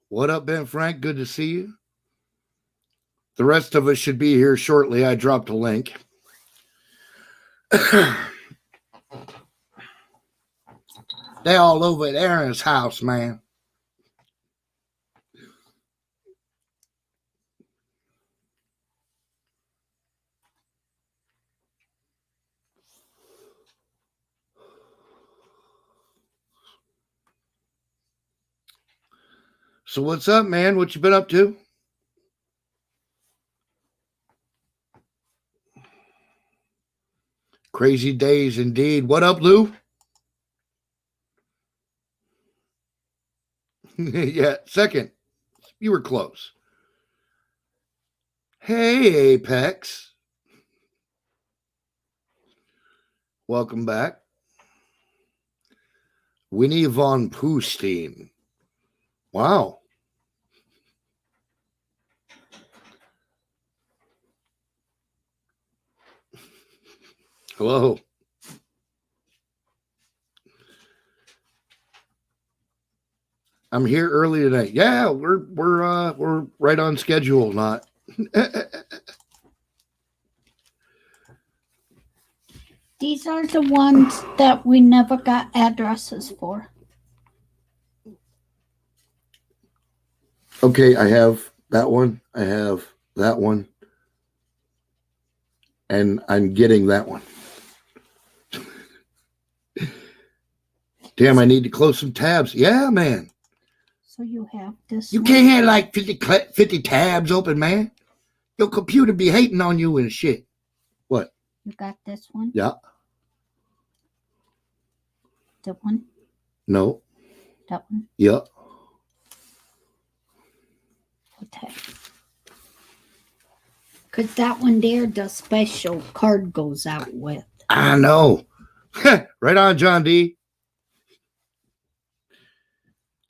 What up, Ben Frank? Good to see you. The rest of us should be here shortly. I dropped a link. They all over at Aaron's house, man. So what's up, man? What you been up to? Crazy days indeed. What up, Lou? Yeah, second. You were close. Hey, Apex. Welcome back. Winnie von Poostein. Wow. Hello. I'm here early tonight. Yeah, we're right on schedule, not. These are the ones that we never got addresses for. Okay, I have that one. I have that one. And I'm getting that one. Damn, I need to close some tabs. Yeah, man. So you have this You one. can't have like 50 tabs open, man. Your computer be hating on you and shit. What? You got this one? Yeah. That one? No. That one? Yeah. Okay. Because that one there, the special card goes out with. I know. Right on, John D.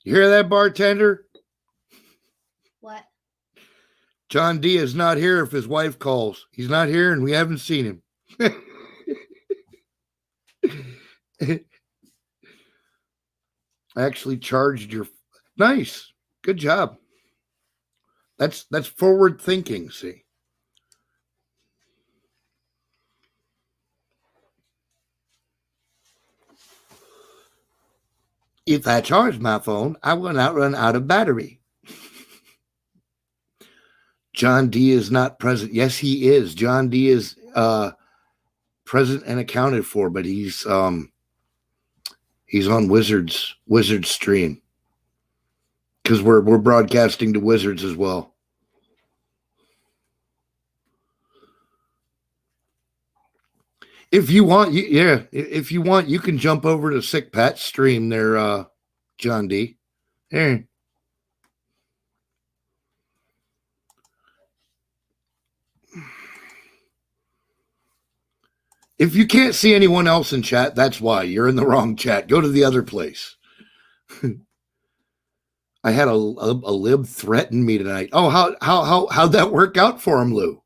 You hear that, bartender? What? John D is not here if his wife calls. He's not here and we haven't seen him. I actually charged your... Nice. Good job. That's forward thinking, see. If I charge my phone, I will not run out of battery. John D is not present. Yes, he is. John D is present and accounted for, but he's on Wizards stream because we're broadcasting to Wizards as well. If you want, if you want, you can jump over to Sick Pat's stream there, John D. There. If you can't see anyone else in chat, that's why. You're in the wrong chat. Go to the other place. I had a lib threaten me tonight. Oh, how'd that work out for him, Lou?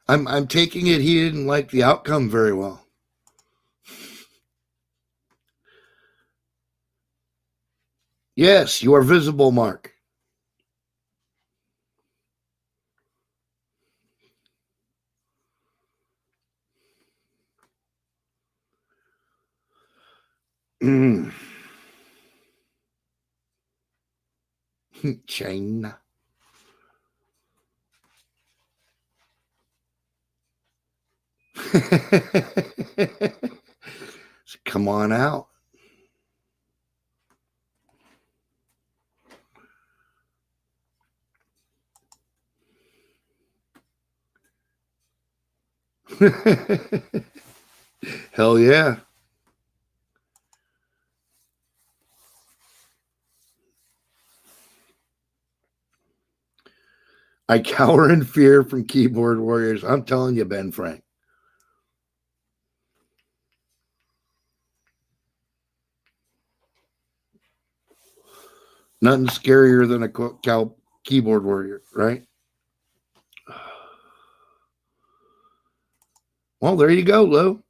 I'm taking it he didn't like the outcome very well. Yes, you are visible, Mark. China. Come on out. Hell yeah. I cower in fear from keyboard warriors. I'm telling you, Ben Frank. Nothing scarier than a keyboard warrior, right? Well, there you go, Lou.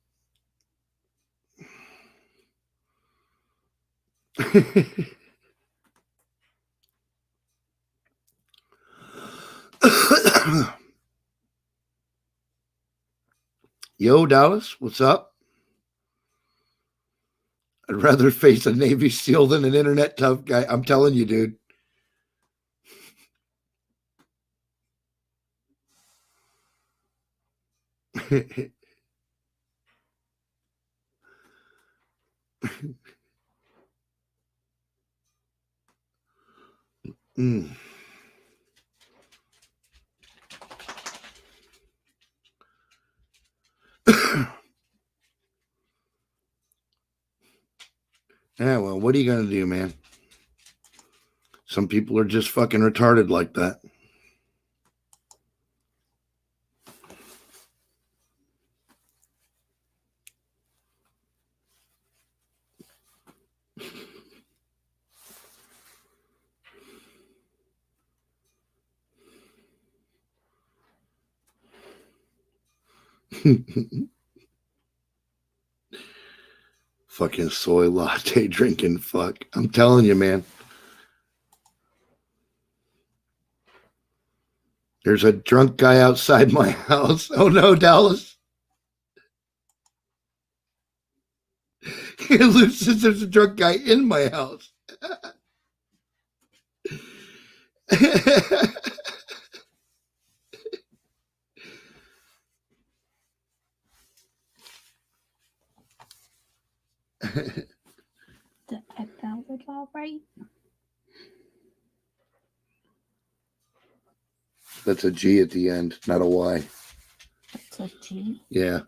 Yo, Dallas, what's up? I'd rather face a Navy SEAL than an internet tough guy. I'm telling you, dude. Mm. Yeah, well, what are you going to do, man? Some people are just fucking retarded like that. Fucking soy latte drinking fuck. I'm telling you, man. There's a drunk guy outside my house. Oh no, Dallas. Luke says there's a drunk guy in my house. I found it all right. That's a G at the end, not a Y. It's a G. Yeah.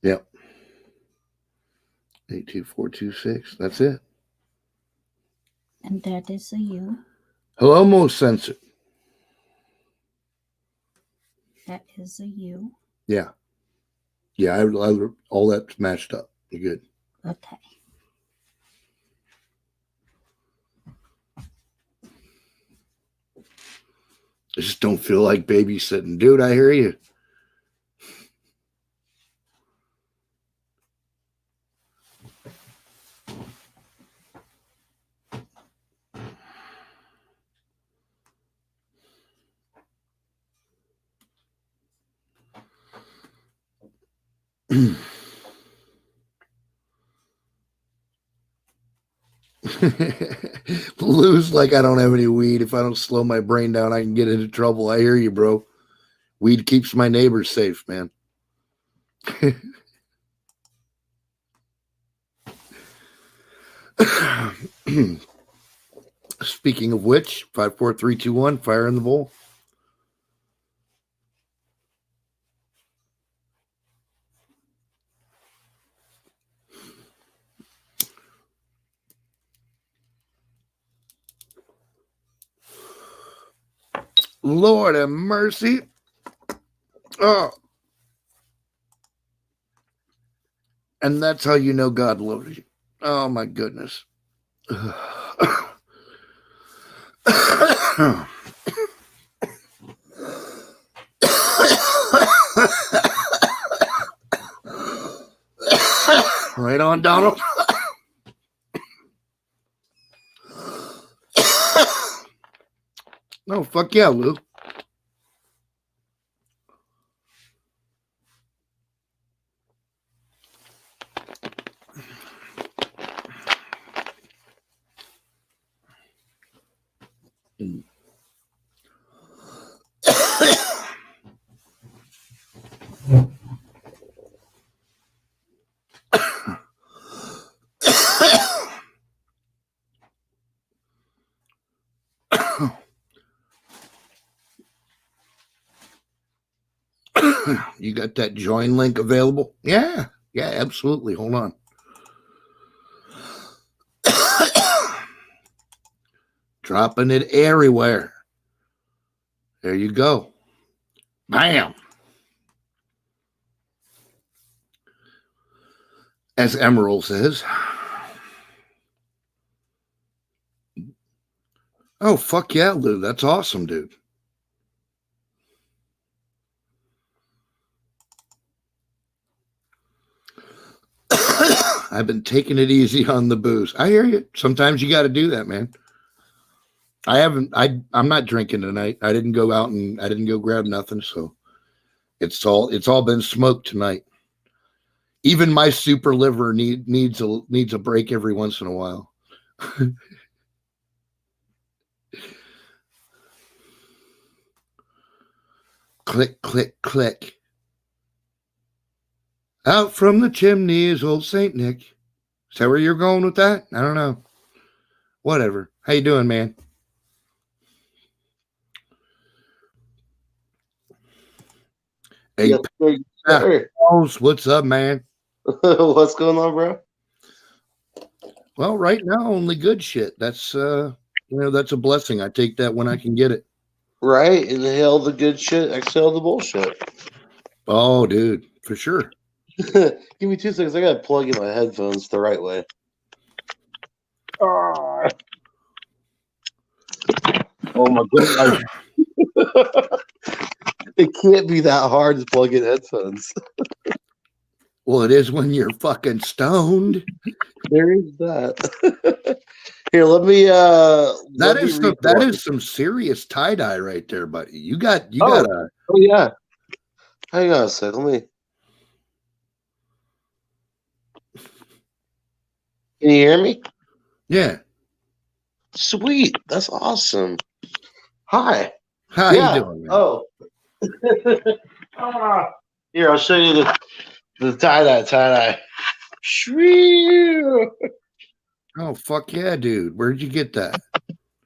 Yep. 82426. That's it. And that is a U. Hello, most censored. That is a U. Yeah. Yeah, all that's matched up. You're good. Okay. I just don't feel like babysitting. Dude, I hear you. Lou's like, I don't have any weed. If I don't slow my brain down, I can get into trouble. I hear you, bro. Weed keeps my neighbors safe, man. Speaking of which, 5, 4, 3, 2, 1, fire in the bowl. Lord have mercy. Oh. And that's how you know God loves you. Oh, my goodness. Right on, Donald. No, fuck yeah, Lou. You got that join link available? Yeah, absolutely. Hold on. Dropping it everywhere. There you go. Bam. As Emerald says. Oh, Oh, fuck yeah, Lou. That's awesome, dude. I've been taking it easy on the booze. I hear you. Sometimes you got to do that, man. I'm not drinking tonight. I didn't go out and I didn't go grab nothing. So it's all been smoked tonight. Even my super liver needs a break every once in a while. Click, click, click. Out from the chimney is old Saint Nick. Is that where you're going with that? I don't know. Whatever. How you doing, man? Hey, Yes, what's up, man? what's going on, bro? Well, right now, only good shit. That's that's a blessing. I take that when I can get it. Right? Inhale the good shit, exhale the bullshit. Oh, dude, for sure. Give me 2 seconds. I gotta plug in my headphones the right way. Oh my god. It can't be that hard to plug in headphones. Well, it is when you're fucking stoned. There is that. Here, let me That is some serious tie-dye right there, buddy. You got Oh yeah. Hang on a sec. Let me. Can you hear me? Yeah. Sweet. That's awesome. Hi. How you doing, man? Oh. Here, I'll show you the tie-dye. Shrew. Oh, fuck yeah, dude. Where'd you get that?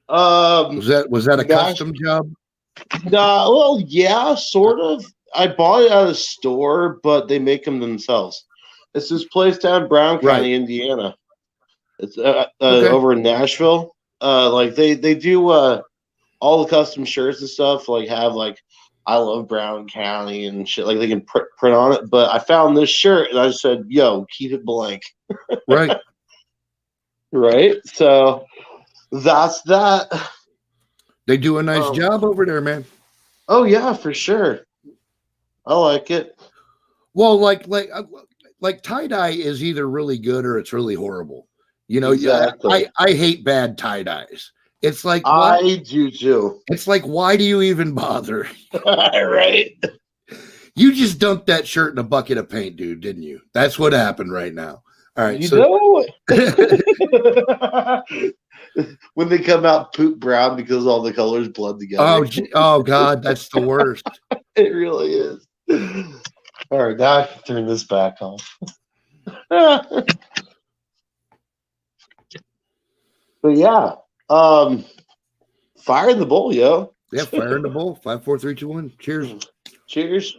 Um, Was that a custom job? Nah, well, yeah, sort of. I bought it at a store, but they make them themselves. It's this place down in Brown County, Indiana. It's Okay. over in Nashville. Like they do all the custom shirts and stuff. Like have like I love Brown County and shit. Like they can print on it. But I found this shirt and I said, "Yo, keep it blank." Right. Right. So that's that. They do a nice job over there, man. Oh yeah, for sure. I like it. Well, like tie-dye is either really good or it's really horrible. You know, Exactly. I hate bad tie-dyes. It's like I do too. It's like, why do you even bother? Right. You just dumped that shirt in a bucket of paint, dude, didn't you? That's what happened right now. All right. You know when they come out poop brown because all the colors blend together. Oh God, that's the worst. It really is. All right, now I can turn this back off. But yeah, fire in the bowl, yo. Yeah, fire in the bowl. 5, 4, 3, 2, 1. Cheers. Cheers.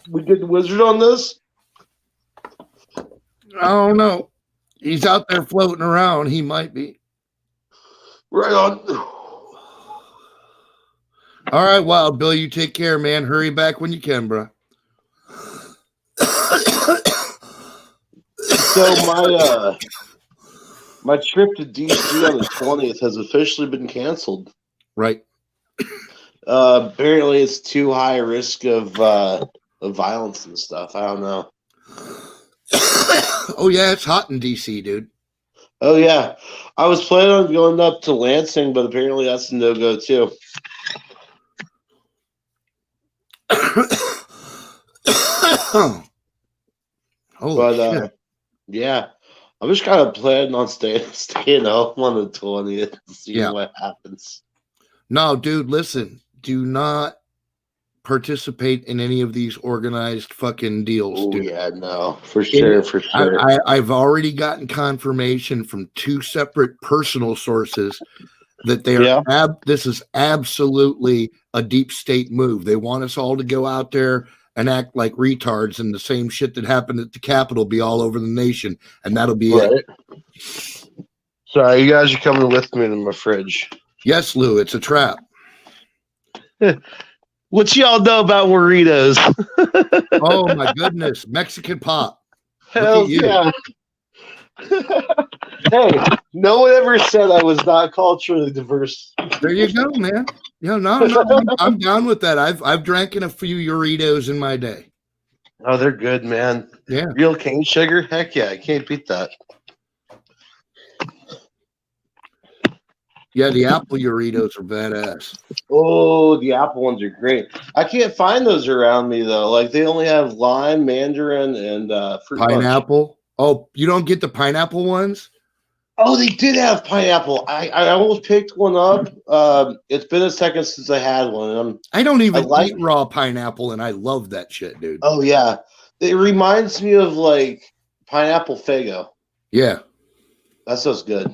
We get the wizard on this? I don't know. He's out there floating around. He might be. Right on. All right, Wild Bill, you take care, man. Hurry back when you can, bro. So my trip to DC on the 20th has officially been canceled. Right. Apparently it's too high risk of violence and stuff. I don't know. Oh yeah, it's hot in DC, dude. Oh yeah, I was planning on going up to Lansing, but apparently that's a no-go too. Holy shit. Yeah, I'm just kind of planning on staying home on the 20th and seeing what happens. No, dude, listen. Do not participate in any of these organized fucking deals, Oh dude. yeah, no, for sure. I've already gotten confirmation from 2 separate personal sources that this is absolutely a deep state move. They want us all to go out there and act like retards, and the same shit that happened at the Capitol be all over the nation, and that'll be it. Sorry, you guys are coming with me to my fridge. Yes, Lou, it's a trap. What y'all know about Doritos? Oh my goodness, Mexican pop. Hell yeah. Hey, no one ever said I was not culturally diverse. There you go, man. I'm down with that. I've drank in a few Doritos in my day. Oh, they're good, man. Yeah. Real cane sugar? Heck yeah, I can't beat that. Yeah, the apple Doritos are badass. Oh, the apple ones are great. I can't find those around me though. Like they only have lime, mandarin, and fruit punch. Pineapple. Oh, you don't get the pineapple ones? Oh, they did have pineapple. I almost picked one up. It's been a second since I had one. I don't even eat raw pineapple, and I love that shit, dude. Oh yeah, it reminds me of like pineapple Faygo. Yeah, that sounds good.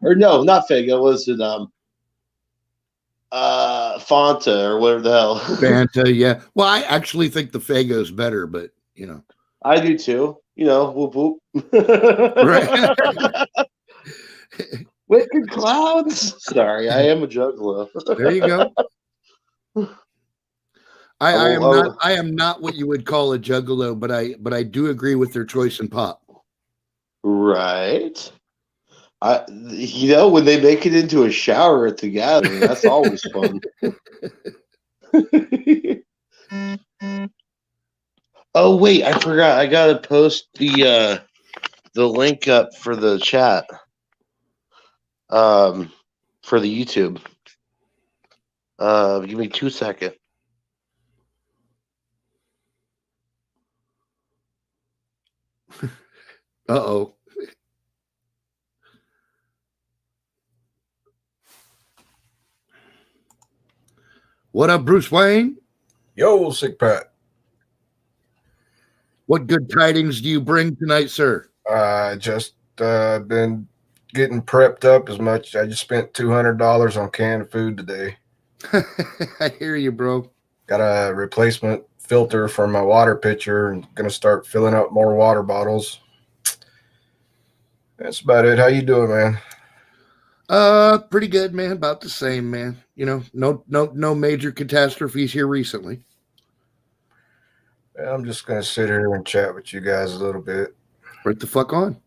Or no, not Faygo. Was it Fanta or whatever the hell? Fanta, yeah. Well, I actually think the Faygo's better, but you know, I do too. You know, whoop whoop. Right. Wicked clouds. Sorry, I am a juggalo. There you go. I am not what you would call a juggalo, but I do agree with their choice in pop. Right. When they make it into a shower at the gathering, that's always fun. Oh wait, I forgot. I gotta post the link up for the chat. For the YouTube. Give me 2 seconds. Uh-oh. What up, Bruce Wayne? Yo, Sick Pat. What good tidings do you bring tonight, sir? Just been getting prepped up as much. I just spent $200 on canned food today. I hear you, bro. Got a replacement filter for my water pitcher and gonna start filling up more water bottles. That's about it. How you doing, man? Pretty good, man. About the same, man. You know, no major catastrophes here recently. I'm just gonna sit here and chat with you guys a little bit. Right the fuck on.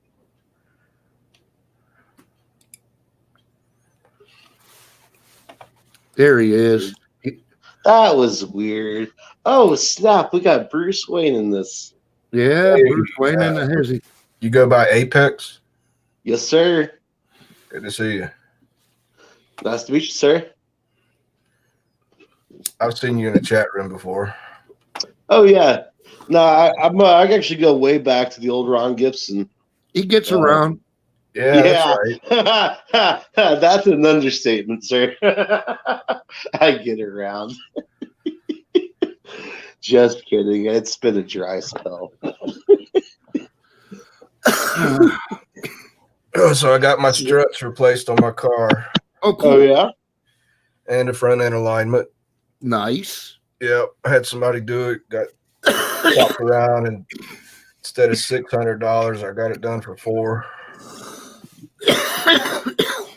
There he is. That was weird. Oh snap! We got Bruce Wayne in this. Yeah, hey, Bruce Wayne in the hizzy. You go by Apex? Yes, sir. Good to see you. Nice to meet you, sir. I've seen you in the chat room before. Oh yeah. No, I actually go way back to the old Ron Gibson. He gets around. Yeah. That's right. That's an understatement, sir. I get around. Just kidding. It's been a dry spell. So I got my struts replaced on my car. Oh, cool. Oh, yeah? And the front end alignment. Nice. Yep. I had somebody do it. Got shopped around, and instead of $600, I got it done for $400.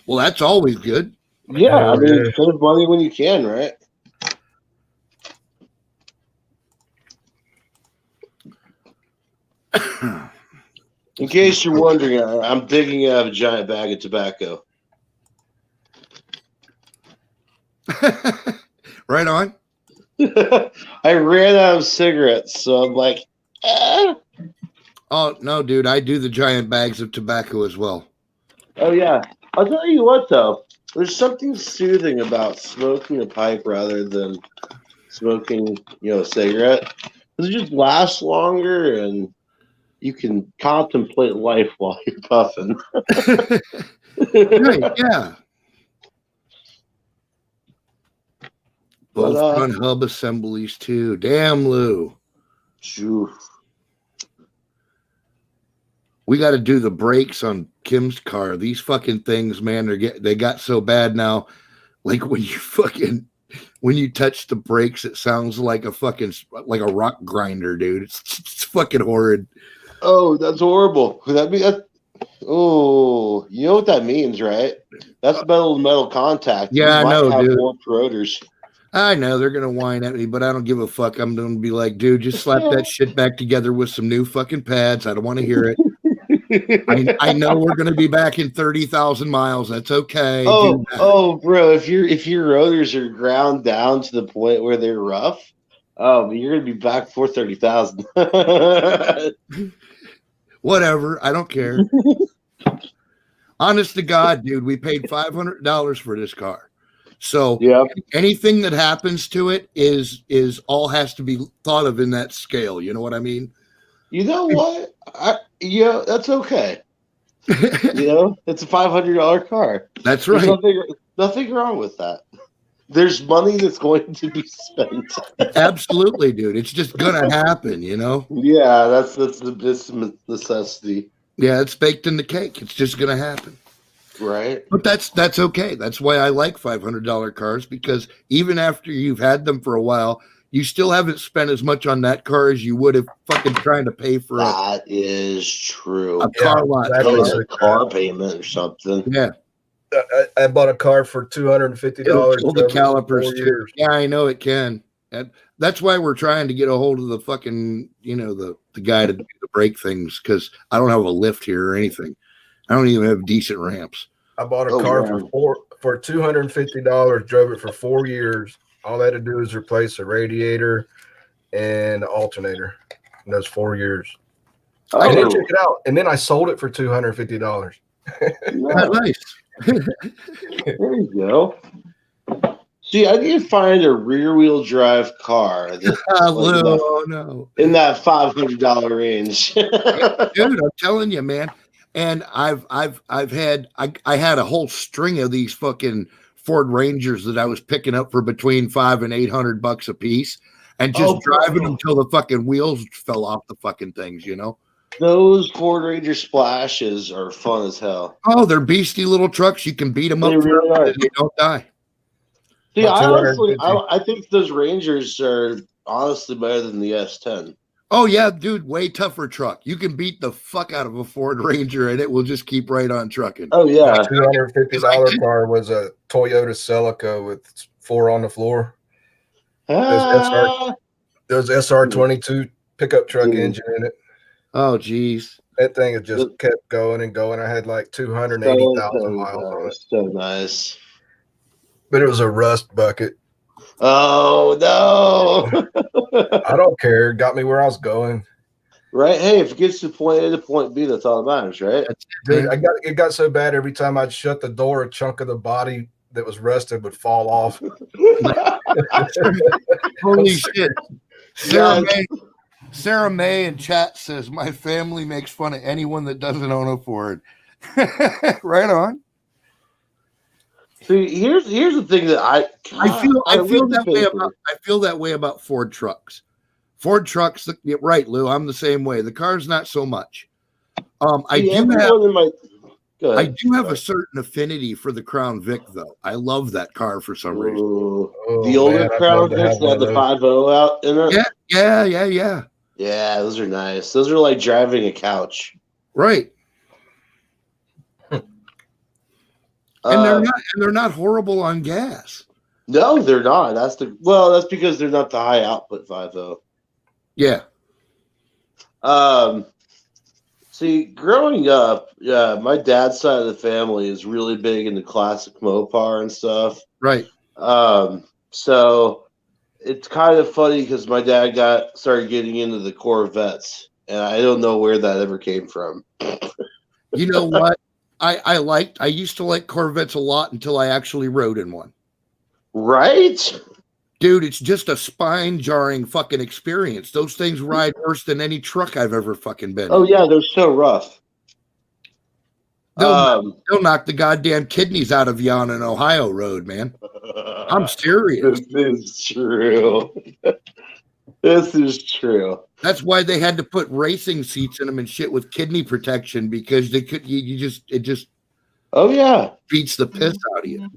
Well, that's always good. Yeah, I mean, save money when you can, right? In case you're wondering, I'm digging out a giant bag of tobacco. Right on. I ran out of cigarettes, so I'm like, eh. Oh, no, dude. I do the giant bags of tobacco as well. Oh, yeah. I'll tell you what, though. There's something soothing about smoking a pipe rather than smoking, a cigarette. Because it just lasts longer, and you can contemplate life while you're puffing. Right, yeah. Both front hub assemblies, too. Damn, Lou. Oof. We got to do the brakes on Kim's car. These fucking things, man, they got so bad now. Like when you touch the brakes, it sounds like a rock grinder, dude. It's fucking horrid. Oh, that's horrible. Oh, you know what that means, right? That's metal to metal contact. Yeah, I know, dude. More rotors. I know they're gonna whine at me, but I don't give a fuck. I'm gonna be like, dude, just slap that shit back together with some new fucking pads. I don't want to hear it. I know we're going to be back in 30,000 miles. That's okay. Bro, if your rotors are ground down to the point where they're rough, you're going to be back for 30,000. Whatever. I don't care. Honest to God, dude, we paid $500 for this car. So anything that happens to it is all has to be thought of in that scale. You know what I mean? You know what? That's okay. It's a $500 car. That's right. There's nothing wrong with that. There's money that's going to be spent. Absolutely, dude. It's just gonna happen, Yeah, that's the necessity. Yeah, it's baked in the cake. It's just gonna happen. Right. But that's okay. That's why I like $500 cars, because even after you've had them for a while, you still haven't spent as much on that car as you would have fucking trying to pay for that is true. A car lot. A car payment or something. Yeah. I bought a car for $250. Pull the calipers too. Yeah, I know it can. And that's why we're trying to get a hold of the fucking, the guy to do the brake things, because I don't have a lift here or anything. I don't even have decent ramps. I bought a car for $250, drove it for 4 years. All I had to do is replace a radiator and the alternator in those 4 years. And then check it out. And then I sold it for $250. Nice. There you go. See, I need to find a rear-wheel drive car in that $500 range. Dude, I'm telling you, man. And I had a whole string of these fucking Ford Rangers that I was picking up for between $500 and $800 a piece, and just driving them until the fucking wheels fell off the fucking things. Those Ford Ranger splashes are fun as hell. Oh, they're beastie little trucks. You can beat them up. They don't die. See, I think those Rangers are honestly better than the S10. Oh yeah, dude, way tougher truck. You can beat the fuck out of a Ford Ranger and it will just keep right on trucking. Oh yeah. $250 car was a Toyota Celica with 4 on the floor. There's SR22 pickup truck engine in it. Oh geez. That thing has just kept going and going. I had like 280,000 miles on it. So nice. But it was a rust bucket. Oh no. I don't care. Got me where I was going. Right. Hey, if it gets to point A to point B, that's all that matters, right? Dude, it got so bad every time I'd shut the door, a chunk of the body that was rusted would fall off. Holy shit. Sarah May in chat says, my family makes fun of anyone that doesn't own a Ford. Right on. See, here's the thing that I feel that way about Ford trucks. Ford trucks, right, Lou? I'm the same way. The car's not so much. I do have a certain affinity for the Crown Vic, though. I love that car for some reason. The older Crown Vics that had the 5.0 out in it. Yeah. Yeah, those are nice. Those are like driving a couch. Right. And they're not horrible on gas. No, they're not. That's because they're not the high output 5.0. Yeah. See, growing up, my dad's side of the family is really big into classic Mopar and stuff. Right. So it's kind of funny because my dad started getting into the Corvettes, and I don't know where that ever came from. You know what? I used to like Corvettes a lot until I actually rode in one. Right? Dude, it's just a spine-jarring fucking experience. Those things ride worse than any truck I've ever fucking been in. Oh, yeah, they're so rough. They'll knock the goddamn kidneys out of you on an Ohio road, man. I'm serious. This is true. This is true. That's why they had to put racing seats in them and shit with kidney protection, because they could it just oh yeah, beats the piss out of you.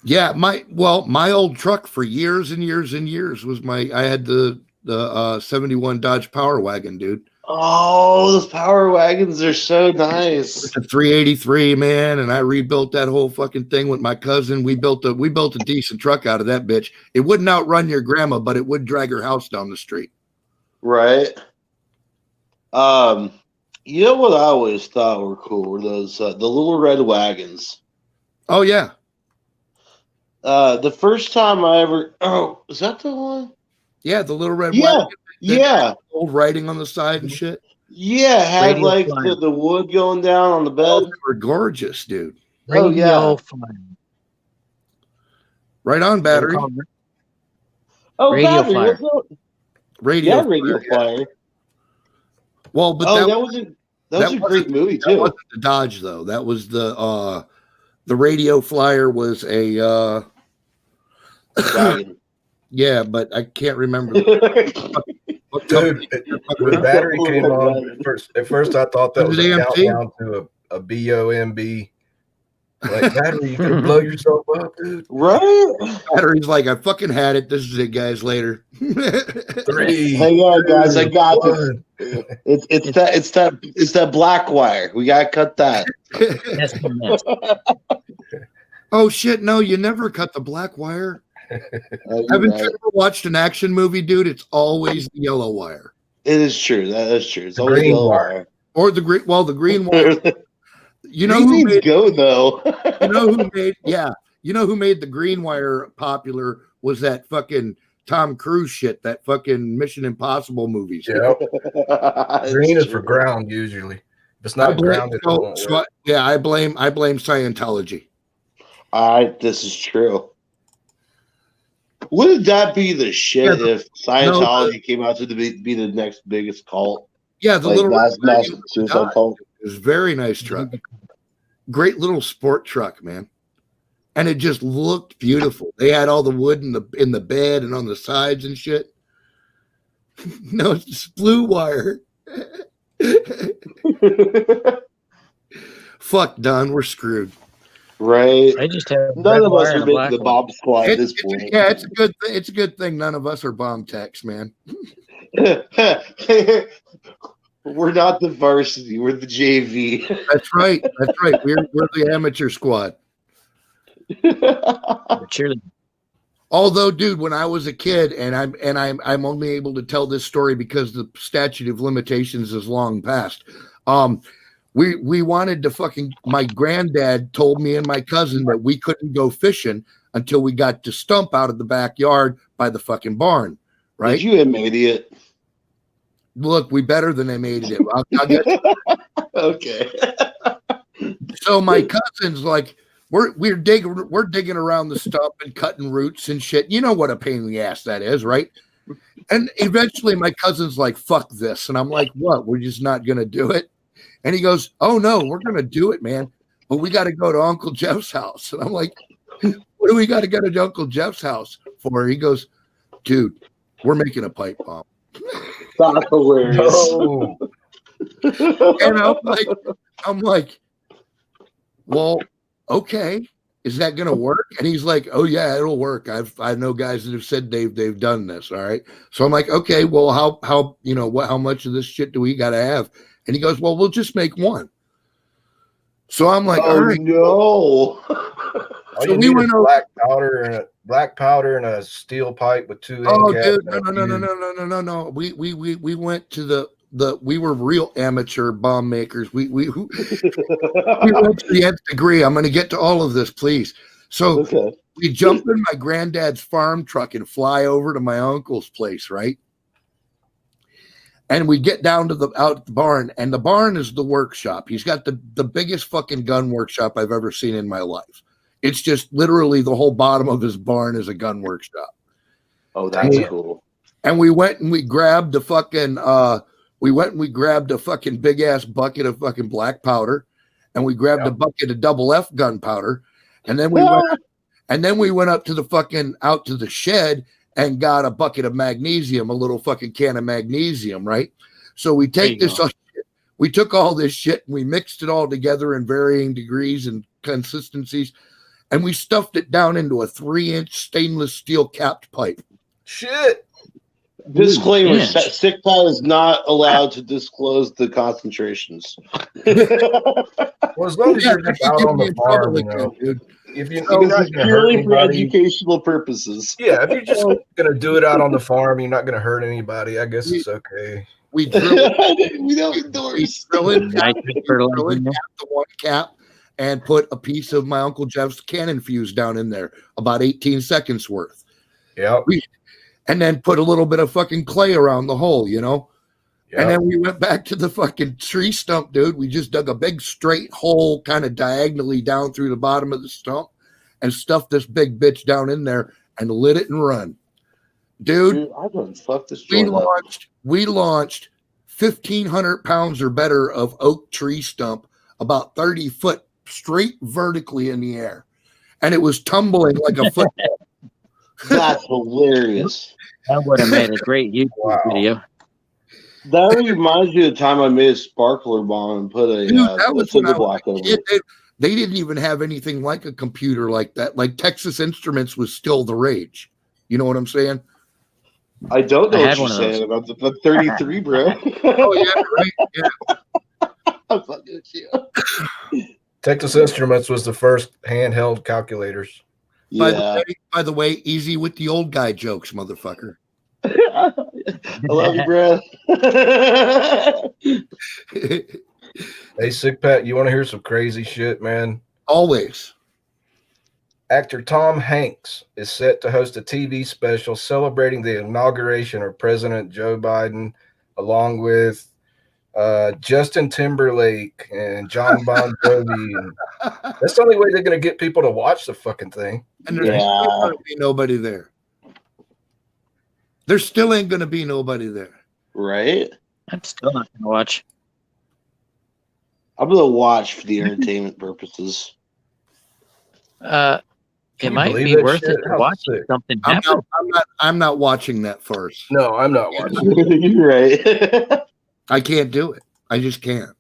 Yeah, my old truck for years and years and years was I had the 71 Dodge Power Wagon, dude. Oh, those Power Wagons are so nice. It's a 383, man, and I rebuilt that whole fucking thing with my cousin. We built a decent truck out of that bitch. It wouldn't outrun your grandma, but it would drag her house down the street. Right. You know what I always thought were cool were those the little red wagons. Oh yeah. The first time I ever is that the one? Yeah, the little red Yeah, wagon. yeah, Old writing on the side and shit. yeah. Had Radio like flyer. the wood going down on the Oh, bed. they were gorgeous, dude. Oh, yeah. Radio flyer. Right on They were battery. called Oh, Radio battery. flyer. Radio. Yeah, Radio Flyer, yeah. Flyer. Well, but Oh, that was a that great movie that too. wasn't the Dodge though. That was the Radio Flyer was a Wagon. yeah, but I can't remember. What Dude, company- when battery came on, at first I thought that Was was it a AMC? countdown to a BOMB. Like, battery, you can blow yourself up, dude. Right? Battery's like, I fucking had it. This is it, guys. Later. 3. Hang on, guys. I got this. 1. It's that black wire. We gotta cut that. SMS. Oh shit! No, you never cut the black wire. Haven't you ever watched an action movie, dude? It's always the yellow wire It is true. That is true. It's The always green yellow wire. or the green. Well, the green wire. You know Green who needs made? go though. You know who made? Yeah, you know who made the green wire popular was that fucking Tom Cruise shit. That fucking Mission Impossible movies. Yep. It's Green is true. for ground usually. If it's I not blame, grounded, it won't work. yeah, I blame Scientology. All right, this is true. Wouldn't that be the shit Yeah, if Scientology came out to be the next biggest cult? Yeah, the Like little mass suicide cult. It was a very nice truck. Great little sport truck, man. And it just looked beautiful. They had all the wood in the bed and on the sides and shit. No, it's just blue wire. Fuck, Don, we're screwed. Right. I just have None red of wire us and are a black making the wire. bomb squad at this point. Yeah, it's a good thing. It's a good thing none of us are bomb techs, man. We're not the varsity. We're the JV. That's right. That's right. We're the amateur squad. Cheerleading. Although, dude, when I was a kid, and I'm only able to tell this story because the statute of limitations is long past. We wanted to fucking. My granddad told me and my cousin that we couldn't go fishing until we got to stump out of the backyard by the fucking barn. Right? Did you idiot? Look, we better than they made it. I'll get Okay. So my cousin's like, we're digging around the stump and cutting roots and shit. You know what a pain in the ass that is, right? And eventually my cousin's like, fuck this. And I'm like, what? We're just not gonna do it. And he goes, oh no, we're gonna do it, man. But we got to go to Uncle Jeff's house. And I'm like, what do we got to go to Uncle Jeff's house for? He goes, dude, we're making a pipe bomb. That's hilarious. No. And I'm like, well, okay, is that gonna work? And he's like, oh yeah, it'll work. I know guys that have said they've done this. All right. So I'm like, okay, well, how much of this shit do we gotta have? And he goes, well, we'll just make one. So I'm like, all Oh right. no. All So you we need went is over- black powder and a steel pipe with 2 Oh, end caps dude, and a no. fuse. We went to we were real amateur bomb makers. We went to the nth degree. I'm going to get to all of this, please. So Okay. we jump in my granddad's farm truck and fly over to my uncle's place, right? And we get down to out the barn, and the barn is the workshop. He's got the biggest fucking gun workshop I've ever seen in my life. It's just literally the whole bottom of his barn is a gun workshop. Oh, that's Yeah. cool. And we went and we grabbed a fucking big ass bucket of fucking black powder, and we grabbed a bucket of double F gunpowder, and then we went up to the fucking out to the shed and got a bucket of magnesium, a little fucking can of magnesium, right? So we take this, we took all this shit and we mixed it all together in varying degrees and consistencies, and we stuffed it down into a 3-inch stainless steel capped pipe. Shit. Disclaimer: Inch. SICPA is not allowed to disclose the concentrations. Well, as long as Yeah, you're just out on the farm, you know, dude. if you're This not is going to hurt purely for anybody, educational purposes. yeah, if you're just going to do it out on the farm, you're not going to hurt anybody. I guess it's okay. We drill we don't endorse. drill it, Nitrate drill it, fertilizer. cap the one cap, and put a piece of my Uncle Jeff's cannon fuse down in there, about 18 seconds worth. Yep. And then put a little bit of fucking clay around the hole, you know? Yep. And then we went back to the fucking tree stump, dude. We just dug a big straight hole kind of diagonally down through the bottom of the stump and stuffed this big bitch down in there and lit it and run. Dude, I done fucked this we joint up. launched 1,500 pounds or better of oak tree stump about 30 foot straight vertically in the air. And it was tumbling like a football. That's hilarious. That would have made a great YouTube video. That reminds me of the time I made a sparkler bomb and put a Dude, that was when I cinder was block over a kid. it. They didn't even have anything like a computer like that. Like Texas Instruments was still the rage. You know what I'm saying? I don't know I what had you're one of saying about the 33, bro. Oh yeah, right. Yeah. I'm fucking with you. Texas Instruments was the first handheld calculators. Yeah. By the way, easy with the old guy jokes, motherfucker. I love you, bro. Hey, Sick Pat, you want to hear some crazy shit, man? Always. Actor Tom Hanks is set to host a TV special celebrating the inauguration of President Joe Biden, along with Justin Timberlake and John Bon Jovi. And that's the only way they're going to get people to watch the fucking thing. And there's Yeah. still going to be nobody there. There still ain't going to be nobody there. Right? I'm still not gonna watch. I'm gonna watch for the entertainment purposes. It Can you might believe be that worth shit? it to How watch sick. if something I'm happens. not watching that first. No, I'm not watching. You're right. I can't do it. I just can't.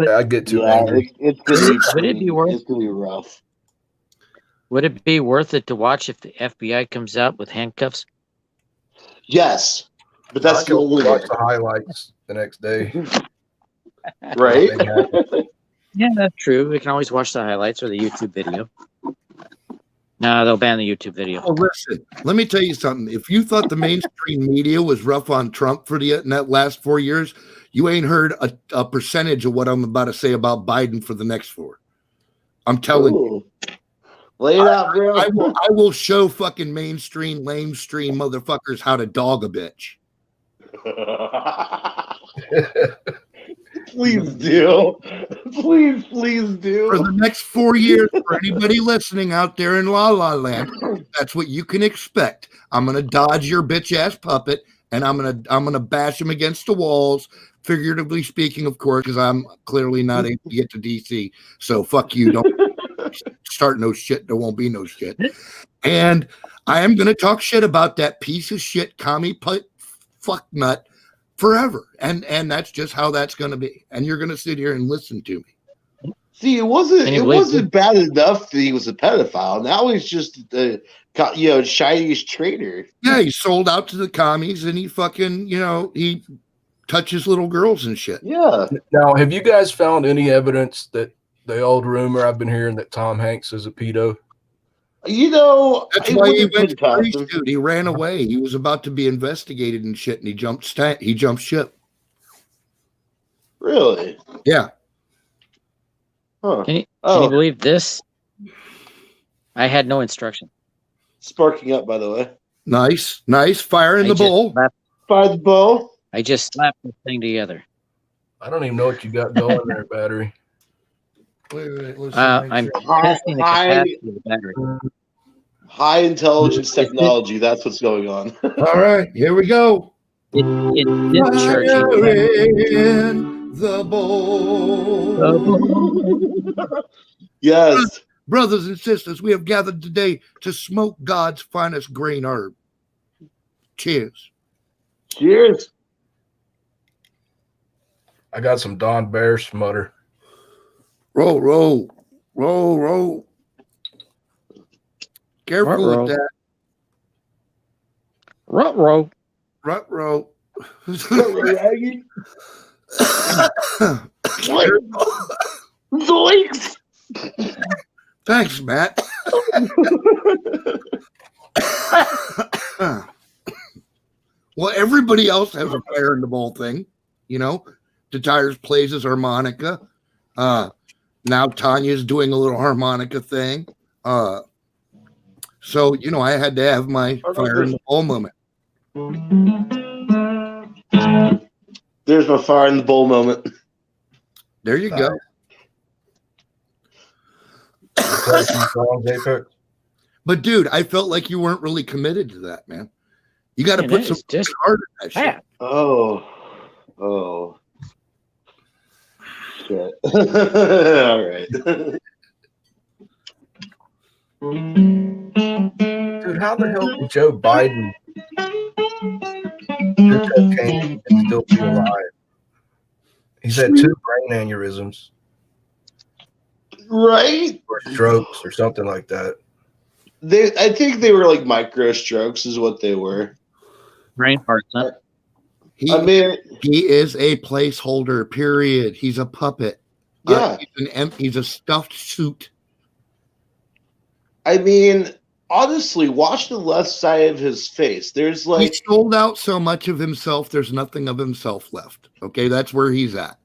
I get too Yeah, angry. it's gonna be. Would it be worth- It's gonna be rough. Would it be worth it to watch if the FBI comes out with handcuffs? Yes, but that's I the can only watch way, the highlights the next day. right? Yeah, that's true. We can always watch the highlights or the YouTube video. No, they'll ban the YouTube video. Oh, listen, let me tell you something. If you thought the mainstream media was rough on Trump for in that last 4 years, you ain't heard a percentage of what I'm about to say about Biden for the next 4. I'm telling you. Ooh. Lay it out, bro. I will show fucking mainstream, lamestream motherfuckers how to dog a bitch. Please do. Please do. For the next 4 years, for anybody listening out there in La La Land, that's what you can expect. I'm gonna dodge your bitch ass puppet, and I'm gonna bash him against the walls, figuratively speaking, of course, because I'm clearly not able to get to DC. So fuck you. Don't start no shit. There won't be no shit. And I am gonna talk shit about that piece of shit commie fuck nut forever. And that's just how that's gonna be. And you're gonna sit here and listen to me. See, it wasn't bad enough that he was a pedophile. Now he's just the shiniest traitor. Yeah, he sold out to the commies and he fucking, he touches little girls and shit. Yeah. Now, have you guys found any evidence that the old rumor I've been hearing that Tom Hanks is a pedo? That's it why he wasn't went to past Greece, him. dude. He ran away. He was about to be investigated and shit, and he jumped ship. Really? Yeah. Huh. Can you Oh, believe this? I had no instruction. sparking up, by the way. Nice. Fire in the bowl. Fire the bow. I just slapped this thing together. I don't even know what you got going there, battery. Wait, let's I'm testing the capacity of the battery. High intelligence technology. That's what's going on. All right, here we go. It's discharging. Fire in the bowl. Yes. Brothers and sisters, we have gathered today to smoke God's finest grain herb. Cheers. Cheers. I got some Don Bear smutter. Roll. Careful Ruh-roh. with that. Ruh-roh. Rut-row. Zoinks. Thanks, Matt. Well, everybody else has a fire in the bowl thing. You know, DeTires plays his harmonica. Now Tanya's doing a little harmonica thing. So, you know, I had to have my fire in the bowl moment. There's my fire in the bowl moment. There you go. But dude, I felt like you weren't really committed to that, man. You got to put some heart in that shit. Oh. Shit. All right. Dude, how the hell did Joe Biden do cocaine and still be alive? He's had 2 brain aneurysms. Right? Or strokes or something like that. I think they were like micro strokes is what they were. Brain farts, huh? He is a placeholder, period. He's a puppet. Yeah. He's a stuffed suit. I mean, honestly, watch the left side of his face. There's like he sold out so much of himself, there's nothing of himself left. Okay, that's where he's at.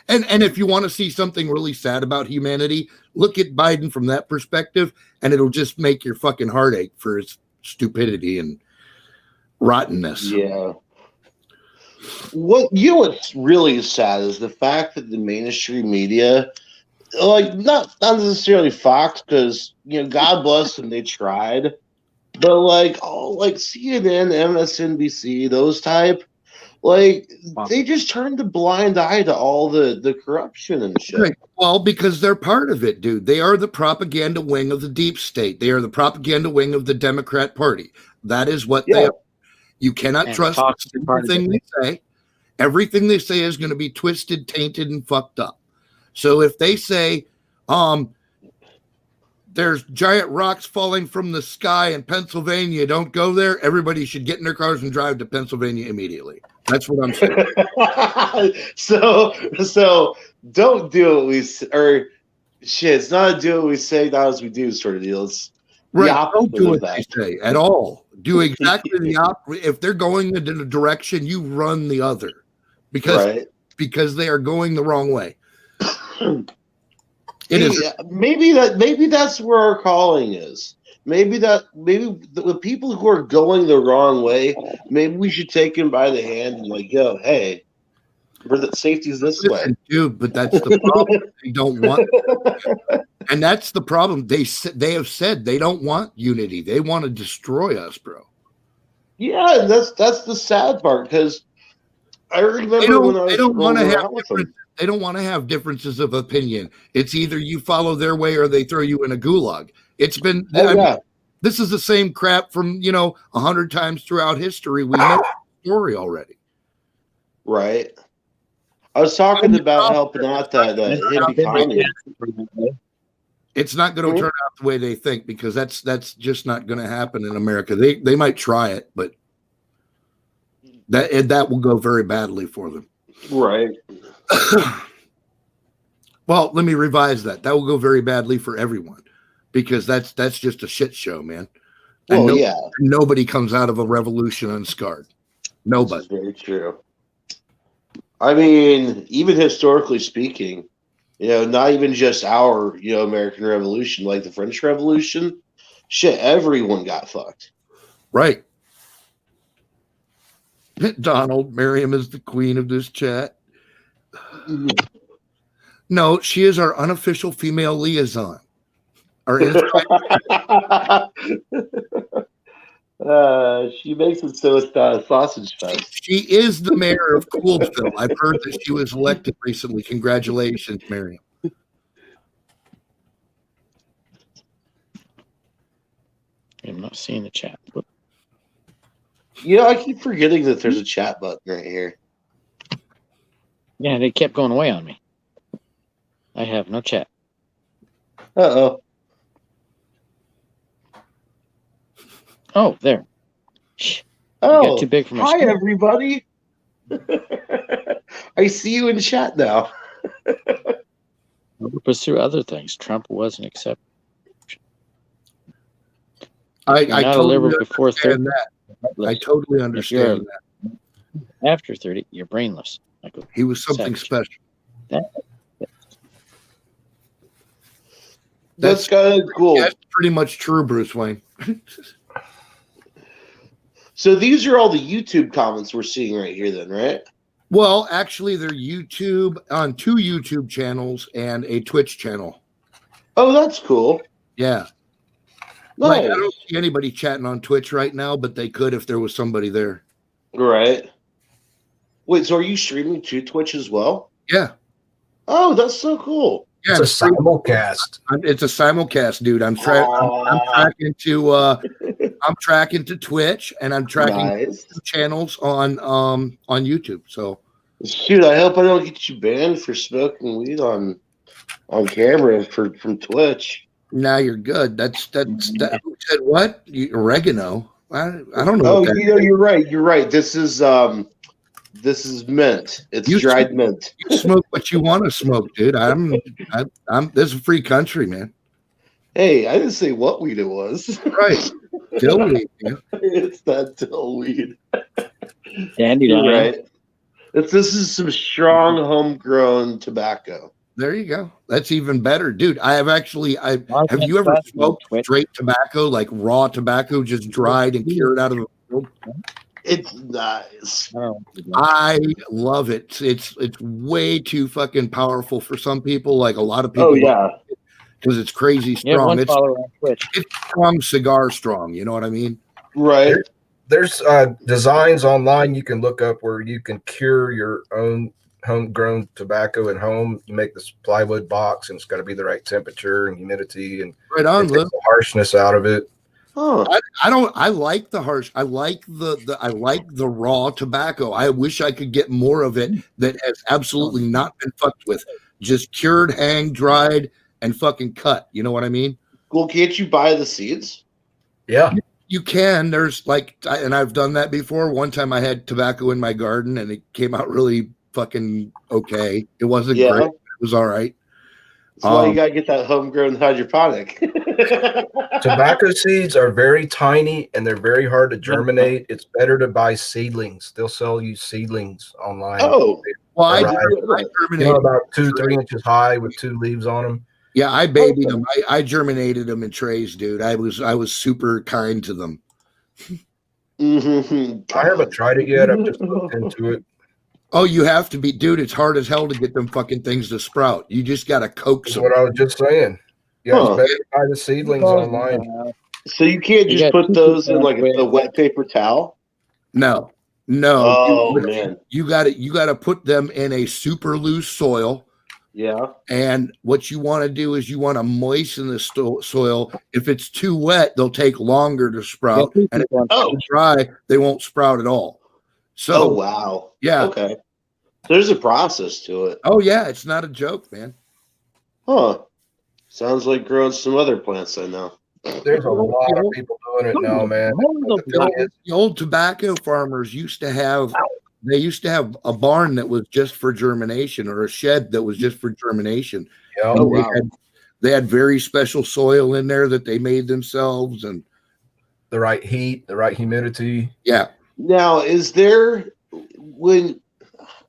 And if you want to see something really sad about humanity, look at Biden from that perspective, and it'll just make your fucking heart ache for his stupidity and rottenness. Yeah. What's really sad is the fact that the mainstream media, like not necessarily Fox, because God bless them, they tried, but like CNN, MSNBC, those type, like they just turned a blind eye to all the corruption and shit. Right. Well, because they're part of it, dude. They are the propaganda wing of the deep state. They are the propaganda wing of the Democrat Party. That is what they are. You cannot trust everything they say. Everything they say is going to be twisted, tainted, and fucked up. So if they say, there's giant rocks falling from the sky in Pennsylvania, don't go there, everybody should get in their cars and drive to Pennsylvania immediately. That's what I'm saying. So don't do what we say, or shit, it's not a do what we say, not as we do sort of deals. Right. Don't do what they say at all. Do exactly the opposite. If they're going in a direction, you run the other. Because they are going the wrong way. Maybe that's where our calling is. Maybe the people who are going the wrong way, maybe we should take them by the hand and like, yo, hey, safety is this way, dude. But that's the problem. They don't want, and that's the problem. They have said they don't want unity. They want to destroy us, bro. Yeah, and that's the sad part, because I remember they don't want to have differences of opinion. It's either you follow their way or they throw you in a gulag. It's been this is the same crap from 100 times throughout history. We know the story already. Right. I was talking about helping out that hippie community. It's not going to turn out the way they think, because that's just not going to happen in America. They might try it, but that will go very badly for them. Right. Well, let me revise that. That will go very badly for everyone, because that's just a shit show, man. And nobody comes out of a revolution unscarred. Nobody. This is very true. I mean, even historically speaking, not even just our, American Revolution, like the French Revolution, shit, everyone got fucked. Right. Donald, Miriam is the queen of this chat. No, she is our unofficial female liaison. She makes it so it's not a sausage fest. She is the mayor of Coolsville. I've heard that she was elected recently. Congratulations, Miriam. I'm not seeing the chat. I keep forgetting that there's a chat button right here. Yeah, they kept going away on me. I have no chat. Uh-oh. Oh, there. Oh, you got too big for my screen. Everybody. I see you in chat now. We'll pursue other things. Trump wasn't accepted. I totally live before 30. that. I totally understand that. After 30, you're brainless. Like a He was something section. special. That's kind of cool. That's pretty much true, Bruce Wayne. So these are all the YouTube comments we're seeing right here, then, right? Well, actually, they're YouTube on 2 YouTube channels and a Twitch channel. Oh, that's cool. Yeah. Nice. Like, I don't see anybody chatting on Twitch right now, but they could if there was somebody there. Right. Wait, so are you streaming to Twitch as well? Yeah. Oh, that's so cool. Yeah, It's a simulcast. it's a simulcast, dude. I'm tracking to I'm tracking to Twitch, and I'm tracking Nice. channels on YouTube. So Shoot, I hope I don't get you banned for smoking weed on camera from Twitch. now you're good. That's who said what? Oregano. I don't know. Oh, what that you know, you're right. You're right. This is mint. It's You dried mint. You smoke what you want to smoke, dude. I'm this is a free country, man. Hey, I didn't say what weed it was. Right. Dill weed, yeah. It's not dill weed. Dandelion. You're right. This is some strong homegrown tobacco. There you go. That's even better, dude. Have you ever smoked straight tobacco, like raw tobacco, just dried and cured out of the field? It's nice. Oh, I love it. It's way too fucking powerful for some people. Like a lot of people, Oh yeah. because it's crazy yeah, strong. one It's follower on Twitch. strong cigar strong. You know what I mean? Right. There's designs online you can look up where you can cure your own homegrown tobacco at home. You make this plywood box, and it's got to be the right temperature and humidity, and Right on, it takes Lou. the harshness out of it. Huh. I like the harsh. I like the raw tobacco. I wish I could get more of it that has absolutely not been fucked with. Just cured, hanged, dried, and fucking cut. You know what I mean? Well, can't you buy the seeds? Yeah. You can. There's and I've done that before. One time I had tobacco in my garden and it came out really fucking okay. It wasn't Yeah. great. It was all right. That's why you gotta get that homegrown hydroponic. Tobacco seeds are very tiny and they're very hard to germinate. It's better to buy seedlings. They'll sell you seedlings online. Oh, Well, I Right. germinated. About 2-3 inches high with 2 leaves on them. Yeah, I babied them. I germinated them in trays, dude. I was super kind to them. mm-hmm. I haven't tried it yet. I've just looked into it. Oh, you have to be, dude. It's hard as hell to get them fucking things to sprout. You just got to coax That's them. what I was just saying. Yeah, Huh. it's better to buy the seedlings online. So you can't You just got put those in two like a wet paper towel? No. Oh man. You got to put them in a super loose soil. Yeah. And what you want to do is you want to moisten the soil. If it's too wet, they'll take longer to sprout. And if Oh. it's dry, they won't sprout at all. So, Oh wow. yeah. Okay. There's a process to it. Oh, yeah. It's not a joke, man. Huh. Sounds like growing some other plants I know. There's a lot of people doing it now, man. The old tobacco farmers used to have a barn that was just for germination, or a shed that was just for germination. Yeah. Oh, wow. They had very special soil in there that they made themselves, and The right heat, the right humidity. yeah. Now, is there when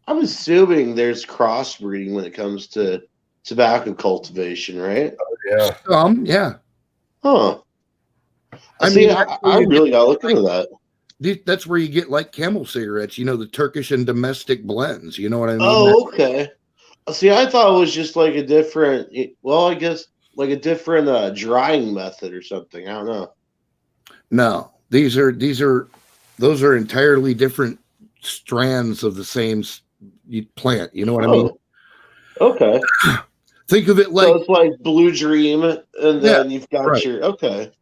I'm assuming there's crossbreeding when it comes to tobacco cultivation, right? Yeah. Yeah. Huh. I See, mean, I really gotta look into that. That's where you get like Camel cigarettes, the Turkish and domestic blends. You know what I mean? Oh, okay. See, I thought it was just like a different. Well, I guess like a different drying method or something. I don't know. No, those are entirely different strands of the same plant. You know what I mean? Okay. Think of it like So it's like Blue Dream, and then you've got right. your okay,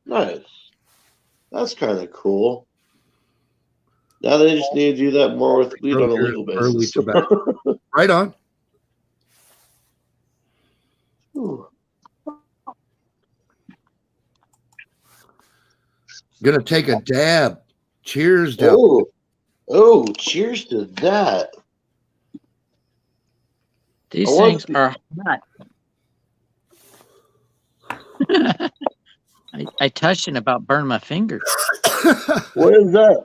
nice. That's kind of cool. Now they just need to do that more with weed on a legal early basis. tobacco. Right on. Ooh. Gonna take a dab. Cheers, Dab. Oh, cheers to that. These I want things are hot. I touched and about burned my finger. What is that?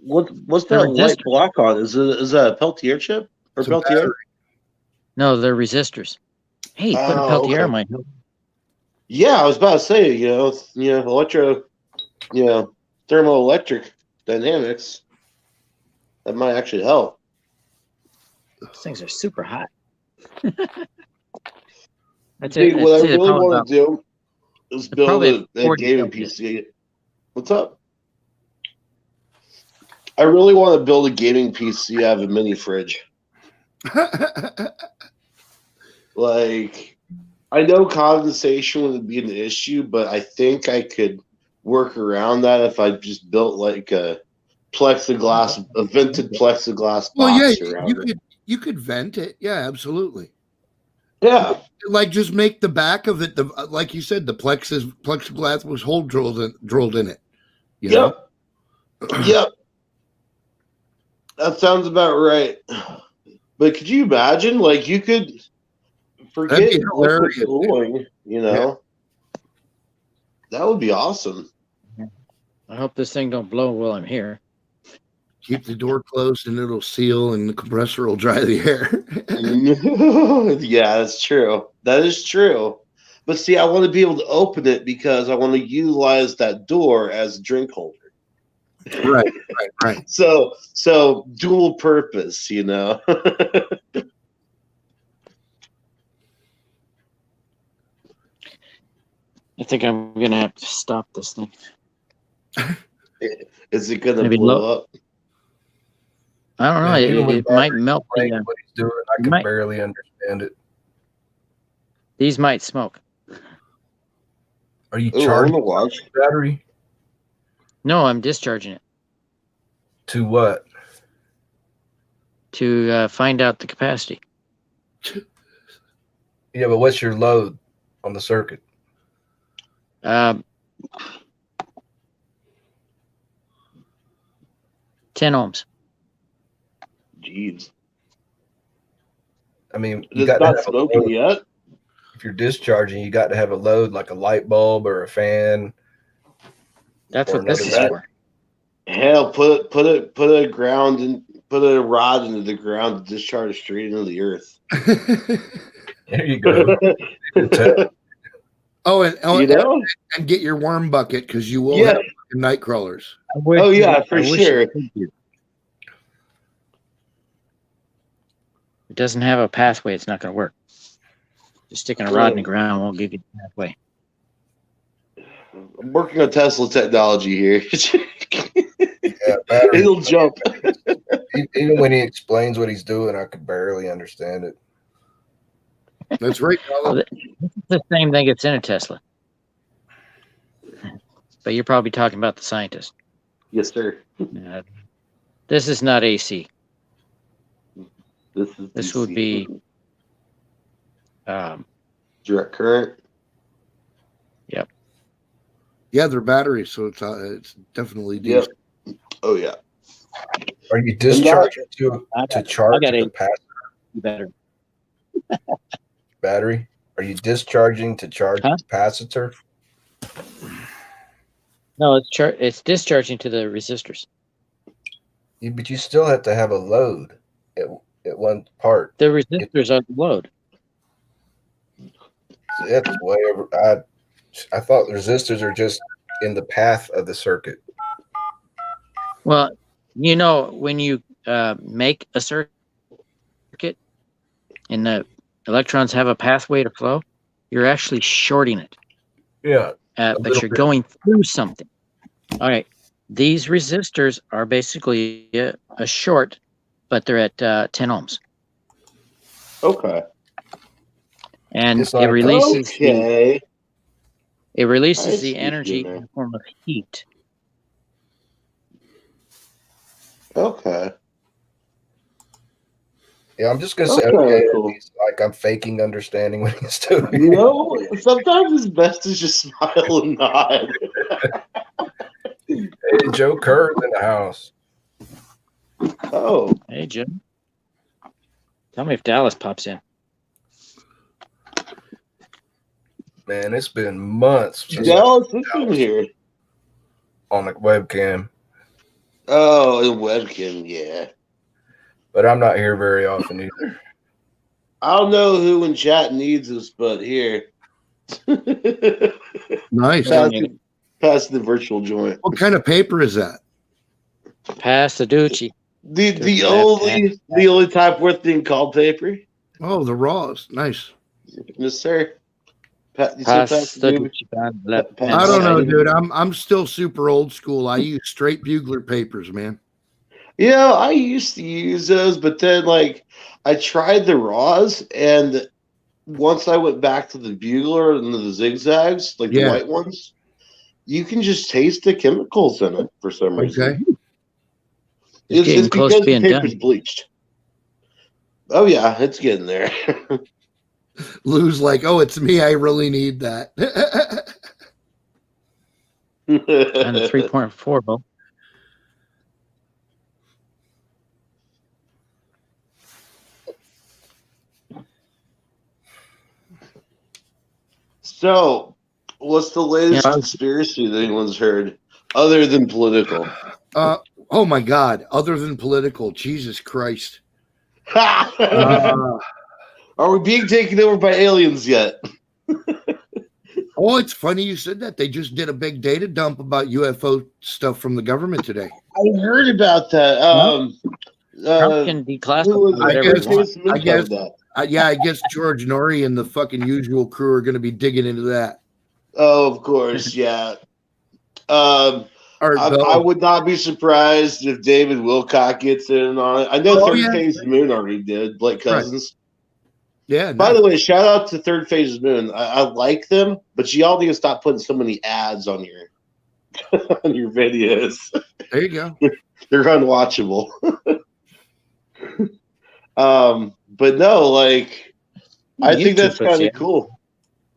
What's The that light resistors. block on? Is that a Peltier chip or It's a Peltier? battery. No, they're resistors. Hey, put a Oh, Peltier okay. might help. Yeah, I was about to say, thermoelectric dynamics. That might actually help. Those things are super hot. That's See, it. what I I'd say they're really probably want about to do is build probably a 40 gaming Celsius. PC. What's up? I really want to build a gaming PC out of a mini fridge. Like, I know condensation would be an issue, but I think I could work around that if I just built like a vented plexiglass Well, yeah, box around it. you could vent it. Yeah, absolutely. Yeah, Like just make the back of it like you said, the plexiglass was hole drilled in it. You know? Yep. That sounds about right. But could you imagine? Like, you could forget That'd be liquid hilarious. cooling. That would be awesome. I hope this thing don't blow while I'm here. Keep the door closed and it'll seal and the compressor will dry the air. Yeah, that's true. That is true. But see, I want to be able to open it because I want to utilize that door as a drink holder. Right. So dual purpose, I think I'm gonna have to stop this thing. Is it gonna Maybe blow up? I don't know. Man, even with It might melt. Frank, what he's doing, I can might- barely understand it. These might smoke. Are you Ooh, I charging wanna watch. the battery No, I'm discharging it to what? to find out the capacity. Yeah, but what's your load on the circuit? 10 ohms. Jeez, I mean, you it's got to not have a smoking load. yet. If you're discharging, you got to have a load like a light bulb or a fan. That's Or what this is another for. Hell, put a rod into the ground to discharge straight into the earth. There you go. And get your worm bucket because you will Yeah. have night crawlers. Oh yeah, for sure. It doesn't have a pathway. It's not going to work. Just sticking a rod in the ground won't give you the pathway. I'm working on Tesla technology here. Yeah, battery. It'll jump. Even when he explains what he's doing, I could barely understand it. That's right. Well, this is the same thing that's in a Tesla. But you're probably talking about the scientist. Yes, sir. This is not AC. This This would be direct current. Yeah, they're batteries, so it's definitely Yep. decent. Oh yeah. Are you discharging to charge got the it. Better. battery? Are you discharging to charge Huh? the capacitor? No, it's discharging to the resistors. But you still have to have a load at one part. The resistors are the load. That's way over. I thought resistors are just in the path of the circuit. Well, when you make a circuit and the electrons have a pathway to flow, you're actually shorting it. Yeah. But you're going through something. All right. These resistors are basically a short, but they're at 10 ohms. Okay. And It's it like- releases Okay. it I releases see the energy what you in the form of heat. Okay. Yeah, I'm just gonna say Okay, okay. cool. It's like I'm faking understanding what he's doing. Sometimes it's best to just smile and nod. Hey, Joe Kerr's in the house. Oh, Hey, Jim. Tell me if Dallas pops in. Man, it's been months since Dallas is in here. on the webcam. Oh, and webcam, yeah. But I'm not here very often either. I don't know who in chat needs us, but here. Nice. Pass the virtual joint. What kind of paper is that? Pass the Ducci. The only type worth being called paper. Oh, the raws. Nice. Yes, sir. Pass the Ducci. I don't know, dude. I'm still super old school. I use straight bugler papers, man. Yeah, I used to use those, but then like I tried the raws, and once I went back to the bugler and the zigzags, like the white ones, you can just taste the chemicals in it for some reason. Okay. It's because the paper's bleached. Oh yeah, it's getting there. Lou's like, oh, it's me. I really need that. And the 3.4 volt. So, what's the latest conspiracy that anyone's heard other than political? Oh my God! Other than political, Jesus Christ! Are we being taken over by aliens yet? Oh, it's funny you said that. They just did a big data dump about UFO stuff from the government today. I heard about that. Trump can declassify whatever he wants. I guess George Norrie and the fucking usual crew are going to be digging into that. Oh, of course, yeah. I would not be surprised if David Wilcock gets in on it. I know Third Phase of the Moon already did. Blake Cousins. Yeah. By the way, shout out to Third Phase of the Moon. I like them, but y'all need to stop putting so many ads on your on your videos. There you go. They're unwatchable. But no, like I think that's kind of cool.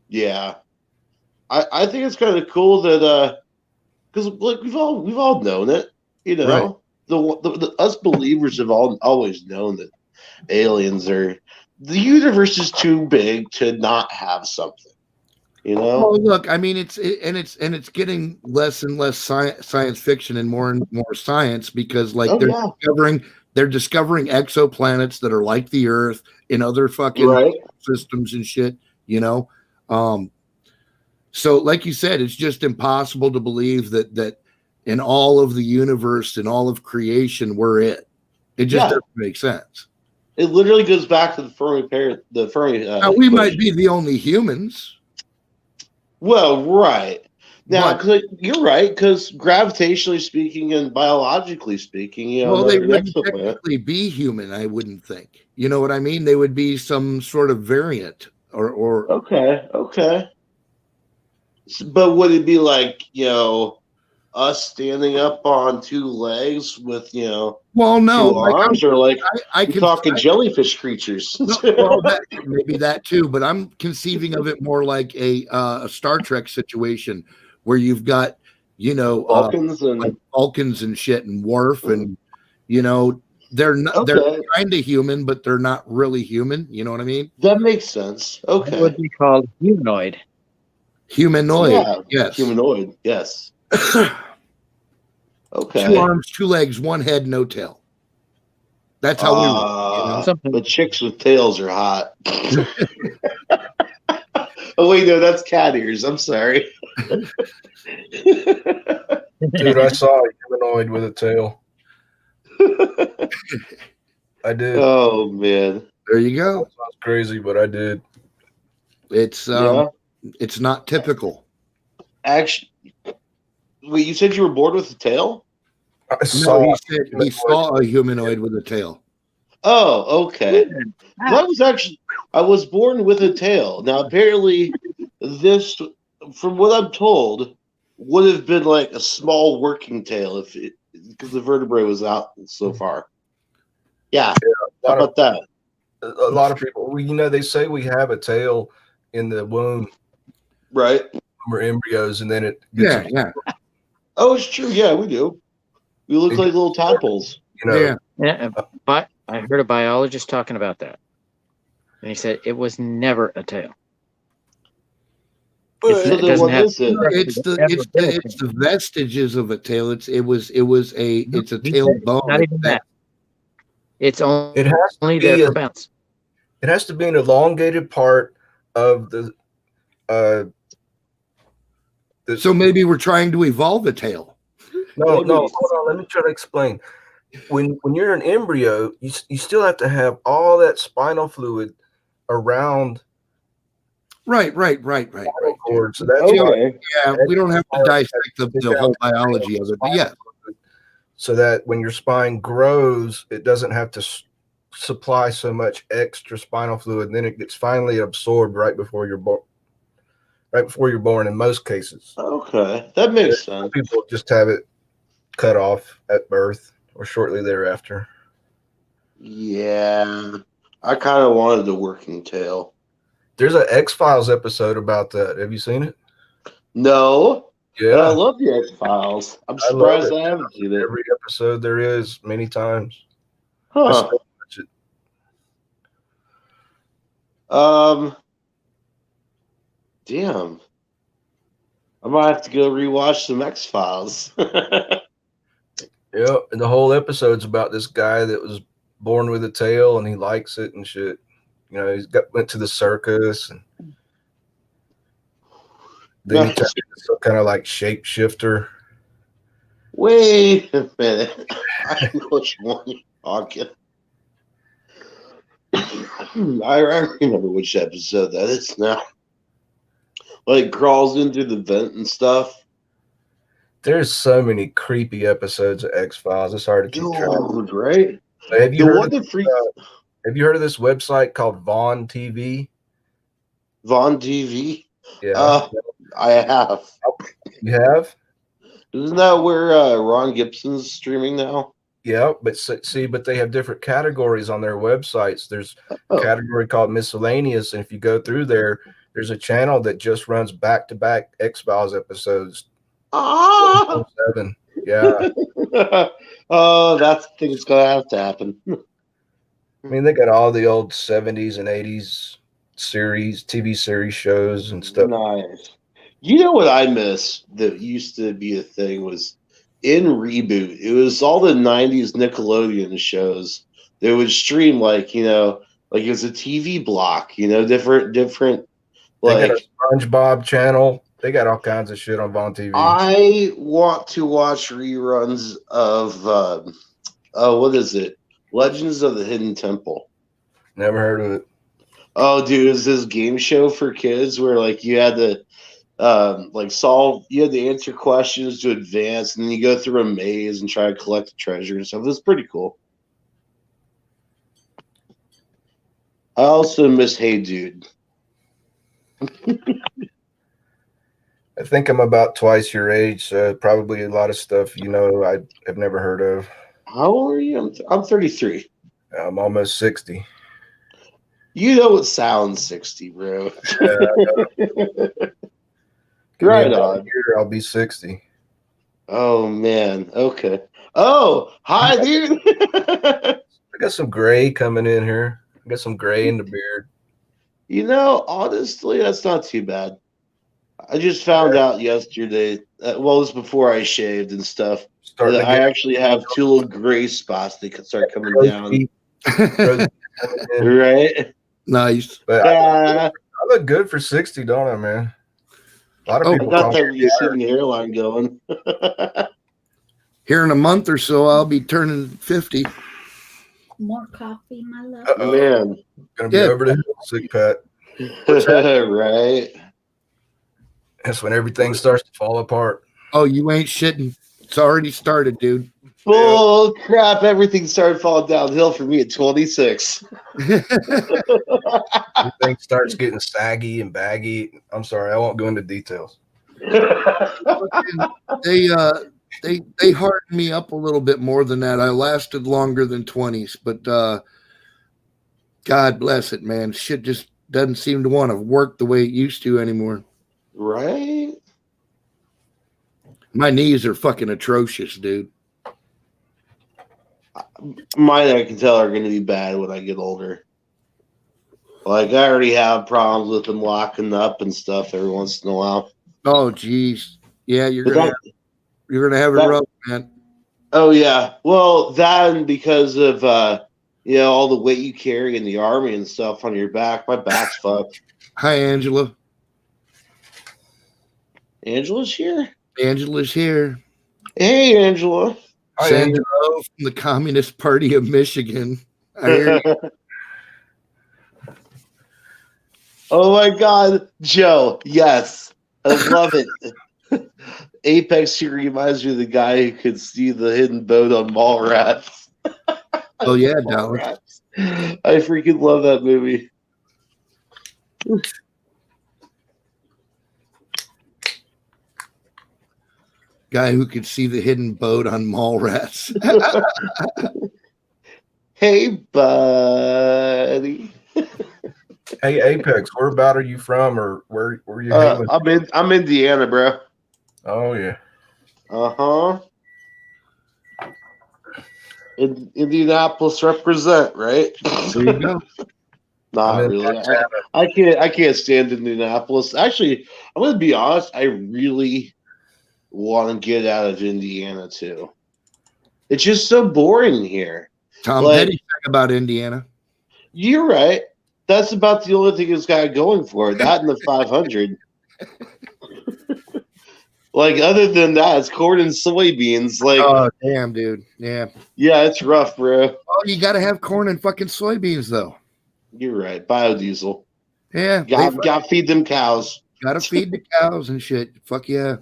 Yeah, I think it's kind of cool that because like we've all known it, you know. Right. The us believers have always known that aliens are. The universe is too big to not have something, you know. Well, look, I mean, it's getting less and less science fiction and more science because, like, they're discovering exoplanets that are like the Earth in other fucking systems and shit, you know. So, like you said, it's just impossible to believe that in all of the universe and all of creation we're it. It just doesn't make sense. It literally goes back to the Fermi pair. The Fermi. Now, we might be the only humans. Well, right now, you're right, because gravitationally speaking and biologically speaking, you know, well, they wouldn't technically be human. I wouldn't think. You know what I mean? They would be some sort of variant, or. Okay. But would it be like, you know, us standing up on two legs with, you know, well, no, two arms, or like I can talking jellyfish creatures? Well, maybe that too, but I'm conceiving of it more like a Star Trek situation where you've got, you know, Vulcans and shit and Worf, and you know, they're kind of human, but they're not really human. You know what I mean? That makes sense. Okay, it would be called humanoid. Yes. Humanoid. Yes. Okay. 2 arms, 2 legs, 1 head, no tail. That's how we work. You know? But chicks with tails are hot. Oh wait, no, that's cat ears. I'm sorry. Dude, I saw a humanoid with a tail. I did. Oh man. There you go. That sounds crazy, but I did. It's not typical. Actually, wait, you said you were born with a tail? He saw a humanoid with a tail. Oh, okay. I was born with a tail. Now, apparently, this, from what I'm told, would have been like a small working tail because the vertebrae was out so far. Yeah. How about that? A lot of people, you know, they say we have a tail in the womb, right? We're embryos, and then it gets Oh, it's true. Yeah, we do. We look like little tadpoles. You know. Yeah, but I heard a biologist talking about that, and he said it was never a tail. It's, So it then doesn't what have. is it? It's the vestiges of a tail. It's a tail bone. Not even that. It's only, It has to there be for bounce. It has to be an elongated part of the. So maybe we're trying to evolve a tail. No, Maybe. hold on. Let me try to explain. When you're an embryo, you still have to have all that spinal fluid around Right. spinal cord. So that's Okay. why, Yeah, we don't have to dissect the whole biology of it, but yeah. so that when your spine grows, it doesn't have to supply so much extra spinal fluid, and then it gets finally absorbed right before you're born. Right before you're born, in most cases. Okay, that makes sense. People just have it cut off at birth or shortly thereafter. Yeah, I kind of wanted the working tail. There's an X-Files episode about that. Have you seen it? No, Yeah, but I love the X-Files. I'm I love surprised it. I haven't seen it. Every episode there is, many times. I Huh. still watch it. Damn. I might have to go rewatch some X-Files. Yeah, and the whole episode's about this guy that was born with a tail and he likes it and shit. You know, went to the circus and then he turned into some kind of like shapeshifter. Wait a minute. I know which one you're talking. I remember which episode that is now. Like crawls into the vent and stuff. There's so many creepy episodes of X-Files. It's hard to keep track. Dude, right? Have you The heard one of that freak Have you heard of this website called Vaughn TV? Vaughn TV? Yeah, I have. you have. Isn't that where Ron Gibson's streaming now? Yeah, but see, but they have different categories on their websites. There's a Oh. category called miscellaneous, and if you go through there, there's a channel that just runs back-to-back X-Files episodes. Ah! 7. Yeah, Oh, that's the thing that's gonna have to happen. I mean they got all the old 70s and 80s series, TV series shows and stuff. Nice. You know what I miss that used to be a thing was in Reboot. It was all the 90s Nickelodeon shows. They would stream like it was a TV block, different They got like a SpongeBob channel. They got all kinds of shit on Vaughn TV. I want to watch reruns of what is it? Legends of the Hidden Temple. Never heard of it. Oh, dude, it's this game show for kids where like you had to you had to answer questions to advance, and then you go through a maze and try to collect the treasure and stuff. It was pretty cool. I also miss Hey Dude. I think I'm about twice your age, so probably a lot of stuff I have never heard of. How old are you? I'm 33. I'm almost 60. You know it sounds 60, bro. Give me Right about a on. year, I'll be 60. Oh man. Okay. Oh, hi, dude. I got some gray coming in here. I got some gray in the beard. Honestly, that's not too bad. I just found out yesterday. Well, it was before I shaved and stuff. Starting That to I get actually have two little gray spots that can start coming rose down. feet, rose coming in. Right? Nice. But Yeah. I look good for 60, don't I, man? A lot of Oh, I people got call that me receding hairline going. Here in a month or so, I'll be turning 50. More coffee, my love. Uh-oh. Man. Gonna be Yeah. over the hill, sick Pat. Right? That's when everything starts to fall apart. Oh, you ain't shitting. It's already started, dude. Bull crap. Everything started falling downhill for me at 26. Everything starts getting saggy and baggy. I'm sorry, I won't go into details. They hardened me up a little bit more than that. I lasted longer than 20s, but God bless it, man. Shit just doesn't seem to want to work the way it used to anymore. Right? My knees are fucking atrocious, dude. Mine, I can tell, are going to be bad when I get older. Like I already have problems with them locking up and stuff every once in a while. Oh, geez. Yeah, you're But gonna that- have it that- rough, man. Oh yeah, well that and because of all the weight you carry in the army and stuff on your back, my back's fucked. Hi, Angela. Angela's here. Angela's here. Hey, Angela. Hi, Sandra Angela. O from the Communist Party of Michigan. I hear you. Oh my God, Joe. Yes, I love it. Apex here reminds me of the guy who could see the hidden boat on Mallrats. Oh yeah, Dallas. Mallrats. I freaking love that movie. Guy who could see the hidden boat on Mallrats. Hey, buddy. Hey, Apex, where about are you from, or where are you hailing? I'm Indiana, bro. Oh yeah. Uh-huh. Indianapolis represent, right? There you go. Not I'm in really. Montana. I can't stand Indianapolis. Actually, I'm gonna be honest, I really want to get out of Indiana too. It's just so boring here. Tom Like- Petty sang about Indiana. You're right. That's about the only thing it's got going for it. That and the 500. Like other than that, it's corn and soybeans. Like, Oh damn, dude. Yeah. yeah, it's rough, bro. Oh, you got to have corn and fucking soybeans though. You're right. Biodiesel. Yeah. Got to feed them cows. Got to feed the cows and shit. Fuck yeah.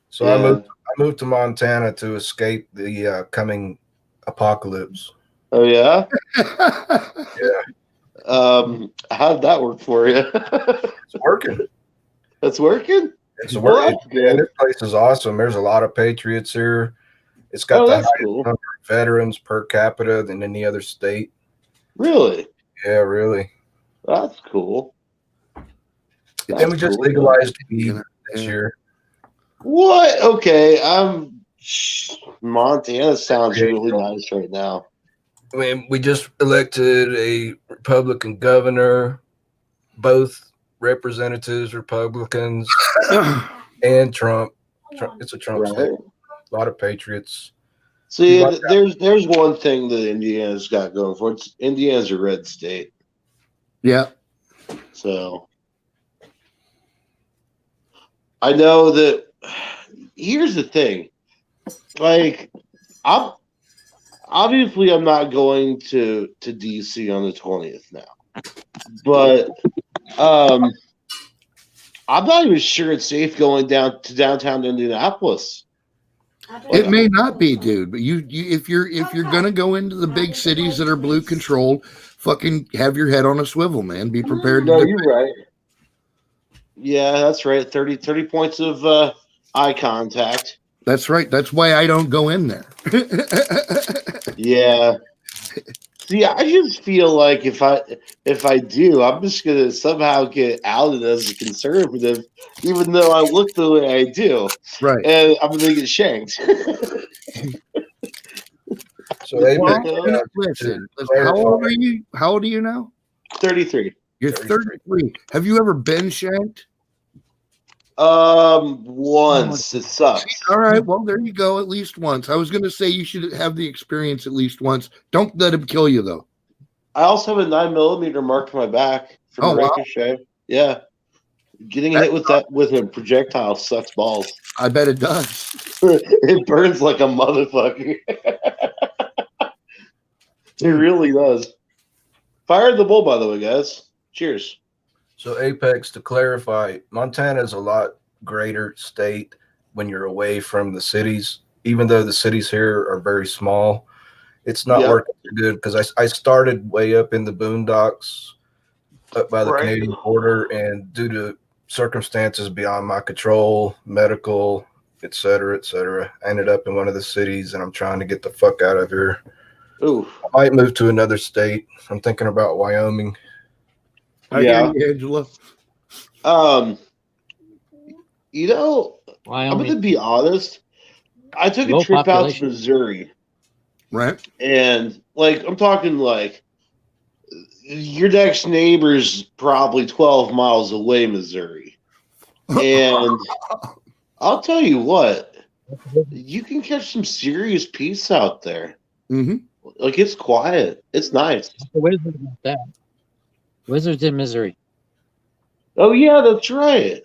So Yeah. I moved to Montana to escape the coming apocalypse. Oh yeah. How did that work for you? It's working. That's working. It's Well, working. that's good. This place is awesome. There's a lot of patriots here. It's got Oh, the that's highest cool. number of veterans per capita than any other state. Really? Yeah, really. That's cool. And we just cool. legalized weed Yeah. this year. What? Okay. Montana sounds Okay. really nice right now. I mean, we just elected a Republican governor, both representatives, Republicans, and Trump. It's a Trump Right. state. A lot of patriots. See, You like there's one thing that Indiana's got going for it. Indiana's a red state. Yeah. So I know that. Here's the thing, like I'm not going to DC on the 20th now, but I'm not even sure it's safe going down to downtown Indianapolis. It may not be, dude, but you if you're gonna go into the big cities that are blue controlled, fucking have your head on a swivel, man. Be prepared to No, do you're right. Yeah, that's right. 30 points of eye contact. That's right. That's why I don't go in there. Yeah. See, I just feel like if I do, I'm just gonna somehow get outed as a conservative, even though I look the way I do, Right. and I'm gonna get shanked. So they Well, Yeah. listen, how old are you? How old are you now? 33. You're 33. Have you ever been shanked? Once it sucks. All right. Well, there you go. At least once. I was going to say you should have the experience at least once. Don't let him kill you, though. I also have a 9mm marked on my back from Oh, wow. ricochet. Yeah, getting hit with a projectile sucks balls. I bet it does. It burns like a motherfucker. It really does. Fire the bull, by the way, guys. Cheers. So Apex, to clarify, Montana is a lot greater state when you're away from the cities. Even though the cities here are very small, it's not Yeah. working too good because I started way up in the boondocks up by the Right. Canadian border, and due to circumstances beyond my control, medical, et cetera, I ended up in one of the cities, and I'm trying to get the fuck out of here. Ooh, I might move to another state. I'm thinking about Wyoming. I Yeah. hear you, Angela. You know, I'm Wyoming. gonna be honest. I took a Low trip out to population. Missouri, Right. and like I'm talking like your next neighbor's probably 12 miles away, Missouri. And I'll tell you what, you can catch some serious peace out there. Mm-hmm. Like, it's quiet. It's nice. The Wizards about that. Wizards in Missouri. Oh, yeah, that's right.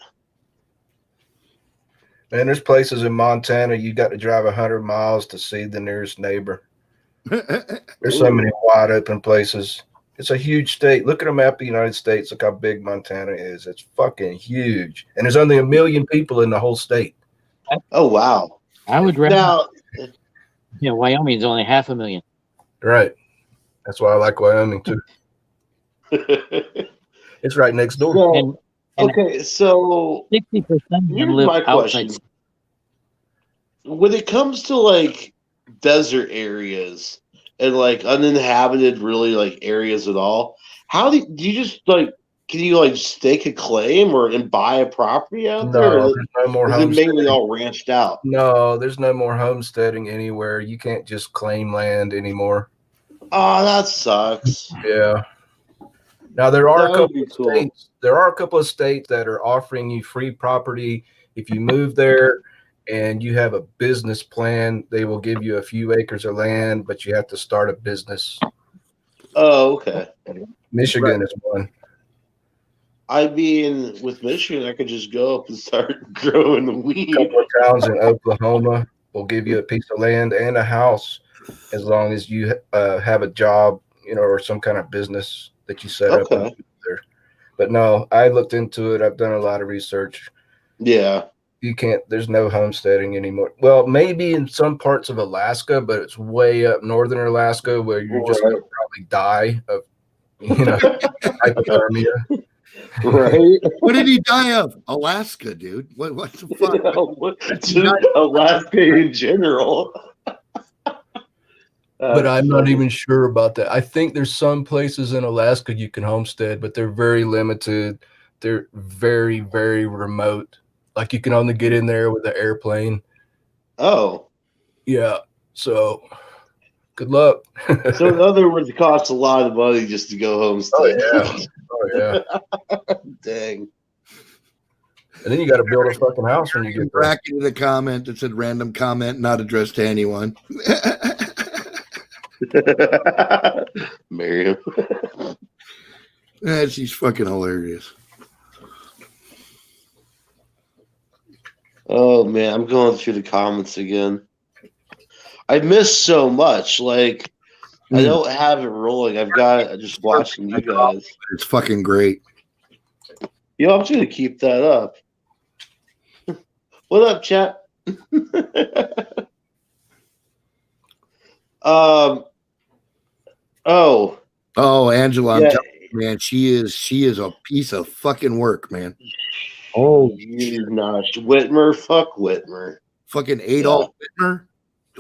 Man, there's places in Montana you got to drive 100 miles to see the nearest neighbor. There's so many wide open places. It's a huge state. Look at a map of the United States. Look how big Montana is. It's fucking huge. And there's only 1 million people in the whole state. Oh, wow. I would rather. Now, Wyoming's only 500,000. Right. That's why I like Wyoming too. It's right next door. so, And okay, so 60% of them here's live my question. outside. When it comes to like desert areas and like uninhabited really like areas at all, how do you just like, can you like stake a claim and buy a property out there? No, Or there's no more is it mainly homesteading. all ranched out? No, there's no more homesteading anywhere. You can't just claim land anymore. Oh, that sucks. Yeah. Now there are That a would couple be of cool. states. There are a couple of states that are offering you free property if you move there and you have a business plan. They will give you a few acres of land, but you have to start a business. Oh, okay. Michigan is one. I mean, with Michigan, I could just go up and start growing the A weed. couple of towns in Oklahoma will give you a piece of land and a house as long as you have a job, or some kind of business that you set up Okay. there. But no, I looked into it. I've done a lot of research. Yeah. You can't, there's no homesteading anymore. Well, maybe in some parts of Alaska, but it's way up northern Alaska where you're just going to probably die of, hypothermia. Right? What did he die of? Alaska, dude. What the fuck? Just Alaska in general. But I'm not even sure about that. I think there's some places in Alaska you can homestead, but they're very limited. They're very, very remote. Like you can only get in there with an airplane. Oh. Yeah. So good luck. So in other words, it costs a lot of money just to go homestead. Oh yeah. Dang. And then you got to build a fucking house when you get there. Bracketed a comment that said random comment not addressed to anyone. Miriam. She's fucking hilarious. Oh man, I'm going through the comments again. I missed so much. Like, I don't have it rolling. I've got just watching you guys. It's fucking great. Yo, I'm just gonna keep that up. What up, chat? Oh, Angela, I'm Yeah. telling you, man, she is a piece of fucking work, man. Oh, you're not Whitmer. Fuck Whitmer. Fucking Adolf Hitler.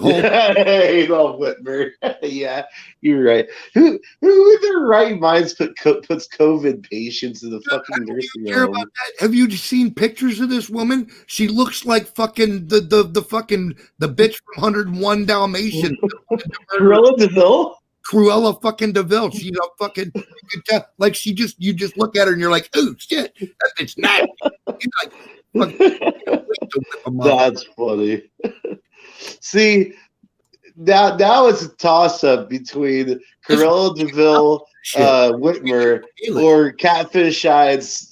Adolf Whitmer. Yeah, you're right. Who in their right minds puts COVID patients in the fucking nursing Care home? about that? Have you seen pictures of this woman? She looks like fucking the fucking the bitch from 101 Dalmatians. Cruella DeVille? Cruella fucking DeVille. She's a fucking, you can tell, like you just look at her and you're like, oh shit, that bitch nasty. You're like, fucking, That's funny. See, now it's a toss up between Cruella DeVille, Whitmer, or Catfish Eye's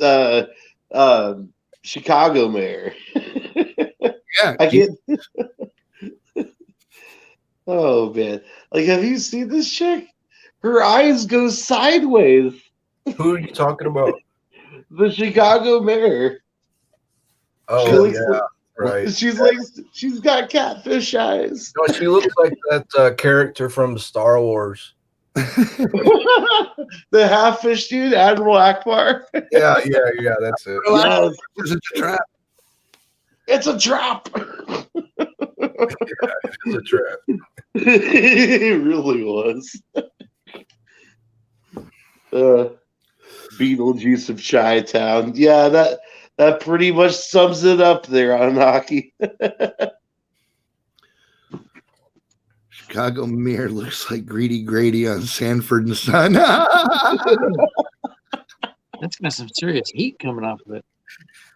Chicago mayor. Yeah, I get. Oh man! Like, have you seen this chick? Her eyes go sideways. Who are you talking about? The Chicago mayor. Oh She yeah, looks right. She's got catfish eyes. No, she looks like that character from Star Wars. The half fish dude, Admiral Akbar. Yeah, that's it. Yes. it's a trap. It's a trap. It's a trap. It really was. Beetlejuice of Chi-Town. Yeah, that pretty much sums it up there on hockey. Chicago Mirror looks like Greedy Grady on Sanford and Son. That's got some serious heat coming off of it.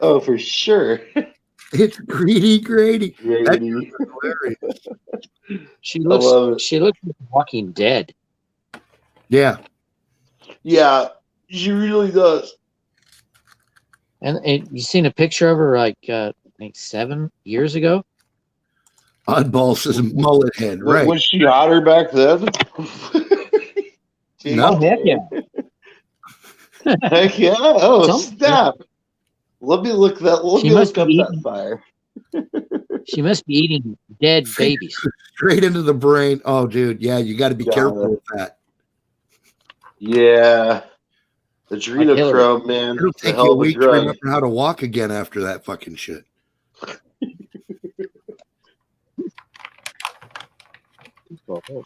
Oh, for sure. It's Greedy Grady. That's Grady. hilarious. She love it. looks like Walking Dead. Yeah. Yeah, she really does. And you seen a picture of her like I think 7 years ago? Oddball says mullet head, right? Was she hotter back then? No. Oh, heck yeah. Heck yeah! Oh Some- snap! Let me look that. Let She me must look up be that eating- fire. She must be eating dead babies. Straight into the brain. Oh, dude. Yeah, you got to be Got careful it. with that. Yeah, adrenochrome, man. It'll It's a take hell you a of a week to drug. remember how to walk again after that fucking shit.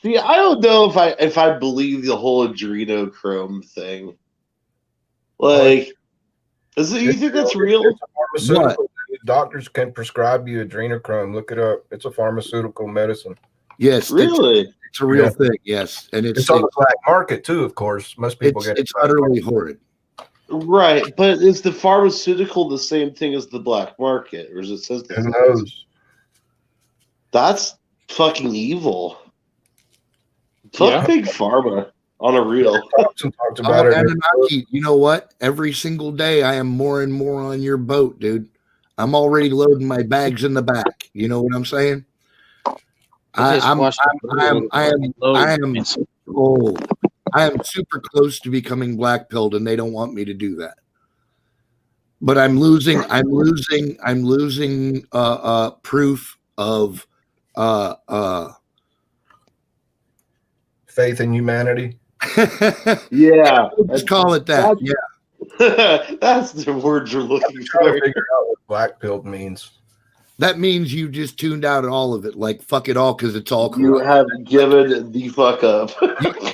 See, I don't know if I believe the whole adrenochrome thing. Like, is it? You think that's real? It's a pharmaceutical. Doctors can prescribe you adrenochrome. Look it up. It's a pharmaceutical medicine. Yes, Really? it's a real Yeah. thing. Yes, and it's It's on the black market too, of course. Most people get it. it's utterly horrid. Right, but is the pharmaceutical the same thing as the black market, or is it says the Who same? knows? That's fucking evil. Fuck Yeah. big pharma on a real. Thompson talked about it. Anunnaki, you know what? Every single day, I am more and more on your boat, dude. I'm already loading my bags in the back. You know what I'm saying? I am super close to becoming black pilled, and they don't want me to do that. But I'm losing proof of Faith in humanity. Yeah, let's call it that. Yeah. that's the word you're looking Trying to for. figure out what black pilled means. That means you just tuned out all of it. Like, fuck it all because it's all You corrupt. have given the fuck up.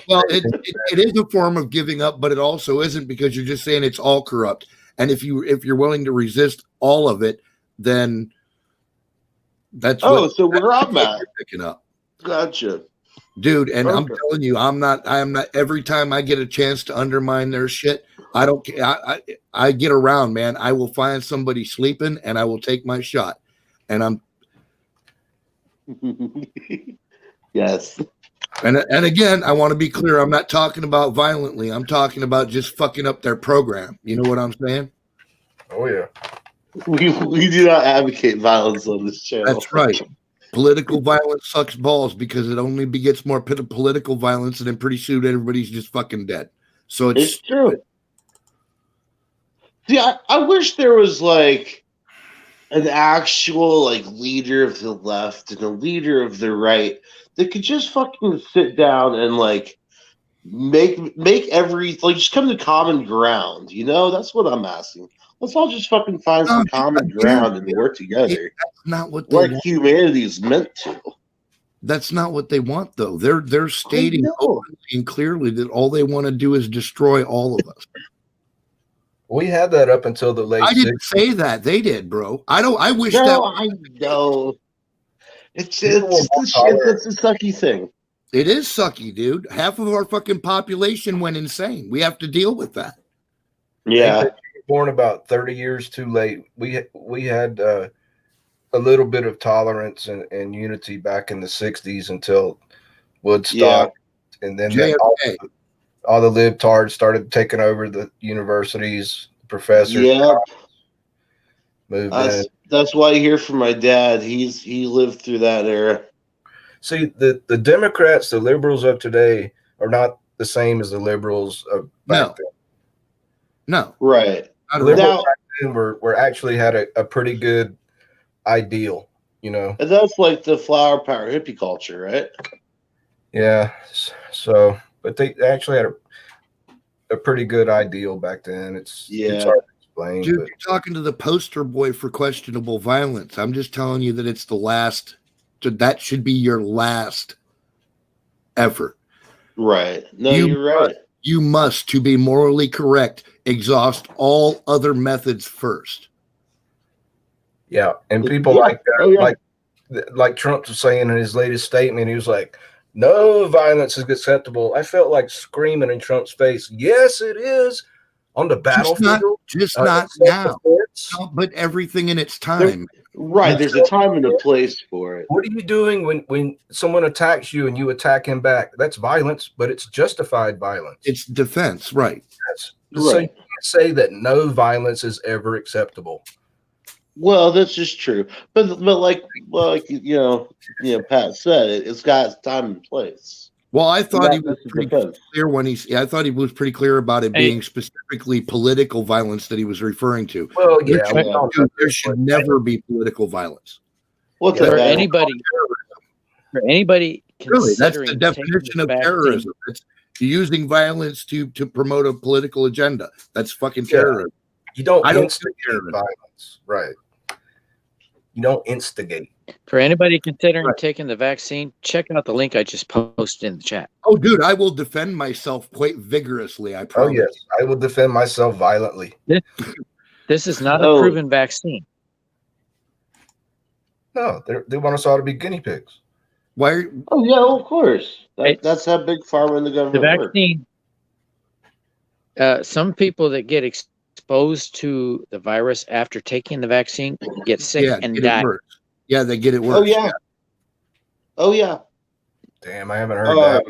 Well, it is a form of giving up, but it also isn't, because you're just saying it's all corrupt. And if you're willing to resist all of it, then that's So where I'm at. you're picking up. Gotcha. Dude, and I'm Okay. telling you, I am not every time I get a chance to undermine their shit, I don't I get around, man. I will find somebody sleeping and I will take my shot. And I'm Yes. and again, I want to be clear, I'm not talking about violently. I'm talking about just fucking up their program. You know what I'm saying? Oh yeah. We do not advocate violence on this channel. That's right. Political violence sucks balls because it only begets more political violence, and then pretty soon everybody's just fucking dead. So It's true. See, I wish there was like an actual like leader of the left and a leader of the right that could just fucking sit down and like make every like just come to common ground. You know, that's what I'm asking. Let's all just fucking find some common ground and work together. that's not what they Like want. humanity is meant to. That's not what they want, though. They're stating know. openly and clearly that all they want to do is destroy all of us. We had that up until the late I didn't 60s. say that. They did, bro. I wish No, that I know. It's People will the shit that's a sucky thing. it is sucky, dude. Half of our fucking population went insane. We have to deal with that. Yeah. Born about 30 years too late. We had a little bit of tolerance and unity back in the 60s until Woodstock, and then JFK. all the libtards started taking over the universities. Professors Yeah. moved in. That's why I hear from my dad. He lived through that era. See, the Democrats, the liberals of today, are not the same as the liberals of back then. No. Right. Not at all. Liberals Now- back then were actually had a pretty good ideal, you know. And that's like the flower power hippie culture, right? Yeah. So, but they actually had a pretty good ideal back then. It's Yeah. hard to explain. Dude, but you're talking to the poster boy for questionable violence. I'm just telling you that it's the last. That should be your last effort. Right. No, You you're right. You must, to be morally correct, exhaust all other methods first. yeah, and people Yeah. like that, Oh, yeah. like Trump was saying in his latest statement, he was like, No violence is acceptable. I felt like screaming in Trump's face. Yes, it is. On the battlefield. Just not now. self-defense. No, but everything in its time. Right. There's a time and a place for it. What are you doing when someone attacks you and you attack him back? That's violence, but it's justified violence. It's defense, right? So Right. you can't say that no violence is ever acceptable. Well, that's just true. But like Pat said, it's got its time and place. Well, I thought he was That's the pretty defense. clear when I thought he was pretty clear about it Hey. being specifically political violence that he was referring to. Well, yeah, There we should- all know there should never be political violence. What's Yeah, that? For Matt? anybody Really, that's considering the taking definition the of vaccine, terrorism. It's using violence to promote a political agenda. That's fucking Yeah. terrorism. you don't I don't instigate do terrorism. violence, right? You don't instigate. For anybody considering Right. taking the vaccine, check out the link I just posted in the chat. Oh, dude, I will defend myself quite vigorously. I Oh promise. yes, I will defend myself violently. This is not Oh. a proven vaccine. No, they want us all to be guinea pigs. Why? Are, Oh yeah, of course. Hey. That's how big pharma and the The government work. vaccine, some people that get exposed to the virus after taking the vaccine get sick yeah, and get it die. worse. Yeah, they get it worse. Oh yeah. Oh yeah. Damn, I haven't heard that.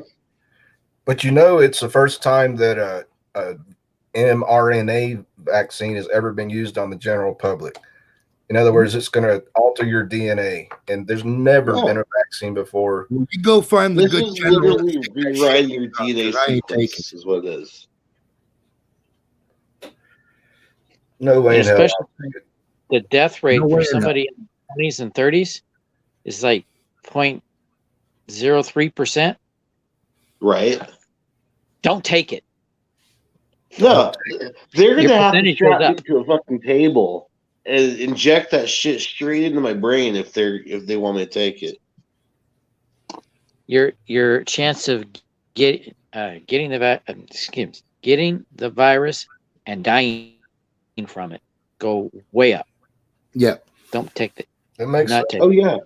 But it's the first time that a mRNA vaccine has ever been used on the general public. In other words, it's going to alter your DNA, and there's never Yeah. been a vaccine before. When you go find the This good is general. literally rewriting your DNA I ain't taking sequence. Is what it is. No way in And hell. especially the death rate No way for in somebody in the 20s and 30s is like 0.03%. Right. Don't take it. No, they're Your gonna have to percentage strap goes me up. to a fucking table and inject that shit straight into my brain if they want me to take it. Your chance of getting the virus and dying from it go way up. Yeah. Don't take it. It makes Not sense take Oh yeah.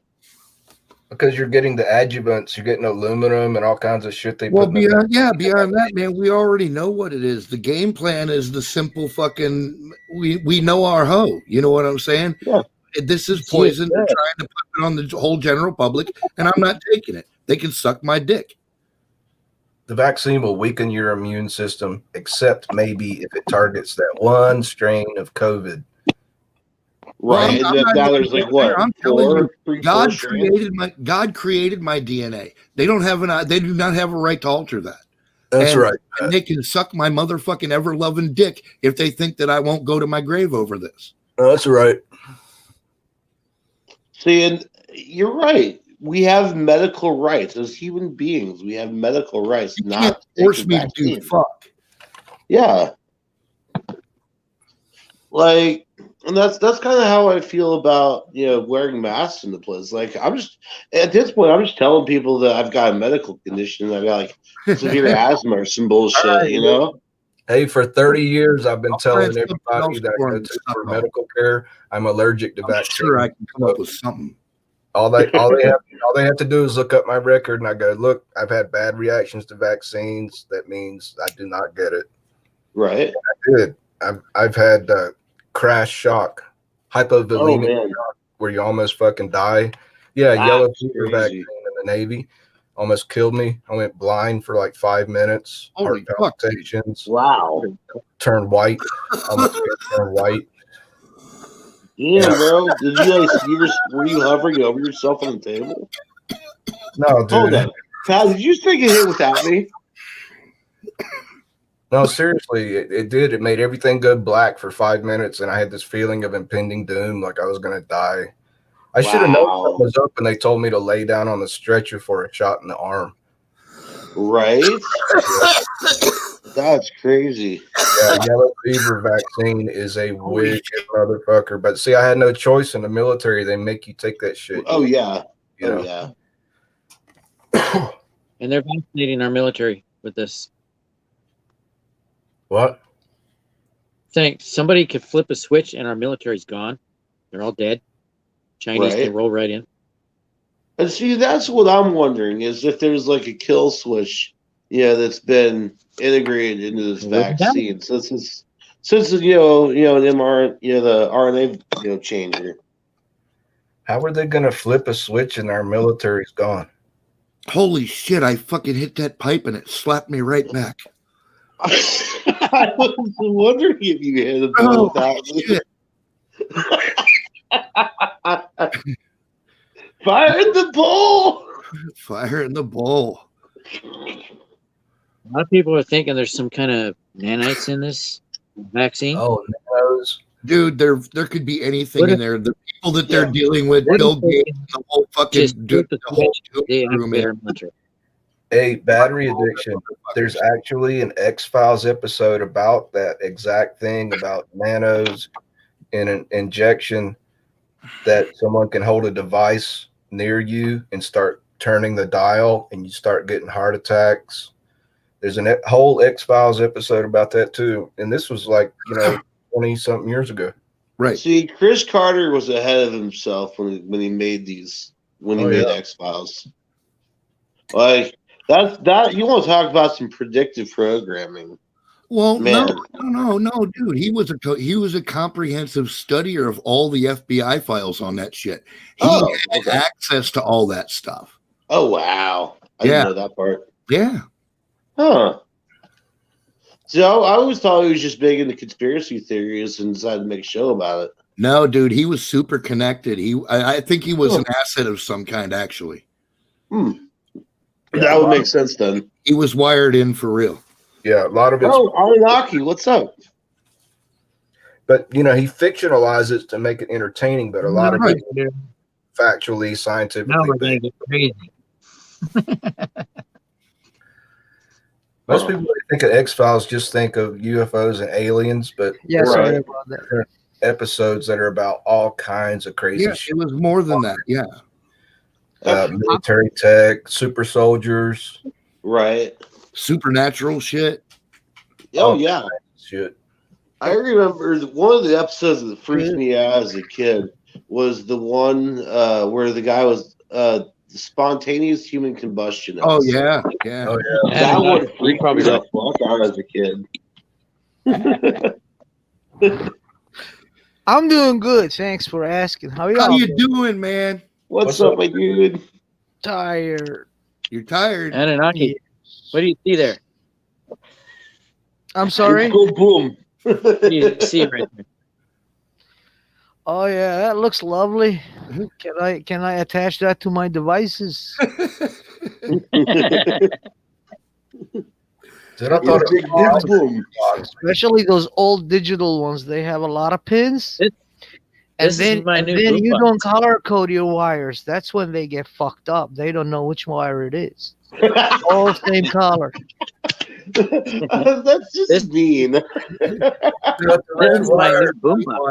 because you're getting the adjuvants, you're getting aluminum and all kinds of shit they Well, put in the beyond that, man, we already know what it is. The game plan is the simple fucking. We know our hoe. You know what I'm saying? Yeah. This is poison. They're trying to put it on the whole general public, and I'm not taking it. They can suck my dick. The vaccine will weaken your immune system, except maybe if it targets that one strain of COVID. Right. I'm and not now even there's like getting there. what? I'm telling you, God strands? created my DNA. They do not have a right to alter that. That's And- right. And they can suck my motherfucking ever loving dick if they think that I won't go to my grave over this. That's right. See, and you're right. We have medical rights as human beings. We have medical rights. You Not can't to take force the me to do vaccine. fuck. Yeah. Like, and that's kind of how I feel about wearing masks in the place. Like, I'm just at this point, I'm just telling people that I've got a medical condition. I've got like severe asthma or some bullshit. Right. Hey, for 30 years, I've been telling find something everybody else that I for go him to to for suck on. medical care, I'm allergic to I'm vaccines. sure I can come up with something. All they have to do is look up my record, and I go, look, I've had bad reactions to vaccines. That means I do not get it. Right? I did. I've had crash shock, hypovolemic man. shock, where you almost fucking die. Yeah, That's yellow fever crazy. vaccine in the Navy almost killed me. I went blind for like 5 minutes. Holy Heart fuck. palpitations, Wow. turned white. Almost turned white. Yeah, bro. Did you were you hovering over yourself on the table? No, dude. Hold up. Pat, did you just take a hit without me? No, seriously, it did. It made everything go black for 5 minutes, and I had this feeling of impending doom, like I was going to die. I should have known Wow. something was up, and they told me to lay down on the stretcher for a shot in the arm. Right? That's crazy. Yeah, yellow fever vaccine is a wicked motherfucker. But see, I had no choice in the military. They make you take that shit. Oh yeah. You know? Oh yeah. And they're vaccinating our military with this. What? Think somebody could flip a switch and our military's gone. They're all dead. Chinese Right. can roll right in. And see, that's what I'm wondering is if there's like a kill switch, that's been integrated into this vaccine. Since it's an mRNA, the RNA, changer. How are they going to flip a switch and our military's gone? Holy shit! I fucking hit that pipe and it slapped me right back. I was wondering if you hit it. Oh shit! Fire in the bowl! Fire in the bowl. A lot of people are thinking there's some kind of nanites in this vaccine. Oh, nanos. Dude, there could be anything in there. The people that they're dealing with, What Bill if they Gates, the whole fucking just the put the whole They have room in. their hunter. Hey, battery addiction. There's actually an X-Files episode about that exact thing, about nanos and an injection that someone can hold a device near you and start turning the dial and you start getting heart attacks. There's a whole X-Files episode about that too. And this was like, 20-something years ago. Right. See, Chris Carter was ahead of himself when he made these, made X-Files. Like, that you want to talk about some predictive programming. Well, Man. no, dude. He was a comprehensive studier of all the FBI files on that shit. He had access to all that stuff. Oh, wow. I didn't know that part. Yeah. Huh. So I always thought he was just big into conspiracy theories and decided to make a show about it. No, dude, he was super connected. I think he was an asset of some kind, actually. That would make sense then. He was wired in for real. Yeah, a lot of it. Oh, Anunnaki, what's up? But he fictionalizes it to make it entertaining, but a lot of it is factually, scientifically. Now we're going to get crazy. Most people that think of X-Files just think of UFOs and aliens, but Yeah, Right. sorry about that. there are episodes that are about all kinds of crazy Yeah, shit. it was more than that. Yeah. Military tech, super soldiers, Right. Supernatural shit. Oh, yeah. shit. I remember one of the episodes that freaked me out as a kid was the one where the guy was spontaneous human combustion. Oh episode. yeah, yeah. Oh yeah. That one You freaked probably me the fuck out as a kid. I'm doing good. Thanks for asking. How How y'all you doing? doing, man? What's up, my dude? Tired. You're tired. Anunnaki. What do you see there? I'm sorry. Go boom. What do you see right there? Oh yeah, that looks lovely. Can I attach that to my devices? Did I thought Big boom. Especially those old digital ones. They have a lot of pins. This And is then, my new you boombox. don't color code your wires. That's when they get fucked up. They don't know which wire it is. All same color. That's just This- mean. This is my new boombox.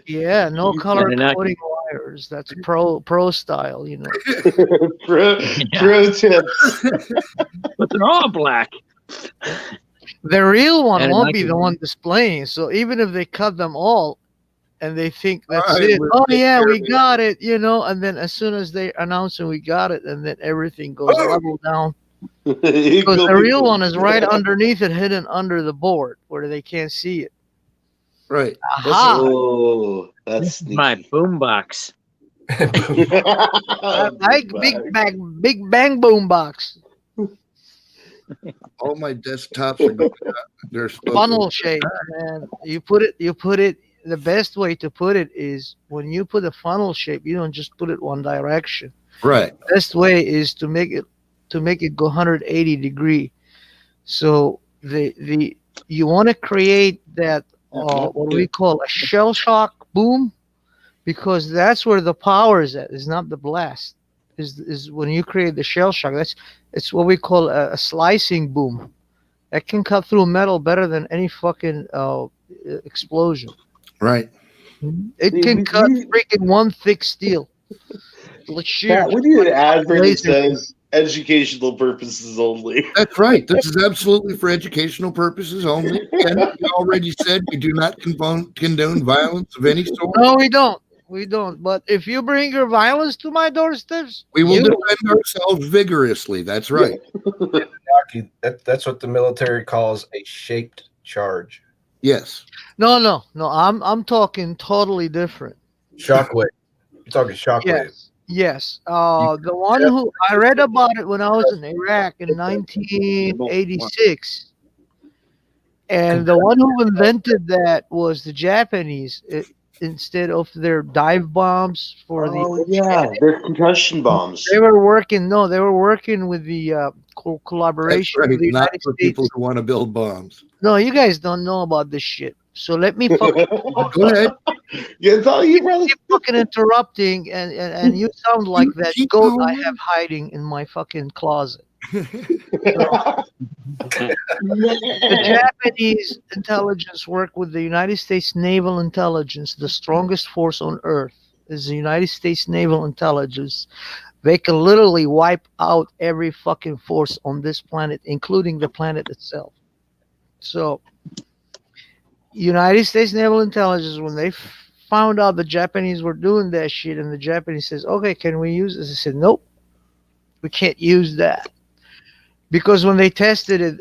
Yeah, no color Anunnaki. coding wires. That's pro style, you know. pro tips. But they're all black. The real one won't be Anunnaki. the one displaying. So even if they cut them all and they think that's All right, it, we'll oh take yeah, care we of it. got it, and then as soon as they announce and we got it, and then everything goes level down. Because the real one is right underneath it, hidden under the board where they can't see it. Right. Aha! Oh, that's This is my sneaky. boombox. Big bang boom box. All my desktops are going up. They're supposed Funnel shape, man. You put it. The best way to put it is when you put a funnel shape, you don't just put it one direction. Right. Best way is to make it go 180 degree. So you want to create that what we call a shell shock boom, because that's where the power is at. Is not the blast. Is when you create the shell shock. It's what we call a slicing boom. That can cut through metal better than any fucking explosion. Right. It can cut freaking one thick steel. Let's shear. We need an advert that Laser. says educational purposes only. That's right. This is absolutely for educational purposes only. And we already said we do not condone violence of any sort. No, we don't. We don't. But if you bring your violence to my doorsteps, We will you- defend ourselves vigorously. That's right. That's what the military calls a shaped charge. Yes. No. I'm talking totally different. Shockwave. You're talking shockwave. Yes. The one who I read about it when I was in Iraq in 1986, and the one who invented that was the Japanese. Instead of their dive bombs for they're concussion bombs. they were working. No, they were working with the That's collaboration right. with the Not United for States. people who want to build bombs. No, you guys don't know about this shit. So let me fucking Go ahead. Yeah, it's all you, brother. keep fucking interrupting, and you sound like that Keep goat I going. have hiding in my fucking closet. The Japanese intelligence work with the United States Naval Intelligence. The strongest force on earth is the United States Naval Intelligence. They can literally wipe out every fucking force on this planet, including the planet itself. So, United States Naval Intelligence, when they found out the Japanese were doing that shit, and the Japanese says, "Okay, can we use this?" They said, "Nope, we can't use that." Because when they tested it,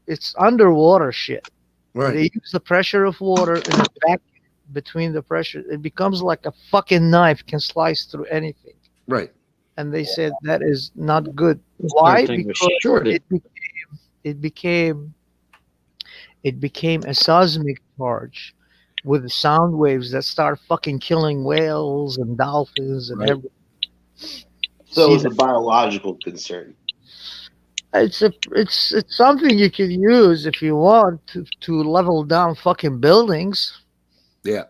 it's underwater shit. Right. They use the pressure of water and the vacuum between the pressure. It becomes like a fucking knife, can slice through anything. Right. And they said that is not good. Why? Thing was Because shorted. it became a seismic charge with sound waves that start fucking killing whales and dolphins and Right. everything. So it's a biological concern. It's something you can use if you want to level down fucking buildings. Yeah.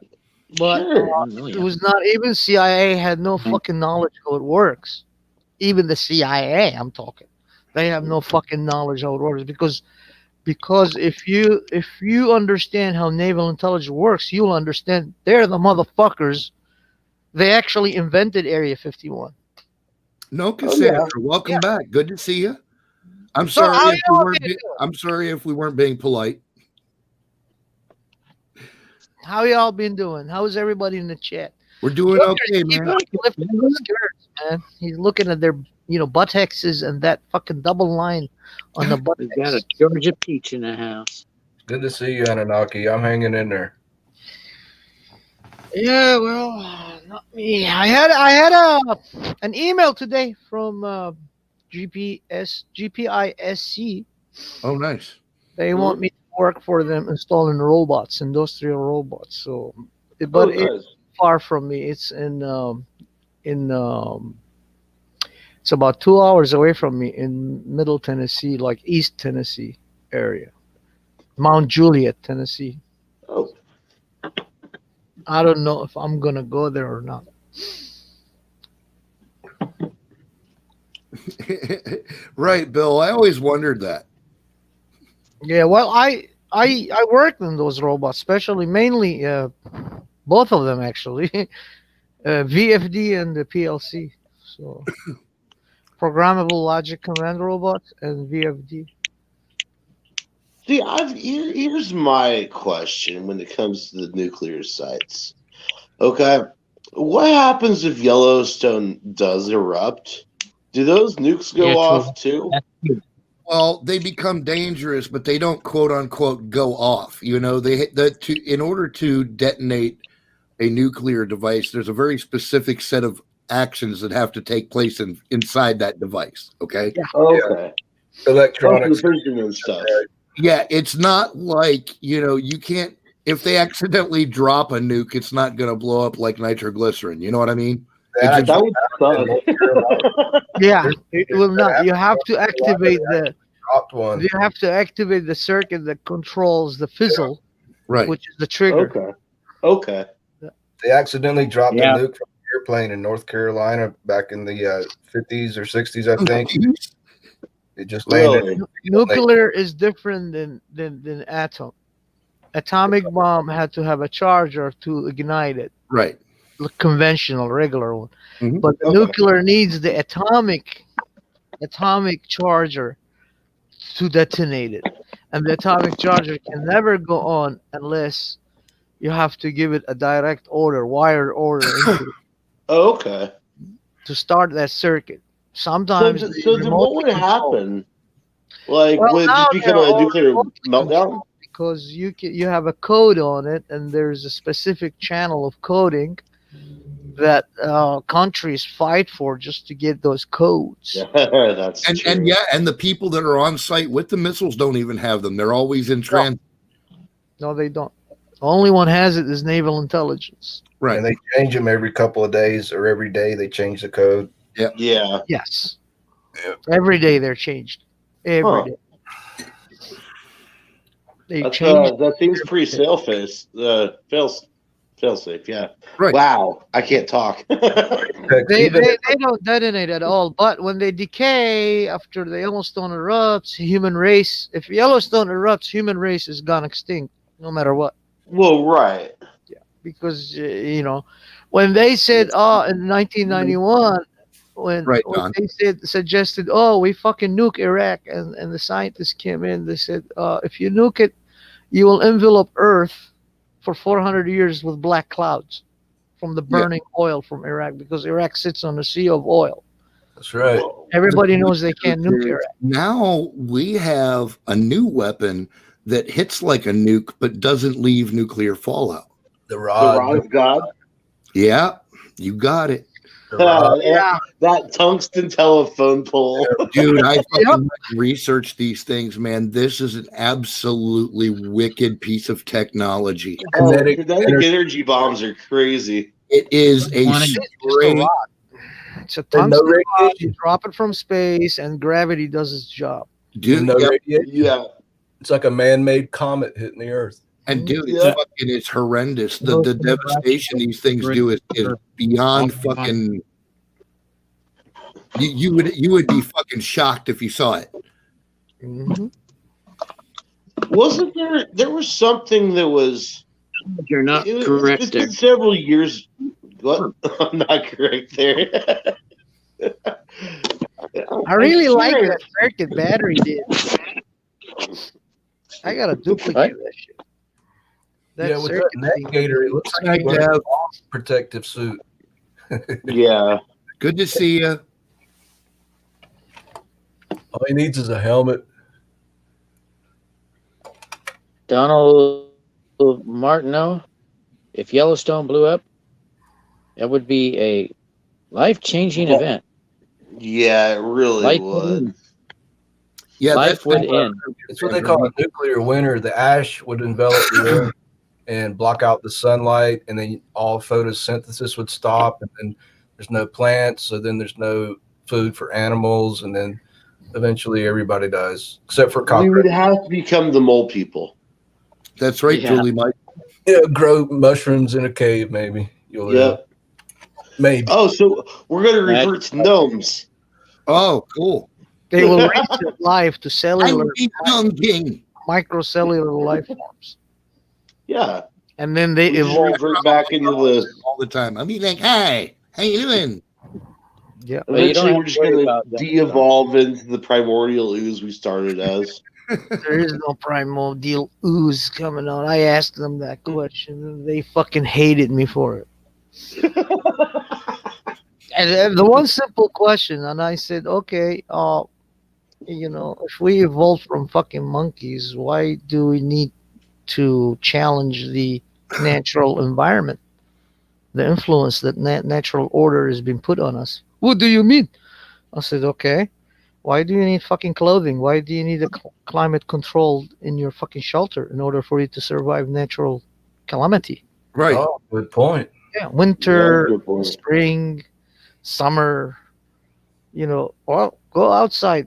But Sure. it was not even CIA had no fucking knowledge how it works. Even the CIA, I'm talking, they have no fucking knowledge how it works because if you understand how naval intelligence works, you'll understand they're the motherfuckers. They actually invented Area 51. No, Cassandra, welcome back. Good to see you. I'm So how sorry if we y'all weren't. been I'm sorry if we weren't being polite. How y'all been doing? How's everybody in the chat? We're doing okay, Keep man. lifting those skirts, man. He's looking at their buttocks and that fucking double line on the We've got a buttocks. Georgia peach in the house. Good to see you, Anunnaki. I'm hanging in there. Yeah, well, not me. I had an email today from GPISC. Oh, nice. They want me to work for them installing robots, industrial robots. So, but it's far from me. It's it's about 2 hours away from me in Middle Tennessee, like East Tennessee area, Mount Juliet, Tennessee. Oh. I don't know if I'm gonna go there or not. Right, Bill. I always wondered that. Yeah, well, I worked in those robots, especially mainly both of them actually, VFD and the PLC. So programmable logic command robots and VFD. See, here's my question when it comes to the nuclear sites. Okay, what happens if Yellowstone does erupt? Do those nukes go off too? Well, they become dangerous, but they don't quote unquote go off. You know, in order to detonate a nuclear device, there's a very specific set of actions that have to take place inside that device. Okay. Yeah. Okay. Electronics. Fission and stuff. Yeah, it's not like, you can't, if they accidentally drop a nuke, it's not going to blow up like nitroglycerin. You know what I mean? That That would suck. Yeah, it will not. You have to activate dropped one. you have to activate the circuit that controls the fizzle, Right. which is the trigger. Okay. They accidentally dropped Yeah. a nuke from an airplane in North Carolina back in the 50s or 60s, I think. It just landed. Really? Nuclear is different than atom. Atomic bomb had to have a charger to ignite it, Right. the conventional, regular one. Mhm. But the Okay. nuclear needs the atomic charger to detonate it, and the atomic charger can never go on unless you have to give it a direct order, wired order Oh, okay. to start that circuit. Sometimes So then what would happen? Like, Well, would now it become they're a nuclear all meltdown? because you have a code on it, and there's a specific channel of coding that countries fight for just to get those codes. That's And true. and yeah, and the people that are on site with the missiles don't even have them. They're always in transit. No, they don't. The only one has it is naval intelligence. Right. And they change them every couple of days or every day they change the code. Yeah. Yes. Yep. Every day they're changed. Every Huh. day. They That's, change. that seems pretty fail safe. Yeah. Right. Wow. I can't talk. They don't detonate at all. But when they decay after the Yellowstone erupts, human race, if Yellowstone erupts, human race is gone extinct no matter what. Well, right. Because, when they said, in 1991, when Right, Don. they suggested, we fucking nuke Iraq, and the scientists came in, they said, if you nuke it, you will envelope Earth for 400 years with black clouds from the burning oil from Iraq, because Iraq sits on a sea of oil. That's right. Everybody knows they can't nuke Iraq. Now we have a new weapon that hits like a nuke but doesn't leave nuclear fallout. The The rod. rod of God. Yeah, you got it. The rod. That tungsten telephone pole. Dude, I fucking researched these things, man. This is an absolutely wicked piece of technology. Kinetic Kinetic energy bombs are crazy. It is a Wanna- straight. It's a And no tungsten rod. radiation. You drop it from space, and gravity does its job. Dude, No yeah, radiation. Yeah. It's like a man-made comet hitting the Earth. and dude, Yeah. it's horrendous. The devastation these things do is beyond fucking. You would be fucking shocked if you saw it. Mhm. Wasn't there was something that was You're not it's correct there. been several years. What? I'm not correct there. I really I'm like sure. that circuit battery did. I gotta duplicate that shit. That Yeah, with that circuit thing. navigator, it looks like Hi, he's wearing Jeff. a protective suit. Yeah. Good to see you. All he needs is a helmet. Donald Martineau, if Yellowstone blew up, that would be a life-changing event. Yeah, it really Life would. Yeah, Life would end. It's what they call a nuclear winter. The ash would envelop the earth and block out the sunlight, and then all photosynthesis would stop, and then there's no plants, so then there's no food for animals, and then eventually everybody dies, except for We cockroaches. would have to become the mole people. That's right, Yeah. Julie Mike. Yeah, grow mushrooms in a cave, maybe. You'll Yeah. maybe. Oh, so we're gonna revert to gnomes. Oh, cool. They will reset life to I'm cellular, the Young King. microcellular life forms, Yeah. and then they We just evolve. revert back into the. All the time. I'll be like, "Hi, how you doing?" Yeah, Well, you don't Eventually, have we're to just worry gonna about that. de-evolve into the primordial ooze we started as. there is no primordial ooze coming out. I asked them that question, and they fucking hated me for it. And the one simple question, and I said, okay, if we evolved from fucking monkeys, why do we need to challenge the natural environment, the influence that natural order has been put on us? What do you mean? I said, okay, why do you need fucking clothing? Why do you need a climate control in your fucking shelter in order for you to survive natural calamity? Right. Oh, good point. Yeah, winter, Yeah, good point. spring, summer, well, go outside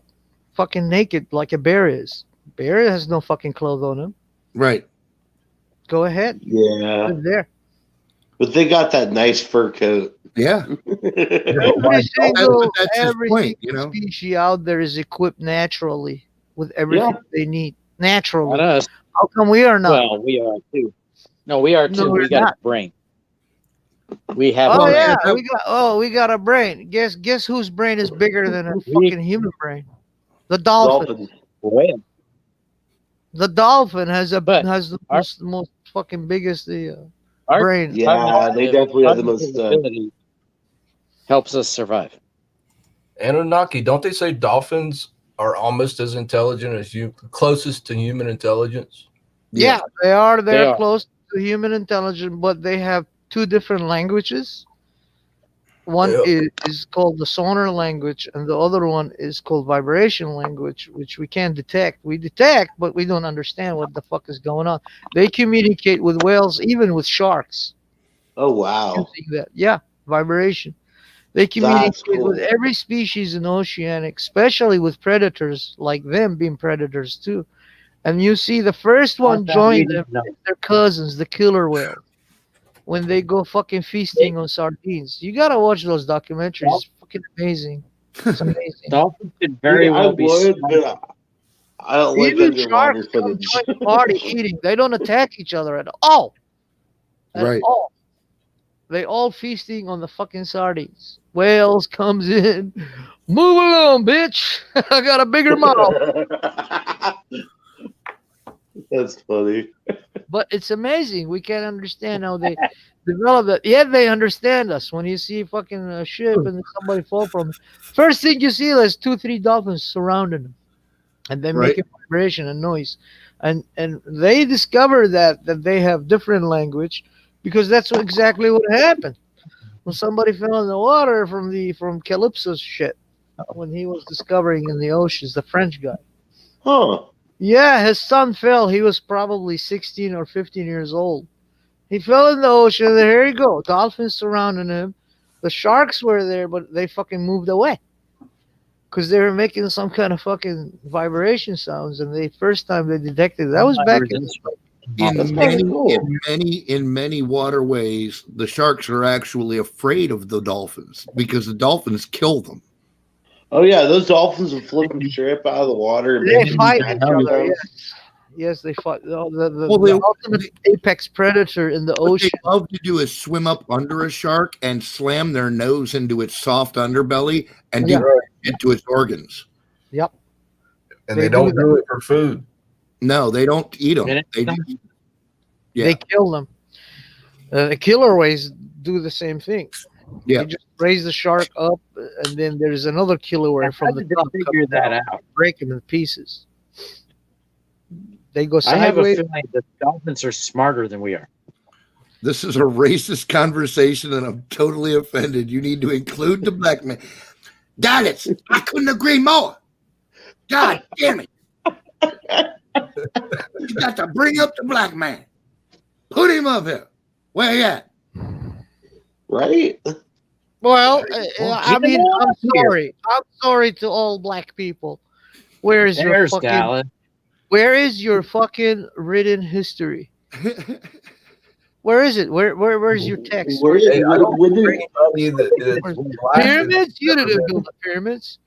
fucking naked like a bear is. Bear has no fucking clothes on him. Right. Go ahead. Yeah, Live there. but they got that nice fur coat. Yeah. Every single, that's his every point, single species out there is equipped naturally with everything they need. Naturally. Not us. How come we are not? Well, we are too. No, we are No, too. we're We got not. a brain. We have. Oh a brain. yeah, we got a brain. Guess whose brain is bigger than a fucking human brain? The dolphin. Dolphins. Well, The dolphin has But the most fucking big as the Our- brain. Yeah, they definitely have the most. ability helps us survive. Anunnaki, don't they say dolphins are almost as intelligent as you, closest to human intelligence? Yeah, they are. They They're are. close to human intelligence, but they have two different languages. One Yeah. is called the sonar language, and the other one is called vibration language, which we can detect. We detect, but we don't understand what the fuck is going on. They communicate with whales, even with sharks. Oh wow, Using that, yeah, vibration. They communicate cool. with every species in oceanic, especially with predators like them being predators too. And you see the first one join them, their cousins, the killer whales, when they go fucking feasting on sardines. You gotta watch those documentaries. It's fucking amazing. It's amazing. Dolphins could very I well be would, smart. but I don't like Even underwater sharks come footage. join the party eating. They don't attack each other at all. At Right. all. They all feasting on the fucking sardines. Whales comes in. Move along, bitch. I got a bigger mouth. That's funny. But it's amazing. We can't understand how they develop that. Yet they understand us. When you see fucking a ship and somebody fall from it, first thing you see is 2-3 dolphins surrounding them, and they make a vibration and noise, and they discover that they have different language, because that's exactly what happened when somebody fell in the water from Calypso's shit when he was discovering in the oceans, the French guy. Huh. Yeah, his son fell. He was probably 16 or 15 years old. He fell in the ocean, and here you go. Dolphins surrounding him. The sharks were there, but they fucking moved away. Because they were making some kind of fucking vibration sounds, and the first time they detected it, that was back in That's pretty cool. in many waterways, the sharks are actually afraid of the dolphins because the dolphins kill them. Oh yeah, those dolphins will flip and strip out of the water. And They make fight them each other. Yes, they fight. The ultimate apex predator in the What ocean. they love to do is swim up under a shark and slam their nose into its soft underbelly and do into its organs. Yep. And they don't do it for food. No, they don't eat them. They kill them. The killer whales do the same thing. Yeah. They just raise the shark up, and then there's another killer whale from the top. Figure that out. Break them in pieces. They go I have a sideways. feeling that dolphins are smarter than we are. This is a racist conversation, and I'm totally offended. You need to include the black man. Got it. I couldn't agree more. God damn it. You got to bring up the black man. Put him up here. Where he at? Right? Well, I mean, I'm sorry. I'm sorry to all black people. Where is your fucking? Where is your fucking written history? Where is it? Where's your text? Pyramids? You didn't build the pyramids.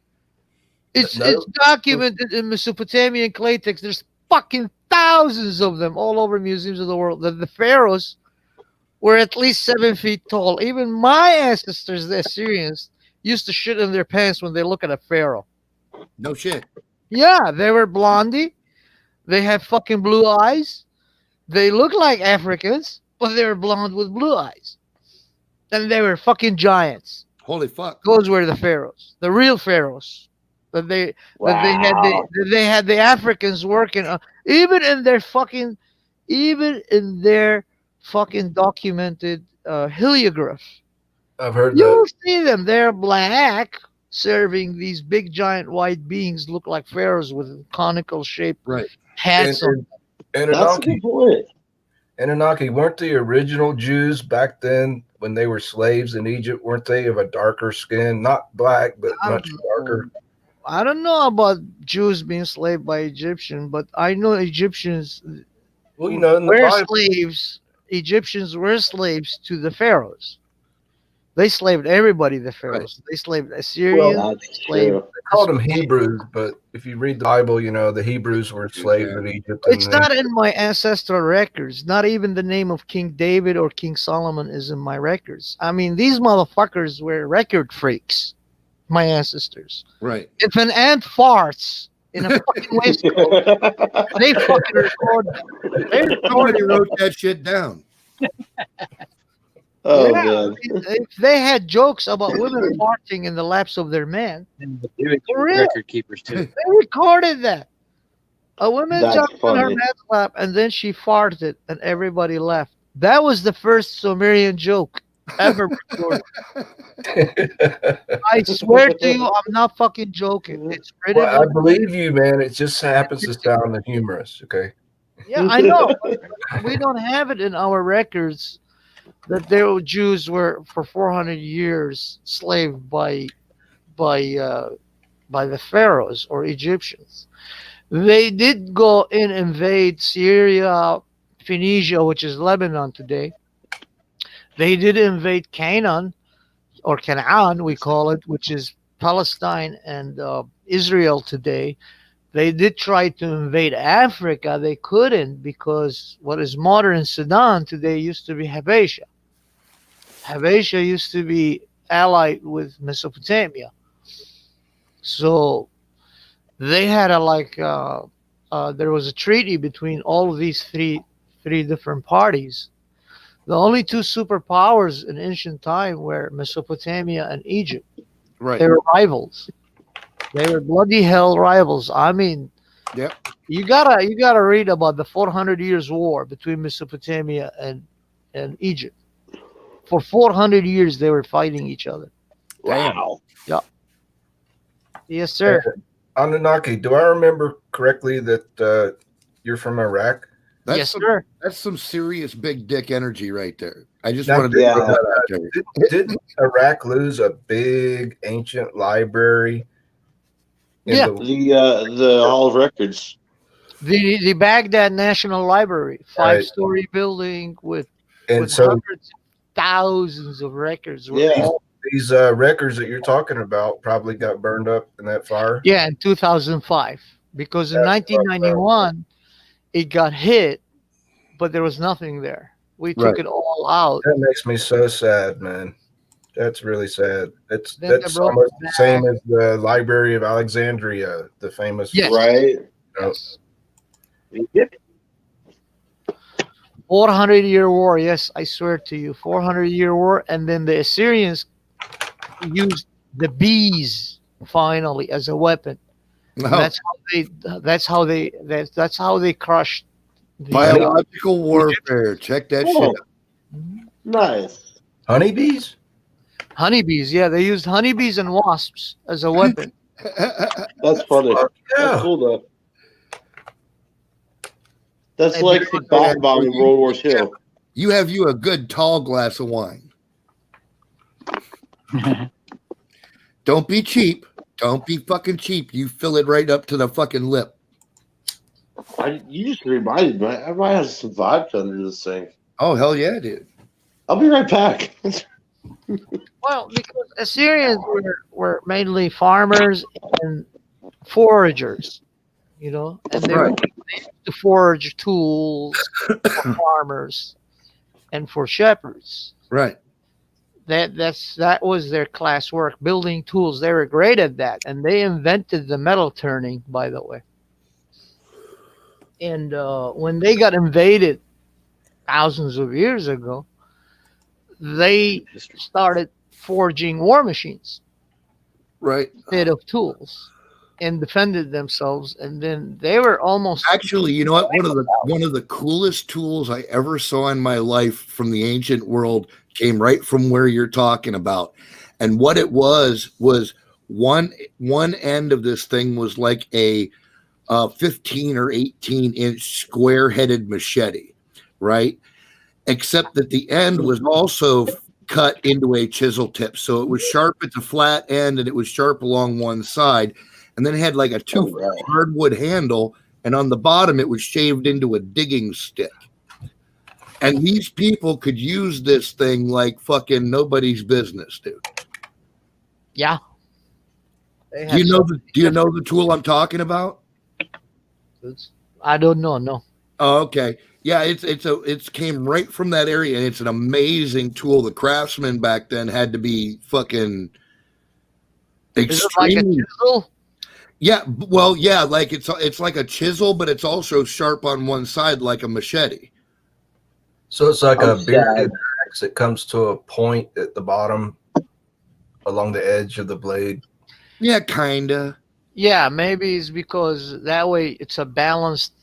It's documented in Mesopotamian clay texts. There's fucking thousands of them all over museums of the world. The pharaohs were at least 7 feet tall. Even my ancestors, the Assyrians, used to shit in their pants when they look at a pharaoh. No shit. Yeah, they were blondie. They have fucking blue eyes. They look like Africans, but they were blonde with blue eyes. And they were fucking giants. Holy fuck. Those were the pharaohs, the real pharaohs. That they had the Africans working on, even in their fucking documented heliograph. I've heard You'll see them. They're black, serving these big giant white beings, look like pharaohs with conical shaped hats on. Anunnaki, weren't the original Jews back then when they were slaves in Egypt? Weren't they of a darker skin, not black, but much darker? I don't know about Jews being enslaved by Egyptians, but I know Egyptians were slaves. Egyptians were slaves to the pharaohs. They slaved everybody, the pharaohs. They slaved Assyrians. They called them Hebrews, but if you read the Bible, the Hebrews were slaves in Egypt. It's not in my ancestral records. Not even the name of King David or King Solomon is in my records. I mean, these motherfuckers were record freaks, my ancestors. Right. If an ant farts in a fucking waistcoat. They fucking record that. They record Somebody wrote that shit down. Oh Yeah, man. if they had jokes about women farting in the laps of their men, For real? Record keepers too. they recorded that. A woman That's jumped on her funny. man's lap and then she farted and everybody laughed. That was the first Sumerian joke ever recorded. I swear to you, I'm not fucking joking. It's written. Well, I believe you, man. It just happens to sound humorous. Okay. Yeah, I know. But we don't have it in our records that the Jews were for 400 years slaved by the pharaohs or Egyptians. They did go and invade Syria, Phoenicia, which is Lebanon today. They did invade Canaan, or Canaan, we call it, which is Palestine and Israel today. They did try to invade Africa. They couldn't because what is modern Sudan today used to be Habesha. Habesha used to be allied with Mesopotamia. So they had there was a treaty between all of these three different parties. The only two superpowers in ancient time were Mesopotamia and Egypt. Right. They were rivals. They were bloody hell rivals. I mean, Yep. you gotta read about the 400 years war between Mesopotamia and Egypt. For 400 years, they were fighting each other. Wow. Yes, sir. Anunnaki, do I remember correctly that you're from Iraq? That's Yes, some, sir. that's some serious big dick energy right there. I just Now, wanted to yeah. throw that out there. Didn't Iraq lose a big ancient library? in Yeah. the- The Hall of Records. The Baghdad National Library, Right. 5-story building with and so hundreds of thousands of records. Yeah. these records that you're talking about probably got burned up in that fire. Yeah, in 2005. Because in That's 1991, it got hit, but there was nothing there. We took Right. it all out. That makes me so sad, man. That's really sad. That's Then they that's brought almost it the back. same as the Library of Alexandria, the famous. Yes. Right. Yes. 400-year war. Yes, I swear to you, 400-year war. And then the Assyrians used the bees finally as a weapon. No, That's how they crushed the, biological warfare. Check that shit Oh, out. nice. Honeybees? honeybees. Yeah, they used honeybees and wasps as a weapon. That's funny. Fuck That's yeah. cool though. That's And like there the was bomb bomb in World War II. You have you a good tall glass of wine. Don't be cheap. Don't be fucking cheap. You fill it right up to the fucking lip. You just reminded me. I might have some vodka under this thing. Oh hell yeah, dude. I'll be right back. Well, because Assyrians were mainly farmers and foragers, and they Right. used to forage tools for farmers and for shepherds. Right. That was their class work, building tools. They were great at that, and they invented the metal turning, by the way. And when they got invaded thousands of years ago, they started forging war machines Right. instead of tools and defended themselves. And then they were almost Actually, you know what? One of the coolest tools I ever saw in my life from the ancient world came right from where you're talking about. And what it was one end of this thing was like a 15 or 18-inch square-headed machete, right? Except that the end was also cut into a chisel tip. So it was sharp at the flat end and it was sharp along one side. And then it had like a two-foot hardwood handle. And on the bottom, it was shaved into a digging stick. And these people could use this thing like fucking nobody's business, dude. yeah. Do you know the tool I'm talking about? I don't know. No. Oh, okay. Yeah, it's came right from that area, and it's an amazing tool. The craftsmen back then had to be fucking Is it like a extreme. chisel? Yeah, well, yeah, like it's like a chisel, but it's also sharp on one side, like a machete. So it's like I'm a bearded sad. axe that comes to a point at the bottom along the edge of the blade. Yeah, kinda. Yeah, maybe it's because that way it's a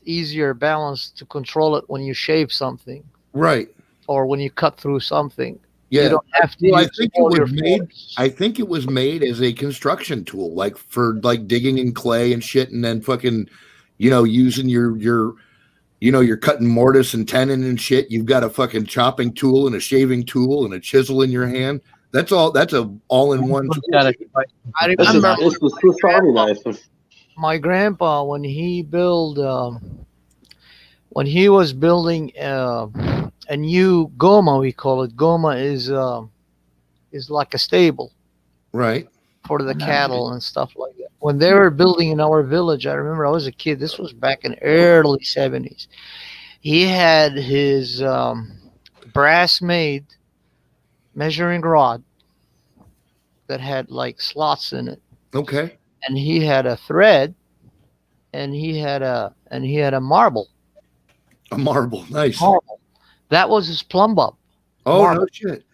easier balance to control it when you shave something Right. or when you cut through something. Yeah. You don't have to Well, I use think it all was your made. force. I think it was made as a construction tool, like for like digging in clay and shit, and then fucking, using you're cutting mortise and tenon and shit. You've got a fucking chopping tool and a shaving tool and a chisel in your hand. That's all. That's a all-in-one It's tool. got a- I It's, remember it's the Swiss Army knife. my grandpa when he was building a new goma, we call it. Goma is like a stable Right. for the cattle and stuff like that. When they were building in our village, I remember I was a kid. This was back in early 70s. He had his brass-made measuring rod that had like slots in it, Okay. and he had a thread, and he had a marble. A marble. Nice. Marble. That was his plumb bob. Oh, marble. no shit.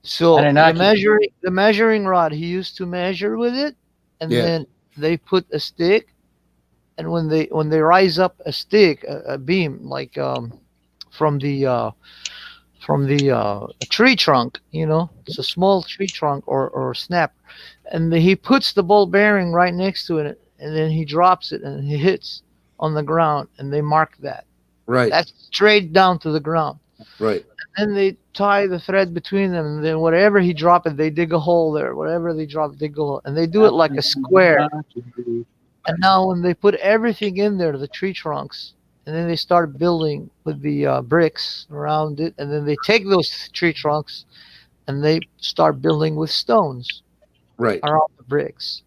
So Anunnaki. the measuring rod he used to measure with it, and Yeah. then they put a stick, and when they rise up a stick, a beam like from the tree trunk, it's a small tree trunk or snap, and he puts the ball bearing right next to it, and then he drops it and he hits on the ground, and they mark that. Right. That's straight down to the ground. Right. Then they tie the thread between them, and then whatever he drop it, they dig a hole there. Whatever they drop, they dig a hole, and they do it like a square. And now when they put everything in there, the tree trunks, and then they start building with the bricks around it, and then they take those tree trunks, and they start building with stones Right. around the bricks.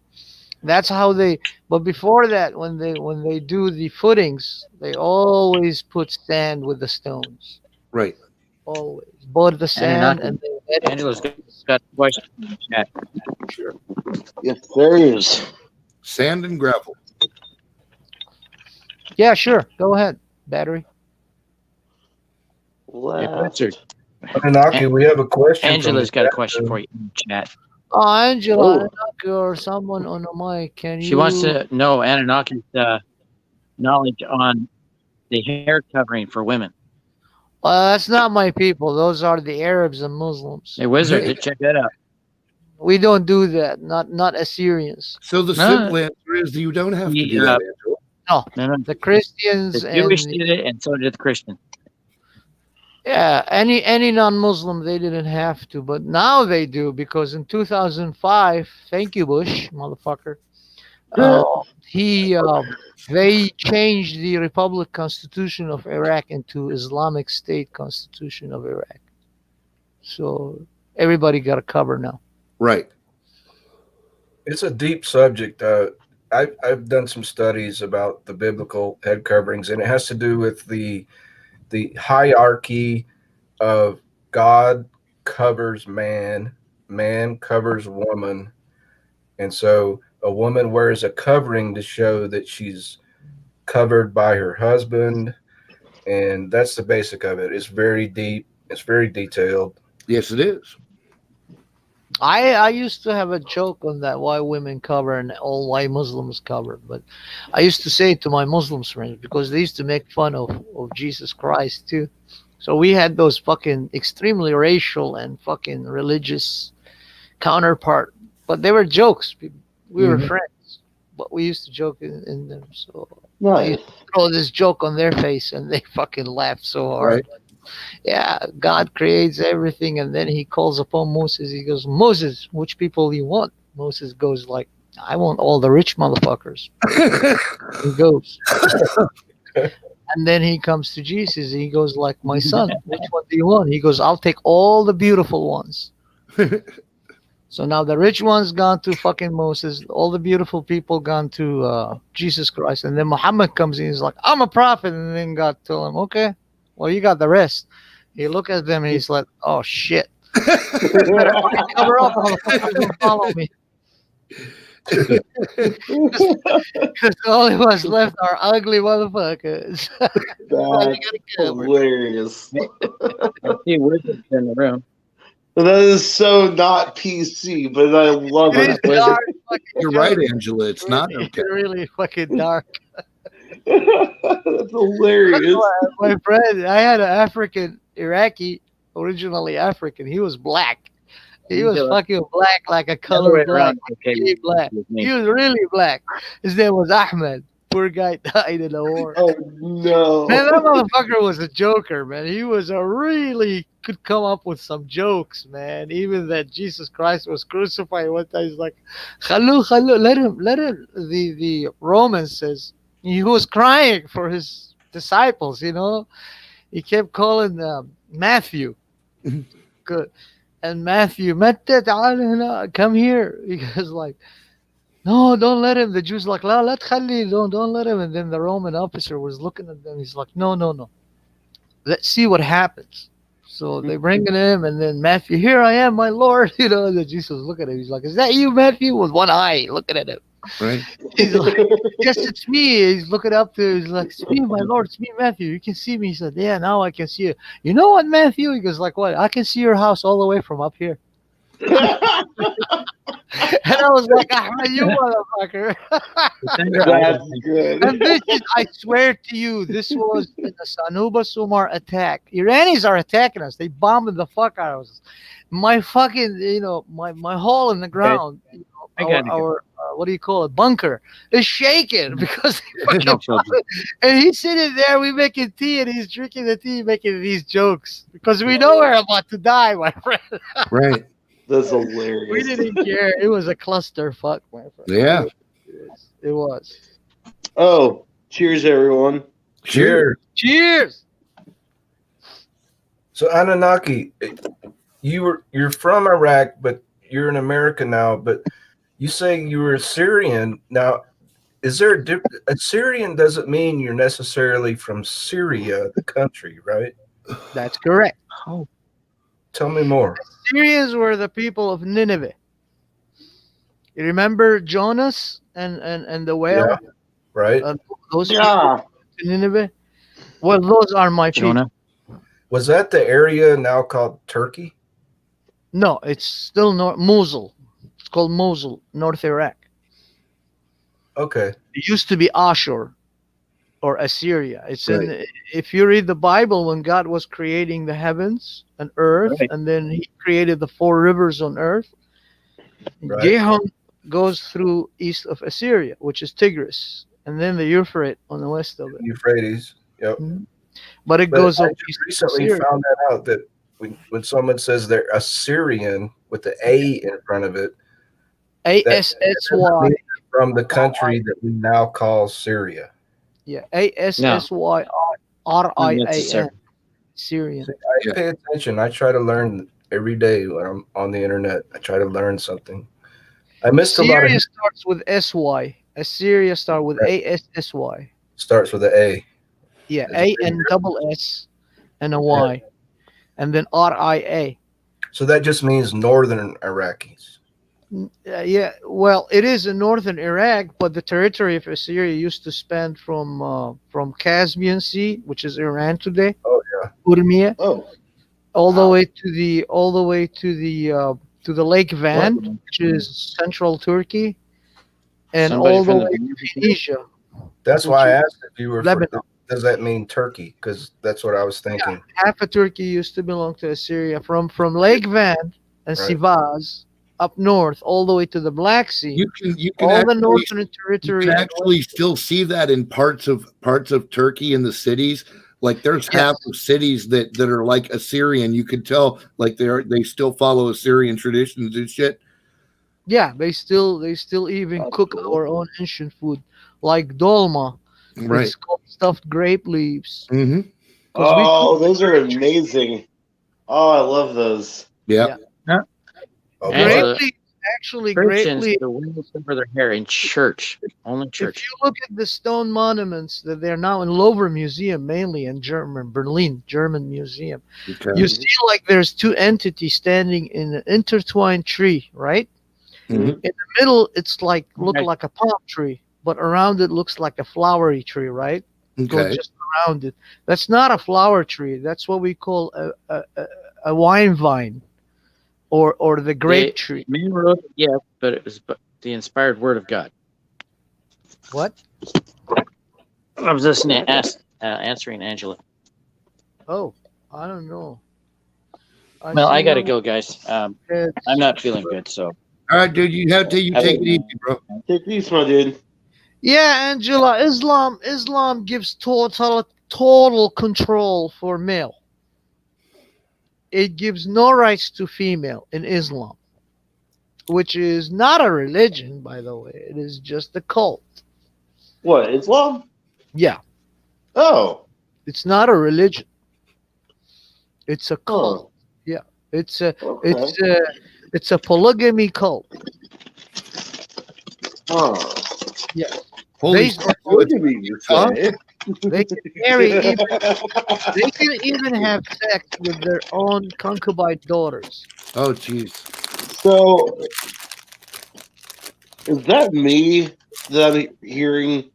That's how they. But before that, when they do the footings, they always put sand with the stones. Right. Always both the sand Anunnaki. and they Angela's got a question in the chat. Yes, there is. Sand and gravel. Yeah, sure. Go ahead, battery. Richard, Anunnaki, we have a question. Angela's got a question for you in the chat. Oh, Angela Oh. Anunnaki or someone on the mic. Can you? She wants to know Anunnaki's knowledge on the hair covering for women. That's not my people. Those are the Arabs and Muslims. Hey, Wizard, check that out. We don't do that. Not Assyrians. So the No. simple answer is you don't have to We, do that, Angela. No, no, The Christians the and Jewish did it, and so did the Christian. yeah, any non-Muslim they didn't have to, but now they do because in 2005, thank you Bush, motherfucker. They changed the Republic Constitution of Iraq into Islamic State Constitution of Iraq. So everybody got a cover now. Right. It's a deep subject. I've done some studies about the biblical head coverings, and it has to do with the hierarchy of God covers man, man covers woman, and so a woman wears a covering to show that she's covered by her husband, and that's the basic of it. It's very deep. It's very detailed. Yes, it is. I used to have a joke on that, why women cover and all why Muslims cover. But I used to say it to my Muslim friends because they used to make fun of Jesus Christ too. So we had those fucking extremely racial and fucking religious counterpart. But they were jokes. We were friends. But we used to joke in them. So I used to throw this joke on their face and they fucking laughed so hard. Right. Yeah, God creates everything, and then he calls upon Moses. He goes, Moses, which people do you want? Moses goes like, I want all the rich motherfuckers. He goes. And then he comes to Jesus. He goes like, my son, which one do you want? He goes, I'll take all the beautiful ones. So now the rich ones gone to fucking Moses. All the beautiful people gone to Jesus Christ. And then Muhammad comes in. He's like, I'm a prophet. And then God told him, okay. Well, you got the rest. He look at them and he's like, "Oh shit! You better fucking cover up, motherfuckers, don't follow me." Because all of us left are ugly motherfuckers. That's hilarious. I see wizards in the room. That is so not PC, but I love It it. is dark. fucking You're right, joke. Angela. It's not Really, okay. really fucking dark. That's hilarious. My friend, I had an African Iraqi, originally African. He was black. He was fucking black, like a color black. Really black. He was really black. His name was Ahmed. Poor guy died in the war. Oh no. Man, that motherfucker was a joker, man. He was a really could come up with some jokes, man. Even that Jesus Christ was crucified one time. He's like, Khalu, Khalu, let him. The Roman says he was crying for his disciples, you know. He kept calling Matthew. Good. And Matthew, "Matta ta'ala huna, come here." He was like, "No, don't let him." The Jews like, "La, let Khalil, don't let him." And then the Roman officer was looking at them. He's like, no. Let's see what happens. So they bring him, and then Matthew, "Here I am, my Lord." You know, and then Jesus look at him. He's like, "Is that you, Matthew?" With one eye looking at him. Right. He's like, "Yes, it's me." He's looking up to. He's like, "It's me, my Lord. It's me, Matthew. You can see me." He said, "Yeah, now I can see you." "You know what, Matthew?" He goes, "Like what?" "I can see your house all the way from up here." And I was like, "Ahmed, you motherfucker." That's good. And this is, I swear to you, this was in the Sanuba Sumar attack. Iranians are attacking us. They bombed the fuck out of us. My fucking, my hole in the ground, our what do you call it, bunker, is shaking because they fucking and he's sitting there, we making tea, and he's drinking the tea, making these jokes because we know we're about to die, my friend. Right. That's hilarious. We didn't care. It was a clusterfuck, my friend. Yeah. It was. Oh, cheers, everyone. Cheers. Cheers. So Anunnaki, you're from Iraq, but you're in America now. But you say you were Syrian. Now, is there a Syrian doesn't mean you're necessarily from Syria, the country, right? That's correct. Tell me more. Syrians were the people of Nineveh. You remember Jonas and the whale? Yeah, right. Those Yeah. people in Nineveh? Well, those are my people. Jonah. Was that the area now called Turkey? No, it's still Mosul. It's called Mosul, North Iraq. Okay. It used to be Ashur or Assyria. It's Right. in. If you read the Bible, when God was creating the heavens and earth, Right. and then He created the 4 rivers on earth, Right. Gihon goes through east of Assyria, which is Tigris, and then the Euphrates on the west of it. Euphrates. Yep. But it But goes I up just east of recently Assyria. found that out that when someone says they're Assyrian with the A in front of it, ASSY. from the country that we now call Syria. Yeah, ASSYRIAN. Unnecessary. Syrian. I pay attention. I try to learn every day when I'm on the internet. I try to learn something. I missed a lot of Syria starts with SY. Assyria starts with ASSY. starts with an A. Yeah, A and double S and a Y. And then RIA. So that just means northern Iraqis. Yeah, well, it is in northern Iraq, but the territory of Assyria used to span from Caspian Sea, which is Iran today, Oh yeah. Urmia, Oh, all the Wow. way to the Lake Van, which is central Turkey, and Somebody all the from the way to Tunisia. That's why I asked if you were from, Lebanon. does that mean Turkey? Because that's what I was thinking. Half of Turkey used to belong to Assyria. From Lake Van and Right. Sivas up north, all the way to the Black Sea. You can All the actually, northern you territory. can actually still see that in parts of Turkey in the cities. Like there's Yes. half of cities that are like Assyrian. You could tell like they still follow Assyrian traditions and shit. Yeah, they still even That's cook cool. our own ancient food, like dolma. Right. It's called stuffed grape leaves. Mm-hmm. 'Cause we Oh, cook- those are amazing. Oh, I love those. Yeah. Oh, And grape the leaves, actually, grape Christians, leaves. the women cover their hair in church, only If church. you look at the stone monuments that they're now in Louvre Museum, mainly in Berlin, German museum, Okay. you see like there's 2 entities standing in an intertwined tree, right? Mhm. In the middle, it's look Okay. like a palm tree, but around it looks like a flowery tree, right? Goes Okay. just around it. That's not a flower tree. That's what we call a wine vine, or the grape tree. Man wrote it, yeah, but it was the inspired word of God. What? I was listening, answering Angela. Oh, I don't know. Well, I see gotta on go, guys. the- I'm not feeling good, so All right, dude. You have to. You take it easy, bro. Take these, my dude. Yeah, Angela, Islam gives total control for male. It gives no rights to female in Islam, which is not a religion, by the way. It is just a cult. What, Islam? Yeah, Oh. it's not a religion. It's a cult. Oh. It's a Okay. it's a polygamy cult. Oh. Holy Based shit, on- Look at me, you Huh? say. They can marry even, they can even have sex with their own concubine daughters. Oh, jeez. So, is that me that I'm hearing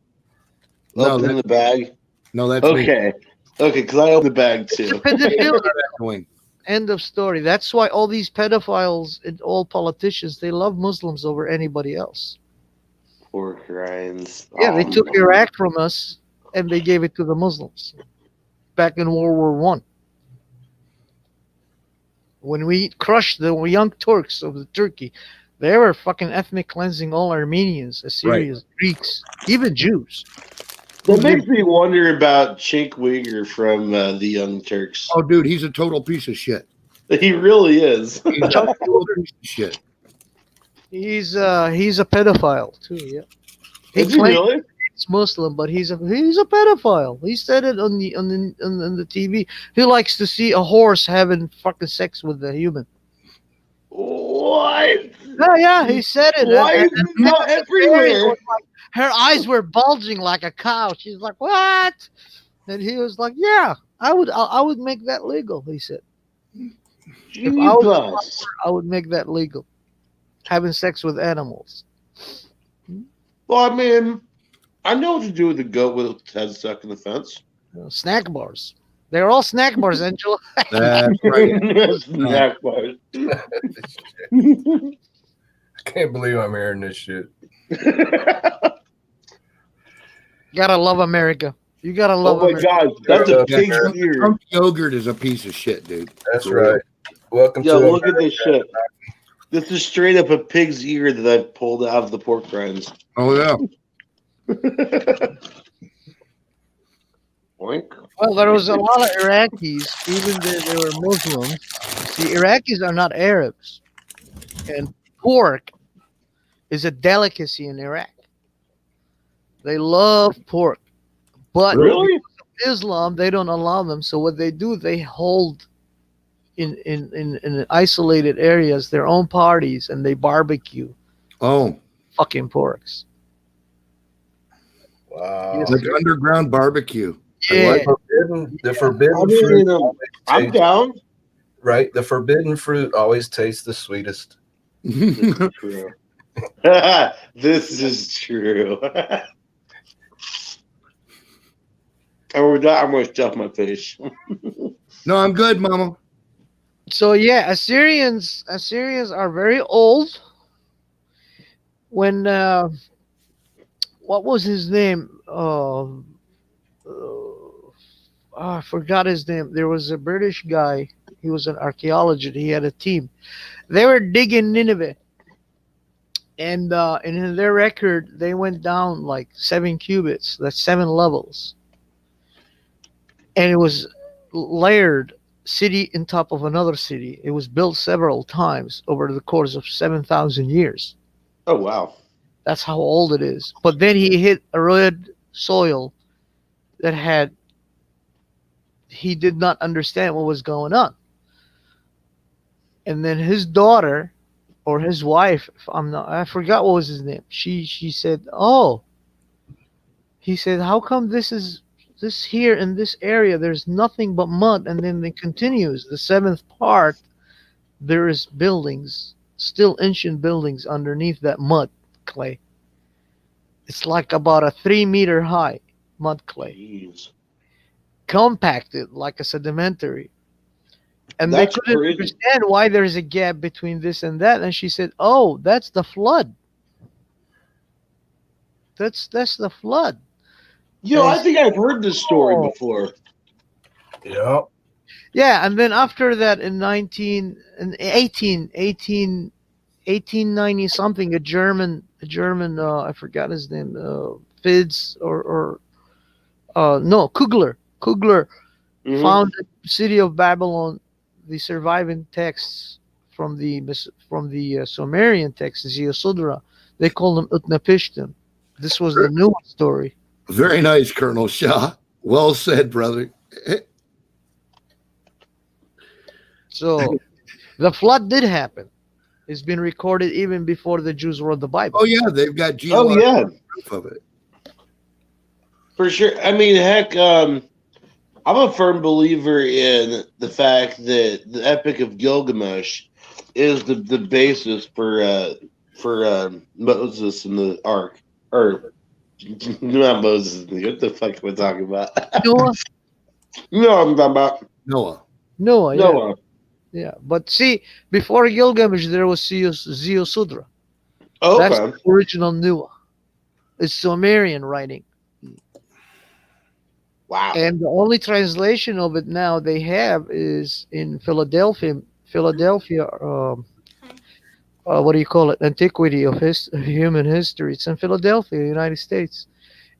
No, opening the bag? No, that's me. Okay. Okay, because I opened the bag It's a too. pedophilia. Going. End of story. That's why all these pedophiles and all politicians, they love Muslims over anybody else. Poor grinds. Yeah, they took Iraq from us and they gave it to the Muslims back in World War One. When we crushed the young Turks of the Turkey, they were fucking ethnic cleansing all Armenians, Assyrians, Greeks, even Jews. That makes me wonder about Cenk Uygur from the Young Turks. Oh, dude, he's a total piece of shit. He really is. He's a total piece of shit. He's a pedophile too. Yeah, he Is he claims really? he's Muslim, but he's a pedophile. He said it on the TV. He likes to see a horse having fucking sex with a human. What? Yeah, he said it. Why And- is and this not Mary everywhere? was like- her eyes were bulging like a cow. She's like, "What?" And he was like, "Yeah, I would make that legal." He said, "If I was Jesus. I would make that legal, having sex with animals." Well, I mean, I know what to do with the goat with its head stuck in the fence. Snack bars. They're all snack bars, Angela. That's right. Snack bars. I can't believe I'm hearing this shit. Gotta love America. You gotta Oh love my America. God, that's a Yeah, pig's ear. Trump yogurt is a piece of shit, dude. That's right. Welcome Yo, to look at this shit. This is straight up a pig's ear that I pulled out of the pork rinds. Oh yeah. Boink. Well, there was a lot of Iraqis, even though they were Muslims. See, Iraqis are not Arabs, and pork is a delicacy in Iraq. They love pork, but Really? Islam, they don't allow them. So what they do, they hold in isolated areas their own parties, and they barbecue Oh, fucking porks. Wow. Yes. like underground barbecue. Yeah, The forbidden I mean, fruit always I'm tastes- down. right. The forbidden fruit always tastes the sweetest. This is true. This is true. And with that, I'm going to stuff my face. No, I'm good, Mama. so yeah, Assyrians are very old. When what was his name? I forgot his name. There was a British guy. He was an archaeologist. He had a team. They were digging Nineveh, and in their record, they went down like 7 cubits. That's 7 levels, and it was layered city in top of another city. It was built several times over the course of 7,000 years. Oh, wow. That's how old it is. But then he hit a red soil that he did not understand what was going on. And then his daughter or his wife, I forgot what was his name. She said, "Oh," he said, "how come this here in this area there's nothing but mud?" And then it continues. The 7th part, there is buildings still ancient buildings underneath that mud clay. It's like about a 3 meter high mud clay, Jeez. compacted like a sedimentary. And That's they couldn't crazy. understand why there's a gap between this and that. And she said, "Oh, that's the flood. That's the flood." I think I've heard this story before. Yep. Yeah, and then after that, in 1890 something, a German, I forgot his name, Fids or no, Kugler Mhm. founded the city of Babylon. The surviving texts from the Sumerian texts, Ziusudra, they call them Utnapishtim. This was the new story. Very nice, Colonel Shaw. Well said, brother. So the flood did happen. It's been recorded even before the Jews wrote the Bible. Oh yeah, they've got Oh geological yeah, proof of it. for sure. I mean, heck, I'm a firm believer in the fact that the Epic of Gilgamesh is the basis for Moses and the Ark, or not Moses. What the fuck am I talking about? Noah, You know what I'm talking about? Noah. Noah, yeah. Noah. Yeah, but see, before Gilgamesh, there was Ziusudra. Oh, That's okay. the original Noah. It's Sumerian writing. Wow. And the only translation of it now they have is in Philadelphia, what do you call it? Antiquity of human history. It's in Philadelphia, United States.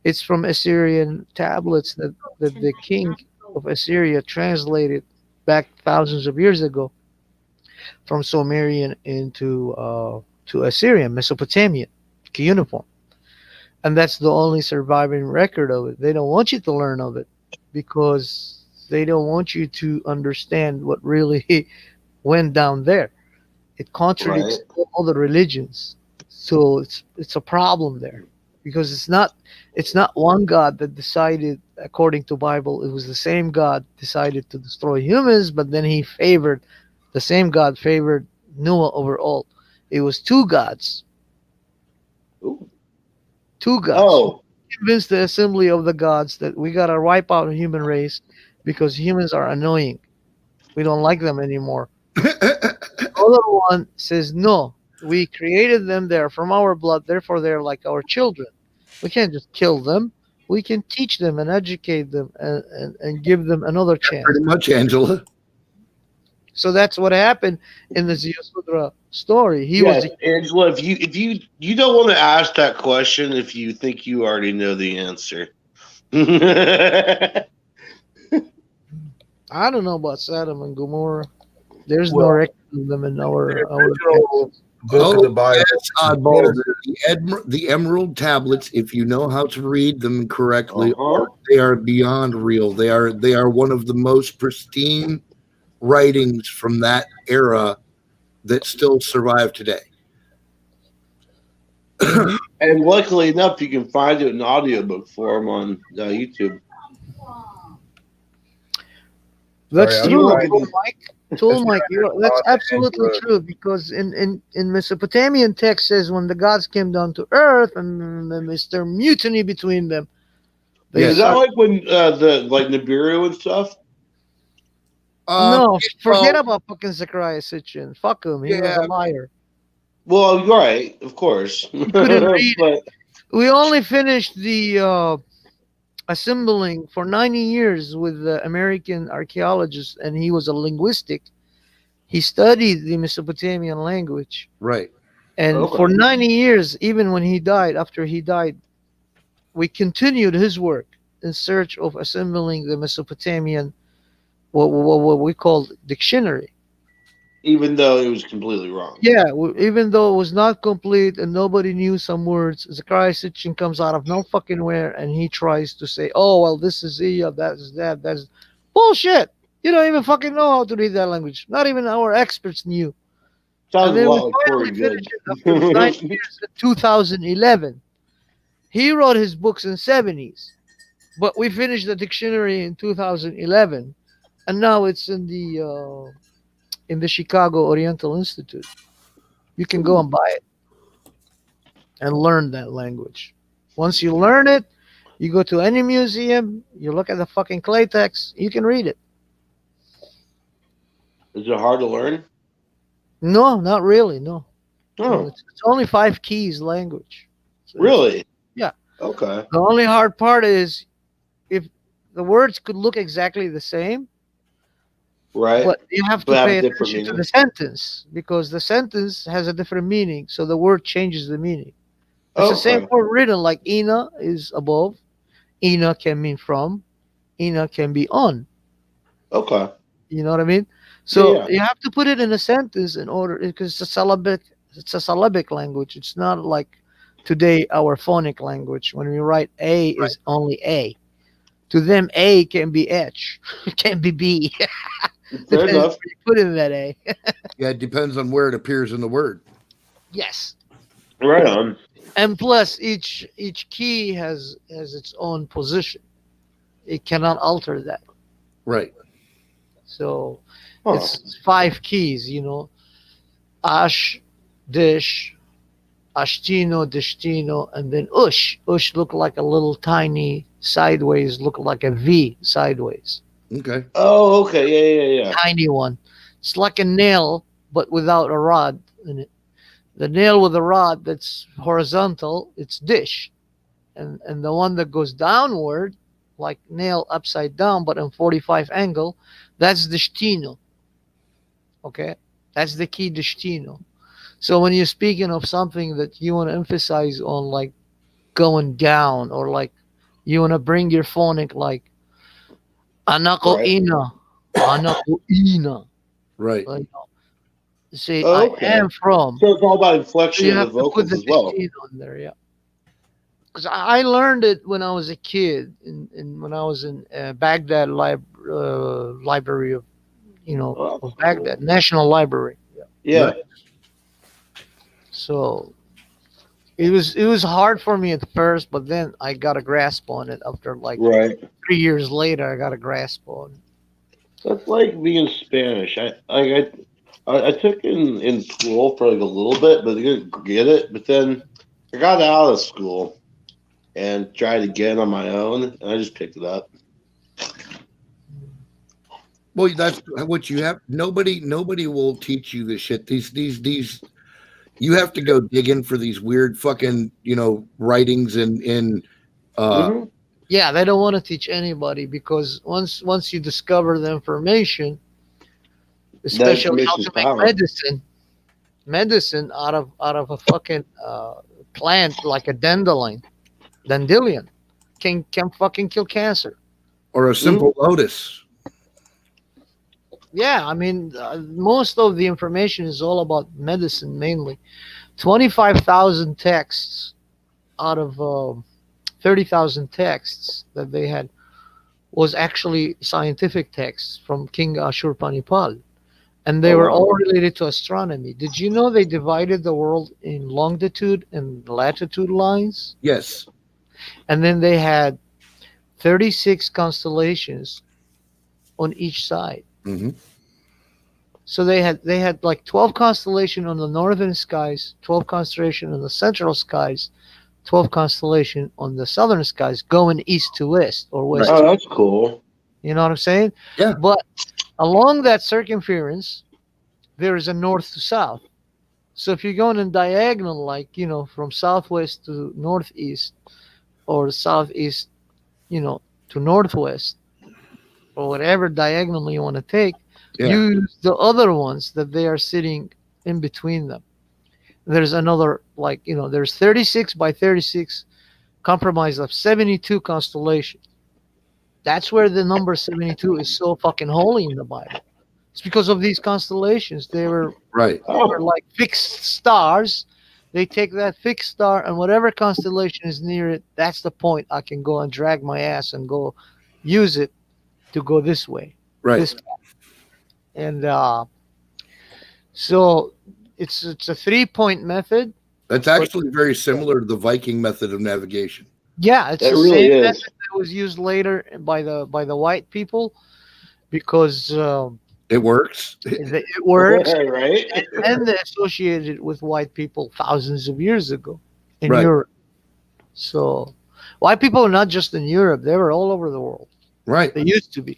It's from Assyrian tablets that the king of Assyria translated back thousands of years ago from Sumerian into to Assyrian, Mesopotamian, cuneiform. And that's the only surviving record of it. They don't want you to learn of it because they don't want you to understand what really went down there. It contradicts all the religions. So it's a problem there because it's not one God that decided according to Bible. It was the same God decided to destroy humans, but then the same God favored Noah over all. It was two gods. Ooh. Two gods. Oh, Convince the assembly of the gods that we gotta wipe out the human race because humans are annoying. We don't like them anymore. The other one says, no, we created them, they're from our blood, therefore they're like our children. We can't just kill them. We can teach them and educate them and give them another chance. Pretty much, Angela. So that's what happened in the Ziusudra story. He yes, was Angela. If you don't want to ask that question if you think you already know the answer. I don't know about Sodom and Gomorrah. There's no Well, record of them in our original book of the Bible. Yes, oddball. The Emerald Tablets, if you know how to read them correctly, they are beyond real. They are one of the most pristine writings from that era that still survive today. And luckily enough, you can find it in audiobook form on YouTube. That's Sorry, true, I'm Mike. Tool Mike, that's absolutely true because in Mesopotamian text says when the gods came down to earth and Mr. Mutiny between them. Is that like when the Nibiru and stuff? No, forget about fucking Zechariah Sitchin. Fuck him. He was a liar. Well, right, of course. Couldn't read But we only finished the assembling for 90 years with the American archaeologist, and he was a linguistic. He studied the Mesopotamian language. Right. And for 90 years, even when he died, after he died, we continued his work in search of assembling the Mesopotamian, what we call dictionary. even though it was completely wrong. Yeah, even though it was not complete and nobody knew some words, Zechariah Sitchin comes out of no fucking where and he tries to say, oh, well, this is Iya, that is that, that's bullshit. You don't even fucking know how to read that language. Not even our experts knew. Sounds And then a we lot like finally Corey Good. finished it after 9 years in 2011. He wrote his books in 70s, but we finished the dictionary in 2011, and now it's in the Chicago Oriental Institute. You can go and buy it and learn that language. Once you learn it, you go to any museum, you look at the fucking clay text, you can read it. Is it hard to learn? No, not really. No. Oh, It's only 5 keys language. So really? Yeah. Okay. the only hard part is if the words could look exactly the same, Right. but you have to But have pay a different attention to meaning. the sentence because the sentence has a different meaning. So the word changes the meaning. It's the same Okay. word written, like ina is above. Ina can mean from. Ina can be on. Okay. You know what I mean? So Yeah. you have to put it in a sentence in order because it's a syllabic language. It's not like today our phonic language. When we write A is only A. To them, A can be H, it can be B. Fair Depends enough. where you put in that A. Yeah, it depends on where it appears in the word. Yes. Right on. And plus each key has its own position. It cannot alter that. Right. So Huh. it's 5 keys, you know. Ash, dish, ashtino, dishtino, and then ush. Ush look like a little tiny sideways, look like a V sideways. Okay. Oh, okay. Yeah. Tiny one. It's like a nail, but without a rod in it. The nail with a rod that's horizontal, it's dish. And the one that goes downward, like nail upside down, but in 45 angle, that's dishtino. Okay? That's the key dishtino. So when you're speaking of something that you want to emphasize on, like going down, or like you want to bring your phonic, like anako Right. ina, anako ina. Right. Like, say Oh, okay. I am from. So it's all about So inflection you of the have to put vocals the as well. distinct on there, yeah. Because I learned it when I was a kid, when I was in Baghdad Library of, Oh, of Baghdad National Library. Yeah. Right. So it was hard for me at first, but then I got a grasp on it. After like Right. 3 years later, I got a grasp on it. That's like being Spanish. I took in school for like a little bit, but I didn't get it. But then I got out of school and tried again on my own, and I just picked it up. Well, that's what you have. Nobody will teach you this shit. These you have to go digging for these weird fucking, writings in Mhm. Yeah, they don't want to teach anybody because once you discover the information, especially how information's to make power. medicine out of a fucking plant like a dandelion can fucking kill cancer. or a simple lotus. Yeah, I mean, most of the information is all about medicine mainly. 25,000 texts out of 30,000 texts that they had was actually scientific texts from King Ashurbanipal. And they Oh, were wow. all related to astronomy. Did you know they divided the world in longitude and latitude lines? Yes. And then they had 36 constellations on each side. Hmm. So they had like 12 constellation on the northern skies, 12 constellation on the central skies, 12 constellation on the southern skies, going east to west or west. Oh, that's cool. You know what I'm saying? Yeah. But along that circumference, there is a north to south. So if you're going in diagonal, like, from southwest to northeast, or southeast, to northwest, or whatever diagonal you want to take, Yeah. use the other ones that they are sitting in between them. There's another, like, there's 36 by 36 comprised of 72 constellations. That's where the number 72 is so fucking holy in the Bible. It's because of these constellations. They were Right. like fixed stars. They take that fixed star and whatever constellation is near it, that's the point I can go and drag my ass and go use it to go this way. Right. This path. And so it's a 3-point method. That's actually very similar to the Viking method of navigation. Yeah, it's It the really same is. method that was used later by the white people because It works. It works, right? and they associated it with white people thousands of years ago in Right. Europe. So white people are not just in Europe; they were all over the world. Right. They used to be,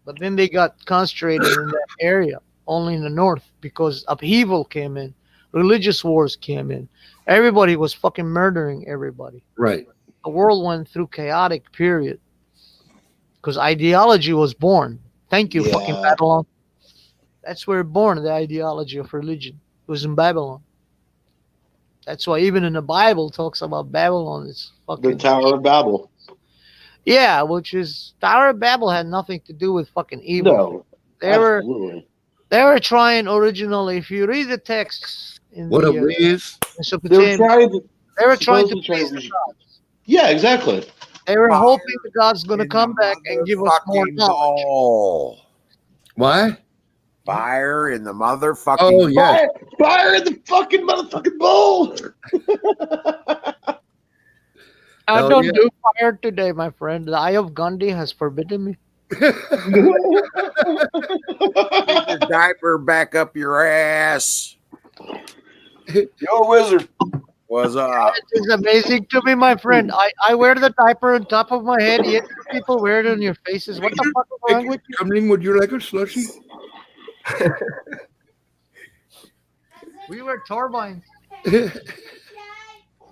but then they got concentrated in that area, only in the north, because upheaval came in, religious wars came in, everybody was fucking murdering everybody. Right. The world went through chaotic period because ideology was born. Thank you, fucking Yeah. Babylon. That's where born the ideology of religion. It was in Babylon. That's why even in the Bible talks about Babylon. It's The fucking Tower of Babel. yeah, which is Tower of Babel had nothing to do with fucking evil. No, They were absolutely. trying originally. If you read the texts in What a the whiz. They were Mesopotamia, trying to. they were trying to supposedly please trying the to- gods. Yeah, exactly. They were Fire hoping the God's going to in come the back and give us more motherfucking knowledge. ball. Why? Fire in the motherfucking Oh, yeah. Fire in the fucking motherfucking bowl. I Hell don't yeah. do fire today, my friend. The eye of Gandhi has forbidden me. Get your diaper back up your ass. Yo, wizard. What's up? It is amazing to me, my friend. I wear the diaper on top of my head, yet people wear it on your faces. What the fuck is wrong with you? Come in, would you like a slushie? We wear turbines.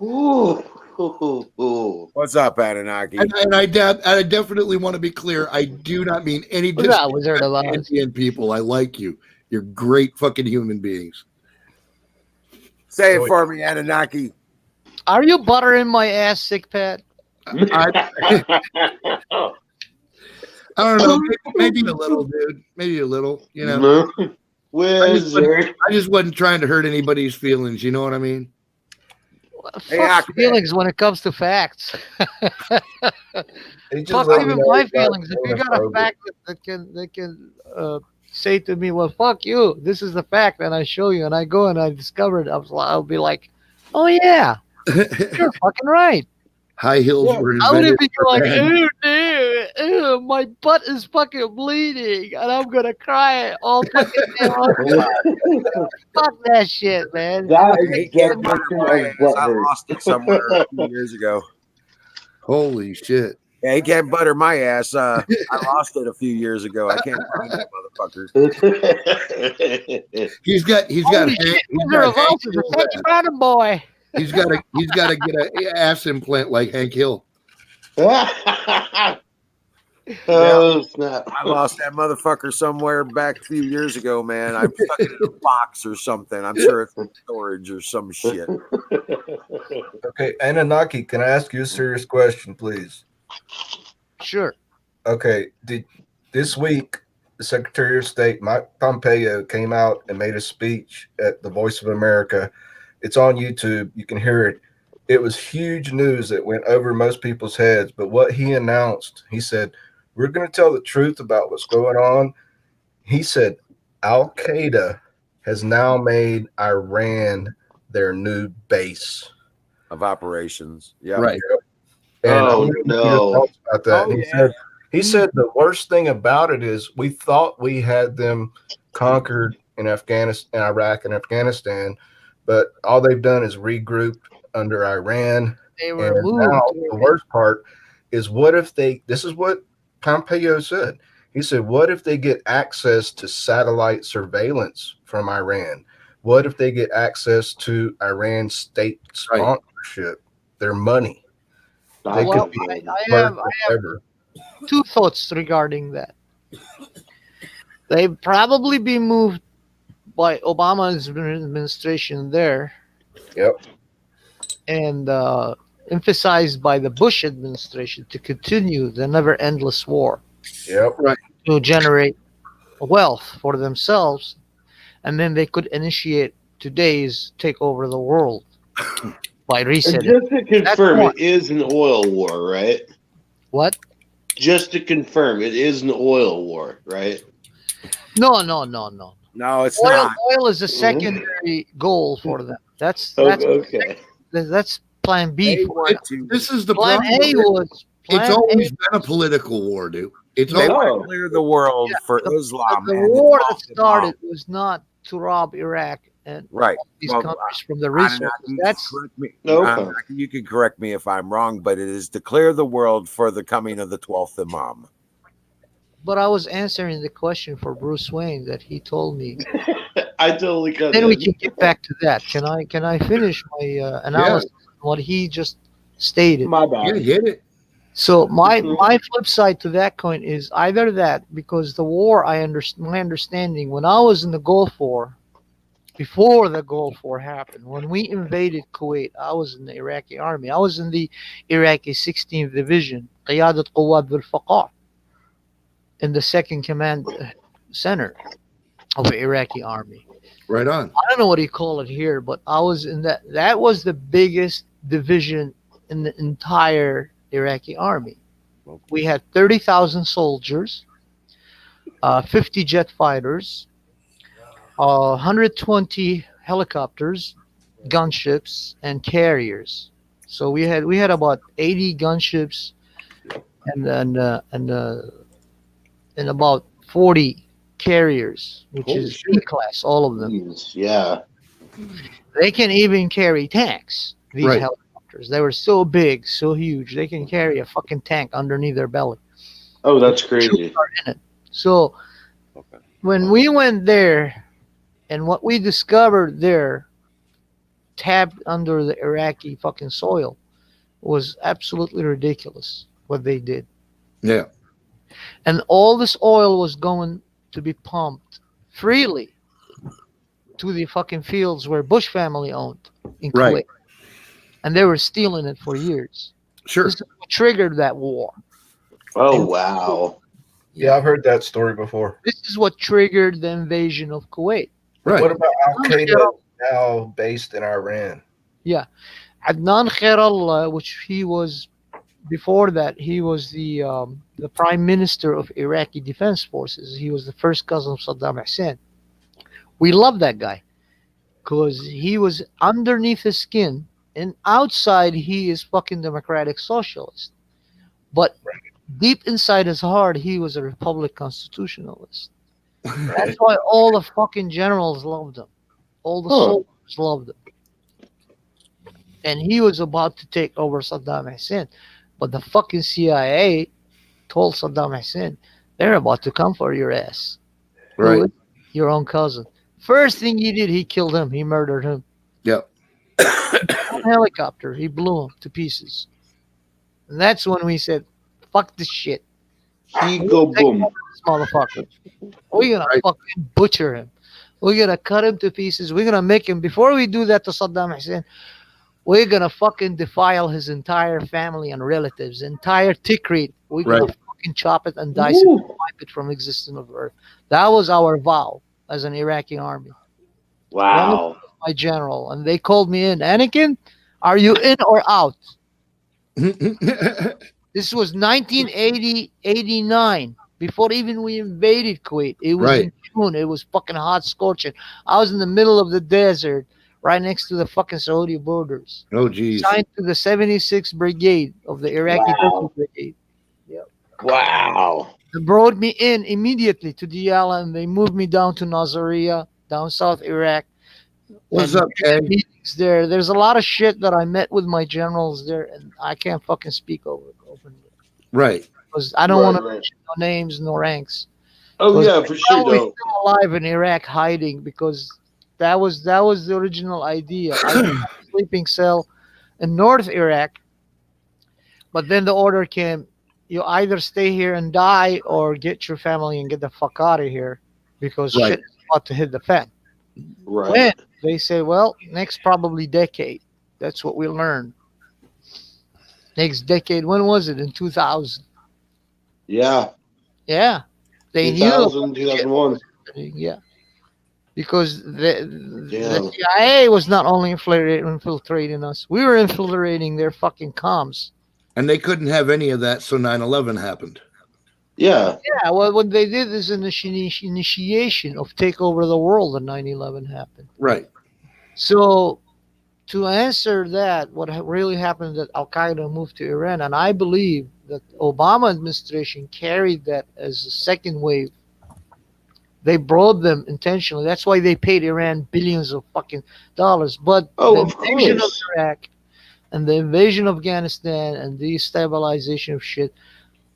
Ooh, ooh, ooh. What's up, Anunnaki? And I definitely want to be clear. I do not mean any What's that, Wizard of disrespect to Oz? Indian people. I like you. You're great fucking human beings. Say it for me, Anunnaki. Are you buttering my ass, sick pad? I don't know. Maybe a little, dude. Maybe a little. You know, Wizard. I just wasn't trying to hurt anybody's feelings. You know what I mean? Hey, Fuck Ahmed. feelings when it comes to facts. He just Fuck let me even know my he's got feelings. If you got a xenophobic. fact that can say to me, well, fuck you. This is the fact, and I show you, and I go and I discover it. I'll be like, oh yeah, you're fucking right. High heels were I would invented. be for like, men. ew, dude, ew, my butt is fucking bleeding, and I'm gonna cry all fucking day long. Fuck that shit, man. That He is can't butter definition my of ass. I butthurt. lost it somewhere a few years ago. Holy shit! Yeah, he can't butter my ass. I lost it a few years ago. I can't find that motherfucker. He's got Holy Hank- shit, he's Wizard got of Oz Hank is a Hill's Teddy ass. Brandon boy. He's got to get an ass implant like Hank Hill. Oh snap! I lost that motherfucker somewhere back a few years ago, man. I stuck it in a box or something. I'm sure it's in storage or some shit. Okay, Anunnaki, can I ask you a serious question, please? Sure. Okay, this week the Secretary of State Mike Pompeo came out and made a speech at the Voice of America. It's on YouTube. You can hear it. It was huge news that went over most people's heads. But what he announced, he said, we're going to tell the truth about what's going on. He said, Al Qaeda has now made Iran their new base. Of operations. Yeah. Right. And Oh, I wanted to hear your no. thoughts about that. Oh, He yeah. said the worst thing about it is we thought we had them conquered in Afghanistan, Iraq, and Afghanistan, but all they've done is regroup under Iran. They were And moved. now the worst part is what if this is what Pompeo said. He said, what if they get access to satellite surveillance from Iran? What if they get access to Iran's state sponsorship, their money? They Well, could be I burnt have forever. two thoughts regarding that. They've probably been moved by Obama's administration there. Yep. And emphasized by the Bush administration to continue the never endless war Yep. to generate wealth for themselves, and then they could initiate today's take over the world by And resetting. just to confirm, one. it is an oil war, right? What? Just to confirm, it is an oil war, right? No. No, it's Oil, not. oil is a secondary goal for them. That's Okay. plan B. They For want them. to. This is the Plan problem. A was. It's Plan always A, been a political war, dude. It's They all want to clear the world for Islam. The and war the that 12th started Imam. was not to rob Iraq and Right. these Well, countries from the I don't know, resources. you can That's correct me. Okay. You can correct me if I'm wrong, but it is to clear the world for the coming of the 12th Imam. but I was answering the question for Bruce Wayne that he told me. I totally cut Then we in. can get back to that. Can I finish my analysis on what he just stated? My yeah, bad. hit it. So my Mhm. my flip side to that coin is either that, because the war, my understanding, when I was in the Gulf War, before the Gulf War happened, when we invaded Kuwait, I was in the Iraqi army. I was in the Iraqi 16th Division, Qiyadat Quwad al-Faqar, in the second command center of the Iraqi army. Right on. I don't know what you call it here, but I was in that. That was the biggest division in the entire Iraqi army. We had 30,000 soldiers, 50 jet fighters, 120 helicopters, gunships, and carriers. So we had about 80 gunships and about 40 carriers, which Holy is shit. B class, all of them. Jeez, yeah. They can even carry tanks. These Right. helicopters, they were so big, so huge, they can carry a fucking tank underneath their belly. Oh, that's crazy. So Okay. when we went there, and what we discovered there, tapped under the Iraqi fucking soil, was absolutely ridiculous. What they did, Yeah. and all this oil was going to be pumped freely to the fucking fields where Bush family owned in Right. Kuwait, and they were stealing it for years. Sure. This is what triggered that war. Oh, wow. Yeah, I've heard that story before. This is what triggered the invasion of Kuwait. Right. What about Al Qaeda now based in Iran? Adnan Khairallah, which he was before that, he was the prime minister of Iraqi Defense Forces. He was the first cousin of Saddam Hussein. We love that guy because he was underneath his skin, and outside he is fucking democratic socialist. But deep inside his heart, he was a republic constitutionalist. That's why all the fucking generals loved him. All the Huh. soldiers loved him. And he was about to take over Saddam Hussein. But the fucking CIA told Saddam Hussein, they're about to come for your ass. Right. Who is your own cousin. First thing he did, he killed him. He murdered him. Yep. On a helicopter, he blew him to pieces. And that's when we said, fuck this shit. He go boom. This motherfucker. We're gonna Right. fucking butcher him. We're gonna cut him to pieces. We're gonna make him. Before we do that to Saddam Hussein, we're gonna fucking defile his entire family and relatives, entire Tikrit. We're gonna Right. fucking chop it and dice it and wipe it from existence of earth. That was our vow as an Iraqi army. Wow. My general, and they called me in. Anakin, are you in or out? This was 1980, 89, before even we invaded Kuwait. It was in June. It was fucking hot, scorching. I was in the middle of the desert, right next to the fucking Saudi borders. Oh, geez. Signed to the 76th Brigade of the Iraqi Wow. Brigade. Wow. They brought me in immediately to Diyala, and they moved me down to Nasiriyah, down South Iraq. What's And up, Ken? meetings there. There's a lot of shit that I met with my generals there, and I can't fucking speak over it openly Right. because I don't Right, want to right. mention no names, no ranks. Oh, Was yeah, for sure. Probably Don't. still alive in Iraq, hiding because that was the original idea. I was in a sleeping cell in North Iraq, but then the order came: you either stay here and die, or get your family and get the fuck out of here because Right. shit is about to hit the fan. Right. When they say, well, next probably decade. That's what we learned. Next decade. When was it? In 2000. Yeah. Yeah. They 2000, 2001. knew. Yeah. Because the Damn. CIA was not only infiltrating us, we were infiltrating their fucking comms. And they couldn't have any of that, so 9/11 happened. Yeah. Yeah, well, what they did is an initiation of take over the world, and 9/11 happened. Right. So, to answer that, what really happened that Al Qaeda moved to Iran, and I believe the Obama administration carried that as a second wave. They brought them intentionally. That's why they paid Iran billions of fucking dollars. But Oh, the of invasion of course. Iraq and the invasion of Afghanistan and the destabilization of shit,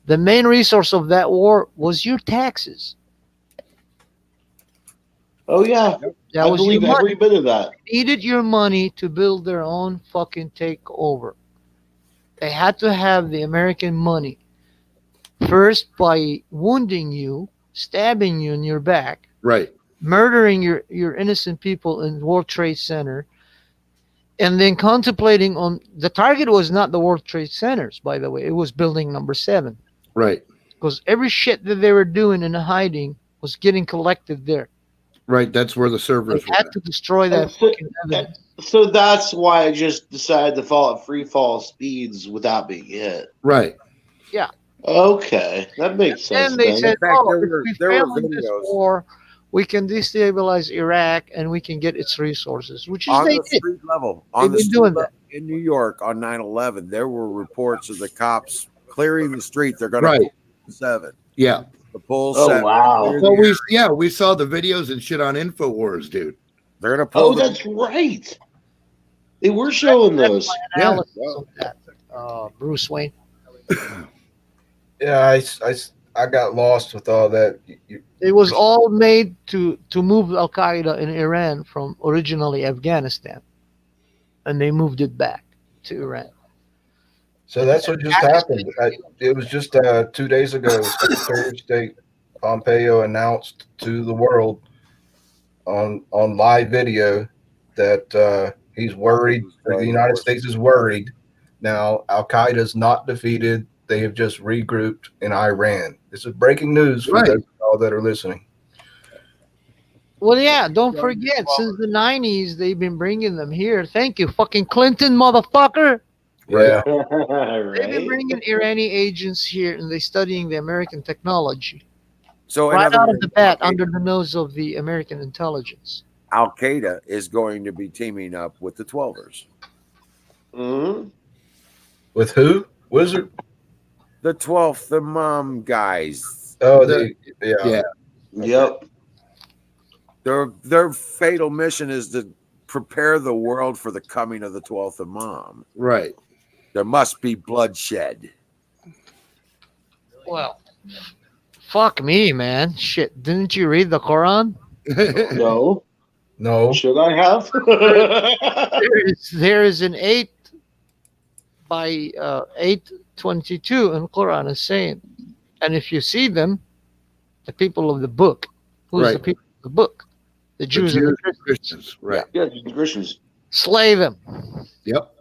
the main resource of that war was your taxes. Oh yeah, That I was believe your money. every bit of that. Needed your money to build their own fucking takeover. They had to have the American money first by wounding you, stabbing you in your back, Right. murdering your innocent people in World Trade Center, and then contemplating on the target was not the World Trade Centers, by the way. It was building number 7. Right. Because every shit that they were doing in hiding was getting collected there. Right. That's where the They servers were. had to destroy that And so- fucking evidence. So that's why I just decided to fall at free fall speeds without being hit. Right. Okay, that makes sense. And they then. said, In fact, oh, there if were- we there were fail in this videos. war, we can destabilize Iraq and we can get its resources, which is On they the did. street level, They've on the been street doing level in New York on 9/11, there were reports of the cops clearing the street. They're going Right. to 7. Yeah. The pull Oh 7. wow! Clear Well, the we saw the videos and shit on InfoWars, dude. They're going to pull. Oh, the- that's right. They were showing those. Yeah. Analysis of that, Bruce Wayne. Yeah, I got lost with all that. It was all made to move Al Qaeda in Iran from originally Afghanistan, and they moved it back to Iran. So that's what just happened. It was just 2 days ago, Secretary of State Pompeo announced to the world on live video that he's worried, or the United States is worried. Now, Al Qaeda is not defeated. They have just regrouped in Iran. This is breaking news for Right. those of y'all that are listening. Well, yeah, don't forget, since the 90s, they've been bringing them here. Thank you, fucking Clinton, motherfucker. Yeah. They've been Right? bringing Iranian agents here, and they're studying the American technology. So, in Right other out of words, the bat, under the nose of the American intelligence. Al Qaeda is going to be teaming up with the 12ers. Mhm. With who? Wizard? The 12th Imam guys. Oh, Yeah. yeah. Yep. Their fatal mission is to prepare the world for the coming of the 12th Imam. Right. There must be bloodshed. Well, fuck me, man. Shit, didn't you read the Quran? No. No. Should I have? There is an 8 by 822 in Quran is saying, and if you see them, the people of the book, who's the Right. people of the book? The Jews and the Christians. Christians. Right. Yeah, the Christians. Slay them. Yep.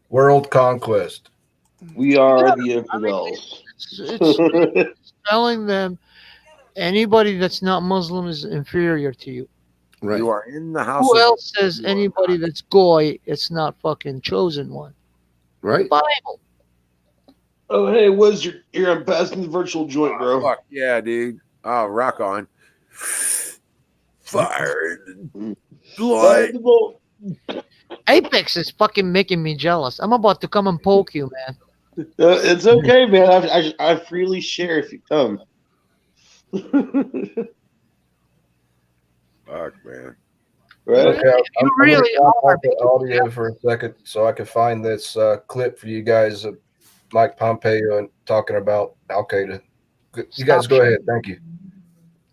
World conquest. We are the infidels. It's telling them anybody that's not Muslim is inferior to you. Right. You are in the house Who of else says anybody that's goy, it's not fucking chosen one? Right. Bible. Oh, hey, Wiz, you're on passing the virtual joint, bro. Fuck yeah, dude. Oh, rock on. Fire. Blood. Apex is fucking making me jealous. I'm about to come and poke you, man. It's okay, man. I freely share if you come. Fuck, man. Right? Okay, I'm really gonna stop are off the audio for a second so I can find this clip for you guys of Mike Pompeo and talking about Al Qaeda. You guys Stop go ahead. Thank you.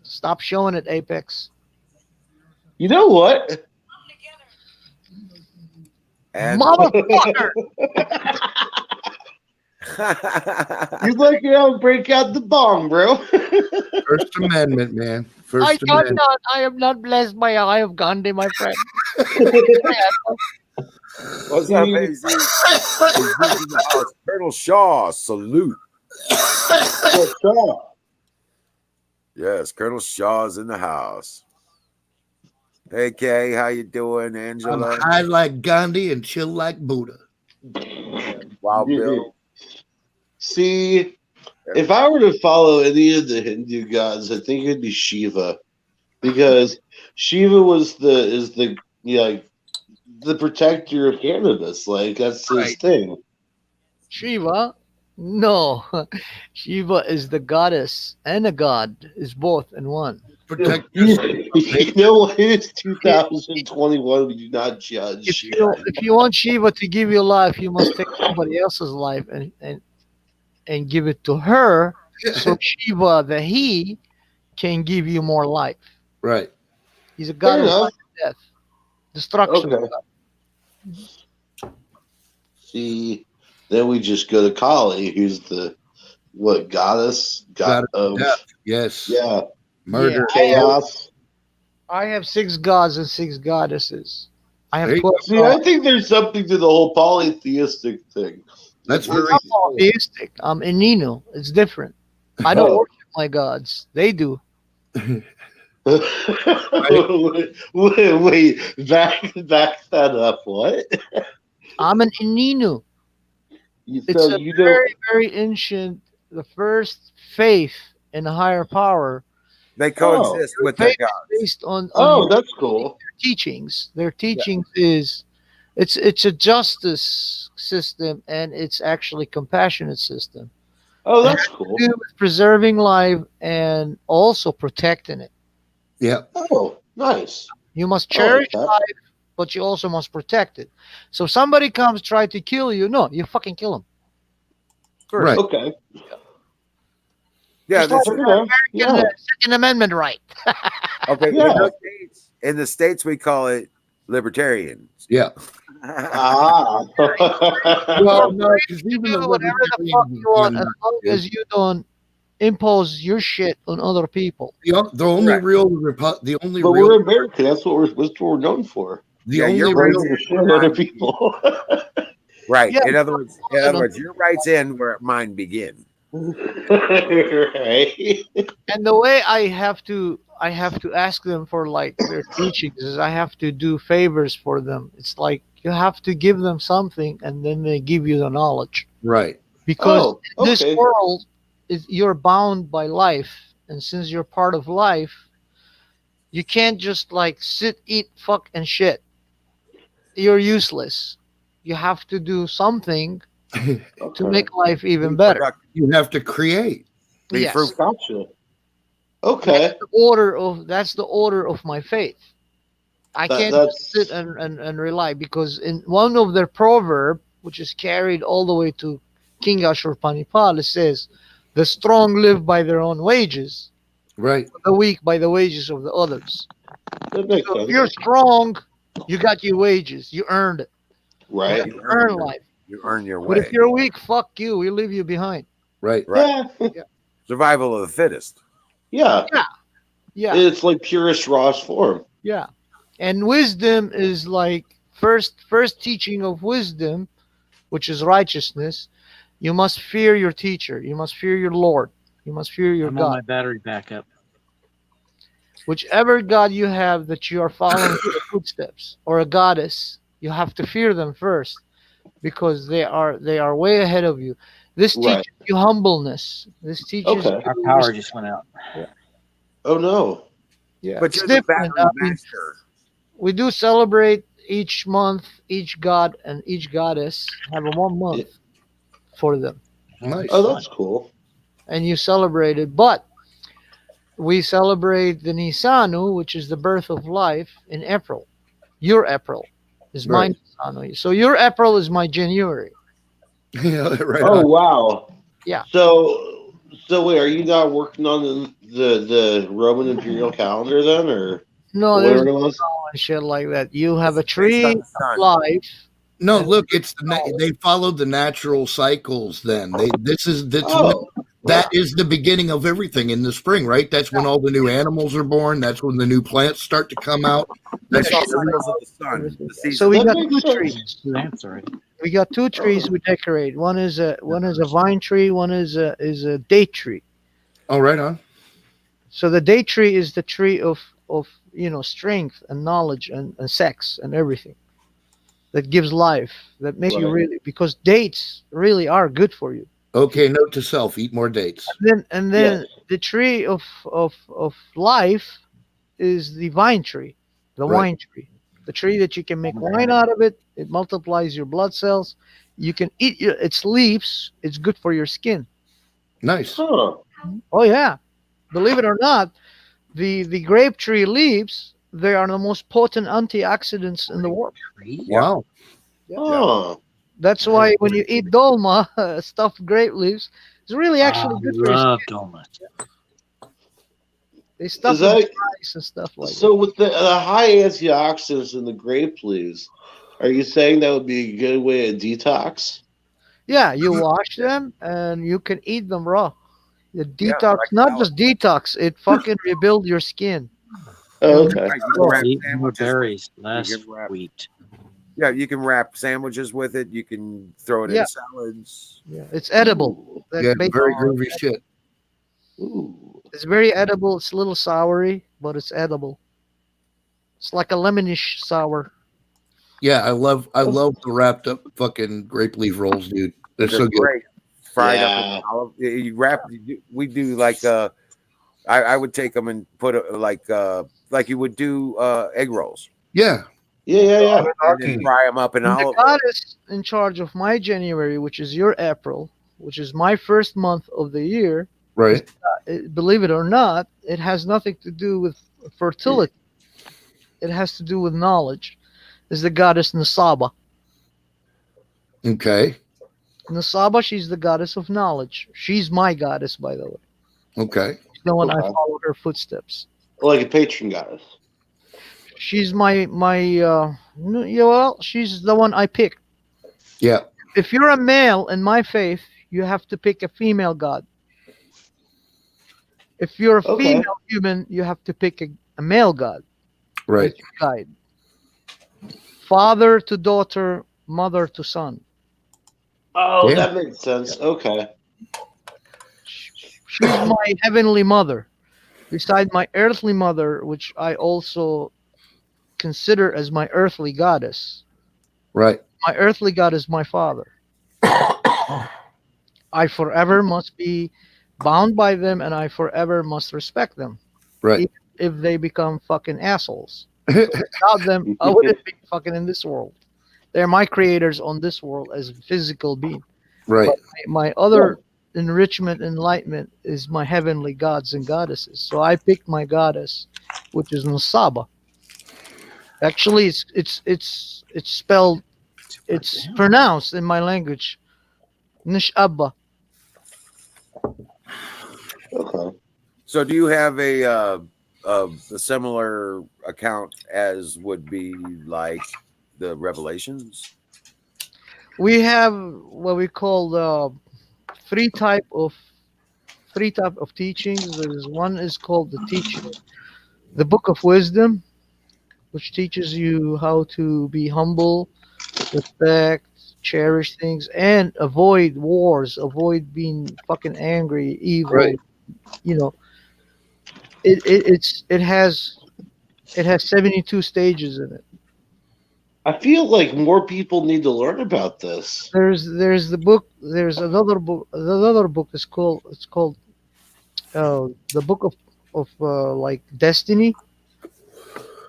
Stop showing it, Apex. You know what? And Motherfucker! You'd like to break out the bong, bro. First Amendment, man. First I Amendment. cannot. I am not blessed by the eye of Gandhi, my friend. what's up, AZ? Colonel Shaw, salute. What's up? Yes, Colonel Shaw's in the house. Hey, Kay, how you doing, I'm Angela? high like Gandhi and chill like Buddha. Wild Bill. See, if I were to follow any of the Hindu gods, I think it'd be Shiva, because Shiva is the protector of cannabis. Like that's his Right. thing. Shiva, No, Shiva is the goddess and a god, is both in one. Protect You know what? It's 2021. We do not judge. If you want Shiva to give you life, you must take somebody else's life and give it to her. So Shiva, the he, can give you more life. right. He's a god Fair of enough. life and death, destruction. Okay. See, then we just go to Kali, who's the goddess? God of Death. Yes. yeah, Murder. chaos. I have 6 gods and 6 goddesses. I have There you 12 See, I gods. think there's something to the whole polytheistic thing. That's I'm very. not monotheistic. I'm Ininu. It's different. I don't Oh. worship my gods. They do. wait, back that up. What? I'm an Ininu. It's So a you don't. very, very ancient, the first faith in a higher power They coexist with their gods. based on Oh, their that's cool. teachings. Their teachings is it's a justice system, and it's actually compassionate system. Oh, that's cool. To do with preserving life and also protecting it. Yeah. Oh, nice. You must I like cherish that. life, but you also must protect it. So if somebody comes try to kill you, no, you fucking kill him. First. Right. Okay. Yeah, Just that's like Okay. Yeah. Second Amendment right. okay. Yeah. In the states, we call it libertarian. Yeah. Ah. Well, no, because You even do the whatever the fuck libertarians you want, are as not long good. as you don't impose your shit on other people. The only Correct. real the only But real we're American. That's what we're known for. the Yeah, only you're We're right. real known to shit other people. Right. Yeah. In other words, your rights end where mine begin. Right. And the way I have to ask them for like their teachings is I have to do favors for them. It's like you have to give them something and then they give you the knowledge. right. Because Oh, in this okay. world you're bound by life, and since you're part of life, you can't just like sit, eat, fuck and shit. You're useless. You have to do something to make life even better. You have to create. Be Yes. fruitful. Gotcha. Okay. That's the order of my faith. I can't That's sit and rely, because in one of their proverb, which is carried all the way to King Ashurbanipal, it says, "The strong live by their own wages, Right. the weak by the wages of the others." that makes So if sense. you're strong, you got your wages, you earned it. Right. You earn life. You earn your But way. if you're weak, fuck you. We leave you behind. Right. Right. Yeah. Survival of the fittest. Yeah. Yeah, It's like purest rawest form. yeah. And wisdom is like first teaching of wisdom, which is righteousness. You must fear your teacher. You must fear your Lord. You must fear your I'm on my God. battery backup. Whichever God you have that you are following the footsteps, or a goddess, you have to fear them first, because they are way ahead of you. This Right. teaches you humbleness. This teaches Okay. Our you power just went out. Oh no. yeah, But it's you're the different. battery I mean, master. we do celebrate each month, each god and each goddess have a 1 month for them, Nice. Oh, that's cool. and you celebrate it. But we celebrate the Nisanu, which is the birth of life, in April. Your April is my Right. Nisanu. So your April is my January. Yeah, right. Oh on. wow. Yeah. So wait, are you not working on the Roman imperial calendar then, or No, whatever there's it was? no shit like that. You have a Based tree on of the sun. life. No, look, it's they followed the natural cycles. Then that is the beginning of everything in the spring, right? That's when all the new animals are born. That's when the new plants start to come out. Based That's on cycles of the sun. The season. So we That got makes two sense. trees. Two lamps already. We got two trees we decorate. One is a vine tree. One is a date tree. oh, right on. So the date tree is the tree of strength and knowledge and sex and everything that gives life, that makes you Right. really, because dates really are good for you. Okay, note to self: eat more dates. And then Yes. the tree of life is the vine tree, the Right. wine tree, the tree that you can make wine out of it. It multiplies your blood cells. You can eat its leaves. It's good for your skin. Nice. Huh. Oh yeah, believe it or not, the grape tree leaves, they are the most potent antioxidants in the world. Wow. Huh. That's why when you eat dolma, stuffed grape leaves, it's really actually I good for your skin. love donuts. They stuff Is it with that rice and stuff like that. so? With the high antioxidants in the grape leaves, are you saying that would be a good way to detox? Yeah, you wash them and you can eat them raw. The Yeah, detox, like not salad. just detox, it fucking rebuild your skin. Oh, And okay. You can wrap Eat more sandwiches with berries, You less can wrap- wheat. Yeah, you can wrap sandwiches with it. You can throw it Yeah. in salads. yeah, it's edible. That's Yeah, based very on- groovy shit. Ooh. It's very edible. It's a little soury, but it's edible. It's like a lemonish sour. Yeah, I love the wrapped up fucking grape leaf rolls, dude. They're so good. great. Fried up Yeah. in olive. You wrap. We do like I would take them and put like you would do egg rolls. Yeah. Yeah. And then fry them up in And the olive oil. goddess in charge of my January, which is your April, which is my first month of the year, Right. believe it or not, it has nothing to do with fertility. It has to do with knowledge. Is the goddess Nasaba. Okay. Nasaba, she's the goddess of knowledge. She's my goddess, by the way. Okay. She's the one I Okay. follow her footsteps. Like a patron goddess. She's my yeah, well, she's the one I pick. Yeah. If you're a male in my faith, you have to pick a female god. If you're a Okay. female human, you have to pick a male god. Right. Guide. Father to daughter, mother to son. Oh, Yeah. that makes sense. Okay. She's my heavenly mother. Beside my earthly mother, which I also consider as my earthly goddess. Right. My earthly god is my father. I forever must be bound by them and I forever must respect them. Right. If they become fucking assholes. Without them, I wouldn't be fucking in this world. They're my creators on this world as a physical being. Right. My other enrichment, enlightenment is my heavenly gods and goddesses. So I picked my goddess, which is Nasaba. Actually, it's spelled, it's pronounced in my language, Nishaba. Okay. So, do you have a similar account as would be like the Revelations? We have what we call three type of teachings. There's one is called the Book of Wisdom, which teaches you how to be humble, respect, cherish things, and avoid wars, avoid being fucking angry, evil. Right. You know, it has 72 stages in it. I feel like more people need to learn about this. There's the book. There's another book. Another book is called the Book of like Destiny.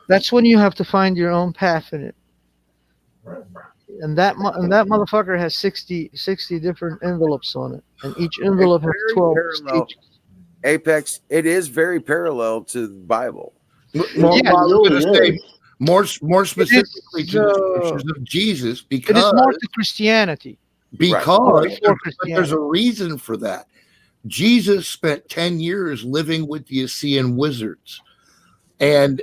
That's when you have to find your own path in it. And that motherfucker has 60 different envelopes on it, and each envelope has very 12 parallel. stages. Apex, it is very parallel to the Bible. Well, Yeah, I was really gonna say, is. more specifically to the uh, scriptures of Jesus, It is because more to Christianity. because Right. but there's a reason for that. Jesus spent 10 years living with the Essene wizards, and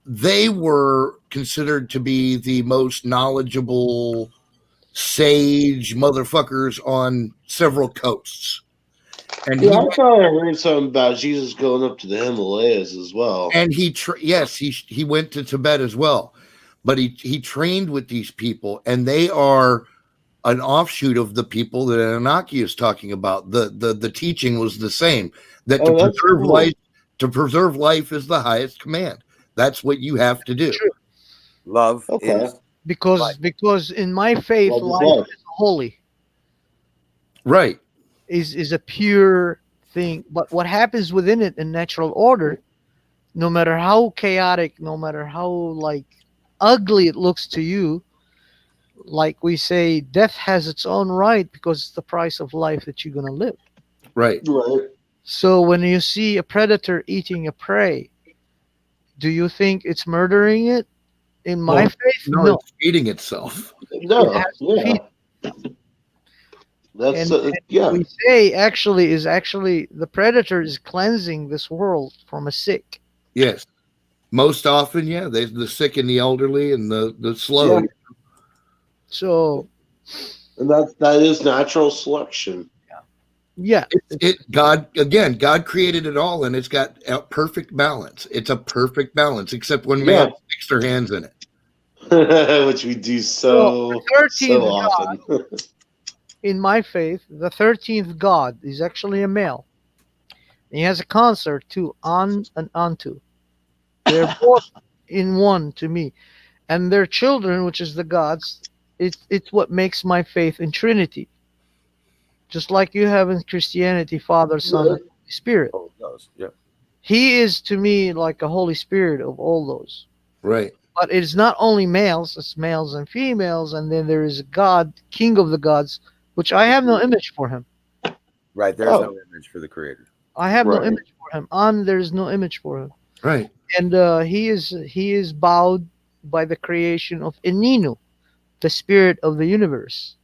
they were considered to be the most knowledgeable sage motherfuckers on several coasts. And Yeah, I thought I heard something about Jesus going up to the Himalayas as well. he went to Tibet as well, but he trained with these people, and they are an offshoot of the people that Anunnaki is talking about. The teaching was the same, that Oh, that's cool. to preserve life is the highest command. That's what you have to do. Love Okay. is Because in my faith, Love is life love. is holy. Right. Is a pure thing, but what happens within it in natural order, no matter how chaotic, no matter how like ugly it looks to you, like we say, death has its own right because it's the price of life that you're gonna live. Right. Right. So when you see a predator eating a prey, do you think it's murdering it? In my No, faith, No, no. it's feeding itself. It No. has to Yeah. feed. That's And yeah. we say actually the predator is cleansing this world from a sick. Yes. Most often, yeah, the sick and the elderly and the slow. Yeah. So And that is natural selection. yeah, God created it all, and it's got a perfect balance. It's a perfect balance, except when Yeah. man sticks their hands in it. Which we do so 13th often. in my faith, the 13th God is actually a male. He has a concert too, on and onto. They're both in one to me. And their children, which is the gods, it's what makes my faith in Trinity. Just like you have in Christianity, Father, Son, and Holy Spirit. Oh, it does. Yeah. He is to me like a Holy Spirit of all those. Right. But it's not only males, it's males and females, and then there is a God, King of the gods, which I have no image for him. Right. There's Oh. no image for the creator. I have no Right. image for him. On there's no image for him. Right. And he is bowed by the creation of Eninu, the spirit of the universe.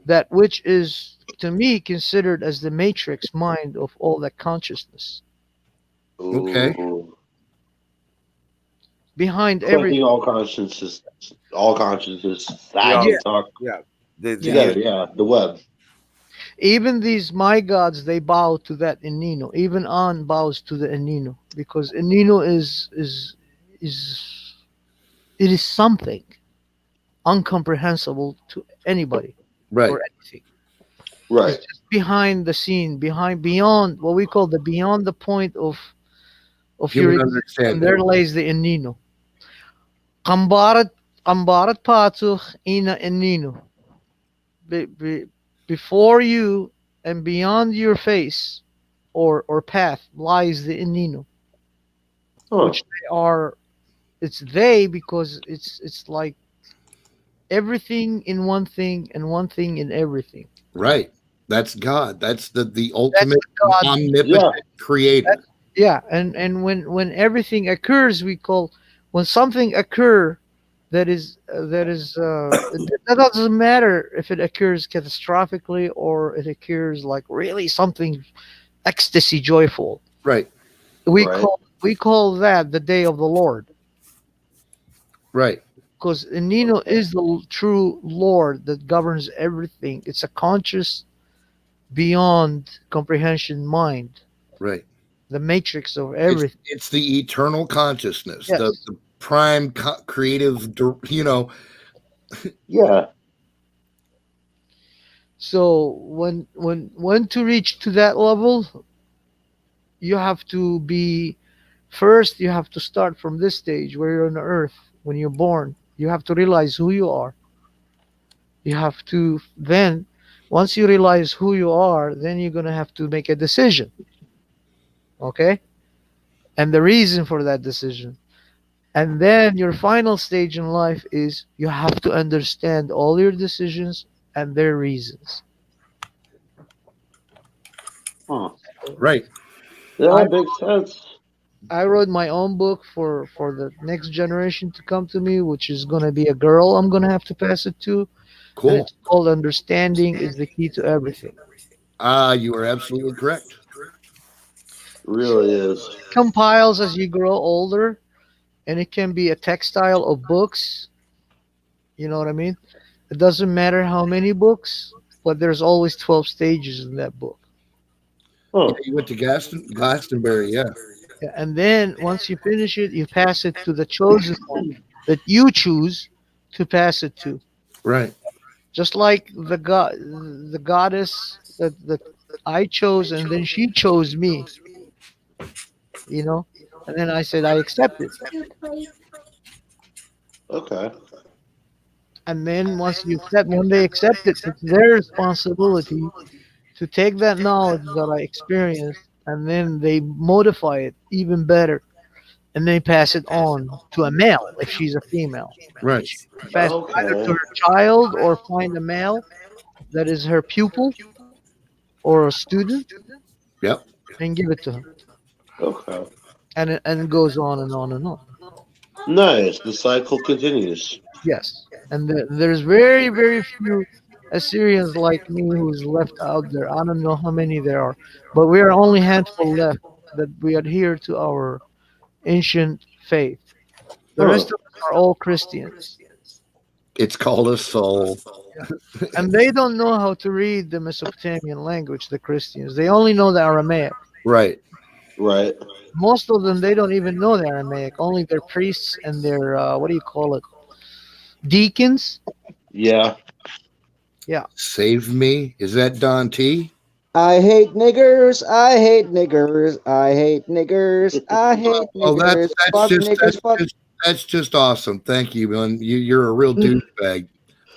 That which is to me considered as the matrix mind of all that consciousness. Okay. Ooh. Behind I think every all consciousness Yeah. talk The together. Yeah, the web. even these my gods, they bow to that Eninu. Even An bows to the Eninu because Eninu is it is something incomprehensible to anybody Right. or anything. Right. It's just behind the scene, beyond what we call the beyond the point of your Human existence, and understanding. there lays the Eninu. Kambarat patuch ina Eninu. Before you and beyond your face or path lies the Eninu, Huh. which they are. It's they because it's like everything in one thing and one thing in everything. Right. That's God. That's the That's ultimate God. omnipotent creator. Yeah, and when everything occurs, we call when something occur that that doesn't matter if it occurs catastrophically or it occurs like really something ecstasy joyful. Right. Right. We call that the day of the Lord Right. because Nino is the true Lord that governs everything. It's a conscious, beyond comprehension mind, Right. the matrix of everything. It's the eternal consciousness, Yes. the prime creative, Yeah. So when to reach to that level, you have to be first. You have to start from this stage where you're on the earth. When you're born, you have to realize who you are. You have to then, once you realize who you are, then you're gonna have to make a decision. Okay, and the reason for that decision. And then your final stage in life is you have to understand all your decisions and their reasons. Huh. right. Yeah, that makes sense. I wrote my own book for the next generation to come to me, which is going to be a girl I'm going to have to pass it to. And Cool. it's called Understanding is the Key to Everything. You are absolutely correct. Really is. Compiles as you grow older, and it can be a textile of books. You know what I mean? It doesn't matter how many books, but there's always 12 stages in that book. Huh. You went to Glastonbury, yeah. Yeah, and then once you finish it, you pass it to the chosen one that you choose to pass it to. Right. Just like the goddess that I chose, and then she chose me. You know, and then I said I accept it. Okay. And then when they accept it, it's their responsibility to take that knowledge that I experienced, and then they modify it even better and they pass it on to a male if she's a female. Right. Pass it either to her child or find a male that is her pupil or a student. Yep. And give it to her. Okay. And it goes on and on and on. Nice. The cycle continues. Yes. And there's very, very few Assyrians like me who's left out there. I don't know how many there are, but we are only a handful left that we adhere to our ancient faith. The rest of us are all Christians. It's called a soul. And they don't know how to read the Mesopotamian language, the Christians. They only know the Aramaic. Right. Right. Most of them, they don't even know the Aramaic. Only their priests and their, what do you call it? Deacons. Yeah. Save me. Is that Don T? I hate niggers. I hate niggers. I hate niggers. I hate Oh, niggers. Fuck niggers. Fuck. that's just awesome. Thank you, man. You're a real douchebag.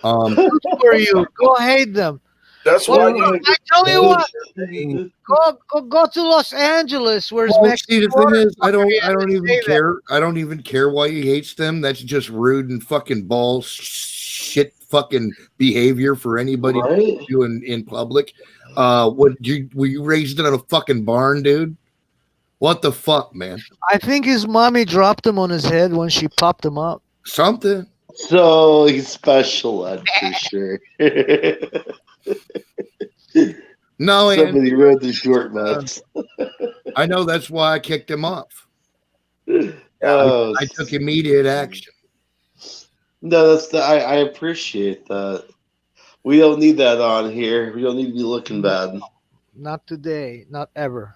Good for you. Go hate them. That's Well, why I tell you what. Go to Los Angeles. Where's Well, Mexico? see, the thing is, I don't Say even that. care. I don't even care why he hates them. That's just rude and fucking balls shit fucking behavior for anybody Right. to do in public. Were you raised in a fucking barn, dude? What the fuck, man? I think his mommy dropped him on his head when she popped him up. Something. So he's special ed for sure. No, and Somebody read the short notes. I know that's why I kicked him off. Oh, I took immediate action. no, I appreciate that. We don't need that on here. We don't need to be looking bad, Not today. Not ever.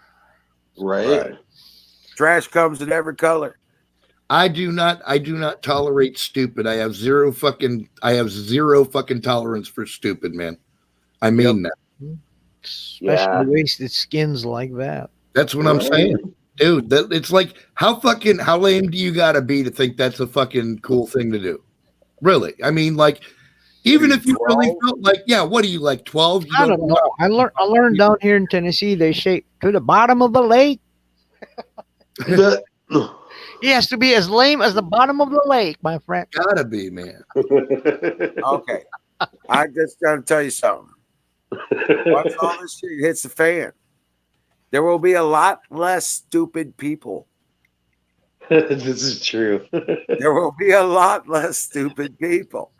right? Right. Trash comes in every color. I do not tolerate stupid. I have zero fucking tolerance for stupid, man. I mean that. Especially wasted skins like that. That's what I'm saying. Dude, it's like how lame do you gotta be to think that's a fucking cool thing to do? Really? I mean, like, even if you really felt like, yeah, what are you, like 12? I don't know. I learned down here in Tennessee they say to the bottom of the lake. That- He has to be as lame as the bottom of the lake, my friend. Gotta be, man. Okay. I just gotta tell you something. Once all this shit hits the fan, there will be a lot less stupid people. this is true. There will be a lot less stupid people.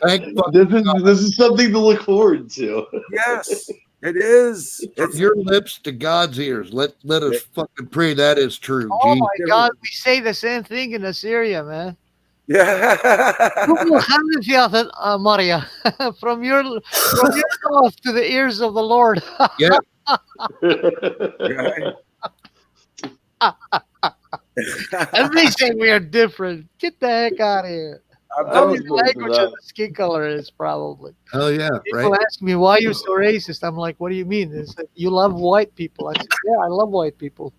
Thank fuck This is something to look forward to. Yes, it is. from It's your lips to God's ears. Let us fucking pray that is true. Oh Jesus. my God, we say the same thing in Assyria, man. yeah. Maria, from your mouth to the ears of the Lord. Yeah. Right. And they say we are different. Get the heck out of here. I'm I Tell was me the going to language that. of the skin color is probably. Hell yeah, People right? ask me why you're so racist. I'm like, what do you mean? They said, you love white people. I said, yeah, I love white people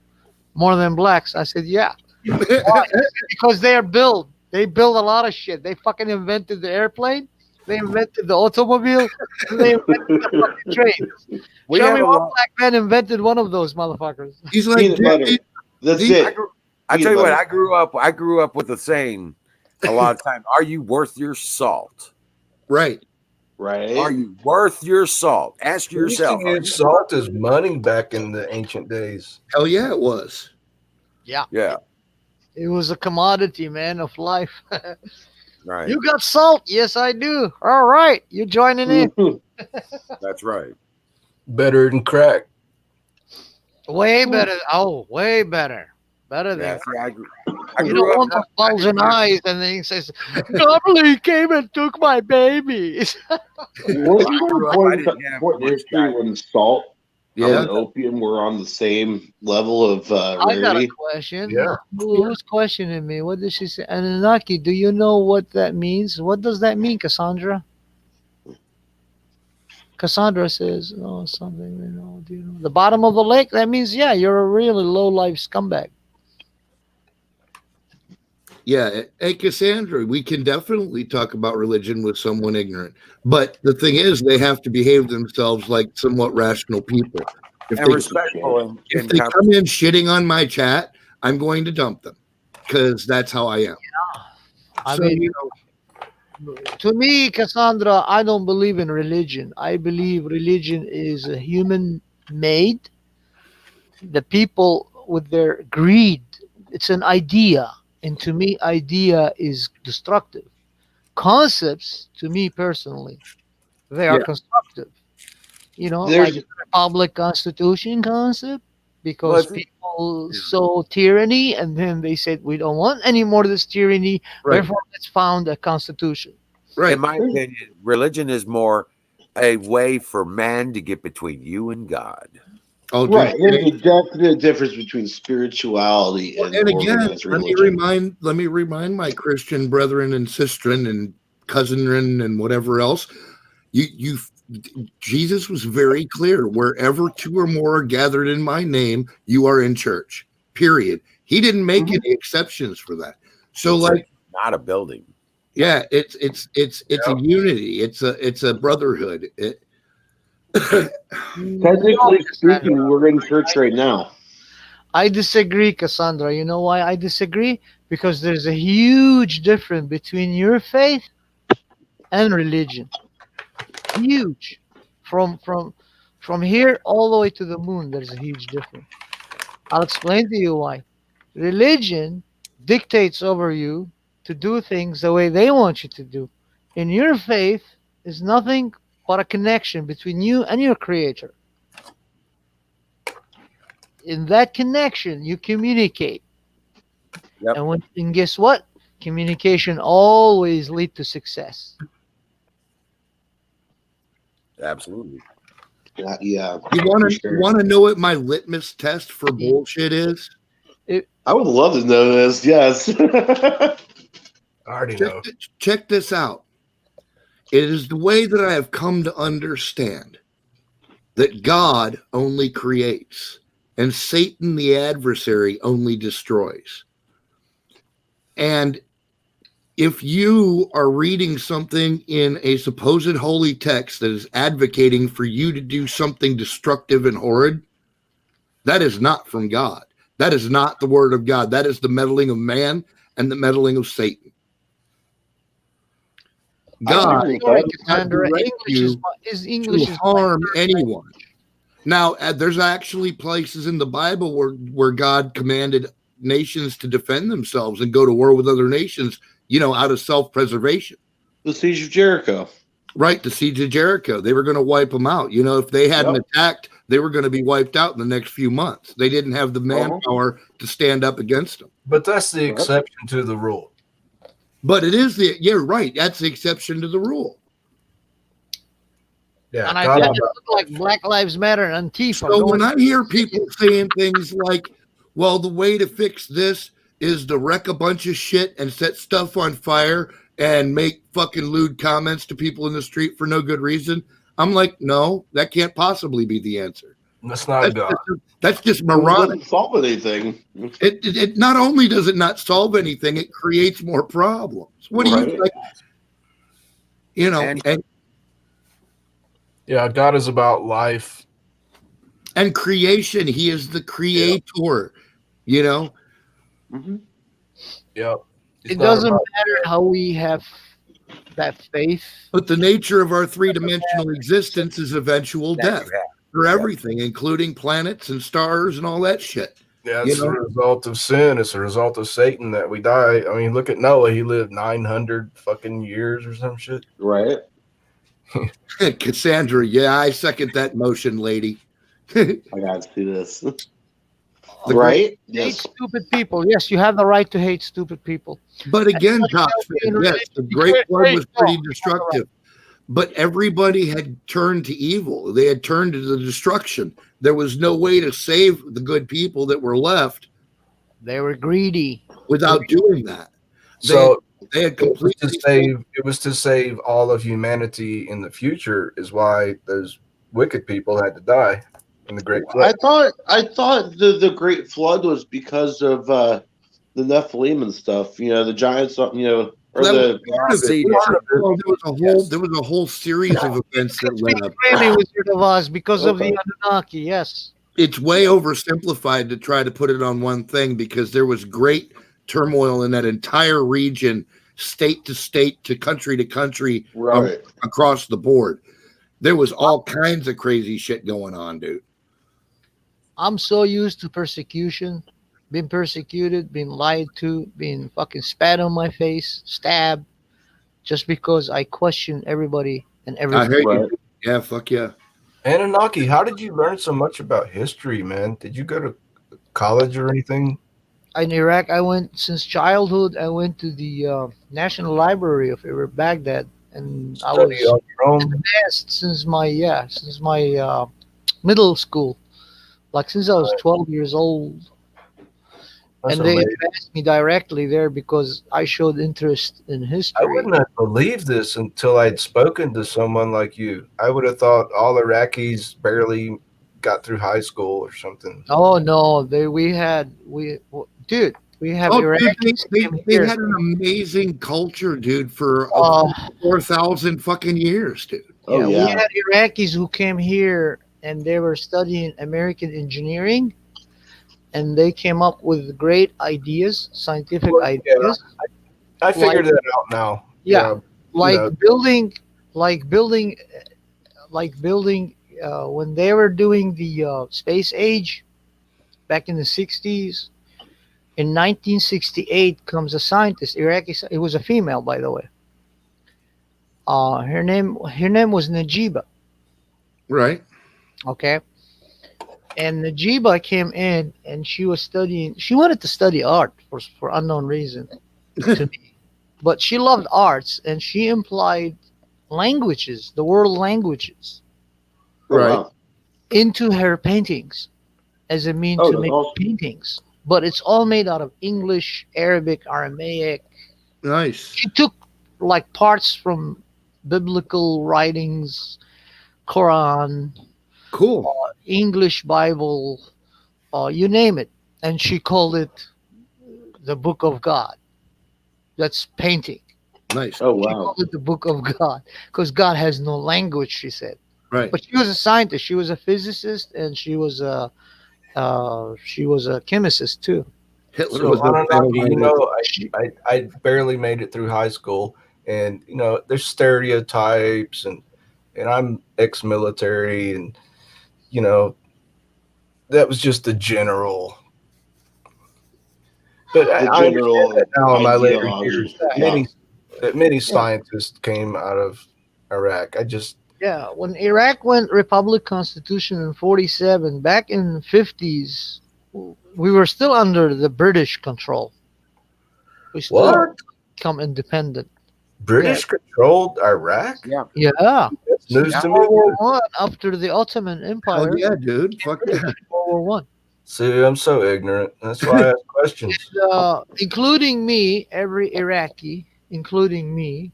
more than blacks. I said, yeah. Why? They said, because they are built. They build a lot of shit. They fucking invented the airplane. They invented the automobile. And they invented the fucking train. We Show have me a one lot- black man invented one of those motherfuckers. He's like, Peanut butter. dude, That's These- it. I tell you Peanut what, butter. I grew up with a saying a lot of time. Are you worth your salt? right. Right? Are you worth your salt? Ask we used yourself. to use salt as money back in the ancient days. Hell yeah, it was. Yeah, It was a commodity, man, of life. right. You got salt? Yes, I do. All right. You joining in? That's right. Better than crack. Way better. Oh, way better. Better than Yeah, see, I you grew don't want up. the bulging eyes, and then he says, "Goblin came and took my babies." What's I grew up, I didn't have important much history guidance. when salt Yeah. and opium were on the same level of I got a rarity? question. Yeah. Who's questioning me? What did she say? Anunnaki, do you know what that means? What does that mean, Cassandra? Cassandra says, "Oh, something. You know, do you know the bottom of the lake? That means, yeah, you're a really low life scumbag." Yeah. Hey, Cassandra, we can definitely talk about religion with someone ignorant. But the thing is, they have to behave themselves like somewhat rational people. If And they, respectful. if they come in shitting on my chat, I'm going to dump them. because that's how I am. I So, mean, you know, to me, Cassandra, I don't believe in religion. I believe religion is a human made. The people with their greed, it's an idea. And to me, idea is destructive. Concepts, to me personally, they are Yeah. constructive. You know, There's- like the Republic Constitution concept, because Well, people saw tyranny and then they said, we don't want any more of this tyranny. Right. Therefore, let's found a constitution. right. In my opinion, religion is more a way for man to get between you and God. Oh, dude, Right. There's a definite difference between spirituality and, and again, organized let religion. me remind my Christian brethren and sistren and cousinren and whatever else. You Jesus was very clear. Wherever two or more are gathered in my name, you are in church. Period. He didn't make any exceptions for that. So, It's like, not a building. yeah, it's a unity. It's a brotherhood. Technically speaking, we're in church right now. I disagree, Cassandra. You know why I disagree? Because there's a huge difference between your faith and religion. Huge. From here all the way to the moon, there's a huge difference. I'll explain to you why. Religion dictates over you to do things the way they want you to do. In your faith is nothing but a connection between you and your creator. In that connection, you communicate. Yep. And guess what? Communication always lead to success. Absolutely. Yeah. You want For to sure. want to know what my litmus test for bullshit is? I would love to know this. Yes. I already know. Check this out. It is the way that I have come to understand that God only creates and Satan, the adversary, only destroys. And if you are reading something in a supposed holy text that is advocating for you to do something destructive and horrid, that is not from God. That is not the word of God. That is the meddling of man and the meddling of Satan. God agree with Sorry, that. Cassandra. direct English to is harm anyone. Now, there's actually places in the Bible where God commanded nations to defend themselves and go to war with other nations, you know, out of self-preservation. The Siege of Jericho. Right, the siege of Jericho. They were going to wipe them out. You know, if they hadn't attacked, they were going to be wiped out in the next few months. They didn't have the manpower to stand up against them. But that's the exception to the rule. But it is right. That's the exception to the rule. Yeah. And I God, bet it look like Black Lives Matter and Antifa. So when I hear people saying things like, well, the way to fix this is to wreck a bunch of shit and set stuff on fire and make fucking lewd comments to people in the street for no good reason, I'm like, no, that can't possibly be the answer. that's not God. That's just It moronic. doesn't solve anything. It not only does it not solve anything, it creates more problems. What do you Right. like? You know, And- Yeah, God is about life. and creation. He is the creator. You know, Mm-hmm. Yep. It's It not doesn't about- matter how we have that faith. but the nature of our three-dimensional existence is eventual that death you have. for everything, including planets and stars and all that shit. Yeah, You it's know? a result of sin. It's a result of Satan that we die. I mean, look at Noah. He lived 900 fucking years or some shit. Right. Cassandra, yeah, I second that motion, lady. I got to see this. Right? Hate Yes. stupid people. Yes, you have the right to hate stupid people. But again, Tops, yes, the Great Flood was pretty Right. destructive. But everybody had turned to evil. They had turned to the destruction. There was no way to save the good people that were left They were greedy. without doing that. So They had it was completely to save all of humanity in the future is why those wicked people had to die in the Great I Flood. thought the Great Flood was because of the Nephilim and stuff. You know, the giants. You know, or That the part of it. See, Well, there was a whole series of events that led up. Really Wizard of Oz because of the Anunnaki. Yes. It's way oversimplified to try to put it on one thing because there was great turmoil in that entire region, state to state to country, Right. across the board. There was all kinds of crazy shit going on, dude. I'm so used to persecution, being persecuted, being lied to, being fucking spat on my face, stabbed, just because I question everybody and I everything. heard Right. you. Yeah, fuck yeah. Anunnaki, how did you learn so much about history, man? Did you go to college or anything? In Iraq, I went since childhood. I went to the National Library of Baghdad, and I Study was on your own? best since my middle school, like since I was 12 years old. That's And they amazing. advanced me directly there because I showed interest in I history. wouldn't have believed this until I'd spoken to someone like you. I would have thought all Iraqis barely got through high school or something. Oh no, dude, we have Oh, dude, Iraqis they came here. had an amazing culture, dude, for Uh, 4,000 fucking years, dude. Oh, we yeah. had Iraqis who came here and they were studying American engineering, and they came up with great ideas, scientific Well, yeah. ideas, I figured Like- that out now. Yeah. like Yeah. building, when they were doing the space age back in the 60s. In 1968 comes a scientist, Iraqi. It was a female, by the way. Her name was Najiba. Right? Okay. And Najiba came in and she was studying. She wanted to study art for unknown reason to me, but she loved arts and she implied languages, the world languages, Right. Wow. into her paintings as a mean Oh, to that's make awesome. paintings. But it's all made out of English, Arabic, Aramaic. Nice. She took like parts from biblical writings, Quran, Cool. English Bible, you name it, and she called it the Book of God. That's painting. Nice. Oh, She wow. called it the Book of God because God has no language, she said. Right. But she was a scientist. She was a physicist, and she was a chemist too. Hitler So was Anunnaki, a you know, I barely made it through high school, and you know, there's stereotypes, and I'm ex-military, and you know, that was just the general. But I understand general that now in my later ideology. years, Yeah. many scientists came out of Iraq. Yeah, when Iraq went Republic Constitution in 47, back in the 50s, we were still under the British control. We still What? become independent. British controlled Iraq? Yeah. Yeah. That's news to me. World War One after the Ottoman Oh, Empire. yeah, dude. Fuck yeah. World War One. See, I'm so ignorant. That's why I ask questions. Including me, every Iraqi, including me,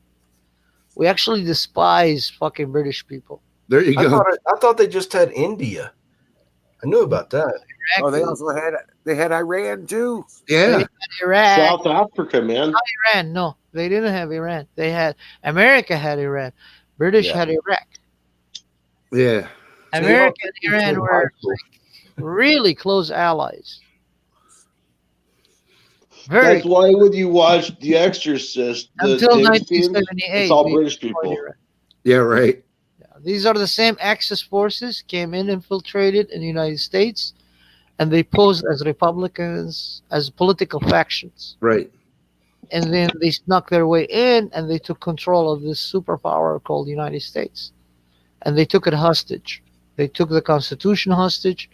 we actually despise fucking British people. There you go. I thought they just had India. I knew about that. Oh, they also had Iran too. Yeah. Iraq, South Africa, man. Iran. No, they didn't have Iran. They had America had Iran. British Yeah. had Iraq. Yeah. America and Iran were really close allies. Very That's why when you watch The Exorcist, the until dig scene, 1978. it's all we British destroyed people. Iraq. Yeah, right. These are the same Axis forces came in, infiltrated in the United States, and they posed as Republicans, as political factions. Right. And then they snuck their way in, and they took control of this superpower called the United States. And they took it hostage. They took the Constitution hostage.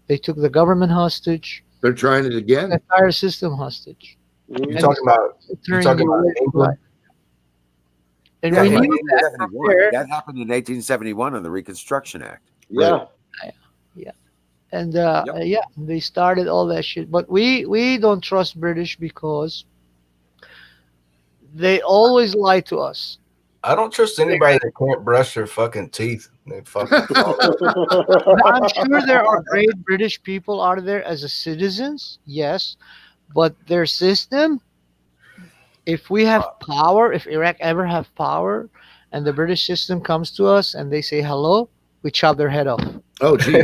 They took the government hostage. They're trying it The again. entire system hostage. You're talking about Turning talking you about away from England? life. And Yeah, we like knew that from 1871. there. That happened in 1871 in the Reconstruction Act. Yeah. And Yep. yeah, they started all that shit. But we don't trust British because they always lie to us. I don't trust anybody that can't brush their fucking teeth. They fucking fall. I'm sure there are great British people out there as a citizens, yes, but their system, if we have power, if Iraq ever have power, and the British system comes to us and they say hello, we chop their head off. Oh, gee.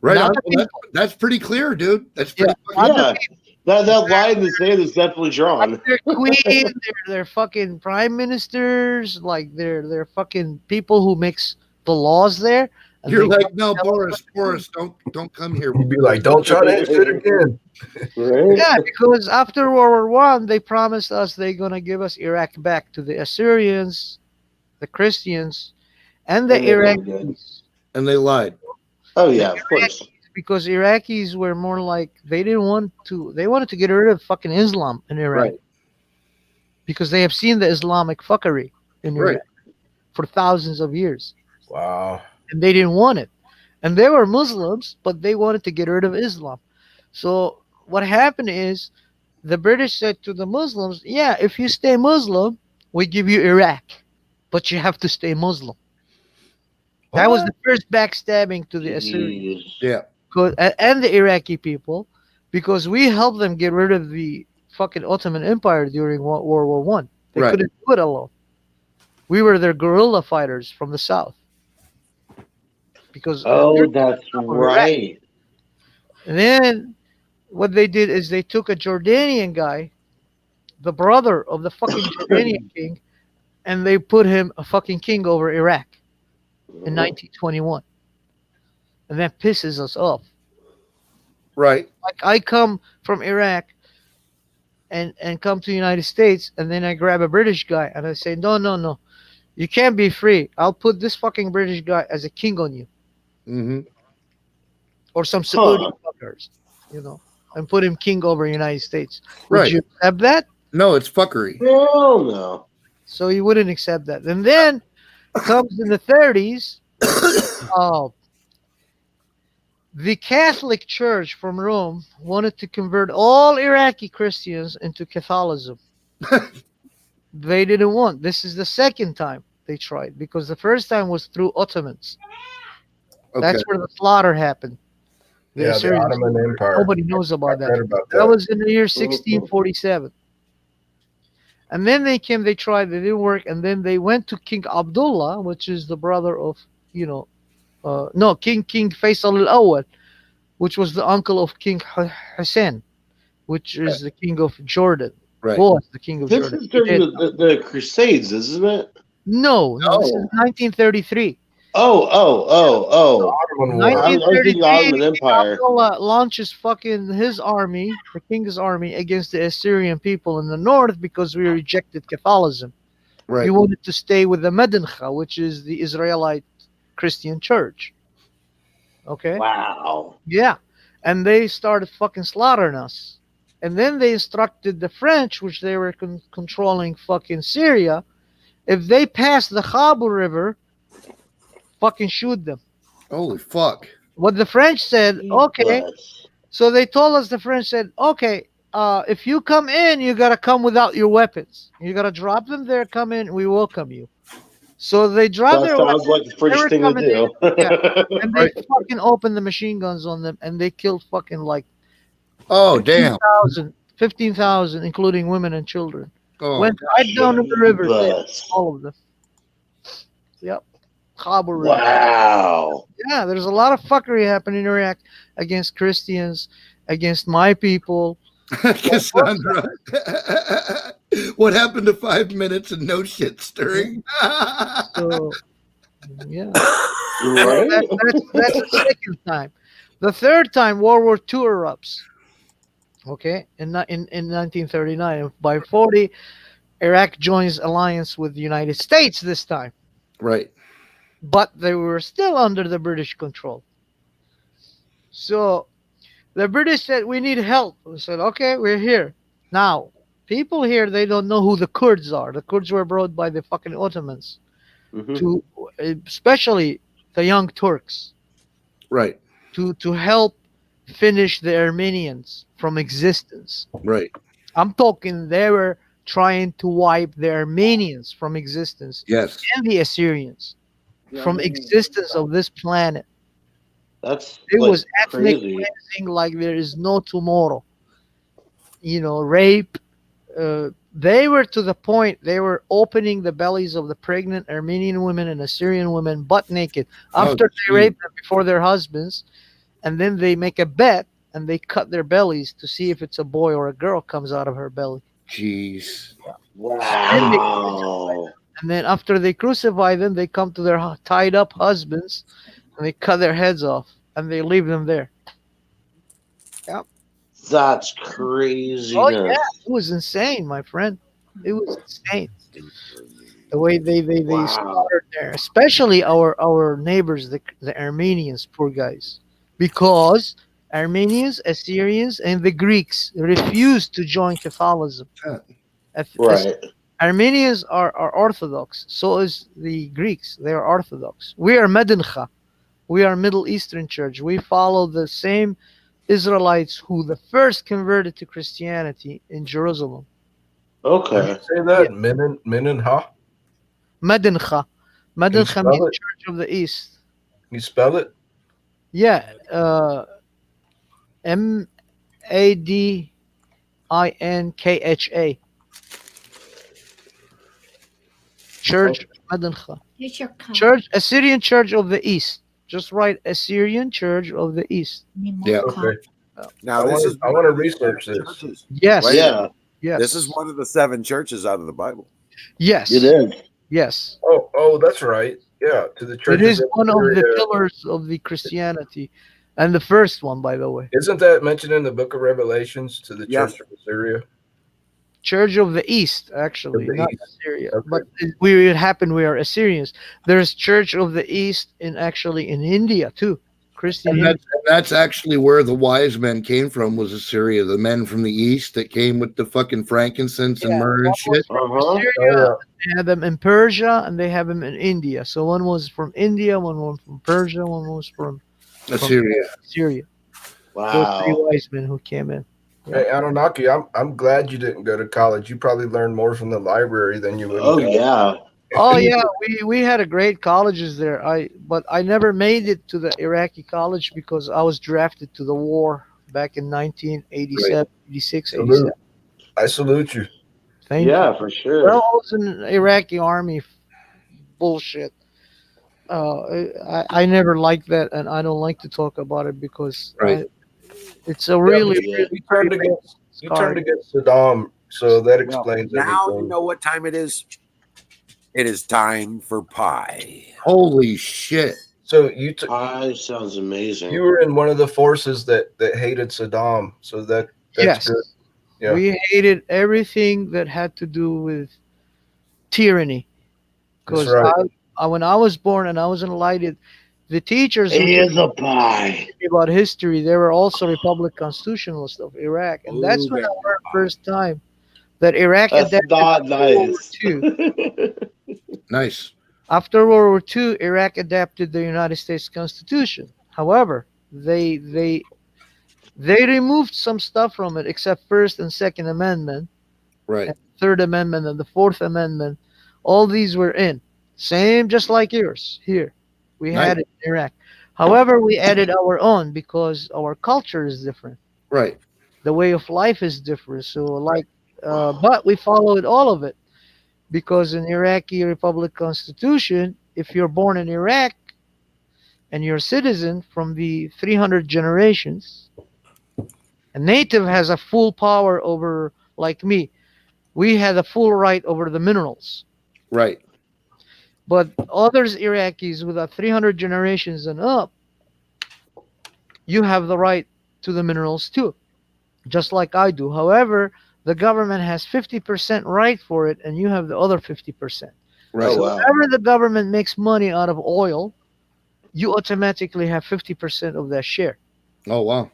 Right. Not on. the That's pretty clear, dude. That's Yeah, pretty not, Yeah. the, That line in the sand is definitely drawn. Their queen, their fucking prime ministers, like they're fucking people who makes the laws there. And You're they- like, no, Boris, don't come here. You'd be like, don't try that shit again. Right? yeah, because after World War One, they promised us they're gonna give us Iraq back to the Assyrians, the Christians, and the And they never did. Iraqis. And they lied. Oh yeah, of course. Because Iraqis were more like they wanted to get rid of fucking Islam in Iraq. Right. Because they have seen the Islamic fuckery in Right. Iraq for thousands of years. Wow. And they didn't want it. And they were Muslims, but they wanted to get rid of Islam. So what happened is the British said to the Muslims, yeah, if you stay Muslim, we give you Iraq, but you have to stay Muslim. That was the first backstabbing to the Assyrians. Jeez. Yeah. And the Iraqi people, because we helped them get rid of the fucking Ottoman Empire during World War One. They Right. couldn't do it alone. We were their guerrilla fighters from the south. Because Oh, that's right. and then what they did is they took a Jordanian guy, the brother of the fucking Jordanian king, and they put him a fucking king over Iraq in 1921. And that pisses us off. Right. Like I come from Iraq and come to the United States, and then I grab a British guy and I say, no, you can't be free. I'll put this fucking British guy as a king on you, Mm-hmm. or some Saudi fuckers, and put him king over the United States. Would Right. you accept that? No, it's fuckery. Hell no. So he wouldn't accept that. And then comes in the 30s, the Catholic Church from Rome wanted to convert all Iraqi Christians into Catholicism. They didn't want. This is the second time they tried, because the first time was through Ottomans. Okay. That's where the slaughter happened. The Yeah, the Assyrians. Ottoman Empire. Nobody knows I about read that. about That that. was in the year 1647. And then they tried, they didn't work, and then they went to King Abdullah, which is the brother of, King Faisal al-Awwal, which was the uncle of King Hussein, which is the king of Jordan. Right. Was the king of This Jordan. is during He did- the Crusades, isn't it? No, this is No. 1933. Oh. Ottoman War. I was thinking the Ottoman 1933, Empire. Abdullah launches fucking his army, the king's army, against the Assyrian people in the north because we rejected Catholicism. Right. We wanted to stay with the Medincha, which is the Israelite Christian church. Okay? Wow. Yeah. And they started fucking slaughtering us. And then they instructed the French, which they were controlling fucking Syria, if they pass the Khabur River, fucking shoot them. Holy fuck. What the French said, okay. Bless. So they told us, the French said, okay, if you come in, you got to come without your weapons. You got to drop them there, come in, we welcome you. So they dropped That their sounds weapons, like the British were thing to coming do. and they fucking opened the machine guns on them, and they killed fucking like Oh, damn. 15,000, including women and children. Oh, Went right down to the river, Bless. all of them. Yep. Khabur River. Wow. Yeah, there's a lot of fuckery happening in Iraq against Christians, against my people. Cassandra. What happened to 5 minutes and no shit stirring? So, yeah. Right? That's the second time. The third time, World War II erupts. Okay, in 1939. By 40, Iraq joins alliance with the United States this time. Right. But they were still under the British control. So the British said, we need help. We said, okay, we're here. Now, people here, they don't know who the Kurds are. The Kurds were brought by the fucking Ottomans, Mhm. to especially the young Turks, Right. to help finish the Armenians from existence. Right. I'm talking they were trying to wipe the Armenians from existence Yes. and the Assyrians from existence of this planet. That's It like, was ethnic crazy. cleansing like there is no tomorrow. Rape. They were to the point they were opening the bellies of the pregnant Armenian women and Assyrian women butt naked Oh, after they gee. rape them before their husbands, and then they make a bet and they cut their bellies to see if it's a boy or a girl comes out of her belly. Jeez. Wow. And then after they crucify them, they come to their tied up husbands and they cut their heads off and they leave them there. That's crazy. Oh yeah, it was insane, my friend. It was insane. The way they Wow. slaughtered there, especially our neighbors, the Armenians, poor guys, because Armenians, Assyrians, and the Greeks refused to join Catholicism. Right. Armenians are Orthodox. So is the Greeks. They are Orthodox. We are Medincha. We are Middle Eastern Church. We follow the same Israelites who the first converted to Christianity in Jerusalem. Okay. Say that, Meninha. Medincha. Medincha spell means it? Church of the East. Can you spell it? Yeah. Madinka. Church Medincha. Here's your card. Church, Assyrian Church of the East. Just write Assyrian Church of the East. Need more Yeah. cards? Okay. Now I this wanna- is I wanna research this. churches. Yes. Wait. Yeah, Yes. This is one of the 7 churches out of the Bible. Yes. it is. Yes. Oh, that's right. Yeah, to the church. It is one of the pillars of the Christianity. And the first one, by the way. Isn't that mentioned in the book of Revelations to the Yes. church of Assyria? Church of the East, actually, Of the not East. Assyria. Okay. But it happened we are Assyrians. There's Church of the East in India too. Christian And India. that's actually where the wise men came from, was Assyria. The men from the east that came with the fucking frankincense and Yeah, myrrh and one was shit. from Uh-huh. Assyria, Oh, they have them in Persia, and they have them in India. So one was from India, one was from Persia, one was from Assyria. Syria. Those 3 Wow. wise men who came in. Hey, Anunnaki, I'm glad you didn't go to college. You probably learned more from the library than you would. Oh yeah. Oh yeah, we had a great colleges there. But I never made it to the Iraqi college because I was drafted to the war back in 1987, 86, 87. Salute. I salute you. Thank you. Yeah, for sure. Well, I was in Iraqi army bullshit. I never liked that, and I don't like to talk about it because Right. it's a really, Yeah, really You turned great against scar. Saddam, so that Well, explains now everything. you know what time it is. It is time for pie. Holy shit. So you Sounds amazing. you were in one of the forces that hated Saddam, so that's Yes. good. Yeah. We hated everything that had to do with tyranny. That's Because right. when I was born and I was enlightened, the teachers who Here's a pie. taught me about history, they were also Republic Constitutionalists of Iraq. And that's when I learned first time that Iraq That's adapted not after World War nice. II. Nice. After World War II, Iraq adapted the United States Constitution. However, they removed some stuff from it, except First and Second Amendment, Right. Third Amendment, and the Fourth Amendment. All these were in. Same, just like yours here. We had it in Iraq. However, we added our own because our culture is different. Right. The way of life is different. So, but we followed all of it because in Iraqi Republic Constitution, if you're born in Iraq and you're a citizen from the 300 generations, a native has a full power over, like me. We had a full right over the minerals. Right. But others Iraqis with 300 generations and up, you have the right to the minerals too, just like I do. However, the government has 50% right for it, and you have the other 50%. Right. Oh, So wow. whenever the government makes money out of oil, you automatically have 50% of that share. Oh wow.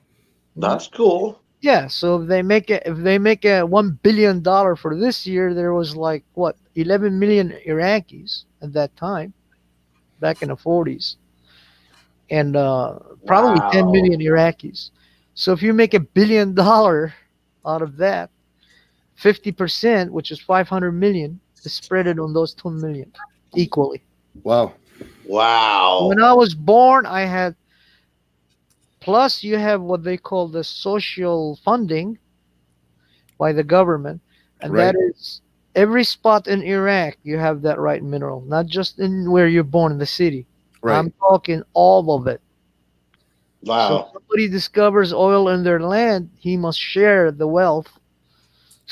That's cool. Yeah, so if they make a $1 billion for this year, there was 11 million Iraqis at that time, back in the 40s, and probably 10 Wow. million Iraqis. So if you make $1 billion out of that, 50%, which is 500 million, is spread it on those 2 million equally. Wow. Wow. When I was born, I had. Plus, you have what they call the social funding by the government, and Right. that is every spot in Iraq you have that right mineral, not just in where you're born in the city. Right. I'm talking all of it. Wow. So somebody discovers oil in their land, he must share the wealth.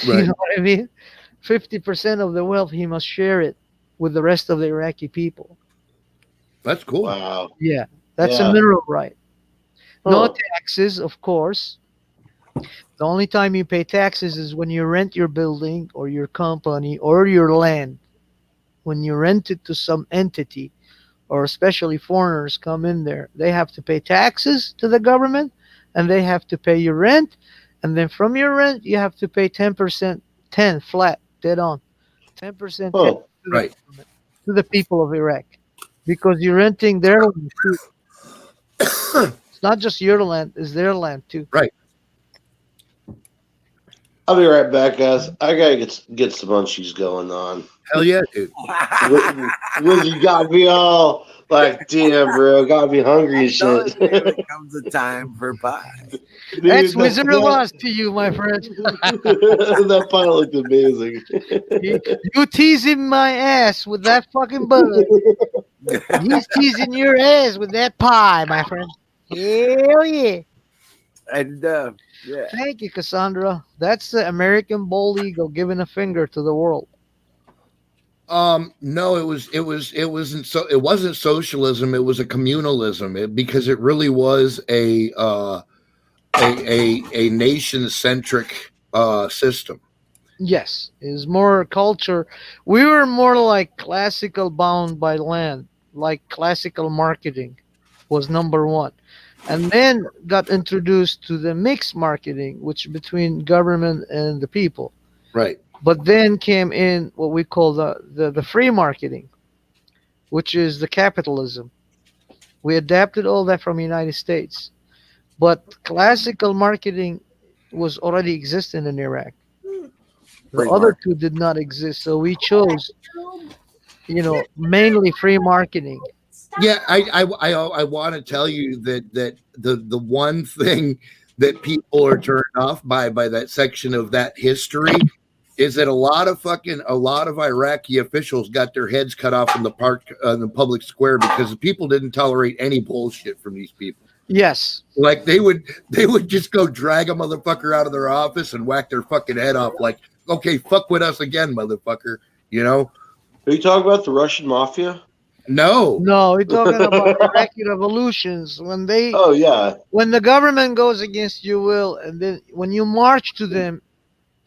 Right. You know what I mean? 50% of the wealth, he must share it with the rest of the Iraqi people. That's cool. Wow. Yeah, that's a Yeah. mineral right. No Huh. taxes, of course. The only time you pay taxes is when you rent your building or your company or your land. When you rent it to some entity, or especially foreigners come in there, they have to pay taxes to the government and they have to pay your rent. And then from your rent, you have to pay 10%, 10 flat, dead on, 10% Huh. tax to the Right. government, to the people of Iraq, because you're renting their land too. It's not just your land, it's their land too. Right. I'll be right back, guys. I gotta get some munchies going on. Hell yeah, dude. You got me all like, damn, bro, got me hungry and shit. There comes a time for pie. Dude, That's that- Wizard of that- Oz to you, my friend. that pie looked amazing. You teasing my ass with that fucking bug. He's teasing your ass with that pie, my friend. Hell yeah. And yeah, Thank you, Cassandra. That's the American bald eagle giving a finger to the world. No, it wasn't socialism. It was a communalism because it really was a nation centric system. Yes, is more culture. We were more like classical bound by land, like classical marketing was number one. And then got introduced to the mixed marketing, which between government and the people. Right. But then came in what we call the free marketing, which is the capitalism. We adapted all that from the United States. But classical marketing was already existing in Iraq. The Free other two did not exist. So we chose, mainly free marketing. Yeah, I want to tell you that the one thing that people are turned off by that section of that history is that a lot of Iraqi officials got their heads cut off in the public square because the people didn't tolerate any bullshit from these people. Yes. Like they would just go drag a motherfucker out of their office and whack their fucking head off. Like, okay, fuck with us again, motherfucker. You know? Are you talking about the Russian mafia? No. No, we're talking about Iraqi revolutions Oh yeah. when the government goes against your will, and then when you march to them,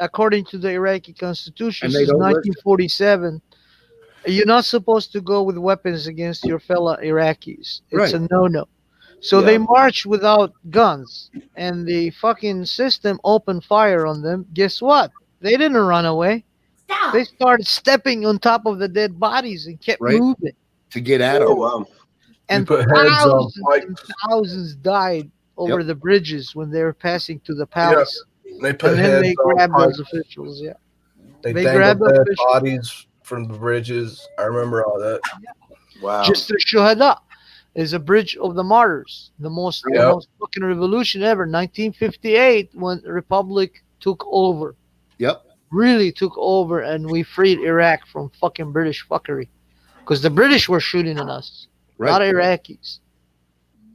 according to the Iraqi constitution, And they since don't work. 1947, you're not supposed to go with weapons against your fellow Iraqis. It's Right. a no-no. So Yeah. they march without guns, and the fucking system opened fire on them. Guess what? They didn't run away. They started stepping on top of the dead bodies and kept Right. moving. To get at Oh them. wow. And put heads on thousands and pikes. thousands died over Yep. the bridges when they were passing to the palace. They put And then heads they on grabbed pikes. those officials. Yeah. They they dangled grabbed the dead officials. bodies from the bridges. I remember all that. Wow. Just the Shuhada is a bridge of the martyrs, the most fucking revolution ever. 1958, when the Republic took over, Yep. really took over, and we freed Iraq from fucking British fuckery, because the British were shooting at us, not Right. Iraqis.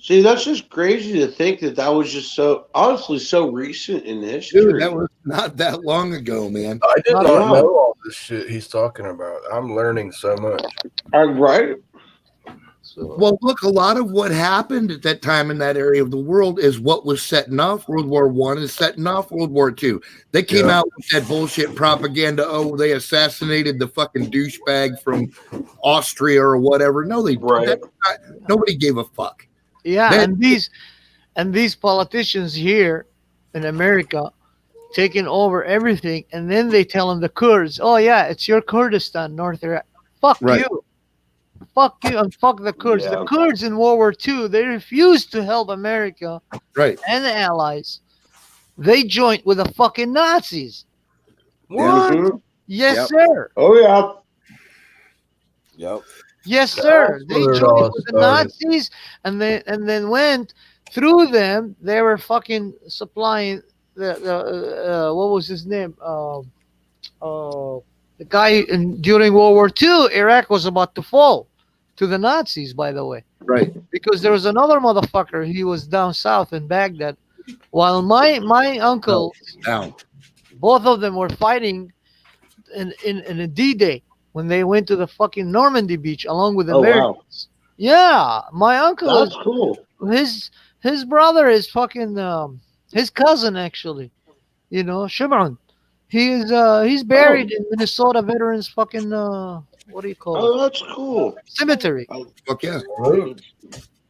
See, that's just crazy to think that was just so honestly so recent in history. Dude, that was not that long ago, man. I did Not not at all. know all this shit he's talking about. I'm learning so much. Right? So Well, look, a lot of what happened at that time in that area of the world is what was setting off World War I is setting off World War II. They came Yeah. out with that bullshit propaganda. Oh, they assassinated the fucking douchebag from Austria or whatever. No, they Right. nobody gave a fuck. yeah, Then- and these politicians here in America taking over everything, and then they tell them the Kurds, oh yeah, it's your Kurdistan, North Iraq. Fuck Right. you. Fuck you and fuck the Kurds. Yeah. The Kurds in World War II, they refused to help America Right. and the Allies. They joined with the fucking Nazis. Mhm. Yes, Yep. sir. Oh yeah. yep. Yes, sir. That's They where it joined all with the started. Nazis, and then went through them. They were fucking supplying the what was his name? The guy during World War II, Iraq was about to fall. to the Nazis, by the way. Right. Because there was another motherfucker. He was down south in Baghdad, while my uncle, Down. both of them were fighting in a D-Day when they went to the fucking Normandy beach along with the Oh, wow. Americans. Yeah, my uncle That's cool. his brother is fucking his cousin actually. You know, Shimron. He's buried in Minnesota Veterans fucking what do you call it? Oh, that's cool. Cemetery. Fuck yeah.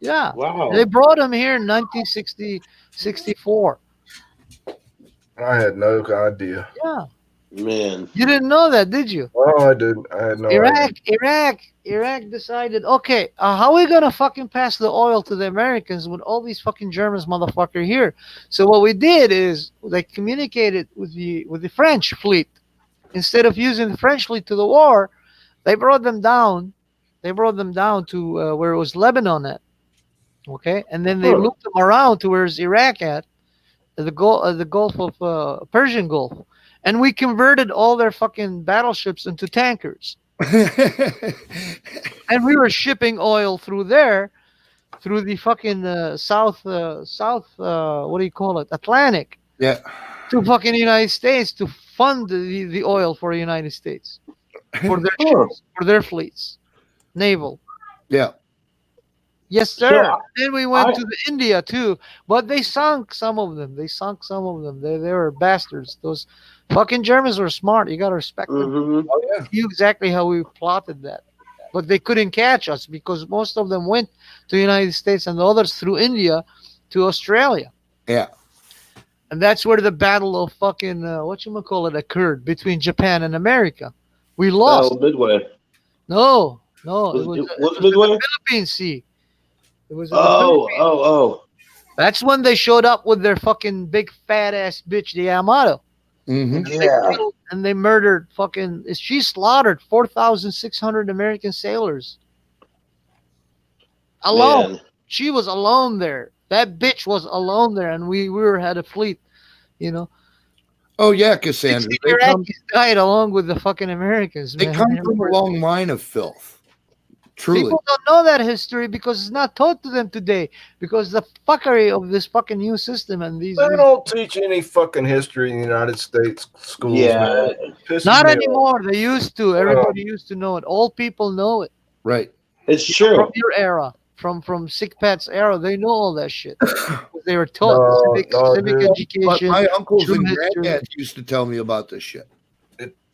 Yeah. Wow. They brought him here in 1964. I had no idea. Yeah. Man. You didn't know that, did you? Oh, I didn't. I had no idea. Iraq decided, okay, how are we gonna fucking pass the oil to the Americans with all these fucking Germans motherfucker here? So what we did is they communicated with the French fleet. Instead of using the French fleet to the war, they brought them down. They brought them down to where it was Lebanon at. Okay, and then they looped them around to where's Iraq at, the Gulf of Persian Gulf. And we converted all their fucking battleships into tankers. And we were shipping oil through there, through the fucking south, what do you call it? Atlantic. Yeah. To fucking United States to fund the oil for the United States. For their ships, for their fleets. Naval. Yeah. Yes, sir. So, then we went to the India too, but they sunk some of them. They were bastards. Those fucking Germans were smart. You gotta respect them. Mm-hmm. Oh yeah. Knew exactly how we plotted that, but they couldn't catch us because most of them went to the United States and the others through India to Australia. Yeah. And that's where the battle of fucking whatchamacallit occurred between Japan and America. We lost. Oh, Midway. No, it Was was it in Midway? the Philippine Sea. It was in the Oh, Philippines. That's when they showed up with their fucking big fat ass bitch, the Yamato. Mm-hmm. And they murdered fucking. She slaughtered 4,600 American sailors. Alone. Man. She was alone there. That bitch was alone there, and we had a fleet. You know, Oh yeah, Cassandra. 60 They come, Iraqis died along with the fucking Americans. they Man. come from a long line of filth. Truly. People don't know that history because it's not taught to them today. Because the fuckery of this fucking new system and these. They don't teach any fucking history in the United States schools. Yeah. Man. It pisses Not me off. anymore. They used to. Everybody used to know it. Old people know it. Right. It's true. From your era, from Sick Pat's era, they know all that shit. They were taught No, civic dude. But education. my uncles true and history. granddads used to tell me about this shit.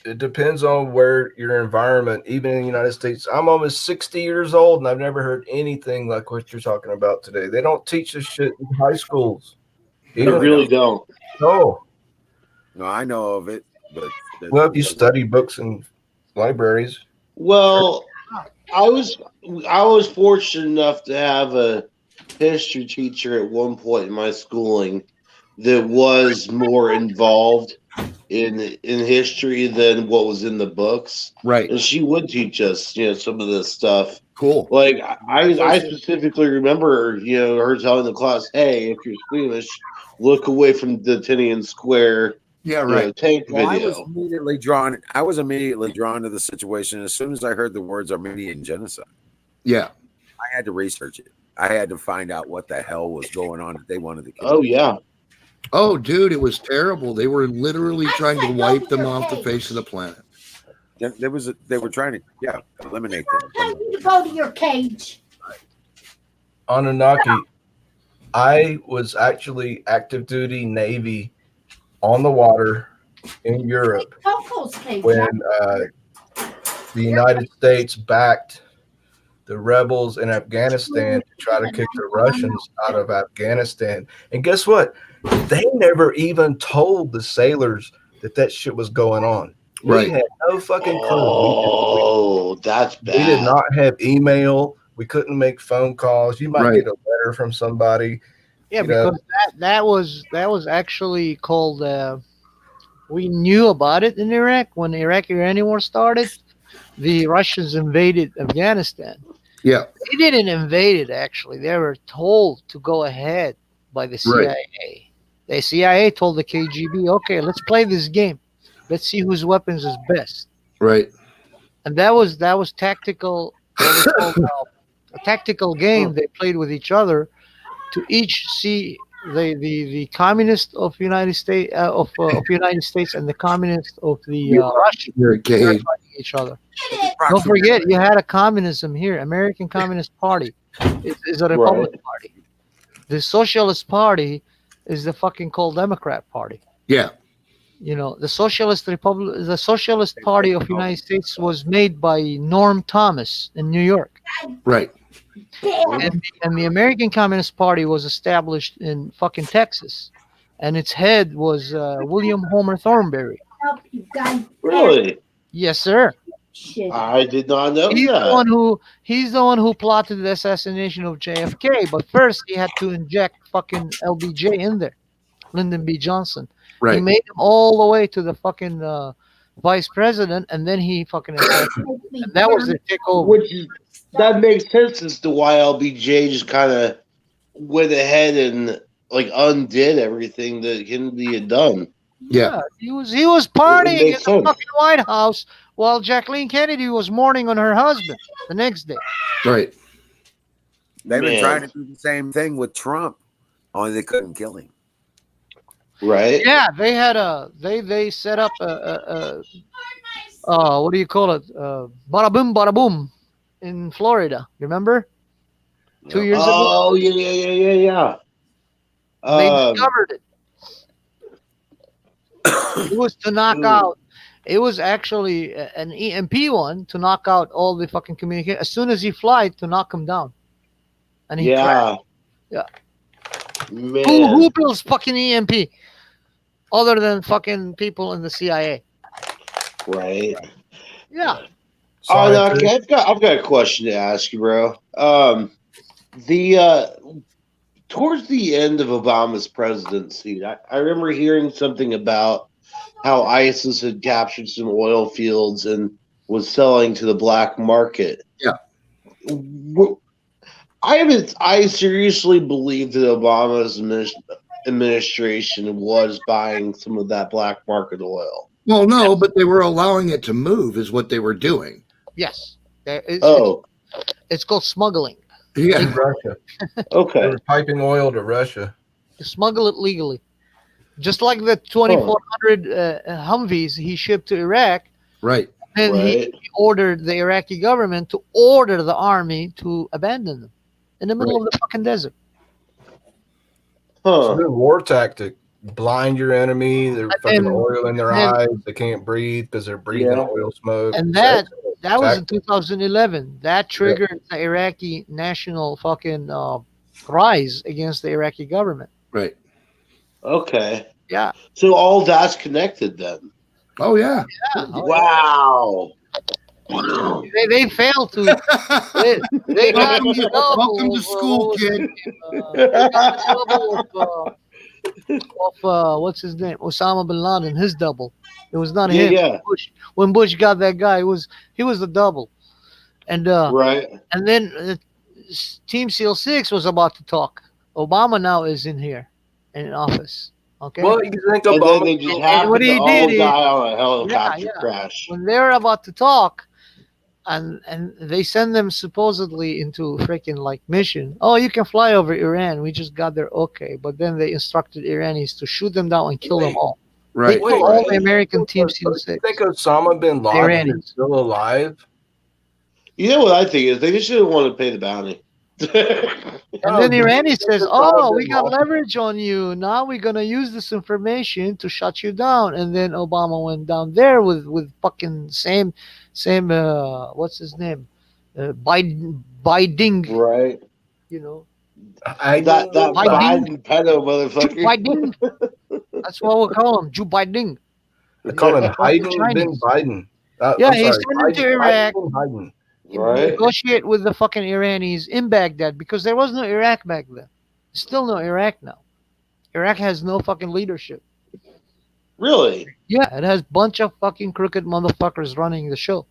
It depends on where your environment, even in the United States. I'm almost 60 years old and I've never heard anything like what you're talking about today. They don't teach this shit in high schools. They really don't. No. No, I know of it, but Well, if you study books in libraries. Well, I was fortunate enough to have a history teacher at one point in my schooling that was more involved in history than what was in the books. Right. And she would teach us, some of this stuff. Cool. Like I specifically remember, her telling the class, "Hey, if you're squeamish, look away from the Tiananmen Square Yeah, right. tank Well, I video." was immediately drawn to the situation as soon as I heard the words Armenian genocide. Yeah. I had to research it. I had to find out what the hell was going on that they wanted to kill. Oh yeah. Oh, dude, it was terrible. They were literally trying to wipe them off the face of the planet. They were trying to eliminate them. Tell you to go to your cage. Anunnaki. I was actually active duty Navy on the water in Europe Coco's cage. when the United States backed the rebels in Afghanistan to try to kick the Russians out of Afghanistan. And guess what? They never even told the sailors that shit was going on. Right. We had no fucking clue. Oh, that's bad. We did not have email. We couldn't make phone calls. You might Right. get a letter from somebody. Yeah, You know. because that was actually called. We knew about it in Iraq when the Iraq-Iranian war started. The Russians invaded Afghanistan. Yeah. They didn't invade it actually. They were told to go ahead by the CIA. Right. The CIA told the KGB, "Okay, let's play this game. Let's see whose weapons is best." Right. And that was tactical what we call a tactical game they played with each other to each see the communist of United States of United States and the communist of the Russian. You're They're gay. fighting each other. Don't forget, you had a communism here. American Communist Party is a Republican Party. The Socialist Party is the fucking called Democrat Party. Yeah. You know, the Socialist Party of United States was made by Norm Thomas in New York. Right. And the American Communist Party was established in fucking Texas. And its head was William Homer Thornberry. Really? Yes, sir. I did not know He's that. he's the one who plotted the assassination of JFK. But first, he had to inject fucking LBJ in there, Lyndon B. Johnson. He Right. made him all the way to the fucking vice president, and then he fucking assassinated. And that was the takeover. Which is, that makes sense as to why LBJ just kind of went ahead and like undid everything that Kennedy had done. Yeah. He was partying in makes the sense. fucking White House while Jacqueline Kennedy was mourning on her husband the next day. Right. They've been Man. trying to do the same thing with Trump, only they couldn't kill him. Right? Yeah, they had they set up a what do you call it? Bada boom in Florida. Remember? 2 years ago, Oh, yeah. they discovered it. It was to knock out. It was actually an EMP one to knock out all the fucking communication. As soon as he flied, to knock him down, and he crashed. Yeah. Yeah. Man. Who builds fucking EMP other than fucking people in the CIA? Right. Yeah. Oh, no, Scientists. I've got a question to ask you, bro. Towards the end of Obama's presidency, I remember hearing something about how ISIS had captured some oil fields and was selling to the black market. Yeah. I seriously believe that Obama's administration was buying some of that black market oil. Well, no, but they were allowing it to move, is what they were doing. Yes. It's called smuggling. Yeah. In Russia. They Okay. were piping oil to Russia. You smuggle it legally. Just like the 2,400 Humvees he shipped to Iraq. Right. And he Right. ordered the Iraqi government to order the army to abandon them in the middle of the fucking desert. It's Huh. a good war tactic. Blind your enemy. They're fucking oil in their eyes. They can't breathe because they're breathing Yeah. oil smoke. And that was in Tactic. 2011. That triggered the Iraqi national fucking rise against the Iraqi government. Right. Okay. Yeah. So all that's connected then. Oh, yeah. Wow. They failed to. They got the double Welcome to of, school, kid. they got the double of what's his name? Osama bin Laden, his double. It was not him. Yeah. When Bush got that guy, he was the double. And Right. and then Team SEAL 6 was about to talk. Obama now is in here in office. Okay. Well, you think And then Obama? they just And happened what to he all did is- die on a helicopter Yeah. crash. When they're about to talk, and they send them supposedly into freaking like mission. Oh, you can fly over Iran. We just got there, okay. But then they instructed Iranis to shoot them down and kill them all. Right. They killed all the American Team SEAL You 6. think Osama bin Laden Iranians. is still alive? You know what I think is they just didn't want to pay the bounty. And then Irani says, "Oh, we got leverage on you. Now we're gonna use this information to shut you down." And then Obama went down there with fucking same what's his name, Biden, Right. you know, That Biden pedo motherfucker. Biden. That's what we'll call him, Joe Biden. They call him Yeah. Hayden bin Chinese. Biden. Yeah, I'm he's sorry, sent him to Hayden Iraq. bin Biden. Right. Negotiate with the fucking Iranis in Baghdad because there was no Iraq back then. Still no Iraq now. Iraq has no fucking leadership. Really? Yeah, it has bunch of fucking crooked motherfuckers running the show.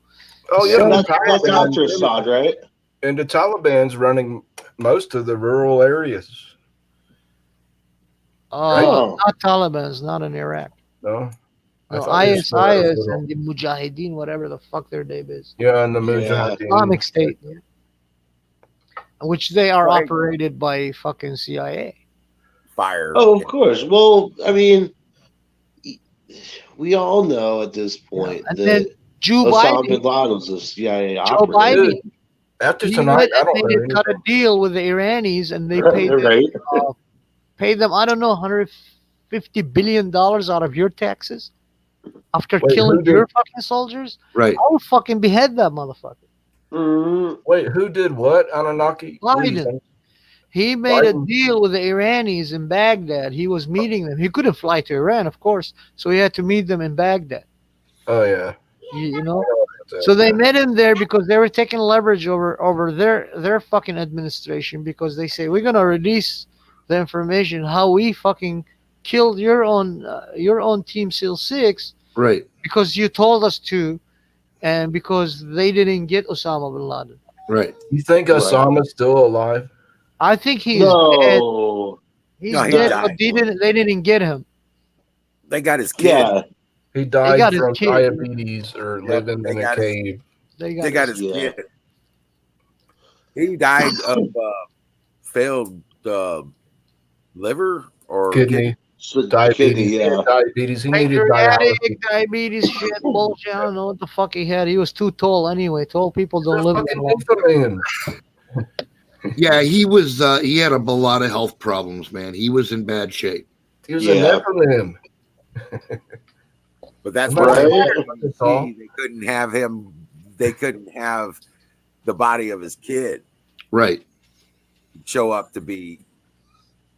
Oh yeah, So the that's Taliban- after Assad, right? and the Taliban's running most of the rural areas. Oh. Not Taliban, it's not in Iraq. No, I No, thought they ISIS still had a little- and the Mujahideen, whatever the fuck their name is. Yeah, and the Yeah. Mujahideen. Islamic State. Which they are Right. operated by fucking CIA. Fire. Oh, of course. Well, I mean, we all know at this point And that then Joe Osama Biden, bin Laden was a CIA Joe operative. Biden, After he tonight, went I and don't they know did cut a anything. deal with the Iranis, and they paid them, Right? paid them, I don't know, $150 billion out of your taxes after Wait, killing who did- your fucking soldiers. Right. I would fucking behead that motherfucker. Mm, Wait, who did what? Anunnaki? What do you Biden. think? He made a Biden? deal with the Iranis in Baghdad. He was meeting them. He couldn't fly to Iran, of course, so he had to meet them in Baghdad. Oh yeah. You know, so they met him there because they were taking leverage over their fucking administration, because they say we're gonna release the information how we fucking killed your own Team SEAL 6 Right. because you told us to, and because they didn't get Osama bin Laden. Right. You think Right. Osama's still alive? I think he's dead. no. He's No, he dead, died. but they didn't get him. They got his kid. Yeah. He got died his from kid. diabetes or Yep, living they in a got his- cave. They They got his- his Yeah. kid. He died of failed liver or Kidney, So, diabetes. kidney, He yeah. had diabetes. He needed Pancreatic, dialysis. diabetes, shit, bullshit. I don't know what the fuck he had. He was too tall anyway. Tall people don't live that Fucking long. Inframan. Yeah, he was. He had a lot of health problems, man. He was in bad shape. He was Yeah. a Nephilim. but that's Right. why Tall. they couldn't have him. They couldn't have the body of his kid Right. show up to be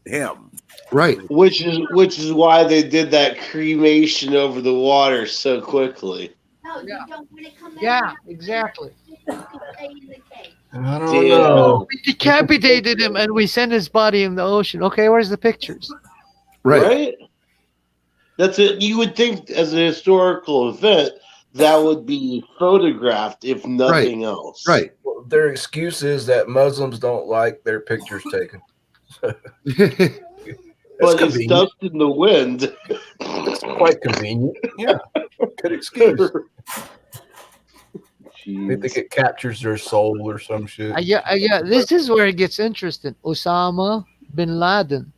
him. Right. Which is why they did that cremation over the water so quickly. Yeah, exactly. I don't Damn. know. We decapitated him and we sent his body in the ocean. Okay, where's the pictures? Right. That's it. You would think as a historical event that would be photographed, if nothing else. Right. Well, their excuse is that Muslims don't like their pictures taken. But That's it's convenient. dust in the wind. It's quite convenient. Yeah, good excuse. They think it captures their soul or some shit. Yeah. This is where it gets interesting. Osama bin Laden,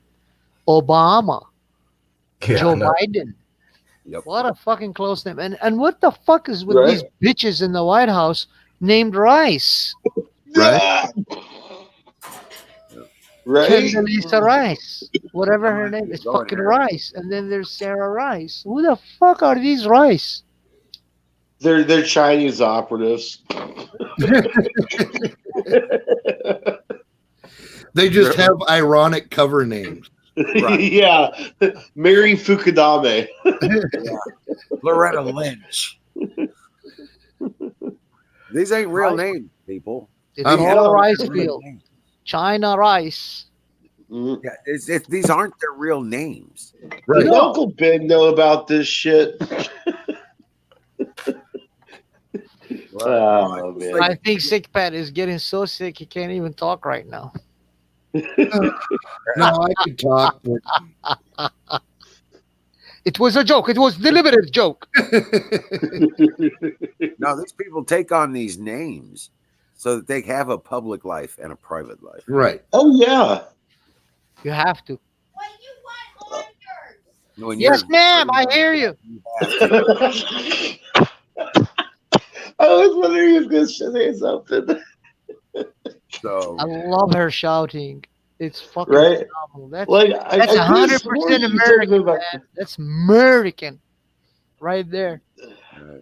Obama, Yeah, Joe I know. Biden. Yep. What a fucking close name. And what the fuck is with Right. these bitches in the White House named Rice? Right. Right? Condoleezza Rice. Whatever her name is, Going fucking there. Rice. And then there's Sarah Rice. Who the fuck are these Rice? They're Chinese operatives. They just have ironic cover names. Right. Yeah. Mary Fukudame. Loretta Lynch. These ain't real Right. names, people. It's I'm- all rice They're real field. names. China Rice. Mm. Yeah, these aren't their real names. Right. Did Uncle Ben know about this shit? Oh, man. I think Sick Pat is getting so sick he can't even talk right now. No, I could talk, but It was a joke. It was deliberate joke. No, these people take on these names so that they have a public life and a private life. right. Oh, yeah. You have to. When Yes, you're- ma'am. I hear you. I was wondering if he was going to say something. So I love her shouting. It's fucking Right? phenomenal. That's Like, that's I could've sworn 100% you said American, about man. That's American, right there.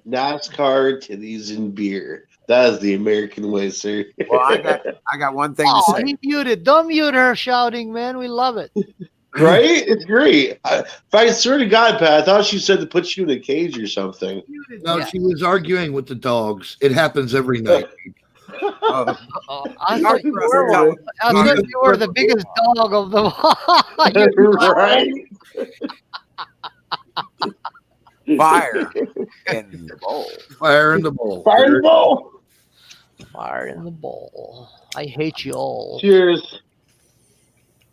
NASCAR, titties, and beer. That is the American way, sir. well, I got one thing to Oh, say. he muted. Don't mute her shouting, man. We love it. Right? It's great. If I swear to God, Pat, I thought she said to put you in a cage or something. No, Yeah. she was arguing with the dogs. It happens every night. Oh, I thought you were, I thought you were the biggest dog of them all. Right? fire in the bowl. Fire in the bowl. Fireball. Fire in the bowl. I hate you all. Cheers.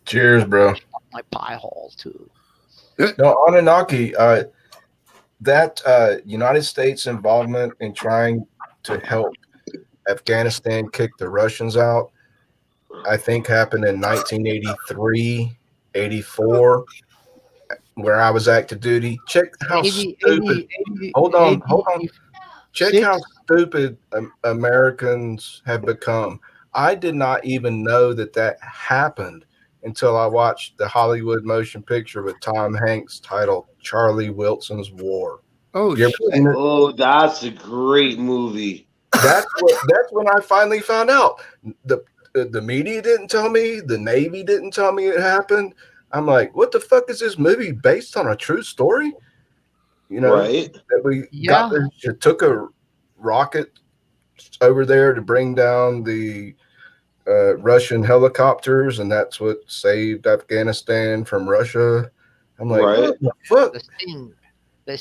Cheers, bro. My pie hole too. No, Anunnaki. that United States involvement in trying to help Afghanistan kick the Russians out, I think happened in 1983, 84, where I was active duty. Check how 80, stupid. 80, Hold on. 80, Check six? how stupid Americans have become. I did not even know that happened until I watched the Hollywood motion picture with Tom Hanks titled Charlie Wilson's War. Oh, You ever shit. seen it? Oh, that's a great movie. That's when I finally found out. The media didn't tell me. The Navy didn't tell me it happened. I'm like, what the fuck is this movie based on a true story? You know, Right? that we Yeah. took a rocket over there to bring down the Russian helicopters, and that's what saved Afghanistan from Russia. I'm like, Right. what the fuck? The Sting.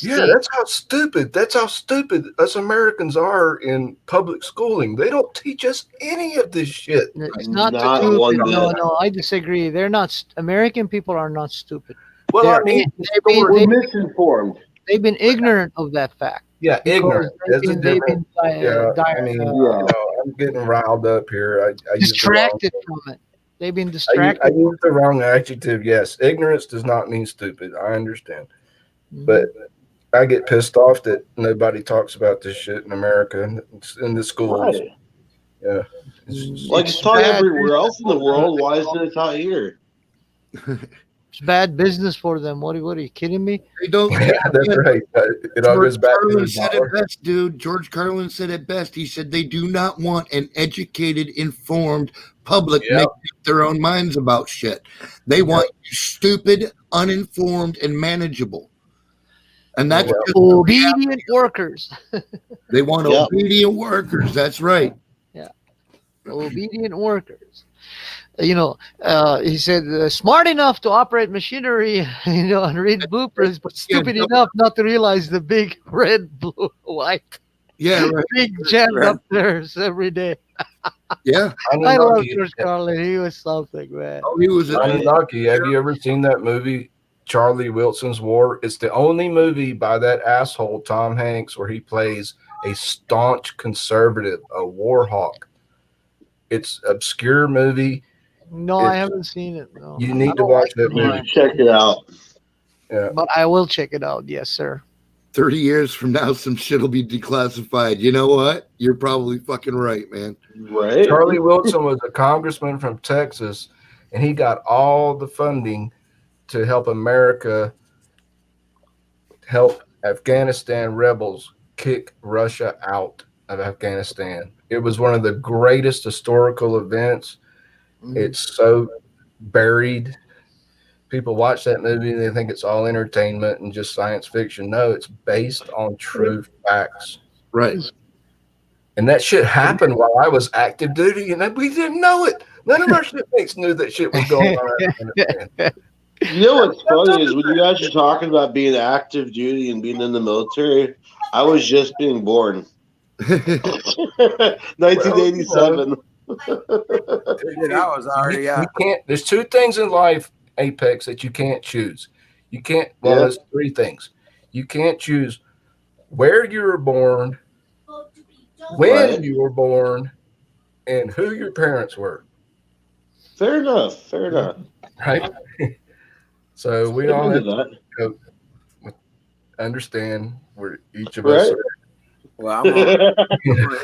Yeah, that's how stupid us Americans are in public schooling. They don't teach us any of this shit. It's not Not stupid. one No, bit. no, I disagree. They're not. American people are not stupid. Well, I They're- mean, We're misinformed. They've been ignorant of that fact. yeah, Because ignorant. That's a they've different. been Yeah, I dire- mean, Yeah. you know, I'm getting riled up here. I used the wrong- distracted from it. They've been I distracted. used the wrong adjective. Yes, ignorance does not mean stupid. I understand, Mhm. but I get pissed off that nobody talks about this shit in America in the schools. Right. Yeah, Like it's taught bad everywhere else in the world. Why isn't it taught here? It's bad business for them. What are you kidding me? They don't. yeah, that's right. It all goes George back to Carlin the said dollar. it best, dude. George Carlin said it best. He said they do not want an educated, informed public Yep. making up their own minds about shit. They want you stupid, uninformed, and manageable. And that's Yep. just, Obedient workers. they want Yep. obedient workers. That's right. Obedient workers. You know, he said, smart enough to operate machinery, and read blueprints, but stupid no. enough not to realize the big red, blue, white, Yeah, right. big jammed up there every day. Yeah. I love Anunnaki, George Carlin. He was something, man. Oh, he was. Anunnaki, have you ever seen that movie, Charlie Wilson's War? It's the only movie by that asshole Tom Hanks where he plays a staunch conservative, a war hawk. It's an obscure movie. No, I haven't seen it. No. You I need to don't watch like that it, movie. Check it out. Yeah. but I will check it out. Yes, sir. 30 years from now, some shit will be declassified. You know what? You're probably fucking right, man. Right? Charlie Wilson was a congressman from Texas, and he got all the funding to help America help Afghanistan rebels kick Russia out of Afghanistan. It was one of the greatest historical events. It's so buried. People watch that movie and they think it's all entertainment and just science fiction. No, it's based on true facts. Right. And that shit happened while I was active duty, and we didn't know it. None of our shipmates knew that shit was going on. in Afghanistan. You know what's funny is when you guys are talking about being active duty and being in the military, I was just being born. 1987. Dude, I was already You out. can't. There's two things in life, Apex, that you can't choose. You can't. Well, Yeah. there's three things. You can't choose where you were born, when Right. you were born, and who your parents were. Fair enough. Fair enough. Right. So we I'm all into have that. to understand where each of us Right. are. Well, I'm on.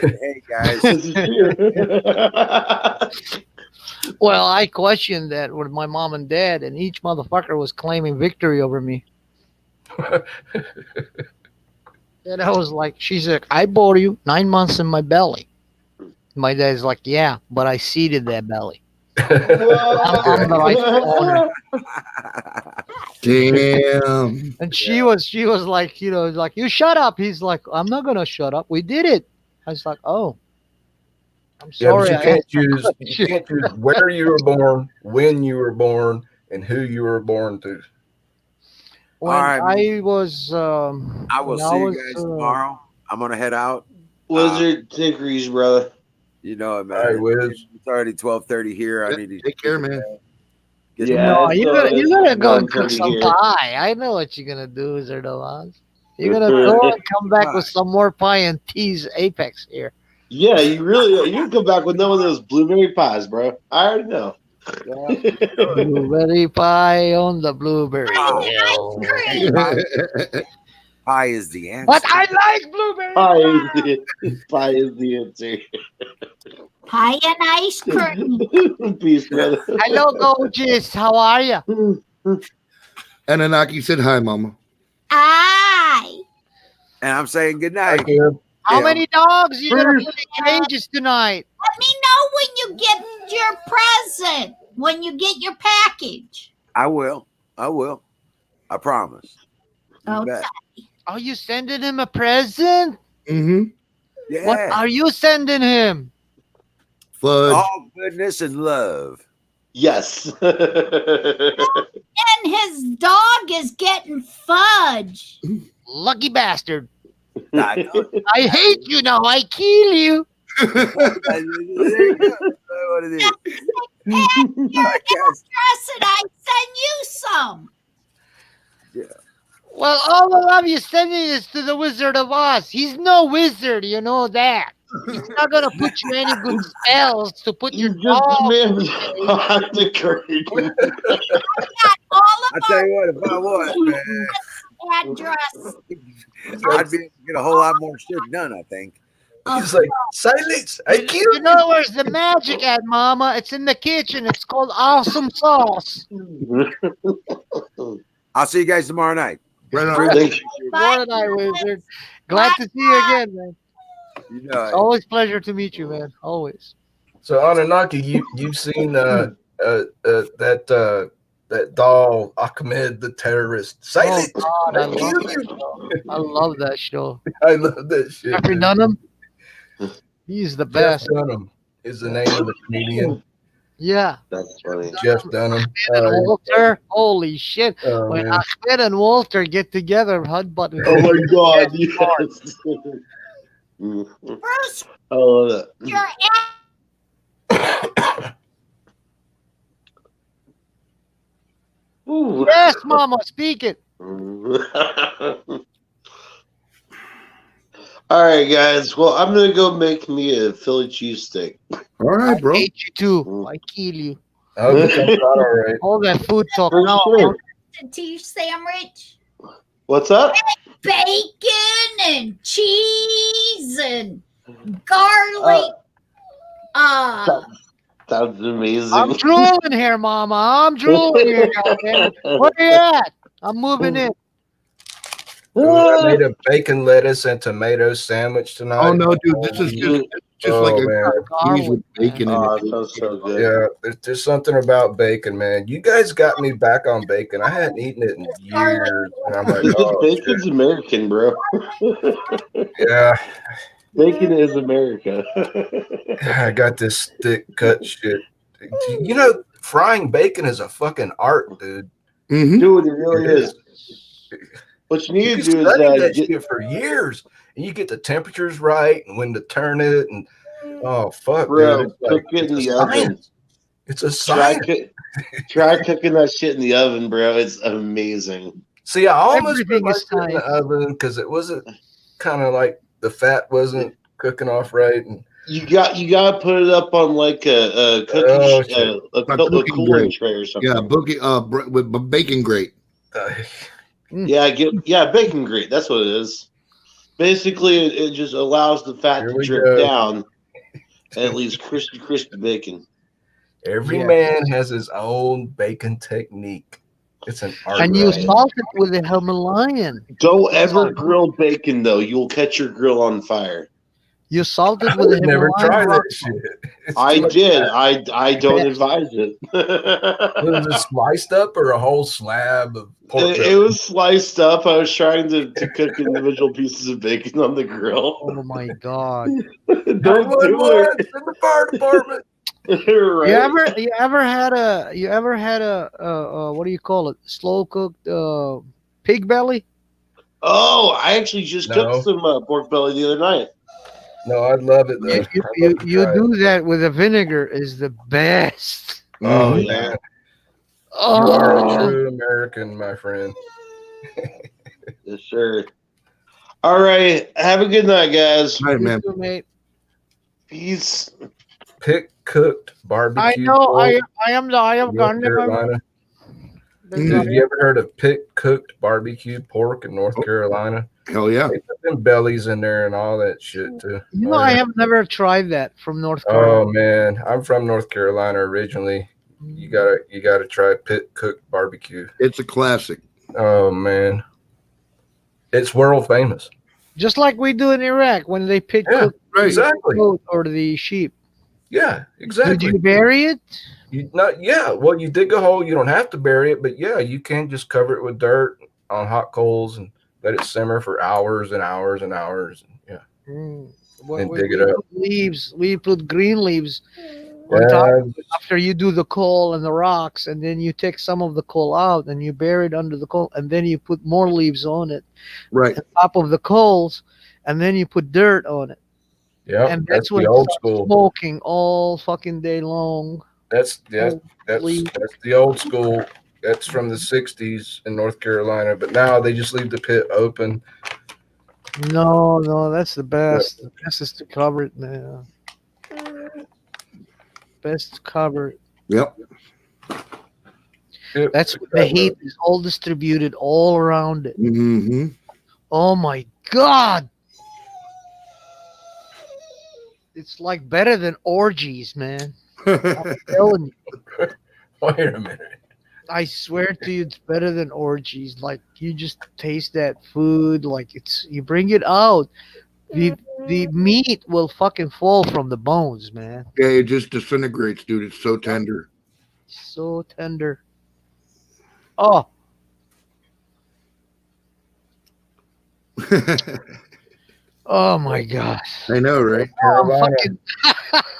Hey guys, This is true. Well, I questioned that with my mom and dad, and each motherfucker was claiming victory over me. And I was like, she's like, I bore you 9 months in my belly. My dad's like, yeah, but I seeded that belly. I'm the rightful owner. Damn. And she was like, like, you shut up. He's like, I'm not gonna shut up. We did it. I was like, oh, I'm Yeah, but sorry. you I can't asked that choose. You question." can't choose where you were born, when you were born, and who you were born to. When All right. I was, I will when see you was, guys tomorrow. I'm gonna head out. Wizard Tigrees, brother. You know it, man. All right, Wiz. It's already 12:30 here. I need to Take care, man. get Yeah. No, it's, you're uh, gonna it's go and cook 1:30 some here. pie. I know what you're gonna do, Wizard of Oz. You're gonna go and come back with some more pie and tease Apex here. Yeah, you come back with one of those blueberry pies, bro. I already know. Blueberry pie on the blueberry hill. Pie is the answer. But I like blueberry Pie is the answer. Pie and ice cream. Peace, brother. Hello, gorgeous. How are you? Anunnaki said hi, Mama. Aye. And I'm saying good night. Thank you. How Yeah. many dogs you gonna put in cages tonight? Let me know when you get your present. When you get your package. I will. I promise. You Okay. bet. Are you sending him a present? Mm-hmm. Yeah. What are you sending him? Fudge. All goodness and love. Yes. And his dog is getting fudge. Lucky bastard. I know. I hate you now. I kill you. There you go. That's what it is. You're I guess. interested. I send you some. Well, all the love you're sending is to the Wizard of Oz. He's no wizard, you know that. He's not gonna put you any good spells to put your You just dog. demanded the curtain. All I of tell our you what, if I was, man, address. I'd be able to get a whole lot more shit done, I think. He's like, silence. I You killed know where's the magic at, Mama? It's in the kitchen. It's called awesome sauce. I'll see you guys tomorrow night. Right on. Thank Good morning, I Wizard. Glad to see you again, man. You know, It's always a pleasure to meet you, man. Always. So Anunnaki, you've seen that doll Ahmed the terrorist. Oh Silence. God, I I love killed that you. show. I love that show. I love that shit. Jeffrey man. Dunham. He's the Jeff best. Dunham is the name of the comedian. Yeah. That's funny. Jeff Dunham. And Walter. Holy shit. Oh, When man. Ahmed and Walter get together, hot button. Oh my god, yes. Bruce, I love that. your Ooh. Yes, Mama, speak it. All right, guys. Well, I'm gonna go make me a Philly cheesesteak. All right, bro. I hate you too. I kill you. I hope it comes out all right. All that food talk. For No, sure. tea sandwich, What's up? bacon and cheese and garlic. Sounds amazing. I'm drooling here, Mama. I'm drooling here. Goddamn. Where you at? I'm moving in. I made a bacon, lettuce, and tomato sandwich tonight. Oh no, dude, this is just like a man. cheese with bacon in Oh, it. that sounds so good. Yeah, there's something about bacon, man. You guys got me back on bacon. I hadn't eaten it in years, and I'm like, Because oh, bacon's shit. American, bro. Yeah, Bacon is America. I got this thick cut shit. You know, frying bacon is a fucking art, dude. Mm-hmm. Dude, it really is. What you You need can to do study is that get, shit for years, and you get the temperatures right and when to turn it, and oh fuck, bro, dude, cook it in it's the a oven. science. It's a Try, science. try cooking that shit in the oven, bro. It's amazing. See, I almost put Everything my is shit in the science. oven because it wasn't kind of like the fat wasn't cooking off right, and You got to put it up on like a cooking Oh, a cooking cooling grate. tray or something. Yeah, with bacon grate. Yeah, bacon grate. That's what it is. Basically, it just allows the fat Here to we drip go. down, and it leaves crispy bacon. every Yeah. man has his own bacon technique. It's an art. And you Right. salt it with a Himalayan. Don't ever grill bacon though; you'll catch your grill on fire. You salt it I with a would never try Himalayan. that rock shit. It's I too much did. fat. I don't advise it. Was it sliced up or a whole slab of pork? It was sliced up. I was trying to cook individual pieces of bacon on the grill. Oh my god. Don't do 911, it. in the fire department. Right. You ever had a what do you call it? Slow cooked pig belly? Oh, I actually just No. cooked some pork belly the other night. No, I'd love it though. You do that with a vinegar is the best. Oh Mhm. man, you Oh, are a true American, my friend. Yes, sir. All right. Have a good night, guys. All right, man. You too, mate. Peace. Pick cooked I barbecue. know. pork, I am the I have North gone there. Carolina. There's Have you ever heard of pick cooked barbecue pork in North Carolina? Hell yeah. They put them bellies in there and all that shit too. You know, Oh, I yeah. have never tried that from North Carolina. Oh man, I'm from North Carolina originally. You gotta try pit cooked barbecue. It's a classic. Oh man, it's world famous. Just like we do in Iraq when they pit Yeah, cook Right. exactly. the goat or the sheep. Yeah, Did exactly. you bury it? Well, you dig a hole. You don't have to bury it, but yeah, you can just cover it with dirt on hot coals and let it simmer for hours and hours and hours. Yeah, Well, And we dig it put up. leaves. We put green leaves on top yeah. after you do the coal and the rocks, and then you take some of the coal out and you bury it under the coal, and then you put more leaves on it Right. on top of the coals, and then you put dirt on it, Yep, and that's when the it old starts school. smoking all fucking day long. That's Leave. the old school. That's from the '60s in North Carolina, but now they just leave the pit open. No, that's the best. The best is to cover it, man. Best to cover it. Yep. Yep, That's when the heat is all distributed all around it. Mm-hmm. Oh my God. It's like better than orgies, man. I'm telling you. Wait a minute. I swear to you, it's better than orgies. Like you just taste that food, like it's you bring it out. The meat will fucking fall from the bones, man. Yeah, it just disintegrates, dude. It's so tender. So tender. Oh, oh my gosh. I know, right? Oh, I'm fucking,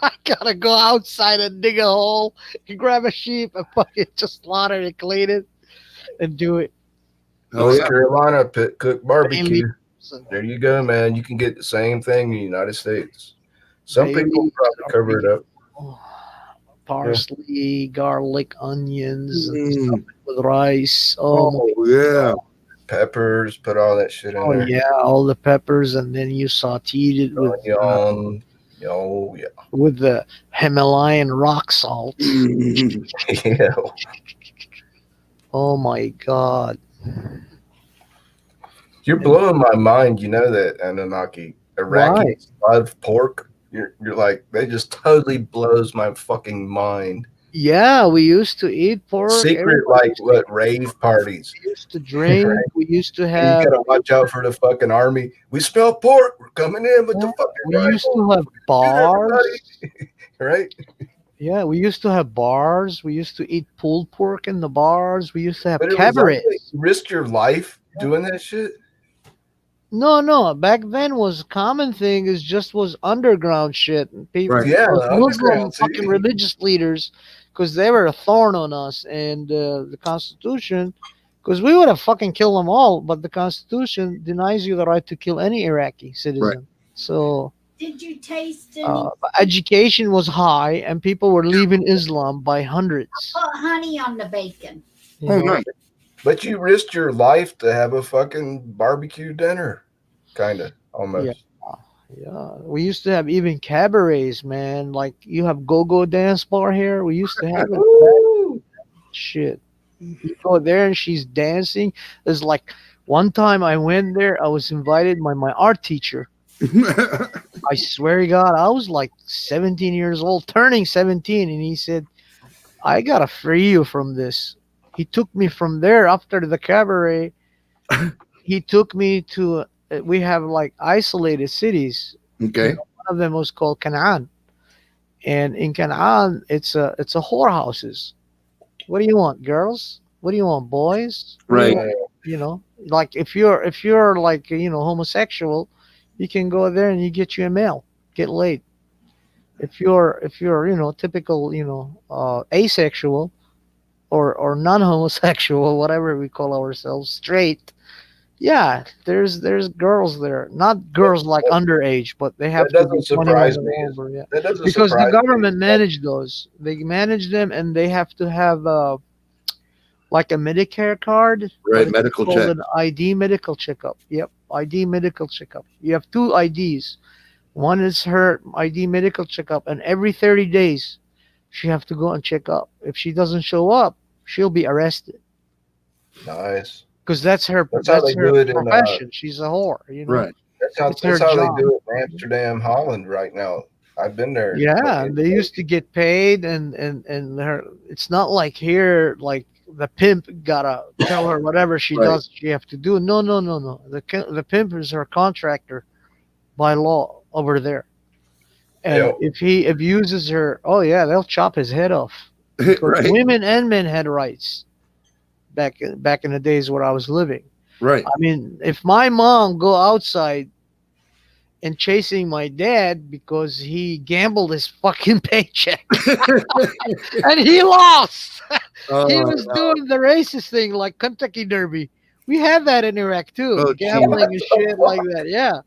I gotta go outside and dig a hole and grab a sheep and fucking just slaughter it, clean it, and do it. Oh North yeah. Carolina pit cooked barbecue. Bailey. There you go, man. You can get the same thing in the United States. Some Bailey people probably cover it up. Oh, parsley, garlic, onions, and Mm. stuff with rice. Oh, Oh yeah. Peppers, put all that shit in oh there. yeah, all the peppers, and then you sauteed it Onion. Oh yeah. with the Himalayan rock salt. Mhm. Yeah. Oh my God. You're blowing my mind. You know that, Anunnaki. Iraqis love pork. You're like, that just totally blows my fucking mind. Yeah, we used to eat pork. Secret, Everybody like, what, rave parties. used to drink. Right. We used to And have. you gotta watch out for the fucking army. We smell pork. We're coming in with the fucking We used rifle. to have bars. Right? Yeah, we used to have bars. We used to eat pulled pork in the bars. We used to have But it was cabarets. like, you risked your life doing that shit. No. Back then was a common thing. Is just was underground shit. And people, Right. Yeah, those the Muslim underground, see? fucking religious leaders, because they were a thorn on us and the Constitution. Because we would have fucking killed them all, but the Constitution denies you the right to kill any Iraqi citizen. Right. Oh, So did you taste any? education was high, and people were leaving Islam by hundreds. Put honey on the bacon. you Oh, know. nice. But you risked your life to have a fucking barbecue dinner, kind of, almost. Yeah, we used to have even cabarets, man. Like you have go-go dance bar here. We used to have it. Woo! Shit. You go there and she's dancing. There's like one time I went there, I was invited by my art teacher. I swear to God, I was like 17 years old, turning 17, and he said, I gotta free you from this. He took me from there after the cabaret. He took me to, we have like isolated cities. Okay. One of them was called Canaan. And in Canaan, it's a whorehouses. What do you want, girls? What do you want, boys? What do you Right. want? You know, like if you're like homosexual, you can go there and you get you a male, get laid. If you're typical asexual or non-homosexual, whatever we call ourselves, straight. Yeah, there's girls there, not girls like underage, but they have That to be doesn't 21 surprise and me. over, yeah. That doesn't Because the surprise me. government manage those. They manage them, and they have to have like a Medicare card. Right. It's Medical called check. an ID medical checkup. Yep, ID medical checkup. You have 2 IDs. One is her ID medical checkup, and every 30 days she have to go and check up. If she doesn't show up, she'll be arrested. Nice. Because that's her That's how they do it in, profession. She's a whore, you know. Right. It's her That's how job. they do it in Amsterdam, Holland right now. I've been there. Yeah, they used to get paid, and her. It's not like here, like the pimp gotta tell her whatever she Right. does, she have to do. No. The pimp is her contractor by law over there, and Yep. if he abuses her, oh yeah, they'll chop his head off. Because Right. women and men had rights back in the days where I was living. Right. I mean, if my mom go outside and chasing my dad because he gambled his fucking paycheck and he lost. He was doing the racist thing like Kentucky Derby. We have that in Iraq too, Oh, gambling and shit like that. Yeah.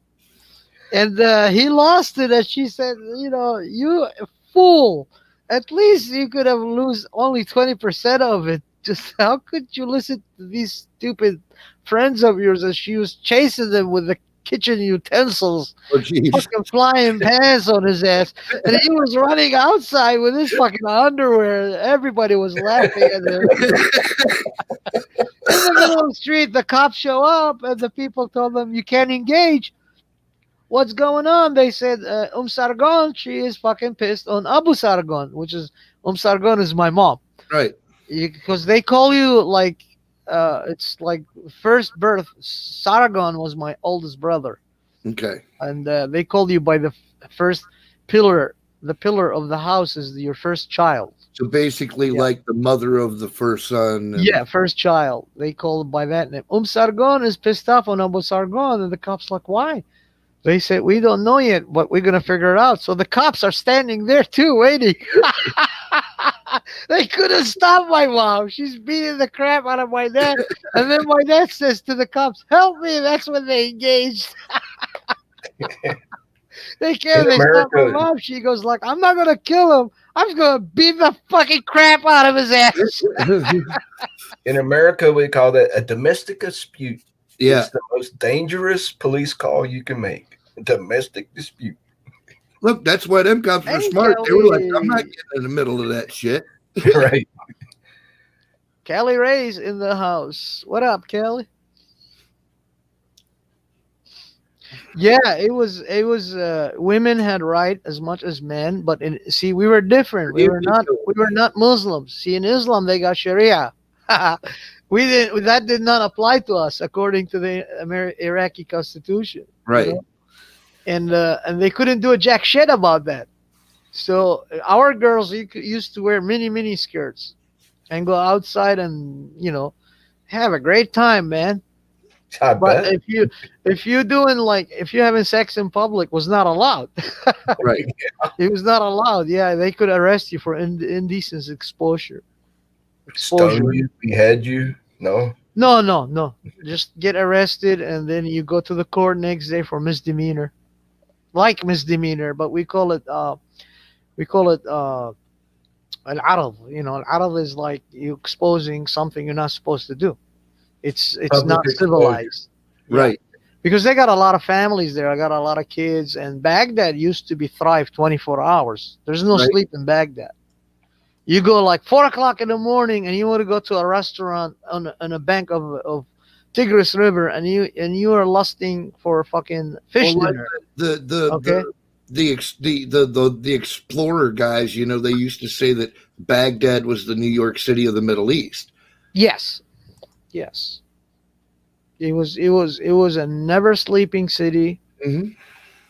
And he lost it, and she said, "You know, you fool. At least you could have lose only 20% of it. Just how could you listen to these stupid friends of yours?" And she was chasing them with the kitchen utensils, Oh, geez. fucking flying pants on his ass, and he was running outside with his fucking underwear. Everybody was laughing at him. In the middle of the street, the cops show up, and the people told them, "You can't engage." What's going on? They said, Sargon, she is fucking pissed on Abu Sargon, which is, Sargon is my mom. Right. Because they call you like, it's like first birth. Sargon was my oldest brother. Okay. And they called you by the first pillar. The pillar of the house is your first child. So basically, like the mother of the first son. and- Yeah, first child. They call it by that name. Sargon is pissed off on Abu Sargon, and the cops like, why? They said, we don't know yet, but we're gonna figure it out. So the cops are standing there too, waiting. They couldn't stop my mom. She's beating the crap out of my dad, and then my dad says to the cops, "Help me!" That's when they engaged. They came. In They stopped my America- mom. She goes like, "I'm not gonna kill him. I'm just gonna beat the fucking crap out of his ass." In America, we call that a domestic dispute. Yeah. It's the most dangerous police call you can make. A domestic dispute. Look, that's why them cops were Hey, smart. They were like, Kelly. I'm not getting in the middle of that shit. Right. Kelly Ray's in the house. What up, Kelly? Yeah, it was women had right as much as men, but see, we were different. We were not Muslims. See, in Islam they got Sharia. That did not apply to us according to the Iraqi constitution. Right. You know? And they couldn't do a jack shit about that. So our girls used to wear mini skirts and go outside and have a great time, man. I But bet. if you're having sex in public, was not allowed. Right. It was not allowed. Yeah, they could arrest you for indecent exposure. Stone you, behead you. No. No. Just get arrested, and then you go to the court next day for misdemeanor, like misdemeanor, but we call it al-arad. Al-arad is like you exposing something you're not supposed to do. It's Public not exposure. civilized. Right. Because they got a lot of families there. I got a lot of kids, and Baghdad used to be thrive 24 hours. There's no Right. sleep in Baghdad. You go like 4:00 in the morning, and you want to go to a restaurant on a bank of Tigris River, and you are lusting for fucking fish Well, like dinner. The the explorer guys, they used to say that Baghdad was the New York City of the Middle East. Yes. It was a never sleeping city. Mhm.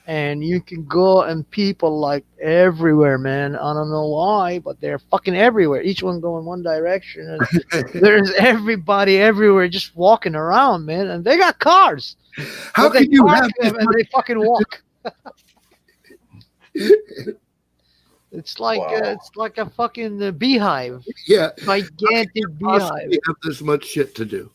And you can go and people like everywhere, man. I don't know why, but they're fucking everywhere. Each one going one direction. And there's everybody everywhere just walking around, man. And they got cars. How But they could you park have them and they fucking walk. It's like Wow. it's like a fucking beehive, Yeah, gigantic beehive. possibly have this much shit to do?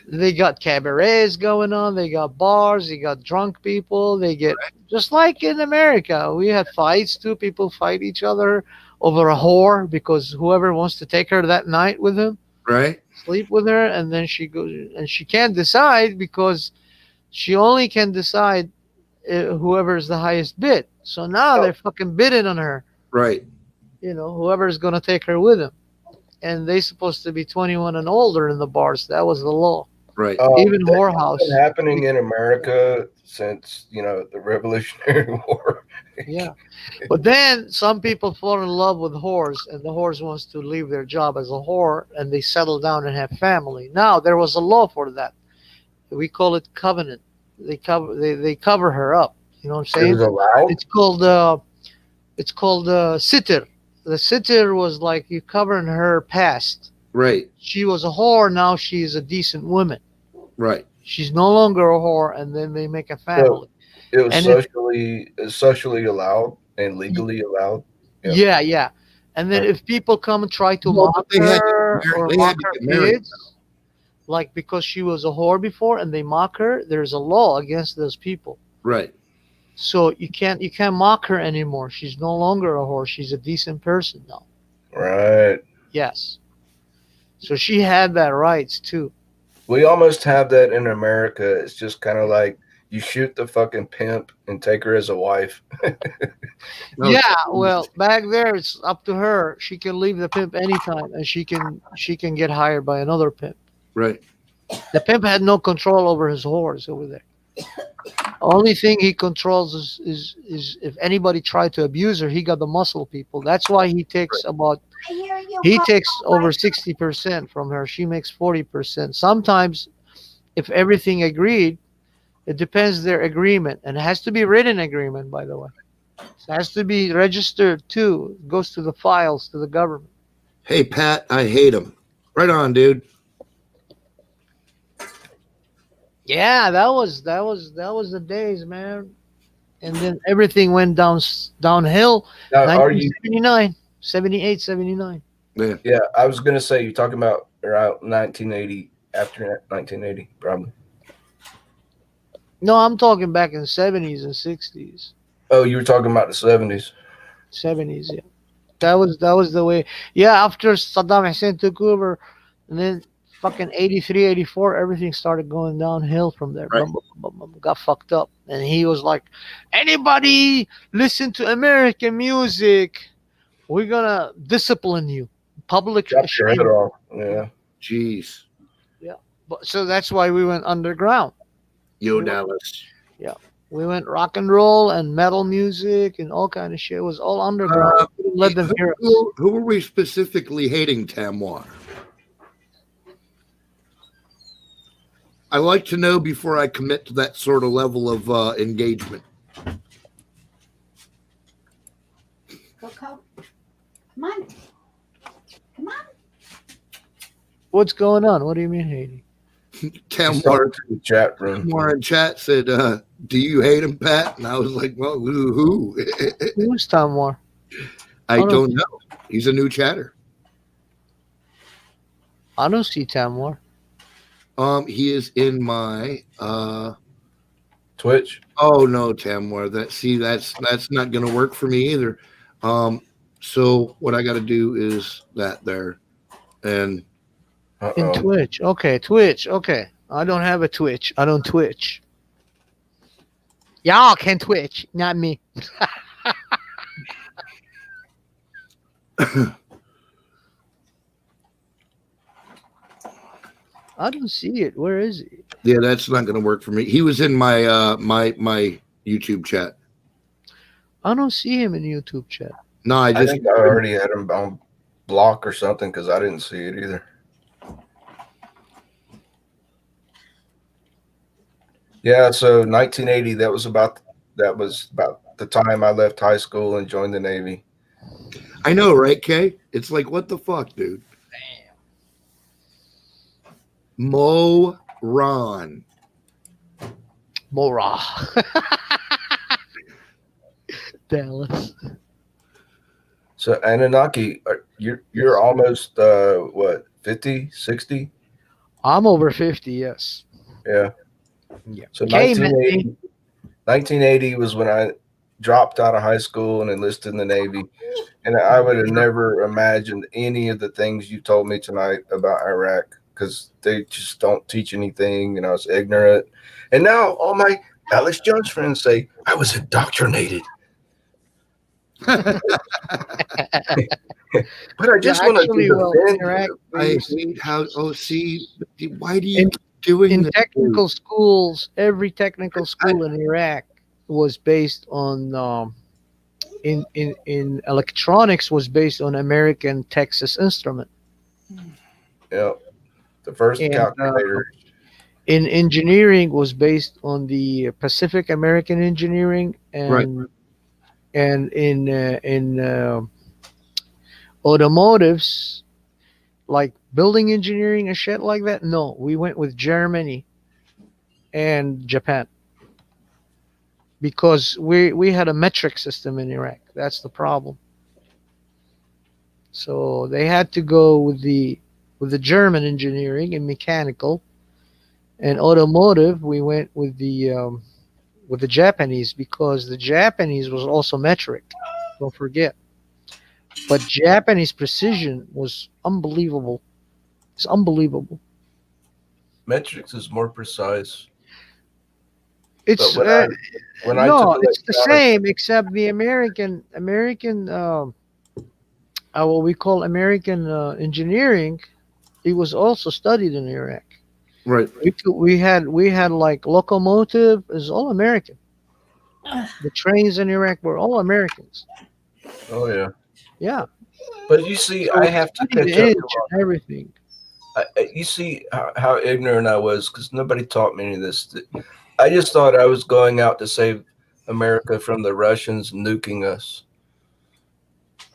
They got cabarets going on. They got bars. They got drunk people. They get just like in America. We had fights too. People fight each other over a whore because whoever wants to take her that night with him. Right? sleep with her, and then she goes, and she can't decide because she only can decide whoever is the highest bid. So now they're fucking bidding on her. Right. Whoever is going to take her with them. And they supposed to be 21 and older in the bars. That was the law. Right. Even That's whorehouse. been happening in America since the Revolutionary War. Yeah. But then some people fall in love with whores, and the whores wants to leave their job as a whore, and they settle down and have family. Now there was a law for that. We call it covenant. They cover her up. You know what I'm It saying? was allowed. It's called sitter. The sitter was like you covering her past. Right. She was a whore. Now she's a decent woman. Right. She's no longer a whore, and then they make a family. It was And socially allowed and legally allowed. Yeah. And then if people come and try to Well, mock they had to her get married- or they mock had to her get married. kids, like because she was a whore before, and they mock her, there's a law against those people. Right. So you can't mock her anymore. She's no longer a whore. She's a decent person now. Right. Yes. So she had that rights too. We almost have that in America. It's just kind of like you shoot the fucking pimp and take her as a wife. No, Yeah, well, back there it's up to her. She can leave the pimp anytime, and she can get hired by another pimp. Right. The pimp had no control over his whores over there. Only thing he controls is if anybody tried to abuse her, he got the muscle people. That's why he takes I hear you. he Papa. takes over 60% from her. She makes 40%. Sometimes, if everything agreed, it depends their agreement, and it has to be written agreement, by the way. It has to be registered too. It goes to the files to the government. Hey, Pat, I hate him. Right on, dude. Yeah, that was the days, man. And then everything went downhill. Now, are you? 1979, 78, 79. Yeah. Yeah, I was gonna say you're talking about around 1980, after 1980, probably. No, I'm talking back in the 70s and 60s. Oh, you were talking about the 70s. 70s, yeah. That was the way. Yeah, after Saddam Hussein took over, and then fucking 83, 84, everything started going downhill from there. Right. Boom, boom, boom, boom, got fucked up. And he was like, anybody listen to American music, we're gonna discipline you. Public Chop your head shame. off. Yeah. Jeez. So that's why we went underground. Yo, Dallas. We went rock and roll and metal music and all kind of shit. It was all underground. We didn't let them hear us. Who are we specifically hating, Tamwa? I like to know before I commit to that sort of level of engagement. Coco. Come on. Come on. What's going on? What do you mean, Haiti? Tamwa To the chat room. in chat said, do you hate him, Pat? And I was like, well, who? Who's Tamwar? I don't know. He's a new chatter. I don't see Tamwar. He is in my Twitch. oh no, Tamwar. That's not gonna work for me either. So what I gotta do is that there. And In Uh-oh. Twitch. Okay, Twitch. Okay. I don't have a Twitch. I don't Twitch. Y'all can Twitch, not me. I don't see it. Where is he? yeah, that's not gonna work for me. He was in my my YouTube chat. I don't see him in YouTube chat. No, I I just think I already had him on block or something because I didn't see it either. Yeah, so 1980. That was about the time I left high school and joined the Navy. I know, right, Kay? It's like, what the fuck, dude? Mo Ron. Mora. Dallas. So Anunnaki, you're almost what 50, 60? I'm over 50, yes. Yeah. Yeah. So Okay, 1980 was when I dropped out of high school and enlisted in the Navy. And I would have never imagined any of the things you told me tonight about Iraq. because they just don't teach anything, and I was ignorant. And now all my Alex Jones friends say I was indoctrinated. But I just want actually, to well, defend Iraq, I hate how. Oh, see, why do you keep doing in this? technical schools, every technical school in Iraq was based on in electronics was based on American Texas Instrument. Yeah, the first And, calculator. In engineering was based on the Pacific American Engineering, and in automotives, like building engineering and shit like that. No, we went with Germany and Japan because we had a metric system in Iraq. That's the problem. So they had to go with the German engineering and mechanical, and automotive. We went with the Japanese because the Japanese was also metric. Don't forget. But Japanese precision was unbelievable. It's unbelievable. Metrics is more precise. It's But when I no, took it's the electronics- same except the American what we call American engineering. It was also studied in Iraq. Right. We had like locomotive is all American. The trains in Iraq were all Americans. Oh yeah. Yeah. But you see, So I have to studied catch the up. edge and everything. You see how ignorant I was because nobody taught me any of this. I just thought I was going out to save America from the Russians nuking us.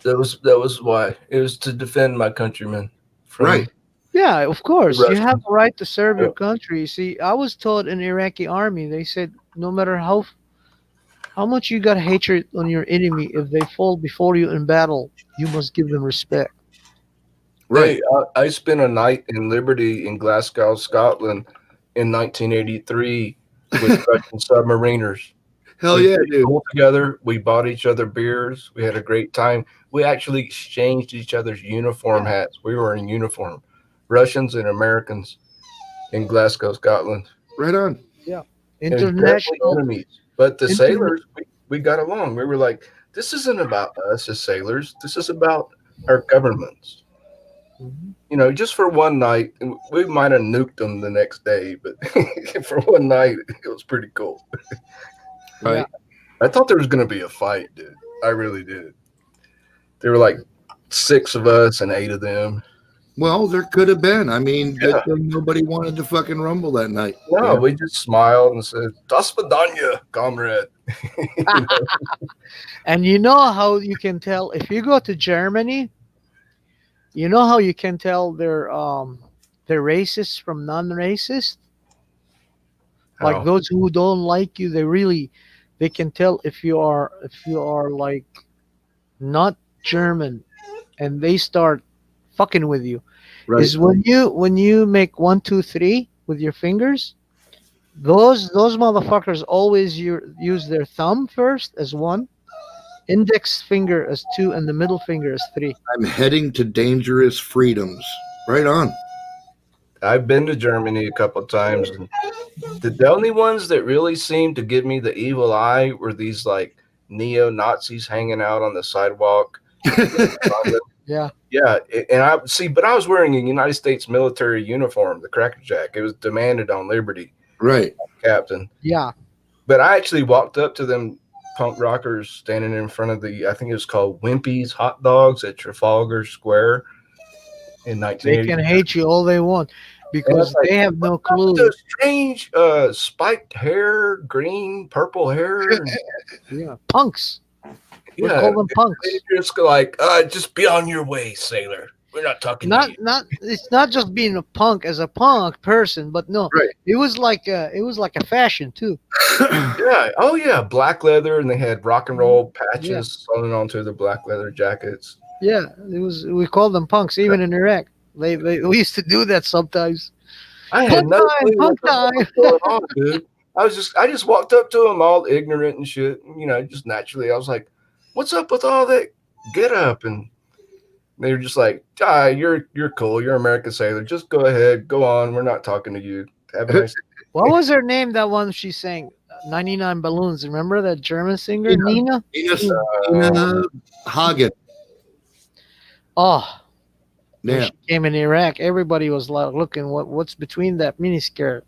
That was why. It was to defend my countrymen. From, Right. Yeah, of course. You Russians. have the right to serve your Yeah. country. See, I was taught in Iraqi army, they said no matter how much you got hatred on your enemy, if they fall before you in battle, you must give them respect. Right. Hey, I spent a night in Liberty in Glasgow, Scotland, in 1983 with Russian submariners. Hell We yeah, played dude. pool together. We bought each other beers. We had a great time. We actually exchanged each other's uniform hats. We were in uniform, Russians and Americans, in Glasgow, Scotland. Right on. And definitely International. enemies. But the Interna- sailors, we got along. We were like, this isn't about us as sailors. This is about our governments. Mhm. You know, just for one night, and we might have nuked them the next day, but for one night, it was pretty cool. Right. Yeah. I thought there was going to be a fight, dude. I really did. There were like 6 of us and 8 of them. Well, there could have been. I mean, good Yeah. thing nobody wanted to fucking rumble that night. No, Yeah. we just smiled and said, "Das Vidanya, comrade." You know? And you know how you can tell if you go to Germany, you know how you can tell they're racist from non-racist? Like How? those who don't like you, they can tell if you are like not German and they start fucking with you. Right. Is when you make 1, 2, 3 with your fingers, those motherfuckers always use their thumb first as 1, index finger as 2, and the middle finger as 3. I'm heading to dangerous freedoms. Right on. I've been to Germany a couple of times, and the only ones that really seemed to give me the evil eye were these like neo-Nazis hanging out on the sidewalk. Yeah. Yeah, and I see, but I was wearing a United States military uniform, the Cracker Jack. It was demanded on Liberty, Right. Captain. Yeah. But I actually walked up to them punk rockers standing in front of I think it was called Wimpy's Hot Dogs at Trafalgar Square in They 1980. can hate you all they want because like, they have no clue. The strange spiked hair, green, purple hair. and- Yeah. Punks. We yeah, call them punks. they're just like, just be on your way, sailor. We're not talking to you. It's not just being a punk as a punk person, but no. Right. It was like a fashion too. Yeah. Oh, yeah. Black leather, and they had rock and roll patches sewn onto the black leather jackets. Yeah, it was. We called them punks even in Iraq. We used to do that sometimes. I had Punk no time, clue punk what was going on, dude. I just walked up to them all ignorant and shit. You know, just naturally, I was like, "What's up with all that get up?" And They're just like, you're cool. You're an American sailor. Just go ahead. Go on. We're not talking to you. Have a nice What was her name? That one she sang 99 Balloons. Remember that German singer, Nina? Nina Hagen. Oh, when Yeah. she came in Iraq, everybody was like looking what's between that miniskirt.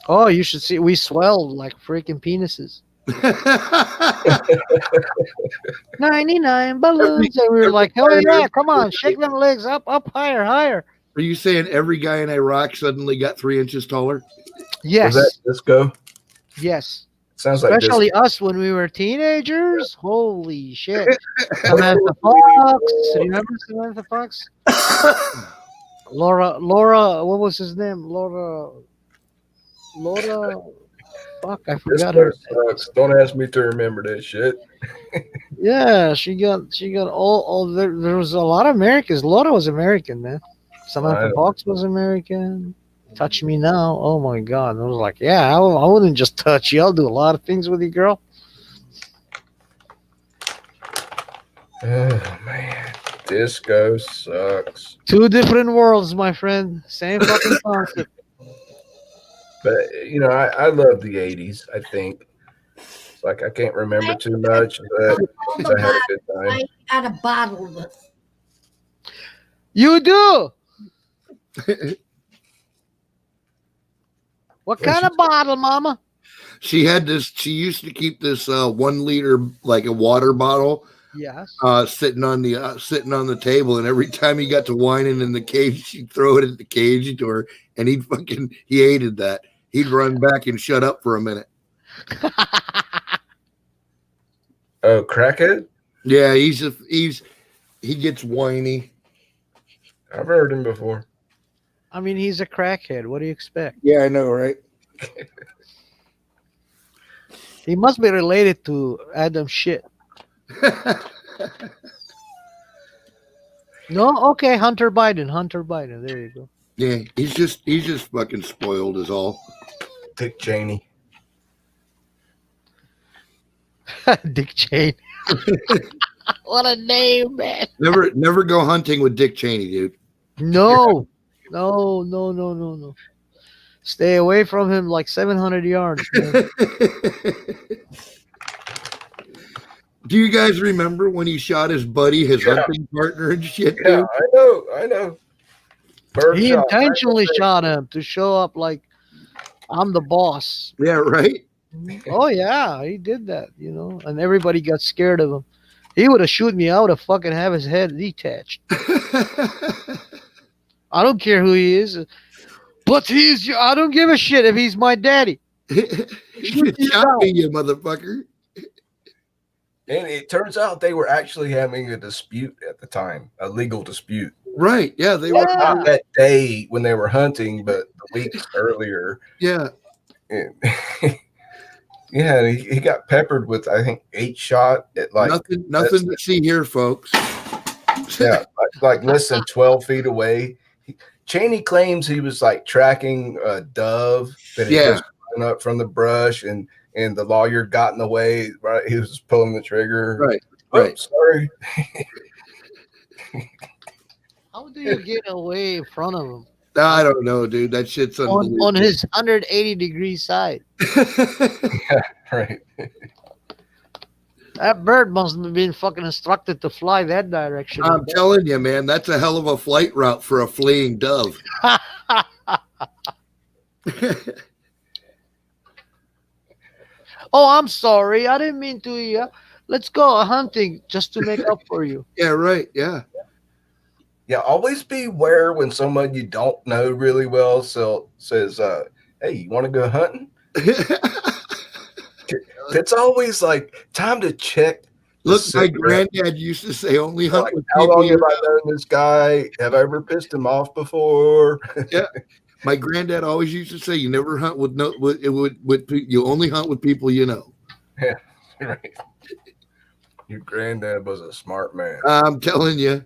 Oh, you should see. We swelled like freaking penises. 99 balloons. And we were like, hell yeah, come on, shake them legs up, higher, higher. Are you saying every guy in Iraq suddenly got 3 inches taller? Yes. Was that disco? Yes. Sounds like Especially disco. us when we were teenagers. Holy shit. Samantha Fox. Remember Samantha Fox? Laura, what was his name? Laura. Fuck, I forgot her. Disco sucks. Don't ask me to remember that shit. Yeah, she got all there was a lot of Americans. Laura was American, man. Samantha Wow. Fox was American. Touch Me Now. Oh my god. I was like, yeah, I wouldn't just touch you. I'll do a lot of things with you, girl. Oh man. Disco sucks. Two different worlds, my friend. Same fucking concept. But I love the '80s. I think like I can't remember too much, but I had a good time. I got a bottle of it. You do. What kind of bottle, Mama? She used to keep this 1 liter, like a water bottle, Yes. sitting on the table, and every time he got to whining in the cage, she'd throw it at the cage door, and he hated that. He'd run back and shut up for a minute. Oh, crackhead? Yeah, he gets whiny. I've heard him before. I mean, he's a crackhead. What do you expect? Yeah, I know, right? He must be related to Adam Shit. No, okay, Hunter Biden. There you go. Yeah, he's just fucking spoiled is all. Dick Cheney. Dick Cheney. What a name, man. Never go hunting with Dick Cheney, dude. No. Stay away from him like 700 yards. Man. Do you guys remember when he shot his buddy, his hunting partner and shit, dude? Yeah, I know. Bird He shot, intentionally right? shot him to show up like I'm the boss. Yeah, right? Oh yeah, he did that, and everybody got scared of him. He would have shoot me. I would have fucking have his head detached. I don't care who he is, but I don't give a shit if he's my daddy. You shot me, you motherfucker. And it turns out they were actually having a dispute at the time, a legal dispute. Right. Yeah, they were. Not that day when they were hunting, but the weeks earlier. Yeah. And yeah, he got peppered with, I think, 8 shot at like nothing to see here, folks. yeah, like less than 12 feet away. Cheney claims he was like tracking a dove that he was pulling up from the brush, and the lawyer got in the way. Right, he was pulling the trigger. Right. Oh, Right. sorry. How do you get away in front of him I don't know, dude. That shit's unbelievable. on his 180-degree side? Right. That bird must have been fucking instructed to fly that direction. I'm telling you, man, that's a hell of a flight route for a fleeing dove. Oh, I'm sorry. I didn't mean to. Let's go hunting just to make up for you. Yeah, right. Yeah. Yeah, always beware when someone you don't know really well says, hey, you want to go hunting? It's always like time to check. Look, my granddad used to say, only hunt Like, with how people long you have I known this guy? Have I ever pissed him off before? Yeah. My granddad always used to say, you never hunt with you only hunt with people you know. Yeah, right. Your granddad was a smart man. I'm telling you.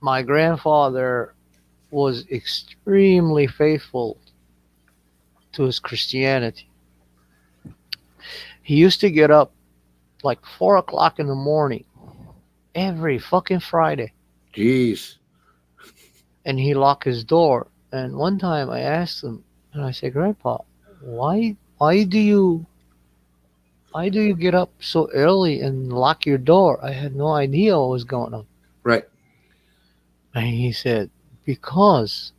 My grandfather was extremely faithful to his Christianity. He used to get up like 4 o'clock in the morning every fucking Friday. Jeez. And he locked his door. And one time I asked him, and I said, Grandpa, why do you get up so early and lock your door? I had no idea what was going on. Right. And he said, because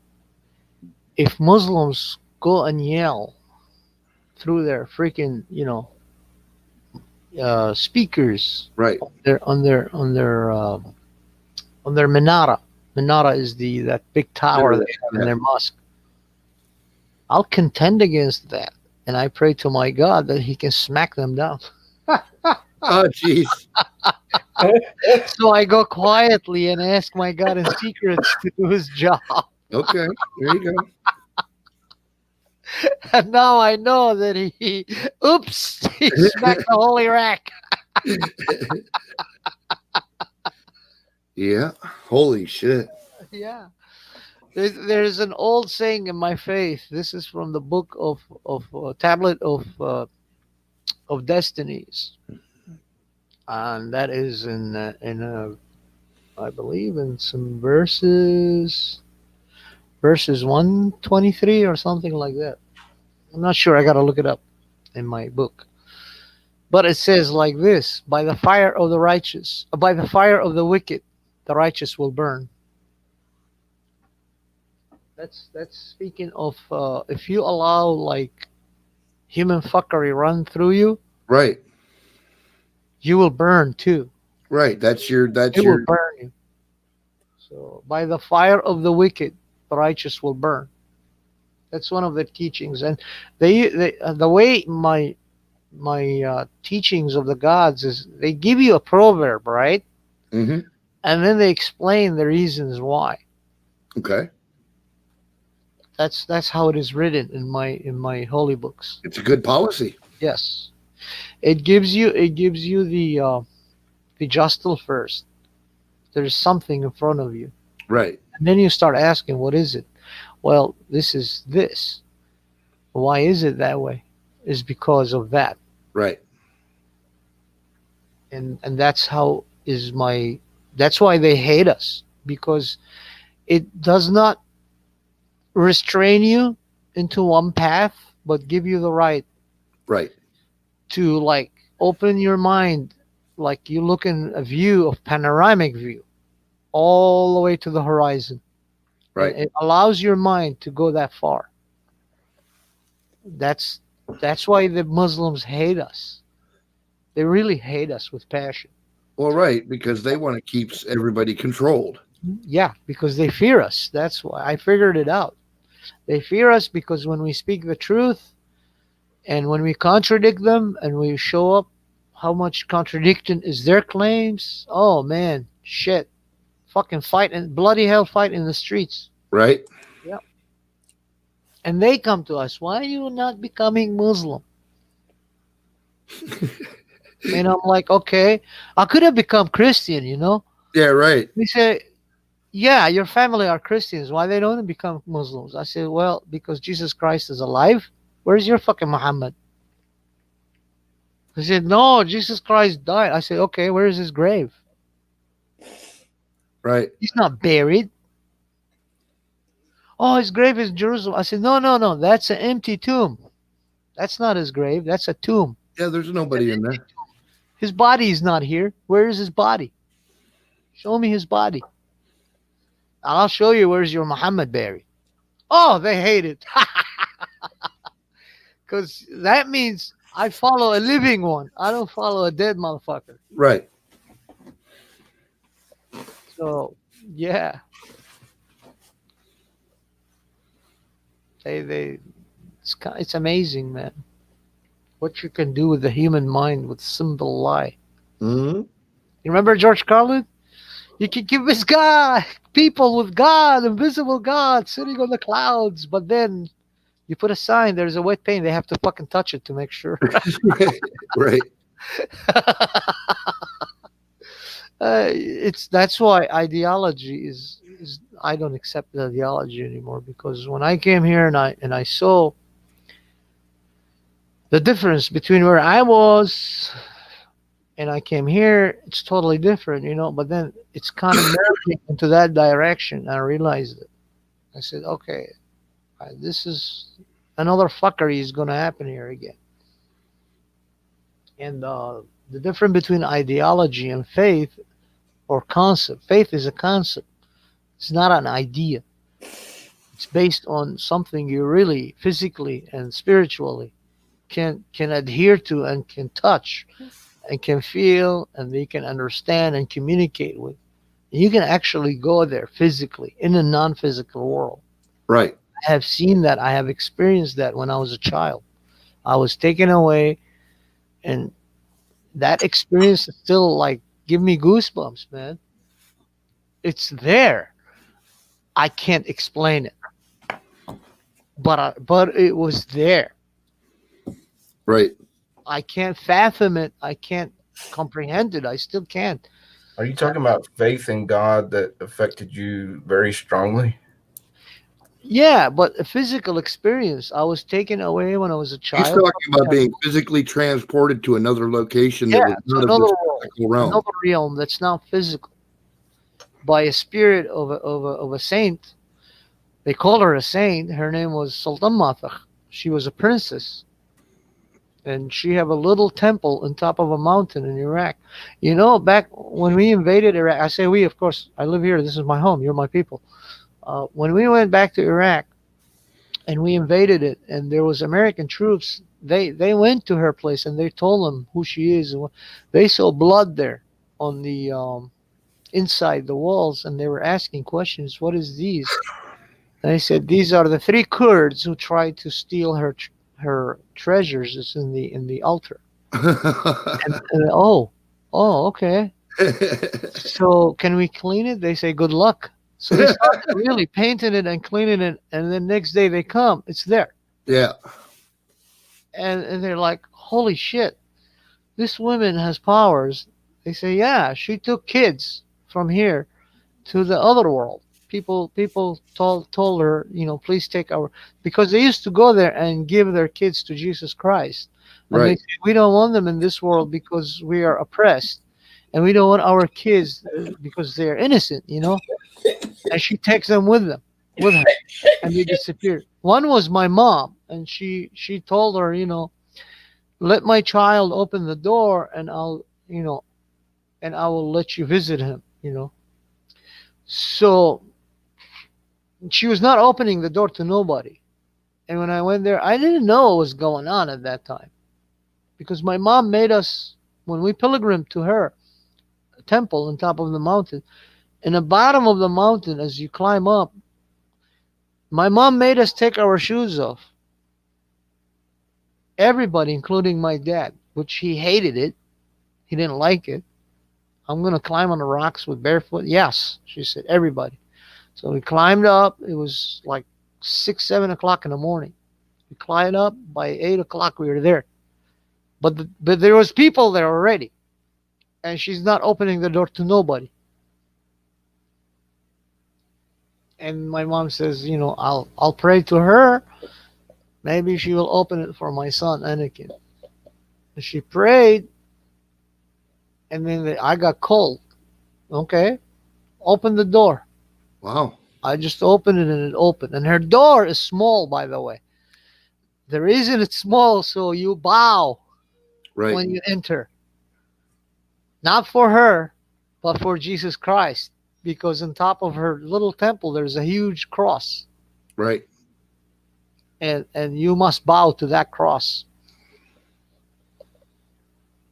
if Muslims go and yell through their freaking, speakers, Right. on their minara. Minara is that big tower they have in their mosque. I'll contend against that, and I pray to my God that He can smack them down. Oh, jeez. So I go quietly and ask my God in secret to do His job. Okay. There you go. And now I know that he smacked the whole Iraq. Yeah. Holy shit. Yeah. There's an old saying in my faith. This is from the book of Tablet of Destinies, and that is in I believe in some verses 123 or something like that. I'm not sure. I got to look it up in my book. But it says like this: by the fire of the righteous, by the fire of the wicked, the righteous will burn. That's speaking of if you allow like human fuckery run through you, Right. you will burn too. Right. It will burn you. So by the fire of the wicked, the righteous will burn. That's one of the teachings, and the way my teachings of the gods is they give you a proverb, right? Mm-hmm. And then they explain the reasons why. Okay. That's how it is written in my holy books. It's a good policy. Yes, it gives you the justil first. There's something in front of you, Right. and then you start asking, what is it? Well, this is this. Why is it that way? Is because of that. Right. And that's how that's why they hate us, because it does not restrain you into one path, but give you the right to like open your mind, like you look in a view of panoramic view all the way to the horizon. Right. And it allows your mind to go that far. That's why the Muslims hate us. They really hate us with passion. Well, right, because they want to keep everybody controlled. Yeah, because they fear us. That's why I figured it out. They fear us because when we speak the truth and when we contradict them and we show up how much contradiction is their claims, oh man, shit. Fucking fight and bloody hell fight in the streets. Right. Yeah. And they come to us, why are you not becoming Muslim? And I'm like, okay, I could have become Christian, Yeah, right. They say, yeah, your family are Christians. Why they don't become Muslims? I said, well, because Jesus Christ is alive. Where's your fucking Muhammad? They said, no, Jesus Christ died. I said, okay, where is his grave? Right. He's not buried. Oh, his grave is in Jerusalem. I said, no, that's an empty tomb. That's not his grave. That's a tomb. Yeah, there's nobody in there. His body is not here. Where is his body? Show me his body. And I'll show you where's your Muhammad buried. Oh, they hate it. Because that means I follow a living one. I don't follow a dead motherfucker. Right. So, yeah. It's amazing, man. What you can do with the human mind with simple lie. Mm-hmm. You remember George Carlin? You can give this guy people with God, invisible God, sitting on the clouds, but then you put a sign, there's a wet paint, they have to fucking touch it to make sure. Right. That's why ideology is I don't accept the ideology anymore, because when I came here and I saw the difference between where I was and I came here, it's totally different, but then it's kind of merging into that direction. I realized it. I said, okay, this is another fuckery is going to happen here again. And the difference between ideology and faith or concept, faith is a concept. It's not an idea. It's based on something you really physically and spiritually can adhere to and can touch and can feel and they can understand and communicate with. You can actually go there physically in a non-physical world. Right. I have seen that. I have experienced that when I was a child. I was taken away, and that experience is still like give me goosebumps, man. It's there. I can't explain it, but it was there. Right. I can't fathom it. I can't comprehend it. I still can't. Are you talking about faith in God that affected you very strongly? Yeah, but a physical experience. I was taken away when I was a He's child. talking about being physically transported to another location that was to not of another this world, physical realm. another realm that's not physical, by a spirit of a saint. They call her a saint. Her name was Sultan Mathakh. She was a princess, and she have a little temple on top of a mountain in Iraq. Back when we invaded Iraq, I say we, of course, I live here. This is my home. You're my people. When we went back to Iraq and we invaded it, and there was American troops, they went to her place and they told them who she is. And they saw blood there on the inside the walls, and they were asking questions. What is these? And I said, these are the 3 Kurds who tried to steal her treasures. It's in the altar. And, oh, okay. So can we clean it? They say, good luck. So they started really painting it and cleaning it, and then next day they come, it's there. Yeah. And they're like, holy shit, this woman has powers. They say, yeah, she took kids from here to the other world. People told her, please take because they used to go there and give their kids to Jesus Christ. And Right. they say, we don't want them in this world because we are oppressed. And we don't want our kids because they're innocent, And she takes them with her, and they disappeared. One was my mom, and she told her, let my child open the door, and and I will let you visit him, So she was not opening the door to nobody. And when I went there, I didn't know what was going on at that time, because my mom made us, when we pilgrimed to her temple on top of the mountain, in the bottom of the mountain, as you climb up, my mom made us take our shoes off. Everybody, including my dad, which he hated it. He didn't like it. I'm going to climb on the rocks with barefoot? Yes, she said, everybody. So we climbed up. It was like 6, 7 o'clock in the morning. We climbed up. By 8 o'clock, we were there. But there was people there already. And she's not opening the door to nobody. And my mom says, I'll pray to her. Maybe she will open it for my son, Anakin. And she prayed. And then I got cold. Okay. Open the door. Wow. I just opened it and it opened. And her door is small, by the way. The reason it's small, so you bow Right. when you enter. Not for her, but for Jesus Christ. Because on top of her little temple, there's a huge cross. Right. And you must bow to that cross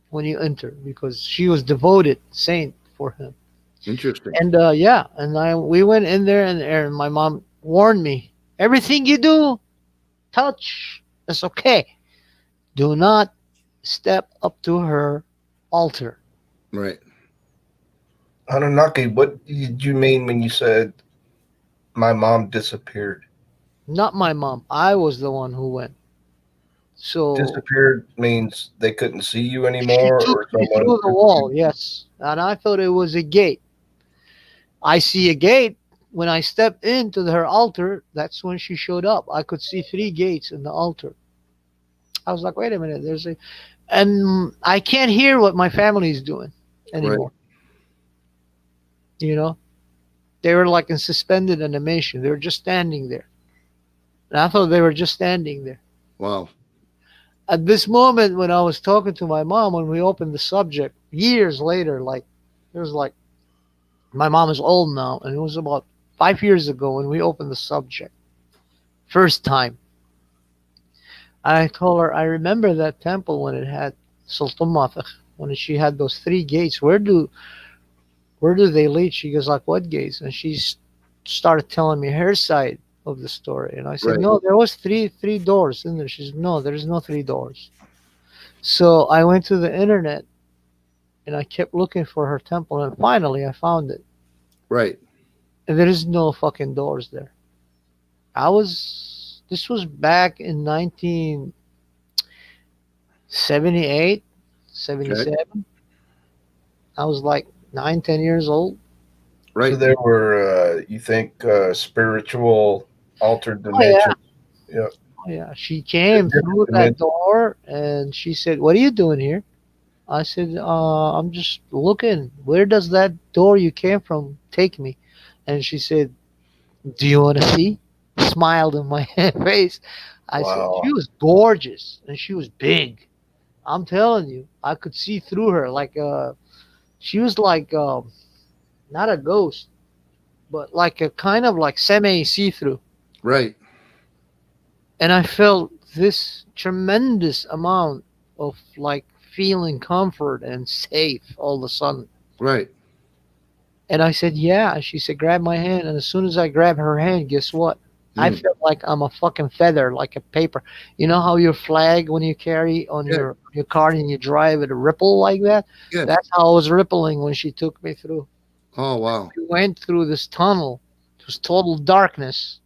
when you enter, because she was devoted saint for him. Interesting. And we went in there, and my mom warned me, everything you do, touch, it's okay. Do not step up to her altar. Right. Anunnaki, what did you mean when you said my mom disappeared? Not my mom. I was the one who went. So Disappeared means they couldn't see you anymore, she took or me someone through the wall, yes. And I thought it was a gate. I see a gate. When I stepped into her altar, that's when she showed up. I could see 3 gates in the altar. I was like, wait a minute, and I can't hear what my family is doing anymore. You know, they were like in suspended animation. They were just standing there, and I thought they were just standing there. Wow. At this moment, when I was talking to my mom, when we opened the subject years later, like it was like my mom is old now, and it was about 5 years ago when we opened the subject first time. I told her, I remember that temple when it had Sultan Matak, when she had those 3 gates. Where do they lead? She goes like, what gates? And she started telling me her side of the story. And I said, Right. no, there was three doors in there. She said, no, there's no 3 doors. So I went to the internet and I kept looking for her temple, and finally I found it. Right. And there is no fucking doors there. This was back in 1978, 77. I was like 9, 10 years old. Right. So there were, you think, spiritual altered Oh, yeah. dimensions? Yeah. Oh, yeah. She came through that door and she said, what are you doing here? I said, I'm just looking. Where does that door you came from take me? And she said, do you want to see? Smiled in my face. I said, Wow. she was gorgeous and she was big. I'm telling you, I could see through her. Like, she was like, not a ghost, but like a kind of like semi see-through. Right. And I felt this tremendous amount of like feeling comfort and safe all of a sudden. Right. And I said, yeah. And she said, grab my hand. And as soon as I grabbed her hand, guess what? I felt like I'm a fucking feather, like a paper. You know how your flag, when you carry on your car and you drive, it ripple like that? Yeah. That's how I was rippling when she took me through. Oh, wow. We went through this tunnel. It was total darkness.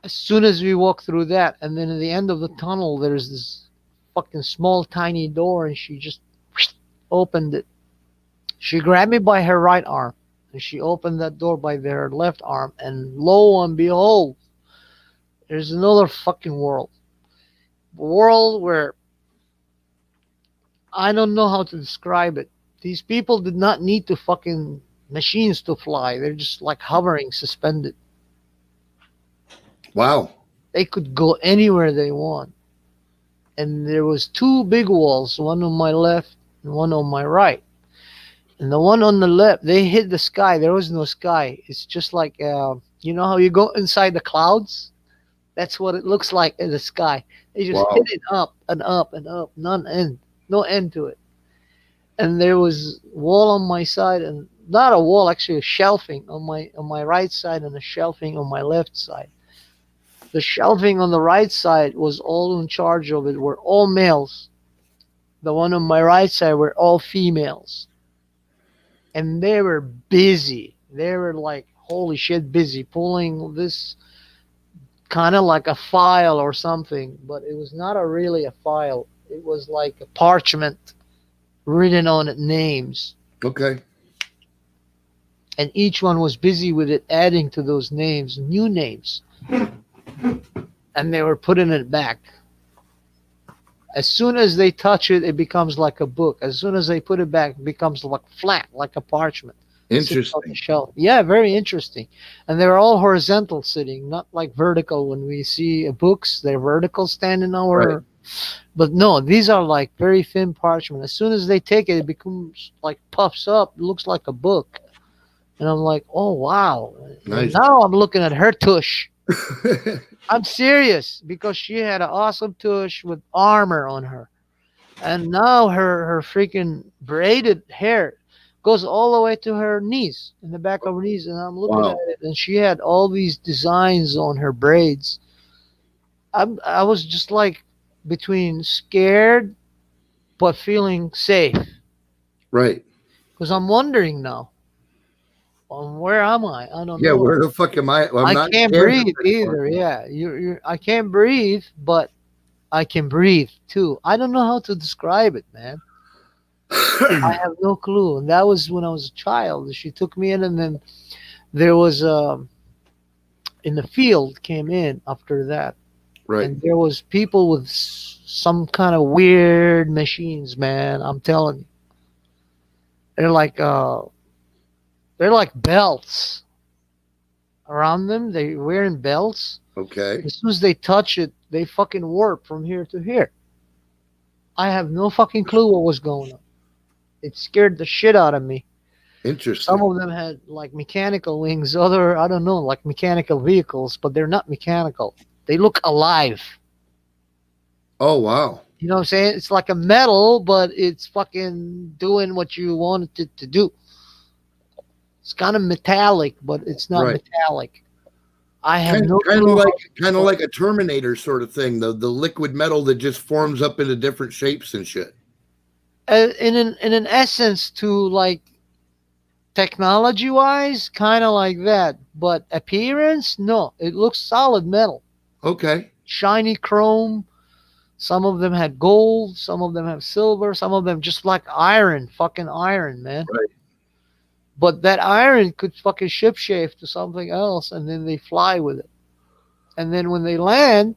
As soon as we walked through that, and then at the end of the tunnel, there's this fucking small, tiny door, and she just opened it. She grabbed me by her right arm, and she opened that door by her left arm, and lo and behold, there's another fucking world. A world where I don't know how to describe it. These people did not need to fucking machines to fly. They're just like hovering, suspended. Wow. They could go anywhere they want. And there was 2 big walls, one on my left and one on my right. And the one on the left, they hit the sky. There was no sky. It's just like, you know how you go inside the clouds? That's what it looks like in the sky. They just hit it up and up and up, no end to it. And there was wall on my side, and not a wall, actually a shelving on my right side and a shelving on my left side. The shelving on the right side was all in charge of it, were all males. The one on my right side were all females. And they were busy. They were like, holy shit, busy, pulling this kind of like a file or something, but it was not really a file. It was like a parchment written on it, names. Okay. And each one was busy with it, adding to those names, new names. And they were putting it back. As soon as they touch it, it becomes like a book. As soon as they put it back, it becomes like flat, like a parchment. Interesting. Shelf. Yeah, very interesting. And they're all horizontal sitting, not like vertical. When we see books, they're vertical standing over. Right. But no, these are like very thin parchment. As soon as they take it, it becomes like puffs up. It looks like a book. And I'm like, oh, wow. Nice. Now I'm looking at her tush. I'm serious, because she had an awesome tush with armor on her. And now her freaking braided hair goes all the way to her knees, in the back of her knees. And I'm looking at it, and she had all these designs on her braids. I was just like between scared but feeling safe. Right. Because I'm wondering now, where am I? I don't know. Yeah, where the fuck am I? Well, I can't breathe either. Yeah, I can't breathe, but I can breathe too. I don't know how to describe it, man. I have no clue. And that was when I was a child. She took me in, and then there was in the field came in after that. Right. And there was people with some kind of weird machines, man. I'm telling you, they're like belts around them. They wearing belts. Okay. As soon as they touch it, they fucking warp from here to here. I have no fucking clue what was going on. It scared the shit out of me. Interesting. Some of them had like mechanical wings, other, I don't know, like mechanical vehicles, but they're not mechanical. They look alive. Oh, wow. You know what I'm saying? It's like a metal, but it's fucking doing what you wanted it to do. It's kind of metallic, but it's not Right. metallic. I have Kind no of clue. like a Terminator sort of thing, the liquid metal that just forms up into different shapes and shit. In an essence, to like technology wise, kind of like that, but appearance, no, it looks solid metal, Okay. shiny chrome. Some of them had gold, some of them have silver, some of them just like iron, fucking iron, man. Right. But that iron could fucking shipshape to something else, and then they fly with it. And then when they land,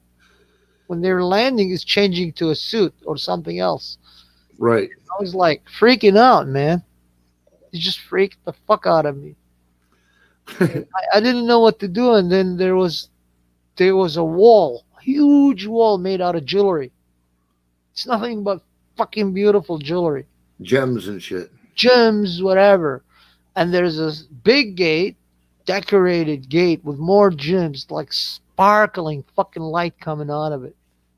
when they're landing, it's changing to a suit or something else. Right. I was like freaking out, man. It just freaked the fuck out of me. I didn't know what to do, and then there was a wall, huge wall made out of jewelry. It's nothing but fucking beautiful jewelry, Gems and shit. gems, whatever. And there's this big gate, decorated gate with more gems, like sparkling fucking light coming out of it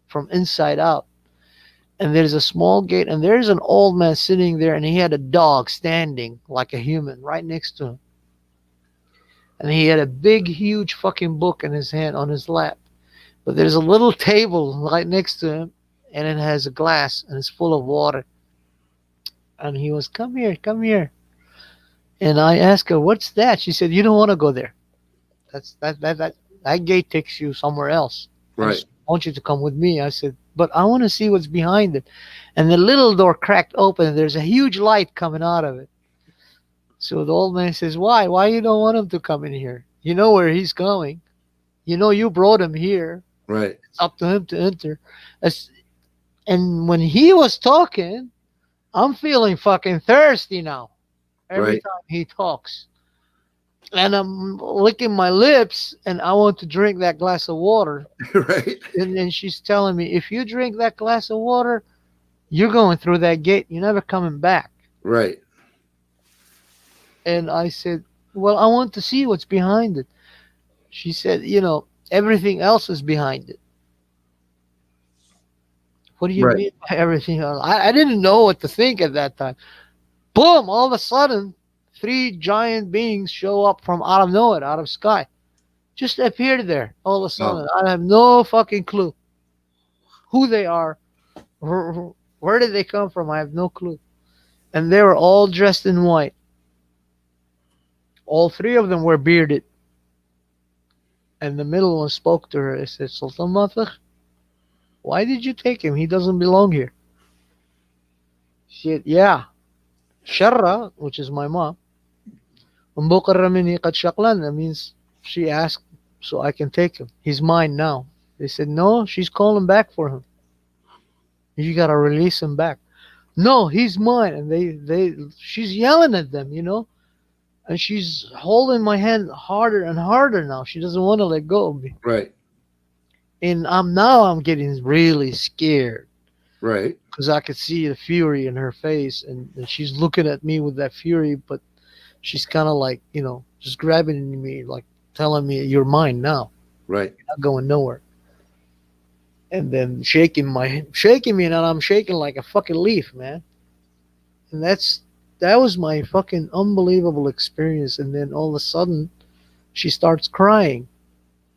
from inside out. And there's a small gate, and there's an old man sitting there, and he had a dog standing like a human right next to him. And he had a big, huge fucking book in his hand on his lap. But there's a little table right next to him, and it has a glass, and it's full of water. And he was, come here, come here. And I asked her, what's that? She said, you don't want to go there. That gate takes you somewhere else. Right. I want you to come with me. I said, but I want to see what's behind it. And the little door cracked open, and there's a huge light coming out of it. So the old man says, why? Why you don't want him to come in here? You know where he's going. You know you brought him here. Right. It's up to him to enter. And when he was talking, I'm feeling fucking thirsty now. Every Right. time he talks. And I'm licking my lips, and I want to drink that glass of water. Right. And then she's telling me, if you drink that glass of water, you're going through that gate. You're never coming back. Right. And I said, well, I want to see what's behind it. She said, everything else is behind it. What do you Right. mean by everything else? I didn't know what to think at that time. Boom, all of a sudden, 3 giant beings show up from out of nowhere, out of sky. Just appeared there all of a sudden. I have no fucking clue who they are. Where did they come from? I have no clue. And they were all dressed in white. All 3 of them were bearded. And the middle one spoke to her. He said, Sultan Mathakh, why did you take him? He doesn't belong here. She said, yeah. Sharra, which is my mom. That means she asked so I can take him. He's mine now. They said, no, she's calling back for him. You gotta release him back. No, he's mine. And she's yelling at them, and she's holding my hand harder and harder now. She doesn't want to let go of me. Right. And I'm getting really scared. Right. Because I could see the fury in her face, and she's looking at me with that fury, but she's kind of like, just grabbing me, like telling me, you're mine now. Right. You're not going nowhere. And then shaking me, and I'm shaking like a fucking leaf, man. And that was my fucking unbelievable experience. And then all of a sudden, she starts crying,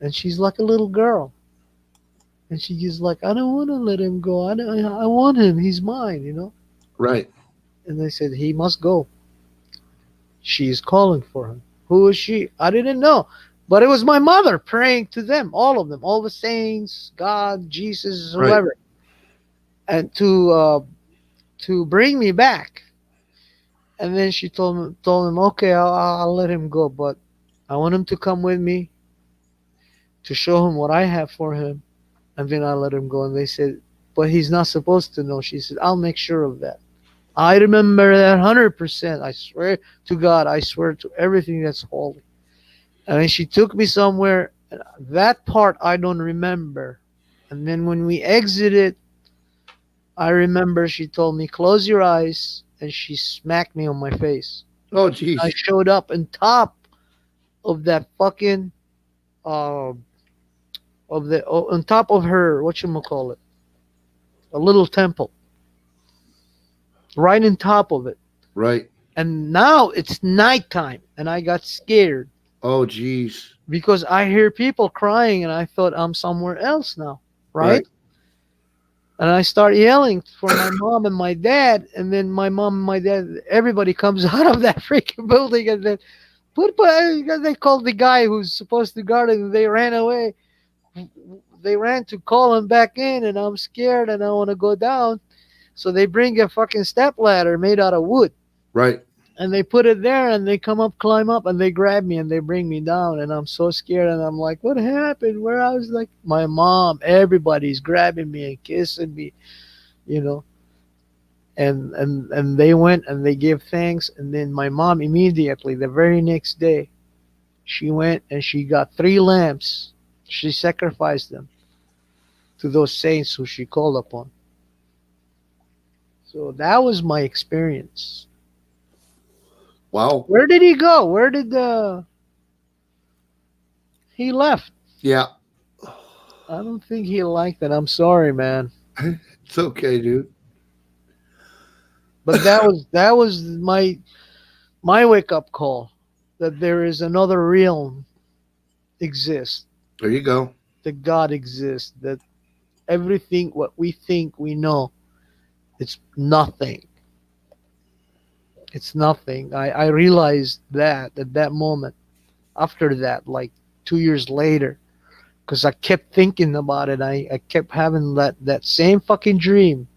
and she's like a little girl. And she's like, I don't want to let him go. I want him. He's mine, Right. And they said, he must go. She's calling for him. Who is she? I didn't know. But it was my mother praying to them, all of them, all the saints, God, Jesus, whoever. Right. And to bring me back. And then she told him, okay, I'll let him go. But I want him to come with me to show him what I have for him. And then I let him go. And they said, but he's not supposed to know. She said, I'll make sure of that. I remember that 100%. I swear to God, I swear to everything that's holy. And then she took me somewhere. And that part I don't remember. And then when we exited, I remember she told me, close your eyes. And she smacked me on my face. Oh, geez. I showed up on top of that fucking, on top of her, whatchamacallit, a little temple. Right on top of it. Right. And now it's nighttime. And I got scared. Oh, geez. Because I hear people crying and I thought I'm somewhere else now, right? And I start yelling for my mom and my dad, and then my mom and my dad, everybody comes out of that freaking building, and then they called the guy who's supposed to guard it, and they ran away. They ran to call him back in, and I'm scared and I want to go down. So they bring a fucking step ladder made out of wood. Right. And they put it there, and they climb up, and they grab me, and they bring me down, and I'm so scared, and I'm like, what happened? Where I was like, my mom, everybody's grabbing me and kissing me, you know. And they went, and they gave thanks, and then my mom immediately, the very next day, she went, and she got 3 lambs. She sacrificed them to those saints who she called upon. So that was my experience. Wow. Where did he go? Where did he left? Yeah. I don't think he liked it. I'm sorry, man. It's okay, dude. But that was my wake up call that there is another realm exists. There you go. That God exists. That everything what we think we know, it's nothing. It's nothing. I realized that at that moment. After that, like 2 years later, because I kept thinking about it. I kept having that same fucking dream.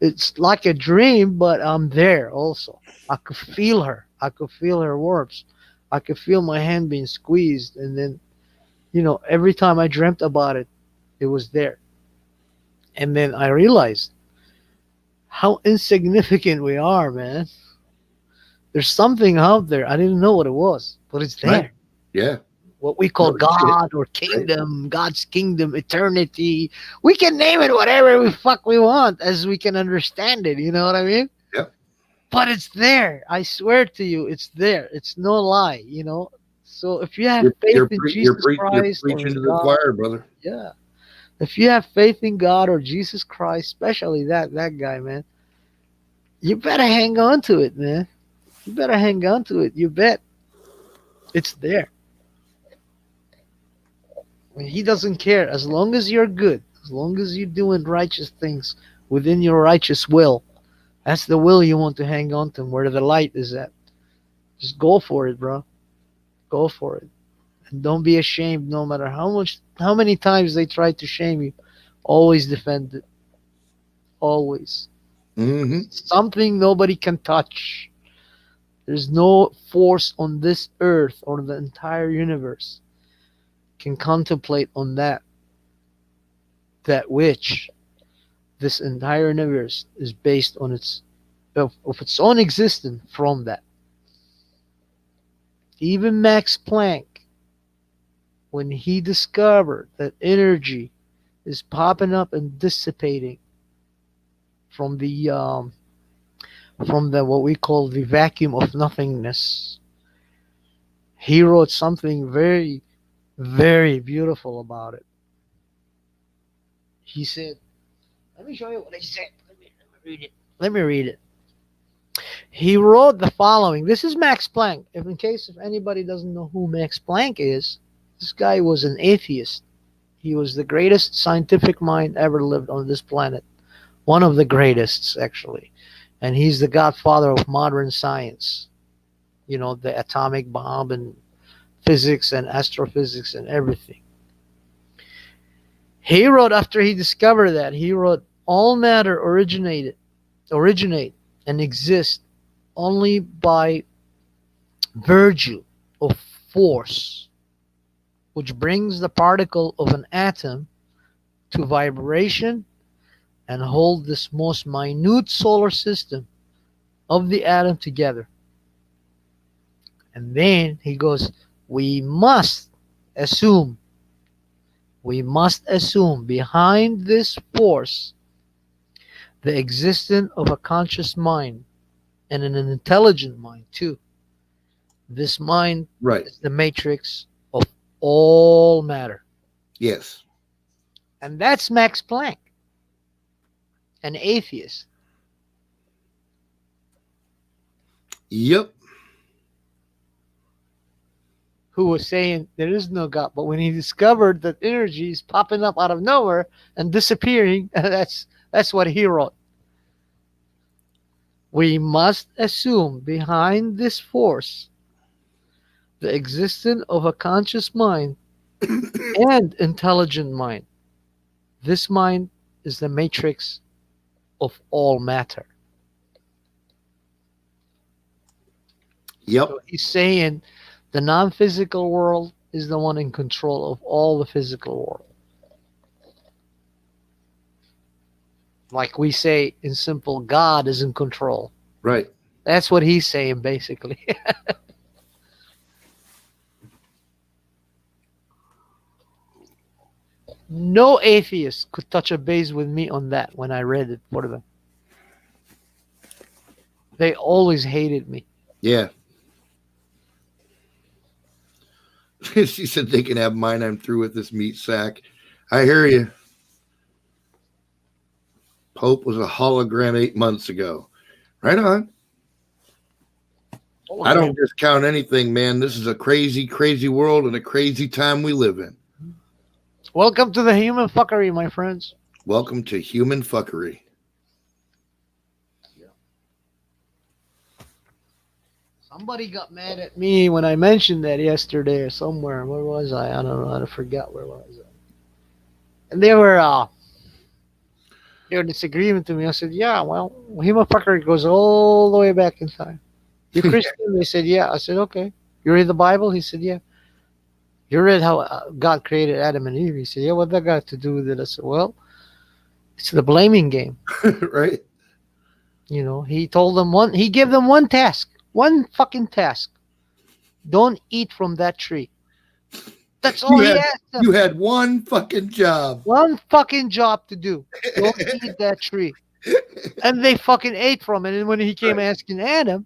It's like a dream, but I'm there also. I could feel her. I could feel her warmth. I could feel my hand being squeezed. And then, every time I dreamt about it, it was there. And then I realized how insignificant we are, man. There's something out there. I didn't know what it was, but it's there. Right. Yeah. What we call God or kingdom, God's kingdom, eternity. We can name it whatever we want as we can understand it. You know what I mean? Yep. But it's there. I swear to you, it's there. It's no lie, So if you have faith in Jesus Christ, you're preaching or to the God, choir, brother. yeah. If you have faith in God or Jesus Christ, especially that guy, man, you better hang on to it, man. You better hang on to it. You bet. It's there. He doesn't care. As long as you're good, as long as you're doing righteous things within your righteous will, that's the will you want to hang on to, where the light is at. Just go for it, bro. Go for it. And don't be ashamed no matter how many times they try to shame you. Always defend it. Always. Mm-hmm. Something nobody can touch. There's no force on this earth or the entire universe can contemplate on that which this entire universe is based on its own existence from that. Even Max Planck, when he discovered that energy is popping up and dissipating from the what we call the vacuum of nothingness, he wrote something very, very beautiful about it. He said, let me show you what he said. Let me read it. He wrote the following. This is Max Planck. If anybody doesn't know who Max Planck is, this guy was an atheist. He was the greatest scientific mind ever lived on this planet. One of the greatest, actually. And he's the godfather of modern science. The atomic bomb and physics and astrophysics and everything. He wrote, after he discovered that, he wrote, all matter originate and exist only by virtue of force, which brings the particle of an atom to vibration and hold this most minute solar system of the atom together. And then he goes, we must assume behind this force the existence of a conscious mind and an intelligent mind too. This mind Right. is the matrix of all matter. Yes. And that's Max Planck, an atheist. Yep. Who was saying there is no God, but when he discovered that energy is popping up out of nowhere and disappearing, that's what he wrote. We must assume behind this force the existence of a conscious mind and intelligent mind. This mind is the matrix of all matter. Yep. So he's saying the non-physical world is the one in control of all the physical world. Like we say in simple, God is in control. Right. That's what he's saying, basically. No atheist could touch a base with me on that when I read it for them. They always hated me. Yeah. She said they can have mine. I'm through with this meat sack. I hear you. Pope was a hologram 8 months ago. Right on. I don't discount anything, man. This is a crazy, crazy world and a crazy time we live in. Welcome to the human fuckery, my friends. Welcome to human fuckery. Somebody got mad at me when I mentioned that yesterday or somewhere. Where was I? I don't know. I forgot where was I. And they were in disagreement to me. I said, yeah, well, human fuckery goes all the way back in time. You Christian? They said, yeah. I said, okay. You read the Bible? He said, yeah. You read how God created Adam and Eve? He said, yeah, what that got to do with it? I said, well, it's the blaming game. Right? You know, he told them he gave them one task. One fucking task. Don't eat from that tree. That's all he asked them. You had one fucking job. One fucking job to do. Don't eat that tree. And they fucking ate from it. And when he came asking Adam,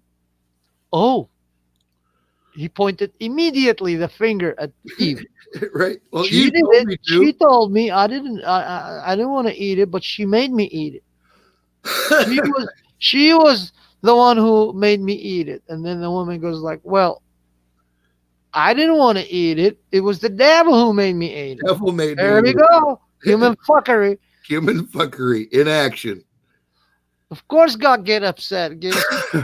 he pointed immediately the finger at Eve. Right. Well, She did it. She told me I didn't want to eat it, but she made me eat it. She was the one who made me eat it. And then the woman goes like, well, I didn't want to eat it. It was the devil who made me eat it. Devil made there me we go. Human fuckery. Human fuckery in action. Of course God get upset. Get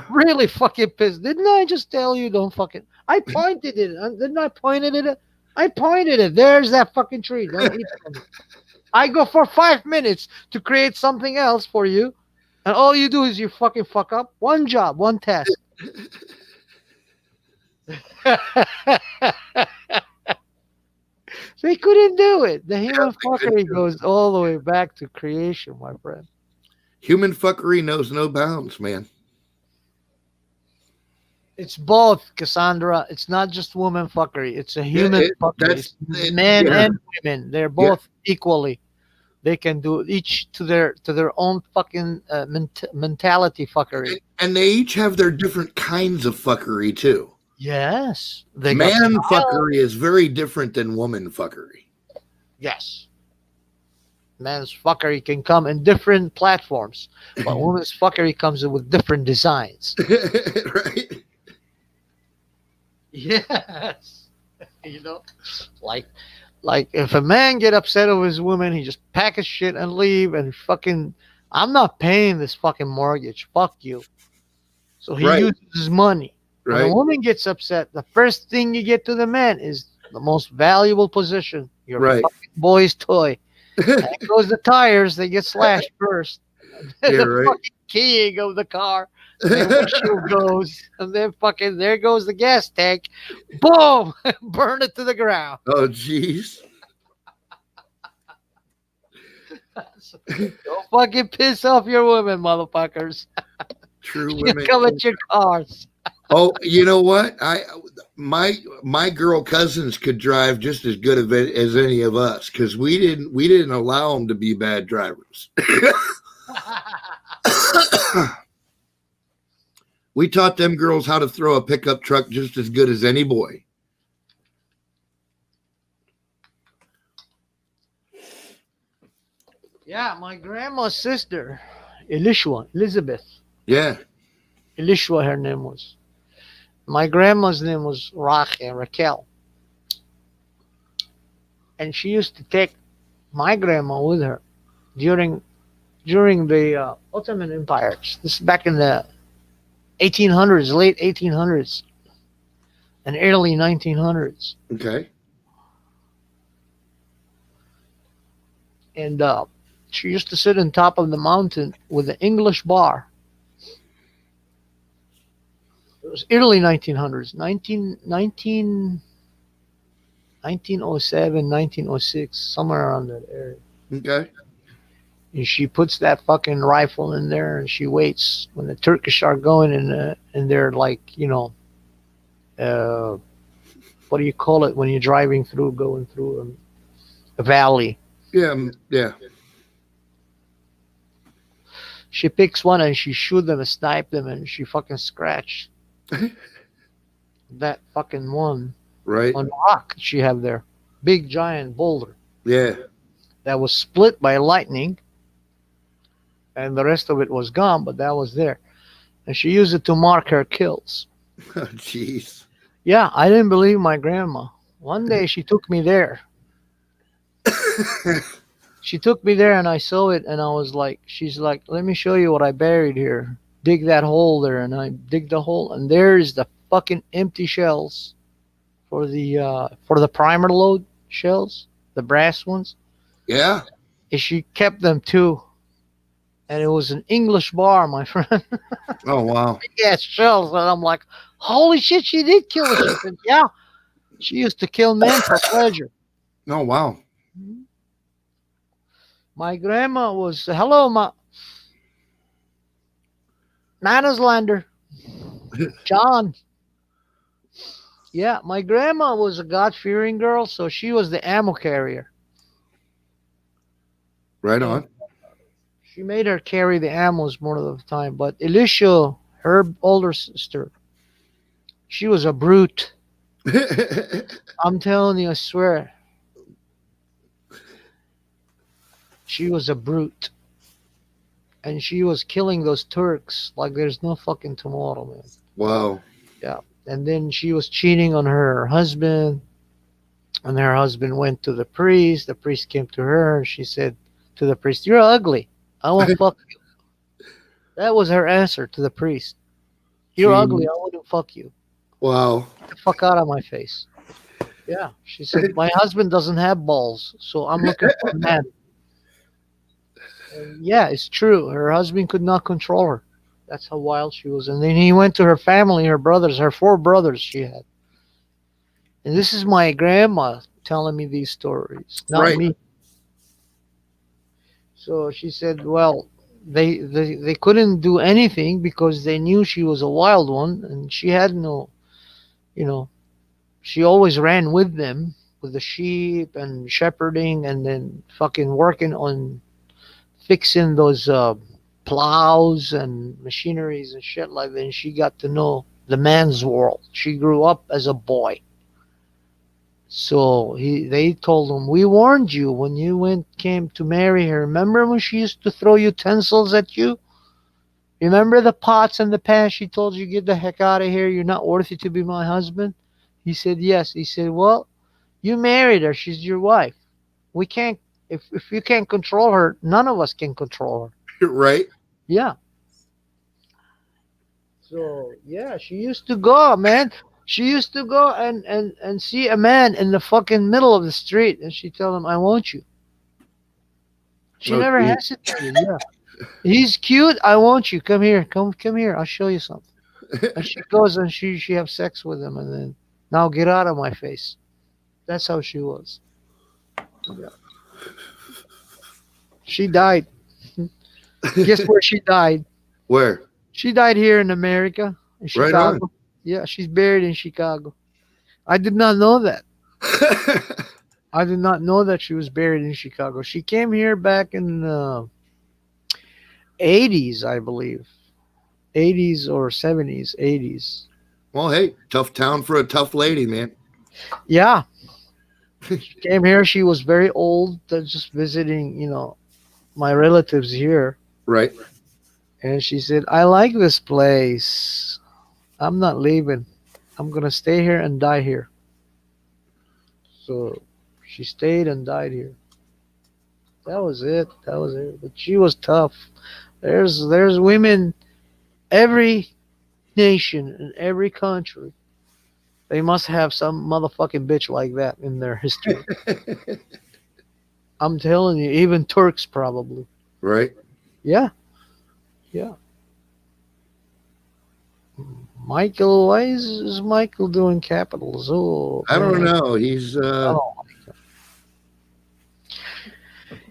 really fucking pissed. Didn't I just tell you don't fucking... I pointed it. Didn't I point it at it? I pointed it. There's that fucking tree. Don't eat from it. I go for 5 minutes to create something else for you. And all you do is you fucking fuck up. One job, one task. They couldn't do it. The human fuckery goes all the way back to creation, my friend. Human fuckery knows no bounds, man. It's both, Cassandra. It's not just woman fuckery. It's a human fuckery. It's men and women. They're both equally. They can do each to their own fucking mentality fuckery. And they each have their different kinds of fuckery too. Yes. Man fuckery is very different than woman fuckery. Yes. Man's fuckery can come in different platforms, but woman's fuckery comes with different designs. Right? Yes. You know, like if a man get upset over his woman, he just pack his shit and leave and fucking, I'm not paying this fucking mortgage. Fuck you. So he uses his money. When a woman gets upset, the first thing you get to the man is the most valuable position. Your fucking boy's toy. And goes the tires, they get slashed first. The fucking key of the car. Then windshield goes, and then fucking there goes the gas tank. Boom! Burn it to the ground. Oh, jeez. Don't fucking piss off your women, motherfuckers. True You women. come at your cars. Oh, you know what? My girl cousins could drive just as good of it as any of us because we didn't allow them to be bad drivers. We taught them girls how to throw a pickup truck just as good as any boy. Yeah, my grandma's sister, Elizabeth. Yeah. Elishua, her name was. My grandma's name was Raquel. And she used to take my grandma with her during the Ottoman empires. This is back in the 1800s, late 1800s, and early 1900s. Okay. And she used to sit on top of the mountain with the English bar. It was early 1900s, 1907, 1906, somewhere around that area. Okay. And she puts that fucking rifle in there and she waits when the Turkish are going and they're like, what do you call it when you're driving through, going through a valley? Yeah. Yeah. She picks one and she shoot them and snipe them and she fucking scratch that fucking one Right. on rock she have there. Big giant boulder Yeah. that was split by lightning and the rest of it was gone, but that was there. And she used it to mark her kills. Oh, jeez. Yeah, I didn't believe my grandma. One day she took me there. She took me there and I saw it and I was like, she's like, let me show you what I buried here. Dig that hole there. And I dig the hole and there's the fucking empty shells for the primer load shells, the brass ones. Yeah. And she kept them too. And it was an English bar, my friend. Oh, wow. Big ass shells. And I'm like, holy shit, she did kill us. She said, yeah. She used to kill men for pleasure. Oh, wow. My grandma was, hello, Manneslander. John. Yeah, my grandma was a God-fearing girl, so she was the ammo carrier. Right on. She made her carry the ammos more of the time. But Elisha, her older sister, she was a brute. I'm telling you, I swear. She was a brute. And she was killing those Turks like there's no fucking tomorrow, man. Wow. Yeah. And then she was cheating on her husband. And her husband went to the priest. The priest came to her and she said to the priest, you're ugly. I won't fuck you. That was her answer to the priest. You're ugly. I wouldn't fuck you. Wow. Get the fuck out of my face. Yeah. She said, my husband doesn't have balls, so I'm looking for a man. And yeah, it's true. Her husband could not control her. That's how wild she was. And then he went to her family, her brothers, her 4 brothers she had. And this is my grandma telling me these stories, not Right. me. So she said, well, they couldn't do anything because they knew she was a wild one and she had no, she always ran with them with the sheep and shepherding and then fucking working on fixing those plows and machineries and shit like that. And she got to know the man's world. She grew up as a boy. So they told him, we warned you when you came to marry her. Remember when she used to throw utensils at you? Remember the pots and the pans she told you, get the heck out of here. You're not worthy to be my husband. He said, yes. He said, well, you married her. She's your wife. We can't, if you can't control her, none of us can control her. Right. Yeah. So, yeah, she used to go, man. She used to go and see a man in the fucking middle of the street and she tell him, I want you. She never hesitated. Yeah. He's cute. I want you. Come here. Come here. I'll show you something. And she goes and she have sex with him and then, now get out of my face. That's how she was. Yeah. She died. Guess where she died? Where? She died here in America, in Right on. Chicago. Yeah, she's buried in Chicago. I did not know that. I did not know that she was buried in Chicago. She came here back in 80s, I believe. 80s or 70s, 80s. Well, hey, tough town for a tough lady, man. Yeah. She came here. She was very old, just visiting, my relatives here. Right. And she said, I like this place. I'm not leaving. I'm going to stay here and die here. So she stayed and died here. That was it. That was it. But she was tough. There's women, every nation in every country. They must have some motherfucking bitch like that in their history. I'm telling you, even Turks probably. Right. Yeah. Yeah. Michael, why is Michael doing capitals? Oh, I don't man. know. He's Oh,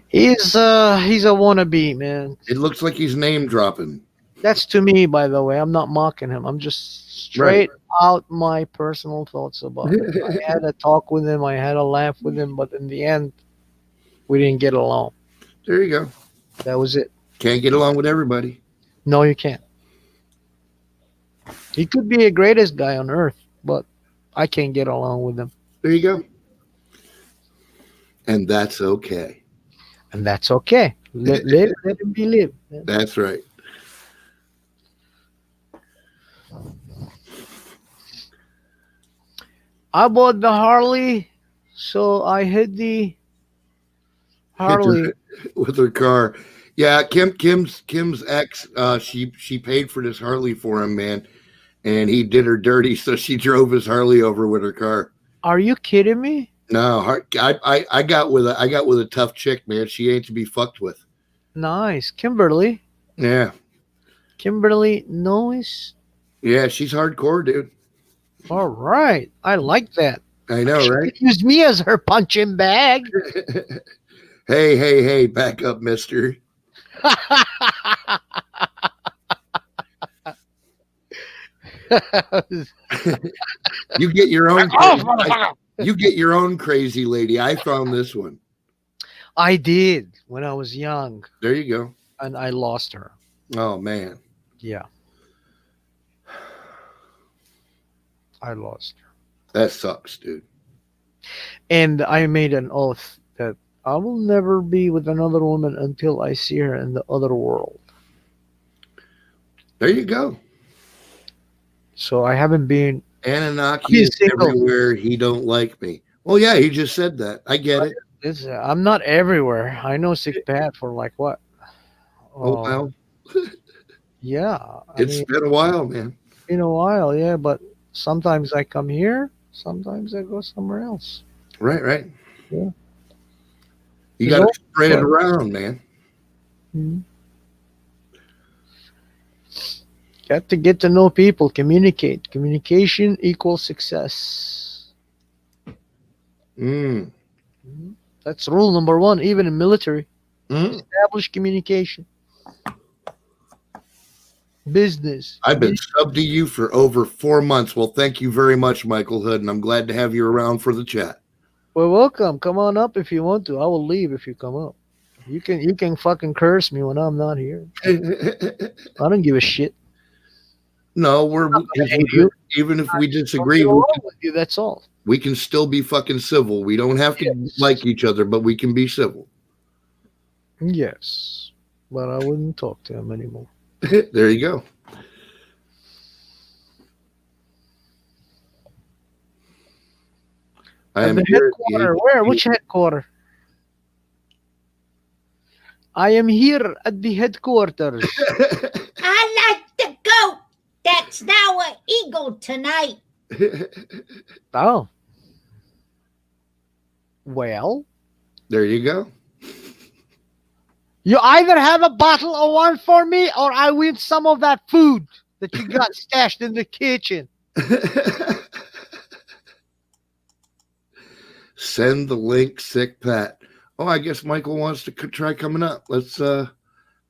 he's a wannabe, man. it looks like he's name dropping. That's to me, by the way. I'm not mocking him. I'm just straight out my personal thoughts about it. I had a talk with him. I had a laugh with him, but in the end, we didn't get along. There you go. That was it. Can't get along with everybody. No, you can't. He could be the greatest guy on earth, but I can't get along with him. There you go. And that's okay. And that's okay. Let him be live. That's right. I bought the Harley, so I hit the Harley. With her car. Yeah, Kim's ex, she paid for this Harley for him, man. And he did her dirty, so she drove his Harley over with her car. Are you kidding me? No, I got with a tough chick, man. She ain't to be fucked with. Nice. Kimberly. Yeah. Kimberly Noyes. Yeah, she's hardcore, dude. All right. I like that. I know, She right? could use me as her punching bag. Hey, back up, mister. You get your own you get your own crazy lady. I found this one. I did when I was young, There you go. and I lost her. Oh man. Yeah. I lost her. That sucks, dude. And I made an oath that I will never be with another woman until I see her in the other world. There you go. So I haven't been. Anunnaki is single. everywhere. He don't like me. Well, yeah, he just said that. I get it. I'm not everywhere. I know Sick Pat for like what? Oh, well, Yeah. it's been a while, man. been a while, yeah, but sometimes I come here, sometimes I go somewhere else. Right. Yeah. You got to spread it around, man. Mhm. Got to get to know people, communicate. Communication equals success. Mm. That's rule number one, even in military. Mm. Establish communication. Business. I've been subbed to you for over 4 months. Well, thank you very much, Michael Hood, and I'm glad to have you around for the chat. Well, welcome. Come on up if you want to. I will leave if you come up. You can fucking curse me when I'm not here. I don't give a shit. No, hate you. even if we Don't disagree, get along with you, that's all. we can still be fucking civil. We don't have to Yes. like each other, but we can be civil. Yes, but I wouldn't talk to him anymore. There you go. I At am the here at the headquarter. Where? Which headquarter? I am here at the headquarters. I like the goat. That's now an eagle tonight. Oh. Well, There you go. you either have a bottle of wine for me or I win some of that food that you got stashed in the kitchen. Send the link, Sick Pat. Oh, I guess Michael wants to try coming up. Let's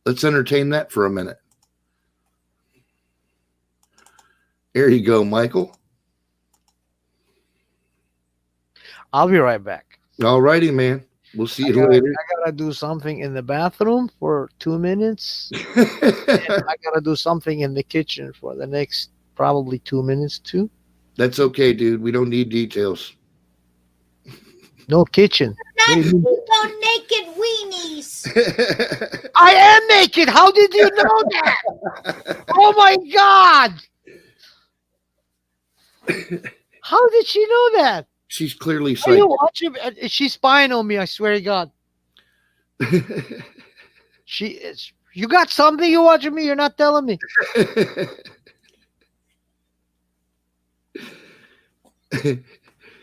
entertain that for a minute. Here you go, Michael. I'll be right back. All righty, man. We'll see you later. I gotta do something in the bathroom for 2 minutes. And I gotta do something in the kitchen for the next probably 2 minutes too. That's okay, dude. We don't need details. No kitchen. Not no naked weenies. I am naked. How did you know that? Oh my God! How did she know that? She's clearly Are psychic. you watching? She's spying on me. I swear to God. She is. You got something? You watching me? You're not telling me.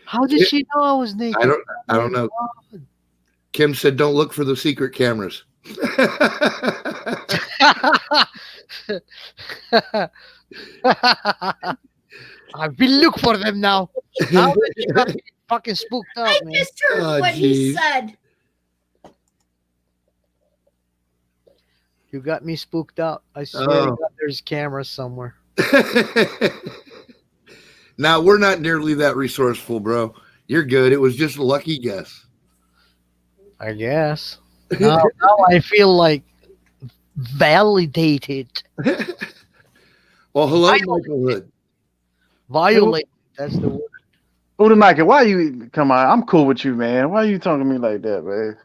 How did she know I was naked? I don't know. Kim said, "Don't look for the secret cameras." I've been look for them now. Now that you got me fucking spooked out, I man. just heard Oh, what he geez. said. You got me spooked out. I swear Oh. to God, there's cameras somewhere. Now we're not nearly that resourceful, bro. You're good. It was just a lucky guess. I guess. Now I feel like validated. Well, hello, I- Michael Hood. Violated. That's the word. Udinaka, why you come on? I'm cool with you, man. Why you talking to me like that, man?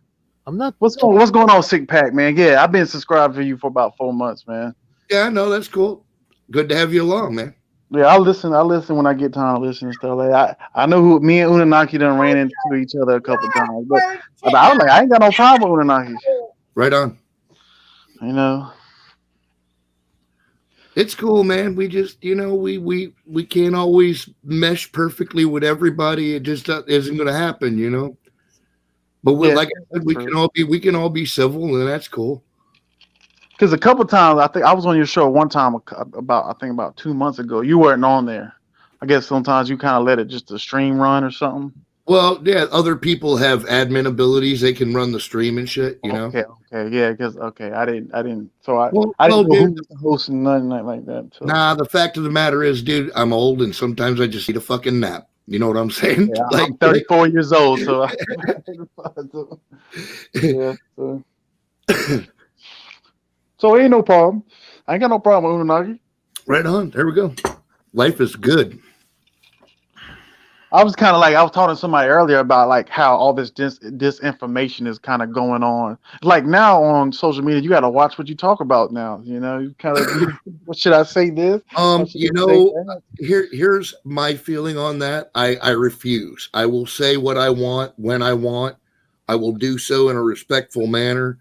I'm not. What's going on, Sick Pack, man? Yeah, I've been subscribed to you for about 4 months, man. Yeah, I know. That's cool. Good to have you along, man. Yeah, I listen when I get time to listen and stuff. Like I know who me and Unanaki done ran into each other a couple times, but I was like, I ain't got no problem with Unanaki. Right on. You know. It's cool, man. We just, we can't always mesh perfectly with everybody. It just isn't going to happen, you know. But like I said, we can all be civil, and that's cool. Because a couple times, I think I was on your show one time about 2 months ago. You weren't on there. I guess sometimes you kind of let it just the stream run or something. Well, yeah, other people have admin abilities. They can run the stream and shit, you know. Okay, yeah, because I didn't. So I Well, didn't know who dude, was the host and nothing like that. So. Nah, the fact of the matter is, dude, I'm old, and sometimes I just need a fucking nap. You know what I'm saying? Yeah, Like, I'm 34 years old, so yeah. So ain't no problem. I ain't got no problem with Unagi. right on. There we go. Life is good. I was kind of like I was talking to somebody earlier about like how all this disinformation is kind of going on. Like now on social media, you got to watch what you talk about now. You know, you kind of what should I say this? You know, here's my feeling on that. I refuse. I will say what I want when I want. I will do so in a respectful manner.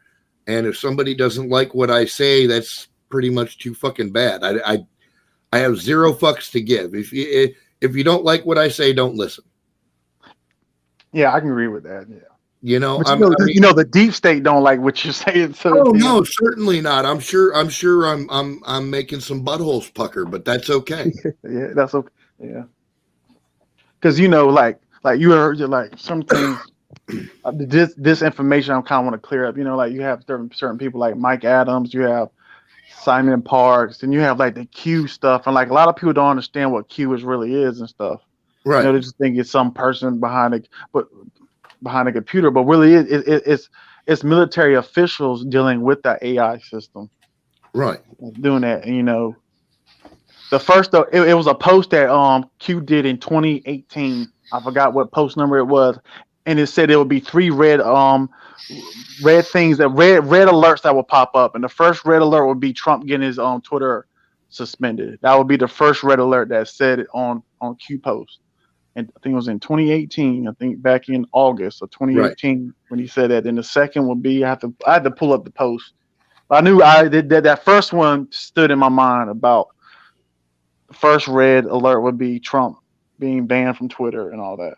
And if somebody doesn't like what I say, that's pretty much too fucking bad. I have zero fucks to give. If you don't like what I say, don't listen. Yeah, I can agree with that. Yeah. You know, the deep state don't like what you're saying. So oh no, certainly not. I'm sure I'm making some buttholes pucker, but that's okay. Yeah, that's okay. Yeah. Because like you heard like some things. This information I kind of want to clear up. You know, like you have certain people like Mike Adams, you have Simon Parks, and you have like the Q stuff, and like a lot of people don't understand what Q really is and stuff. Right. You know, they just think it's some person behind a computer, but really it's military officials dealing with that AI system. Right. Doing that, and, you know. The first though, it was a post that Q did in 2018. I forgot what post number it was. And it said there would be 3 red things red alerts that will pop up. And the first red alert would be Trump getting his Twitter suspended. That would be the first red alert that said it on Q post. And I think it was in 2018. I think back in August of 2018 when he said that. Then the second would be I had to pull up the post. But I knew that first one stood in my mind about the first red alert would be Trump being banned from Twitter and all that.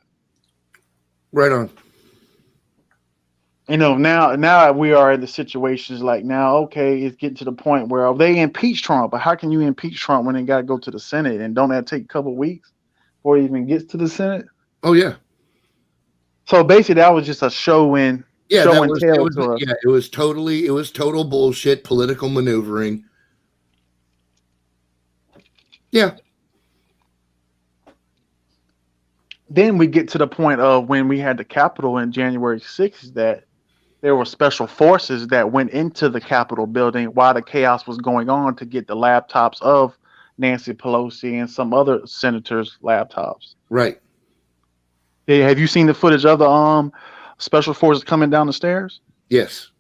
Right on. You know, now we are in the situations like now, okay, it's getting to the point where they impeach Trump, but how can you impeach Trump when they got to go to the Senate? And don't that take a couple of weeks before it even gets to the Senate? Oh, yeah. So basically, that was just a show in Yeah, show that and was, tell it was, to us. yeah, it was total bullshit, political maneuvering. Yeah. Then we get to the point of when we had the Capitol in January 6th that there were special forces that went into the Capitol building while the chaos was going on to get the laptops of Nancy Pelosi and some other senators' laptops. Right. Hey, have you seen the footage of the special forces coming down the stairs? Yes.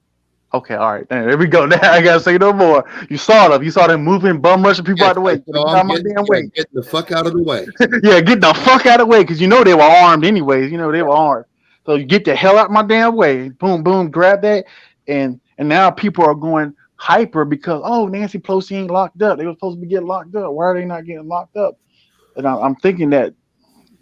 Okay, all right. There we go. Now I gotta say no more. You saw them. You saw them moving, bum rushing people out the way. Get out my damn way. Get the fuck out of the way. Yeah, get the fuck out of the way, because you know they were armed anyways. You know they were armed. So you get the hell out my damn way. Boom, boom, grab that. And now people are going hyper because, oh, Nancy Pelosi ain't locked up. They were supposed to be getting locked up. Why are they not getting locked up? And I'm thinking that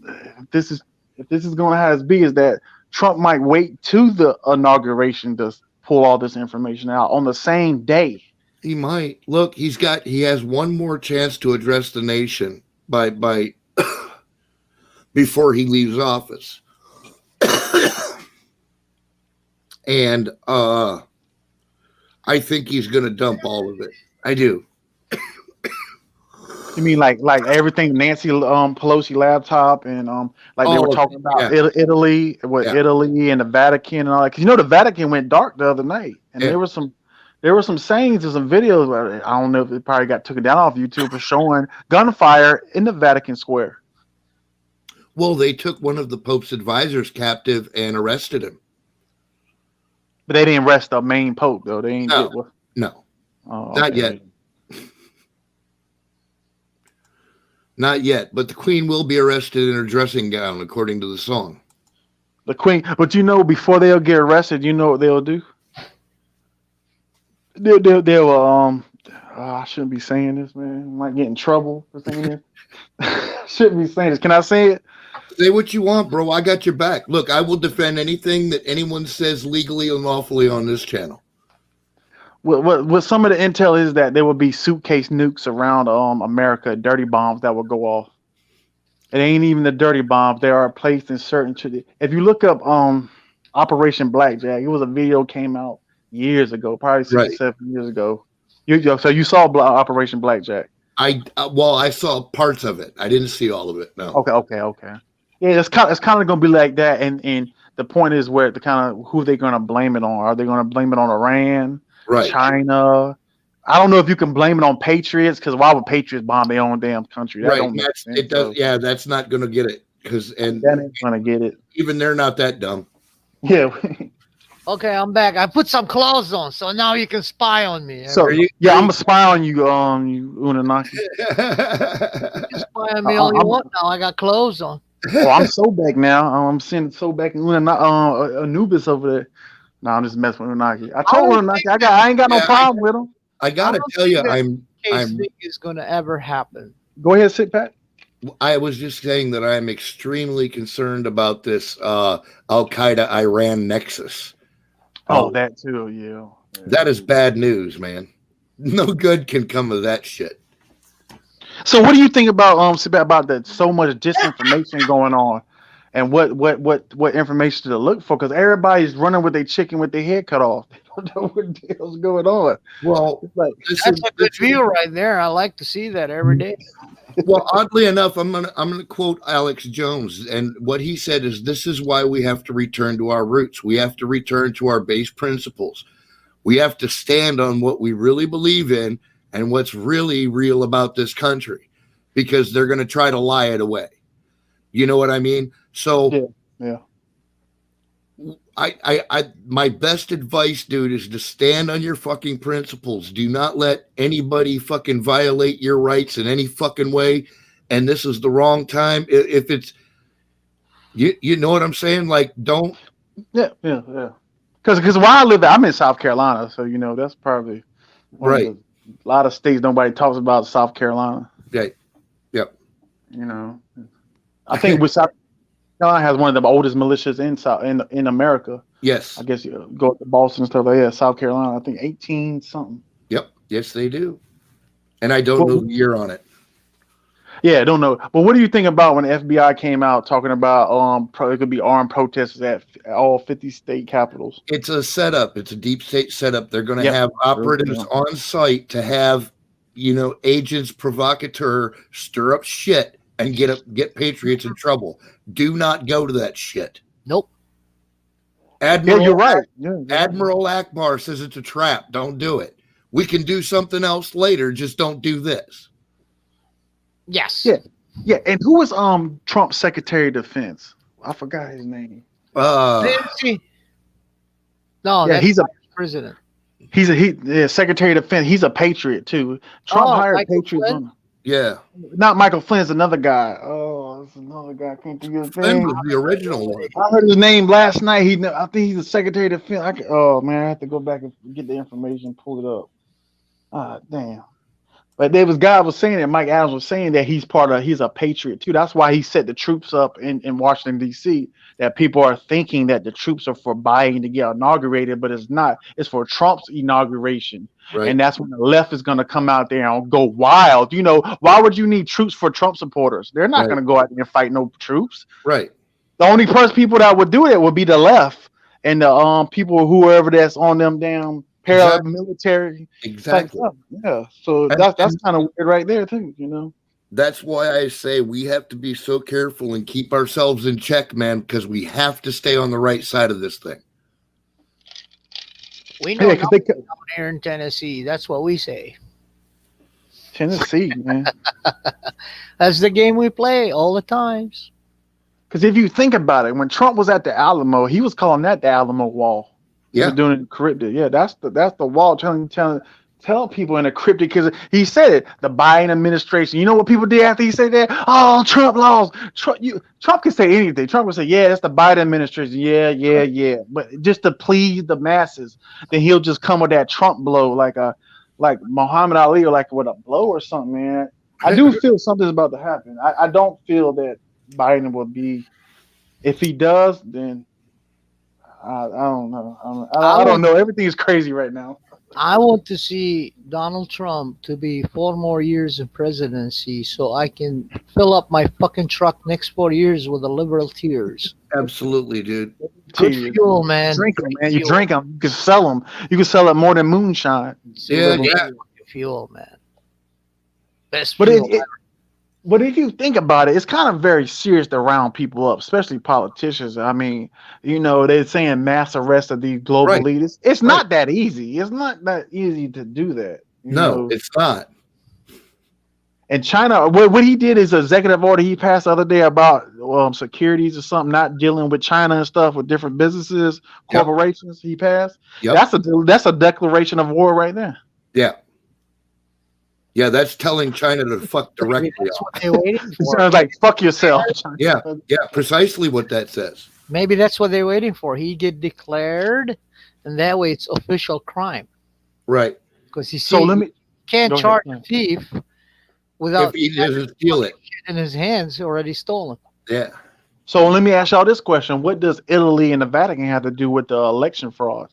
if this is going to have it be, is that Trump might wait to the inauguration to pull all this information out on the same day. He might. Look, he has one more chance to address the nation by before he leaves office. And I think he's going to dump all of it. I do. You mean like everything Nancy Pelosi laptop and like they were talking about Italy, Italy and the Vatican and all that? Because you know the Vatican went dark the other night, and there were some sayings and some videos. I don't know if it probably got taken down off YouTube for showing gunfire in the Vatican Square. Well, they took one of the Pope's advisors captive and arrested him. But they didn't arrest the main Pope though. They ain't no. Oh, not yet. Not yet, but the Queen will be arrested in her dressing gown, according to the song. The Queen, but you know, before they'll get arrested, you know what they'll do? They'll I shouldn't be saying this, man. I might get in trouble for saying this. Shouldn't be saying this. Can I say it? Say what you want, bro. I got your back. Look, I will defend anything that anyone says legally and lawfully on this channel. What some of the intel is that there will be suitcase nukes around America, dirty bombs that will go off. It ain't even the dirty bombs. They are placed in certain. If you look up Operation Blackjack, it was a video came out years ago, probably 7 years ago. So you saw Operation Blackjack. I saw parts of it. I didn't see all of it. No. Okay. Yeah, it's kind of going to be like that, and the point is where the kind of who they're going to blame it on. Are they going to blame it on Iran? Right. China. I don't know if you can blame it on patriots, because why would patriots bomb their own damn country? That don't make sense. It does. Yeah, that's not going to get it. That ain't going to get it. Even they're not that dumb. Yeah. Okay, I'm back. I put some clothes on, so now you can spy on me. So I'm gonna spy on you, you Unanaki. You can spy on me all you want now. I got clothes on. Oh, I'm Sobek now. I'm seeing Sobek and Anubis over there. No, I'm just messing with Unanaki. I told Unanaki I ain't got no problem with him. I gotta tell you, I'm think is gonna ever happen. Go ahead, sit Pat. I was just saying that I'm extremely concerned about this Al Qaeda Iran nexus. Oh, that too, yeah. That is bad news, man. No good can come of that shit. So what do you think about about that so much disinformation going on, and what information to look for? Because everybody's running with their chicken with their head cut off. They don't know what the hell's going on. Well, that's a good view right there. I like to see that every day. Well, oddly enough, I'm gonna quote Alex Jones, and what he said is, "This is why we have to return to our roots. We have to return to our base principles. We have to stand on what we really believe in and what's really real about this country, because they're going to try to lie it away." You know what I mean? So, yeah. I my best advice, dude, is to stand on your fucking principles. Do not let anybody fucking violate your rights in any fucking way. And this is the wrong time. If it's, you know what I'm saying? Like, don't. Yeah. Because where I live, I'm in South Carolina, so you know that's probably right. A lot of states nobody talks about South Carolina. Right. Yep. You know, I think with South Carolina has one of the oldest militias in America. Yes. I guess you go to Boston and stuff like that. South Carolina, I think 18 something. Yep. Yes, they do. And I don't know the year on it. Yeah, don't know. But what do you think about when the FBI came out talking about probably could be armed protests at all 50 state capitals? It's a setup. It's a deep state setup. They're going to Yep. have operatives Yeah. on site to have, agents provocateur stir up shit and get patriots in trouble. Do not go to that shit. Nope. Admiral, Yeah, you're right. Yeah, Admiral Akbar says it's a trap. Don't do it. We can do something else later. Just don't do this. Yes. Yeah. Yeah, and who was Trump's Secretary of Defense? I forgot his name. Nancy. No, Yeah, that's he's a president. Secretary of Defense. He's a patriot too. Trump hired Michael patriots. Flynn? Yeah. Not Michael Flynn's another guy. Oh, it's another guy. I can't think of his Flynn name. was the original one. I heard his name last night. I think he's the Secretary of Defense. Oh man, I have to go back and get the information, pull it up. Ah, damn. But there was guy was saying that Mike Adams was saying that he's a patriot too. That's why he set the troops up in Washington D.C. That people are thinking that the troops are for Biden to get inaugurated, but it's not. It's for Trump's inauguration. Right. And that's when the left is going to come out there and go wild. Why would you need troops for Trump supporters? They're not Right. going to go out there and fight no troops. Right. The only people that would do it would be the left and the people whoever that's on them damn paramilitary. Exactly. Type stuff. Yeah. So that's kind of weird right there too. That's why I say we have to be so careful and keep ourselves in check, man, because we have to stay on the right side of this thing. We know Yeah, 'cause nothing down here in Tennessee. That's what we say. Tennessee, man. That's the game we play all the times. Because if you think about it, when Trump was at the Alamo, he was calling that the Alamo Wall. He Yeah. was doing it encrypted. Yeah, that's the wall tell people in encrypted because he said it. The Biden administration. You know what people did after he said that? Oh, Trump laws. Trump can say anything. Trump would say, "Yeah, that's the Biden administration." Yeah. But just to please the masses, then he'll just come with that Trump blow, like Muhammad Ali, or like with a blow or something. Man, I do feel something's about to happen. I don't feel that Biden will be. If he does, then I don't know. I don't know. Everything is crazy right now. I want to see Donald Trump to be 4 more years in presidency so I can fill up my fucking truck next 4 years with the liberal tears. Absolutely, dude. Good fuel, man. Drink them, man. You Fuel. drink them. You can sell them. You can sell it more than moonshine. Yeah. Fuel, man. Best But fuel. but if you think about it, it's kind of very serious to round people up, especially politicians. I mean, they're saying mass arrest of these global Right. leaders. It's not that easy. It's not that easy to do that. No, it's not. And China, what he did is executive order he passed the other day about securities or something, not dealing with China and stuff with different businesses, Yep. corporations. He passed. Yep. That's a declaration of war right there. Yeah. Yeah, that's telling China to fuck directly That's off. what they're waiting It for. sounds like fuck yourself. Yeah, precisely what that says. Maybe that's what they're waiting for. He get declared, and that way it's official crime. Right. Because you see, So let me. you can't Go ahead, charge yeah. a thief without If he doesn't steal it. in his hands already stolen. Yeah. So let me ask y'all this question: what does Italy and the Vatican have to do with the election fraud?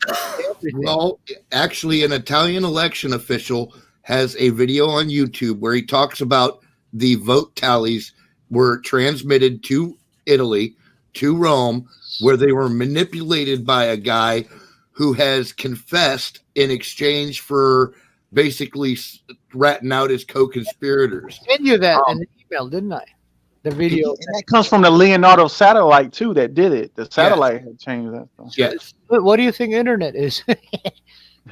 Well, actually, an Italian election official has a video on YouTube where he talks about the vote tallies were transmitted to Italy, to Rome, where they were manipulated by a guy who has confessed in exchange for basically ratting out his co-conspirators. I sent you that in the email, didn't I? The video. And that comes from the Leonardo satellite too. That did it. The satellite had changed that. Stuff. Yes. What do you think internet is?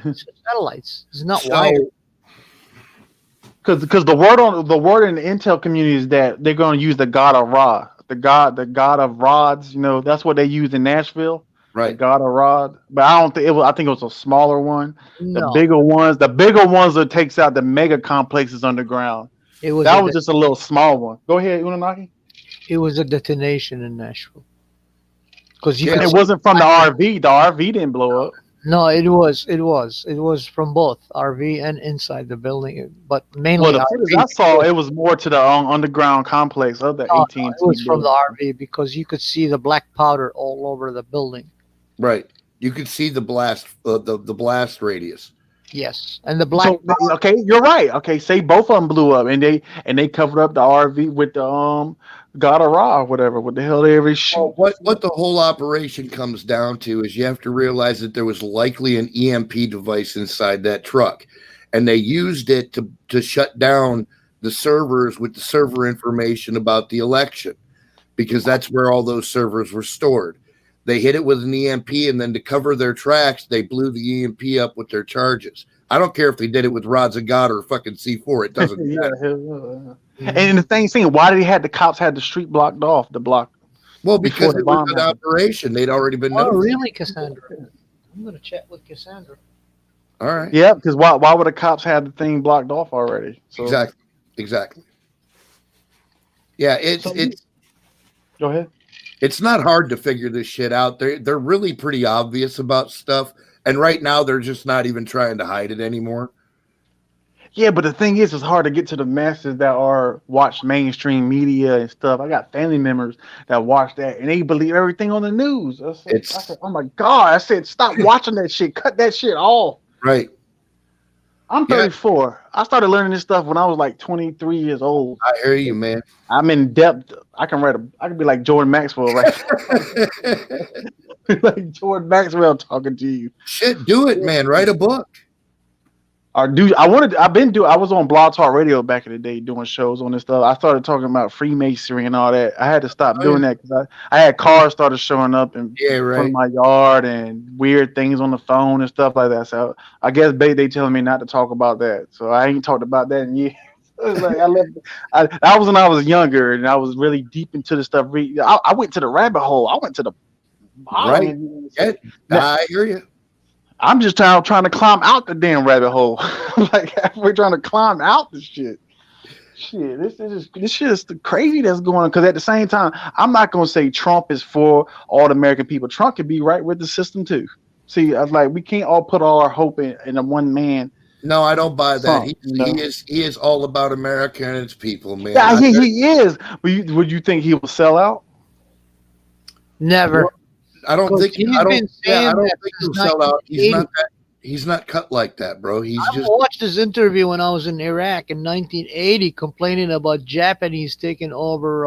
It's satellites. It's not So- wired. Because the word in the intel community is that they're going to use the god of Ra, the god of rods. That's what they use in Nashville. The Right. god of Rod. But I don't think it was. I think it was a smaller one. No, The bigger ones that takes out the mega complexes underground. it was That was just a little small one. Go ahead, Unanaki. it was a detonation in Nashville. Because you Yeah, could It wasn't from the RV. The RV didn't blow up. No, it was from both RV and inside the building, but mainly Well, the footage I saw, it was more to the underground complex of the No, 18. it was from the RV because you could see the black powder all over the building. Right. You could see the blast, the blast radius. Yes, and the black. So, okay, you're right. Okay, say both of them blew up, and they covered up the RV with the God of Ra, or whatever. What the hell they ever shoot? Well, what the whole operation comes down to is you have to realize that there was likely an EMP device inside that truck, and they used it to shut down the servers with the server information about the election, because that's where all those servers were stored. They hit it with an EMP, and then to cover their tracks, they blew the EMP up with their charges. I don't care if they did it with rods of God or fucking C4. It doesn't matter. And the thing, why did the cops had the street blocked off? The block. Well, because it was an operation. They'd already been Oh, notified. really, Cassandra? I'm gonna chat with Cassandra. All right. Yeah, because why would the cops have the thing blocked off already? So, Exactly. Yeah, it's. Go ahead. It's not hard to figure this shit out. They're really pretty obvious about stuff, and right now they're just not even trying to hide it anymore. Yeah, but the thing is, it's hard to get to the masses that watch mainstream media and stuff. I got family members that watch that, and they believe everything on the news. I said, oh my God! I said, stop watching that shit. Cut that shit off. Right. I'm 34. I started learning this stuff when I was like 23 years old. I hear you, man. I'm in depth. I can be like Jordan Maxwell, right? Like Jordan Maxwell talking to you. Shit, do it, man. Write a book. Or I was on Blog Talk Radio back in the day doing shows on this stuff. I started talking about Freemasonry and all that. I had to stop doing that because I had cars started showing up in front of my yard and weird things on the phone and stuff like that. So I guess they telling me not to talk about that. So I ain't talked about that in years. Like that was when I was younger and I was really deep into the stuff. I went to the rabbit hole. I went to the bottom. Right. I hear you. I'm just trying to climb out the damn rabbit hole. Like we're trying to climb out this shit. Shit, this shit is crazy that's going on. Because at the same time, I'm not gonna say Trump is for all the American people. Trump could be right with the system too. See, I was like, we can't all put all our hope in a one man. No, I don't buy that. Trump, He is all about America and its people, man. Yeah, he is. Would you think he will sell out? Never. I don't think he'll sell out. He's not cut like that, bro. I watched his interview when I was in Iraq in 1980, complaining about Japanese taking over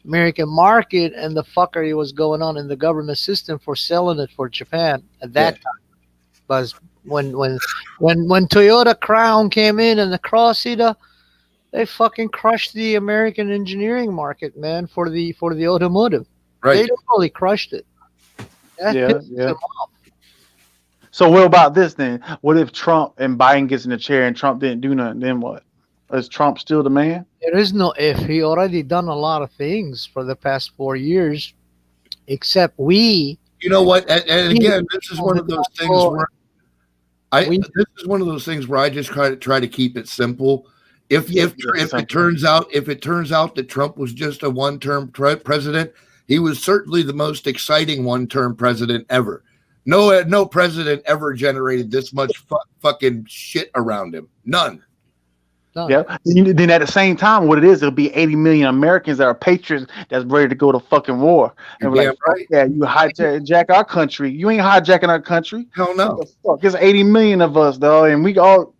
American market and the fuckery was going on in the government system for selling it for Japan at that time. Was when Toyota Crown came in and the Crossita, they fucking crushed the American engineering market, man, for the automotive. Right. They totally crushed it. Yeah. So what about this then? What if Trump and Biden gets in the chair and Trump didn't do nothing? Then what? Is Trump still the man? There is no if. He already done a lot of things for the past 4 years, except we. You know what? And again, this is one of those things where this is one of those things where I just try to keep it simple. If it turns out that Trump was just a one-term president, he was certainly the most exciting one-term president ever. No president ever generated this much fucking shit around him. None. Yeah. Then at the same time, what it is, it'll be 80 million Americans that are patriots that's ready to go to fucking war. And we're like, right. Yeah, you hijack our country. You ain't hijacking our country. Hell no. Fuck, there's 80 million of us, though, and we all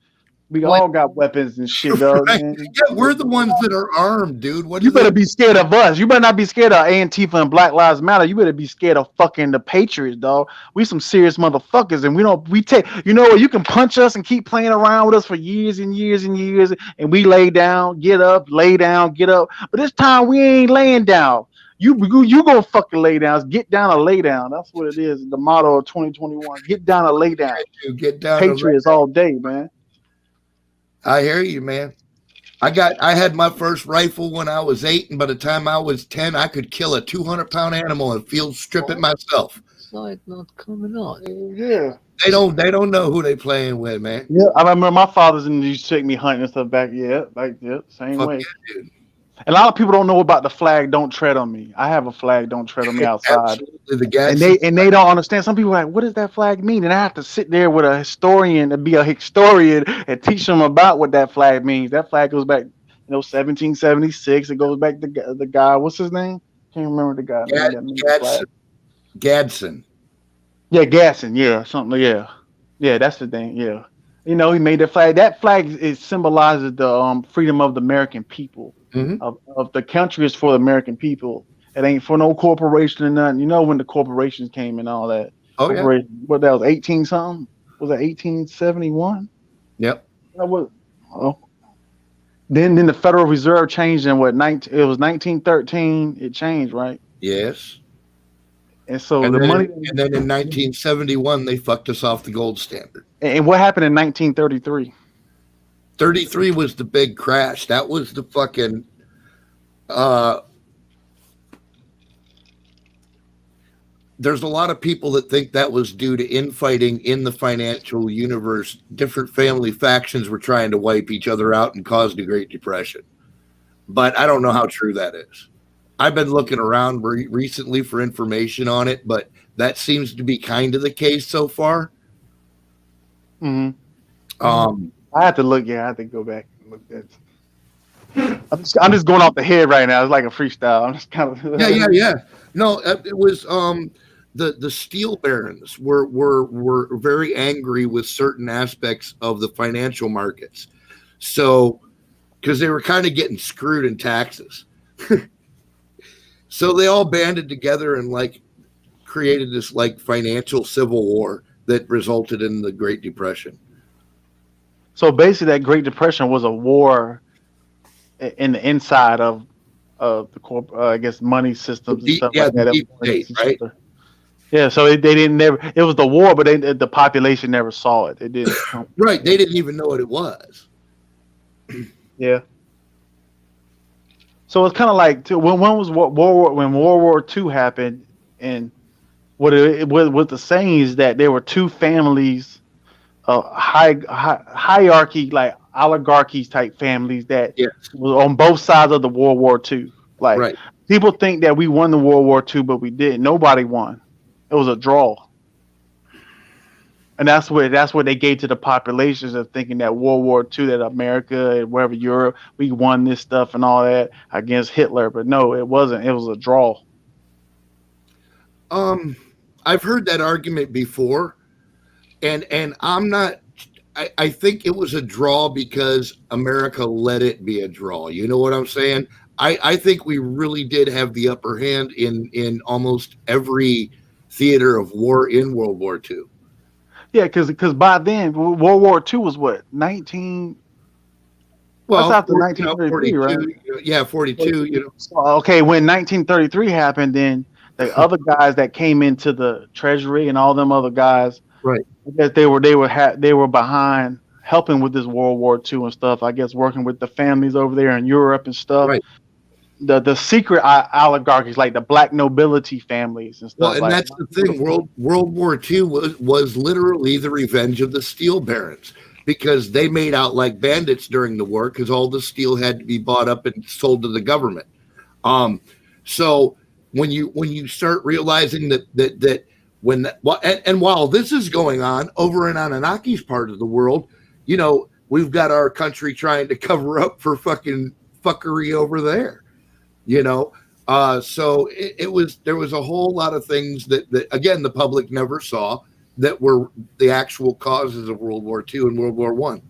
got weapons and shit, though. Right. Yeah, we're the ones that are armed, dude. You better be scared of us. You better not be scared of Antifa and Black Lives Matter. You better be scared of fucking the Patriots, dog. We some serious motherfuckers, and we take. You know what? You can punch us and keep playing around with us for years and years and years, and we lay down, get up, lay down, get up. But this time we ain't laying down. You gonna fucking lay down. Get down or lay down. That's what it is. The motto of 2021. Get down or lay down. Get down. Patriots all day, man. I hear you, man. I had my first rifle when I was 8, and by the time I was 10, I could kill a 200-pound animal and field strip it myself. It's not coming on. Yeah. They don't know who they playing with, man. Yeah, I remember my father's used to take me hunting and stuff back. Yeah, same way. Yeah, dude. A lot of people don't know about the flag "Don't Tread on Me." I have a flag "Don't Tread on Me" outside, and they don't understand. Some people are like, "What does that flag mean?" And I have to sit there with a historian and be a historian and teach them about what that flag means. That flag goes back, 1776. It goes back to the guy. What's his name? Can't remember the guy. Gadsden. Yeah, Gadsden. Yeah, something. Yeah, that's the thing. Yeah. You know, he made the flag. That flag it symbolizes the freedom of the American people. Mhm. Of the country is for the American people. It ain't for no corporation or nothing. You know when the corporations came and all that. Oh yeah. What that was 18 something? Was that 1871? Yep. That was. Oh. Then the Federal Reserve changed in what 19? It was 1913. It changed, right? Yes. And so And the then, money. and then in 1971 they fucked us off the gold standard. And what happened in 1933? 33 was the big crash. That was the fucking there's a lot of people that think that was due to infighting in the financial universe. Different family factions were trying to wipe each other out and caused the Great Depression. But I don't know how true that is. I've been looking around recently for information on it, but that seems to be kind of the case so far. Mm-hmm. I have to look. Yeah, I have to go back and look at. I'm just going off the head right now. It's like a freestyle. I'm just kind of. Yeah. No, it was the steel barons were very angry with certain aspects of the financial markets, so because they were kind of getting screwed in taxes, so they all banded together and like created this like financial civil war that resulted in the Great Depression. So basically, that Great Depression was a war in the inside of the I guess money systems and stuff like that. The deep state, right? Yeah, so they didn't never. It was the war, but the population never saw it. It didn't. Right, they didn't even know what it was. Yeah. So it's kind of like when World War II happened, and what the saying is that there were two families, hierarchy, like oligarchies type families that was on both sides of the World War II. Like people think that we won the World War II, but we didn't. Nobody won. It was a draw. And that's what they gave to the populations of thinking that World War II, that America and wherever Europe, we won this stuff and all that against Hitler. But no, it wasn't. It was a draw. I've heard that argument before, and I'm not. I think it was a draw because America let it be a draw. You know what I'm saying? I think we really did have the upper hand in almost every theater of war in World War II. Yeah, because by then World War II was what 19. Well, that's after 1933, right? Yeah, 42. You know. So, okay, when 1933 happened, then the other guys that came into the Treasury and all them other guys, right? I guess they were behind helping with this World War II and stuff. I guess working with the families over there in Europe and stuff. Right. The secret oligarchies, like the black nobility families and stuff. Well, and that's the thing. World War II was literally the revenge of the steel barons, because they made out like bandits during the war because all the steel had to be bought up and sold to the government. So when you start realizing that while this is going on over in Anunnaki's part of the world, you know, we've got our country trying to cover up for fucking fuckery over there. You know, so there was a whole lot of things that again the public never saw that were the actual causes of World War II and World War I.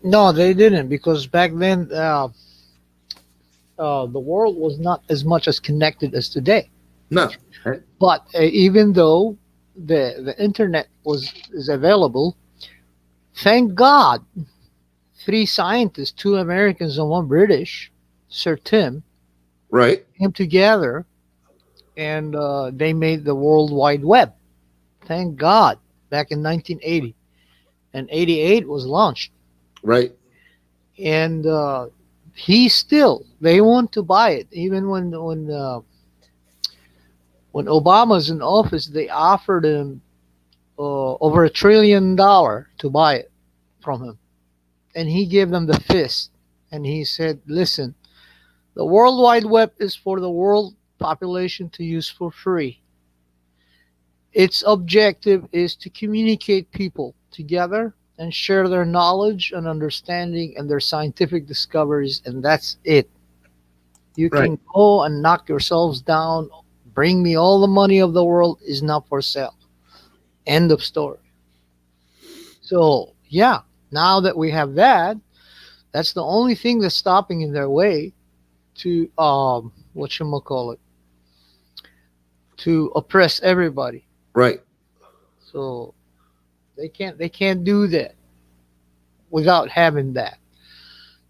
No, they didn't, because back then the world was not as much as connected as today. No, but even though the internet is available, thank God. 3 scientists, 2 Americans and 1 British, Sir Tim, right, came together, and they made the World Wide Web. Thank God, back in 1980, and 88 was launched. Right, and they want to buy it, even when Obama's in office, they offered him over $1 trillion to buy it from him. And he gave them the fist, and he said, listen, the World Wide Web is for the world population to use for free. Its objective is to communicate people together and share their knowledge and understanding and their scientific discoveries, and that's it. You can go and knock yourselves down, bring me all the money of the world, is not for sale. End of story. So yeah, now that we have that, that's the only thing that's stopping in their way to whatchamacallit, to oppress everybody. Right. So they can't do that without having that.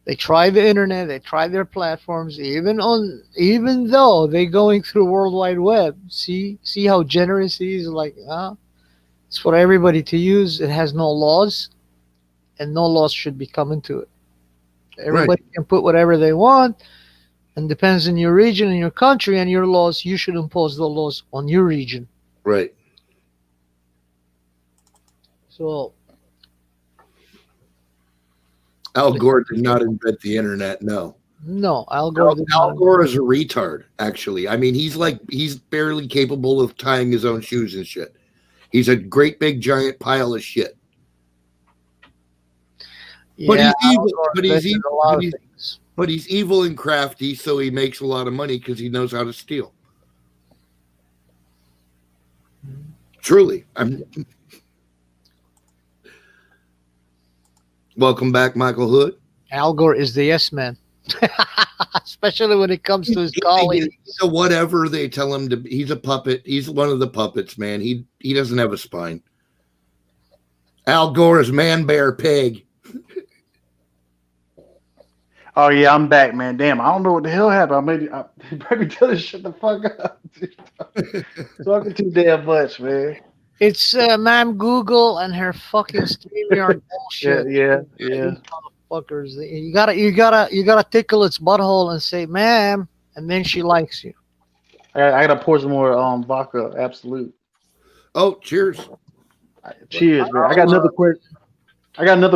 They try the internet, they try their platforms, even though they're going through World Wide Web. See how generous he is. Like, it's for everybody to use. It has no laws, and no laws should be coming to it. Everybody can put whatever they want, and depends on your region and your country and your laws. You should impose the laws on your region. Right. So Al Gore did not invent the internet. No. no, Al Gore. Al Gore is a retard. Actually, I mean, he's barely capable of tying his own shoes and shit. He's a great big giant pile of shit. But Yeah, he's evil. Al Gore But he's invented evil. a lot But of he's, things. but he's evil and crafty, so he makes a lot of money because he knows how to steal. Truly, welcome back, Michael Hood. Al Gore is the yes man, especially when it comes to his colleagues. So whatever they tell him to, he's a puppet. He's one of the puppets, man. He doesn't have a spine. Al Gore is man, bear, pig. Oh yeah, I'm back, man. Damn, I don't know what the hell happened. I maybe tell this shut the fuck up. Talking too damn much, man. It's Ma'am Google and her fucking StreamYard bullshit. Yeah. Motherfuckers. You gotta tickle its butthole and say, "Ma'am," and then she likes you. I gotta pour some more vodka, absolute. Oh, cheers. Cheers, man. I got another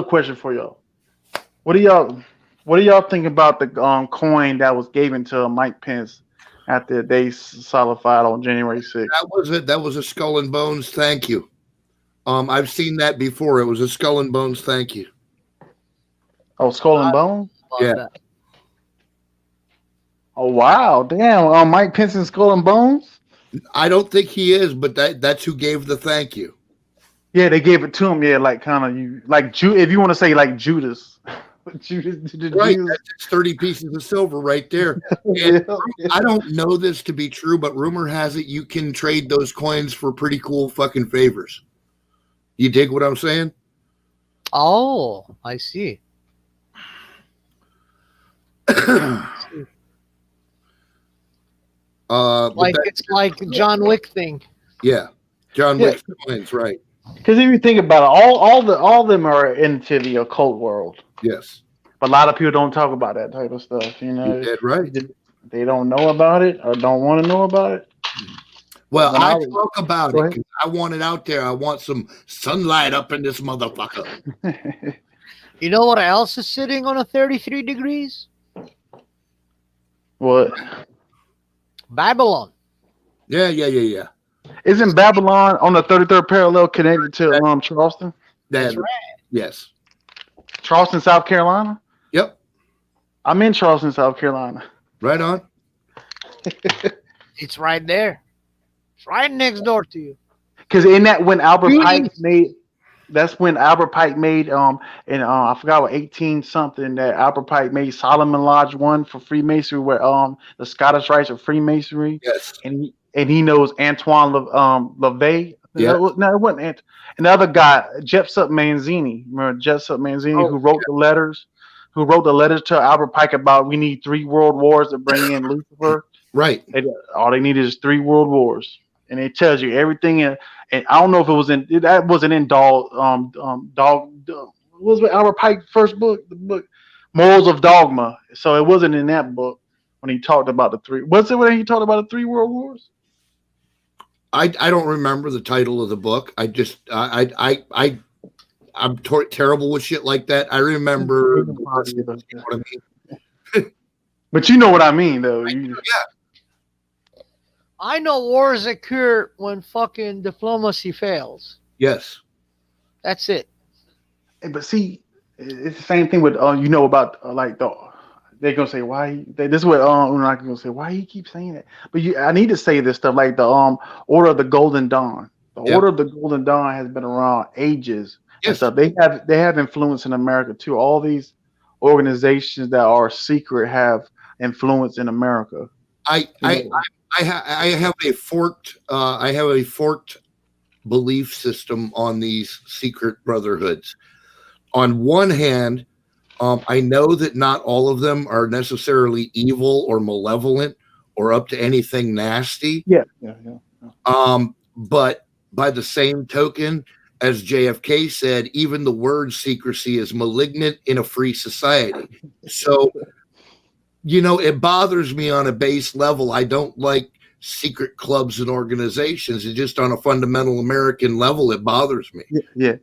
question for y'all. What do y'all think about the coin that was given to Mike Pence after they solidified on January 6th? That was it. That was a skull and bones. Thank you. I've seen that before. It was a skull and bones. Thank you. Oh, skull and bone? Yeah. That. Oh wow, damn. Mike Pence and skull and bones? I don't think he is, but that's who gave the thank you. Yeah, they gave it to him. Yeah, like kind of you, like if you want to say like Judas. Judas Right, that's 30 pieces of silver right there. And I don't know this to be true, but rumor has it you can trade those coins for pretty cool fucking favors. You dig what I'm saying? Oh, I see. Like it's like John Wick thing. Yeah, John Wick's coins, right? Because if you think about it, all of them are into the occult world. Yes, but a lot of people don't talk about that type of stuff. You know, you're dead right. They don't know about it or don't want to know about it. Well, I talk about it because I want it out there. I want some sunlight up in this motherfucker. You know what else is sitting on a 33 degrees? What? Babylon. Yeah. Isn't Babylon on the 33rd parallel connected to Charleston? That's right. Yes. Charleston, South Carolina? Yep. I'm in Charleston, South Carolina. Right on. It's right there. It's right next door to you. Because in that when Albert Pike made, that's when Albert Pike made I forgot what 18 something that Albert Pike made Solomon Lodge 1 for Freemasonry, where the Scottish Rites of Freemasonry. Yes. And he knows Antoine LaVey. Yeah. No, it wasn't. Another guy, Jessup Manzini. Remember Jessup Manzini, who wrote the letters? Who wrote the letters to Albert Pike about we need 3 world wars to bring in Lucifer? Right. All they need is 3 world wars, and it tells you everything. And I don't know if it was in that wasn't in was it Albert Pike's first book, the book Morals of Dogma. So it wasn't in that book when he talked about the 3. Was it when he talked about the 3 world wars? I don't remember the title of the book. I just I'm terrible with shit like that. I remember. You know what I mean? But you know what I mean, though. Yeah. I know wars occur when fucking diplomacy fails. Yes. That's it. But see, it's the same thing with you know about they're gonna say why this is what we're not gonna say why he keeps saying that. But I need to say this stuff like the Order of the Golden Dawn. The Yep. Order of the Golden Dawn has been around ages. And Yes. stuff. They have influence in America too. All these organizations that are secret have influence in America. I have a forked belief system on these secret brotherhoods. On one hand, I know that not all of them are necessarily evil or malevolent or up to anything nasty. Yeah. But by the same token, as JFK said, even the word secrecy is malignant in a free society. So, it bothers me on a base level. I don't like secret clubs and organizations. It's just on a fundamental American level, it bothers me. Yeah.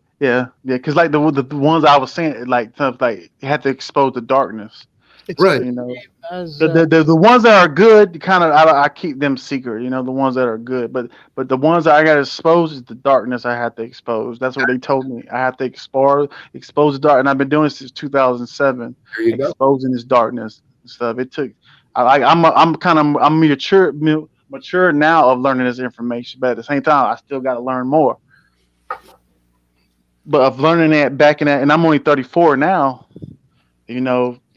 Because like the ones I was saying, like stuff like you have to expose the darkness. It's Right. as, The ones that are good, kind of I keep them secret. The ones that are good, but the ones that I got to expose is the darkness. I have to expose. That's what they told me. I have to expose the dark, and I've been doing it since 2007. There you go. Exposing this darkness and stuff. It took. I'm mature now of learning this information, but at the same time, I still got to learn more. But of learning that back in that, and I'm only 34 now.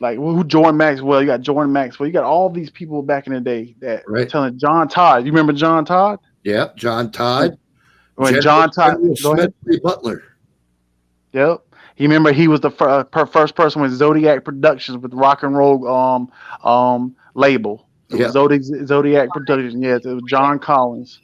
Like who Jordan Maxwell? You got Jordan Maxwell. You got all these people back in the day that telling John Todd. You remember John Todd? Yeah, John Todd. When John Todd, Smith Butler. Yep. You remember he was the first person with Zodiac Productions with rock and roll label. It was Zodiac Productions. Yes, it was John Collins.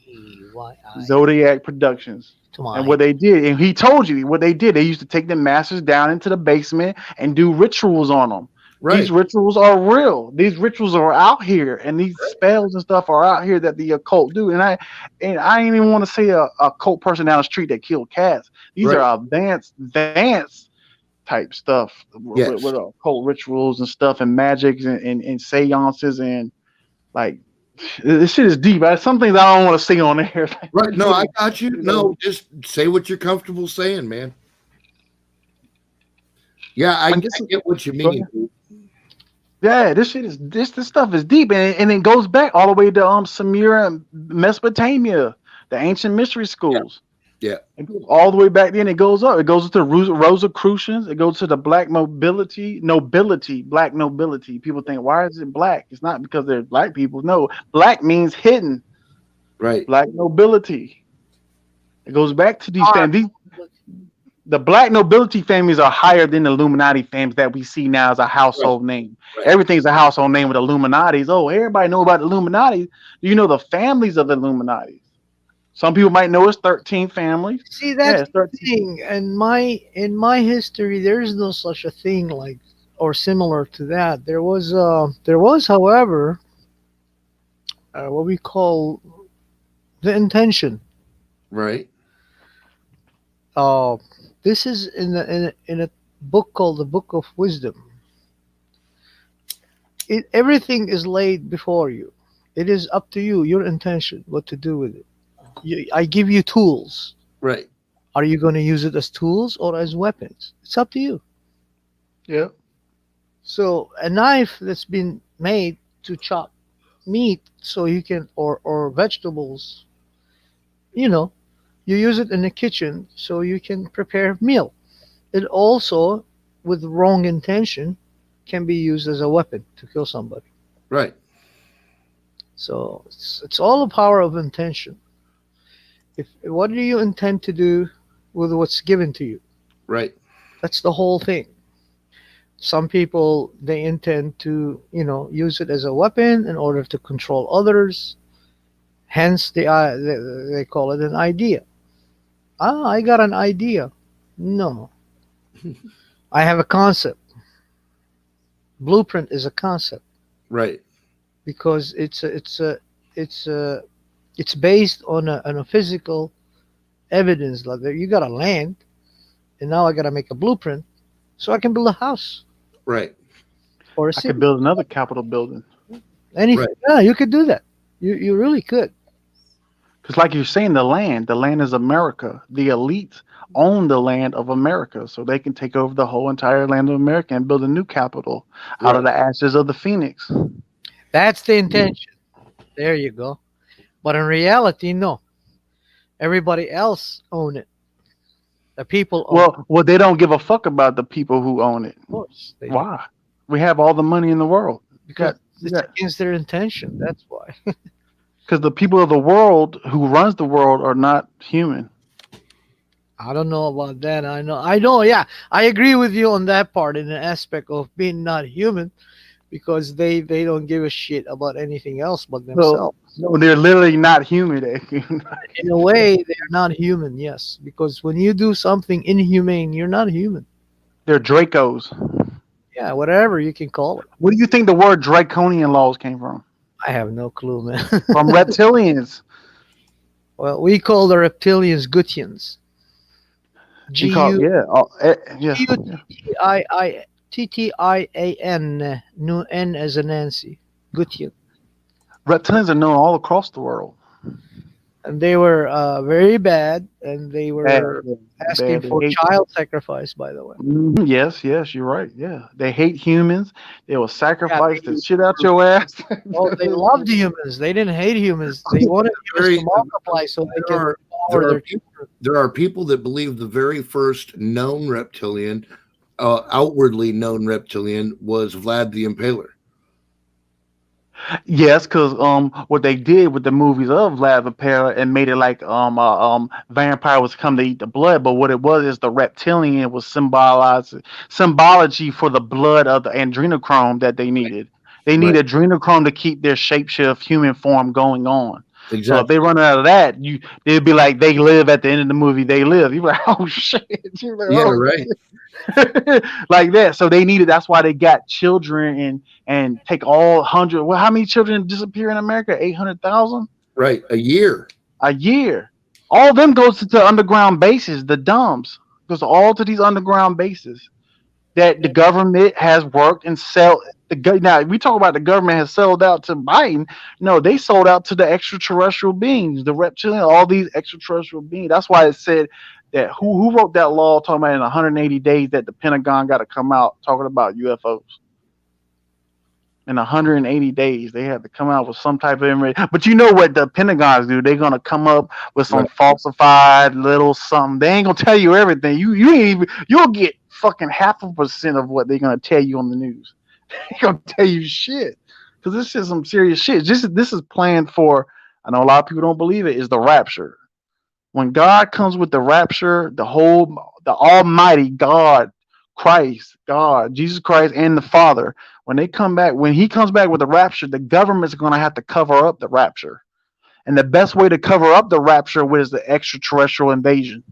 Zodiac Productions. And what they did, and he told you what they did. They used to take the masters down into the basement and do rituals on them. Right. These rituals are real. These rituals are out here, and these spells and stuff are out here that the occult do. And I ain't even want to say a cult person down the street that killed cats. These are advanced type stuff with occult rituals and stuff and magics and seances and like. This shit is deep. Some things I don't want to say on there. Right. No, I got you. No, just say what you're comfortable saying, man. Yeah, I get what you mean. Yeah, this stuff is deep, and it goes back all the way to Sumer and Mesopotamia, the ancient mystery schools. Yeah. It goes all the way back then. It goes up. It goes to Rosicrucians. It goes to the black black nobility. People think, why is it black? It's not because they're black people. No, black means hidden. Right. Black nobility. It goes back to these families. The black nobility families are higher than the Illuminati families that we see now as a household name. Right. Everything's a household name with Illuminatis. Oh, everybody know about the Illuminati. Do you know the families of the Illuminati? Some people might know it's 13 families. See, that's the thing. In my history, there's no such a thing like or similar to that. There was, however, what we call the intention. Right. This is in a book called the Book of Wisdom. Everything is laid before you. It is up to you, your intention, what to do with it. I give you tools. Right. Are you going to use it as tools or as weapons? It's up to you. Yeah. So a knife that's been made to chop meat so you can, or vegetables, you use it in the kitchen so you can prepare meal. It also, with wrong intention, can be used as a weapon to kill somebody. Right. So it's all the power of intention. What do you intend to do with what's given to you? Right. That's the whole thing. Some people, they intend to, use it as a weapon in order to control others. Hence, they call it an idea. I got an idea. No. I have a concept. Blueprint is a concept. Right. Because it's based on a physical evidence. Like you got a land, and now I got to make a blueprint so I can build a house. Right. Or a city. I could build another Capitol building. Anything. Right. Yeah, you could do that. You really could. Because like you're saying, the land is America. The elites own the land of America, so they can take over the whole entire land of America and build a new capital out of the ashes of the Phoenix. That's the intention. There you go. But in reality, no. Everybody else own it. The people own it. Well, they don't give a fuck about the people who own it. Of course. They Why? We have all the money in the world. Because it's against their intention. That's why. Because the people of the world who runs the world are not human. I don't know about that. I know. Yeah, I agree with you on that part in the aspect of being not human, because they don't give a shit about anything else but themselves. No, they're literally not human. In a way, they're not human. Yes, because when you do something inhumane, you're not human. They're Dracos. Yeah, whatever you can call it. Where do you think the word draconian laws came from? I have no clue, man. From reptilians. Well, we call the reptilians Gutians. Guttian. No N as a Nancy. Gutian. Reptilians are known all across the world. And they were very bad, and they were asking for child sacrifice, by the way. Yes, you're right. Yeah, they hate humans. They will sacrifice the shit out your ass. Oh, they loved humans. They didn't hate humans. They wanted humans to multiply so they can power their children. There are people that believe the very first known reptilian, outwardly known reptilian, was Vlad the Impaler. Yes, because what they did with the movies of Vlad the Impaler and made it like vampire was come to eat the blood, but what it was is the reptilian was symbology for the blood of the adrenochrome that they needed. They need adrenochrome to keep their shapeshift human form going on. Exactly. So if they run out of that, they'd be like they live at the end of the movie. They live. You're like, oh shit. Like, right. Like that. So they needed. That's why they got children and take all 100. Well, how many children disappear in America? 800,000. Right, a year. A year. All of them goes to the underground bases. The dumbs goes all to these underground bases that the government has worked and sell. Now we talk about the government has sold out to Biden. No, they sold out to the extraterrestrial beings, the reptilian, all these extraterrestrial beings. That's why it said that who wrote that law talking about in 180 days that the Pentagon got to come out talking about UFOs. In 180 days, they had to come out with some type of information. But you know what the Pentagons do? They're gonna come up with some falsified little something. They ain't gonna tell you everything. You'll get fucking 0.5% of what they're gonna tell you on the news. They're gonna tell you shit because this is some serious shit. This is planned for. I know a lot of people don't believe it. Is the rapture. When God comes with the rapture, the Almighty God, Christ, God, Jesus Christ, and the Father, when He comes back with the rapture, the government's going to have to cover up the rapture. And the best way to cover up the rapture is the extraterrestrial invasion.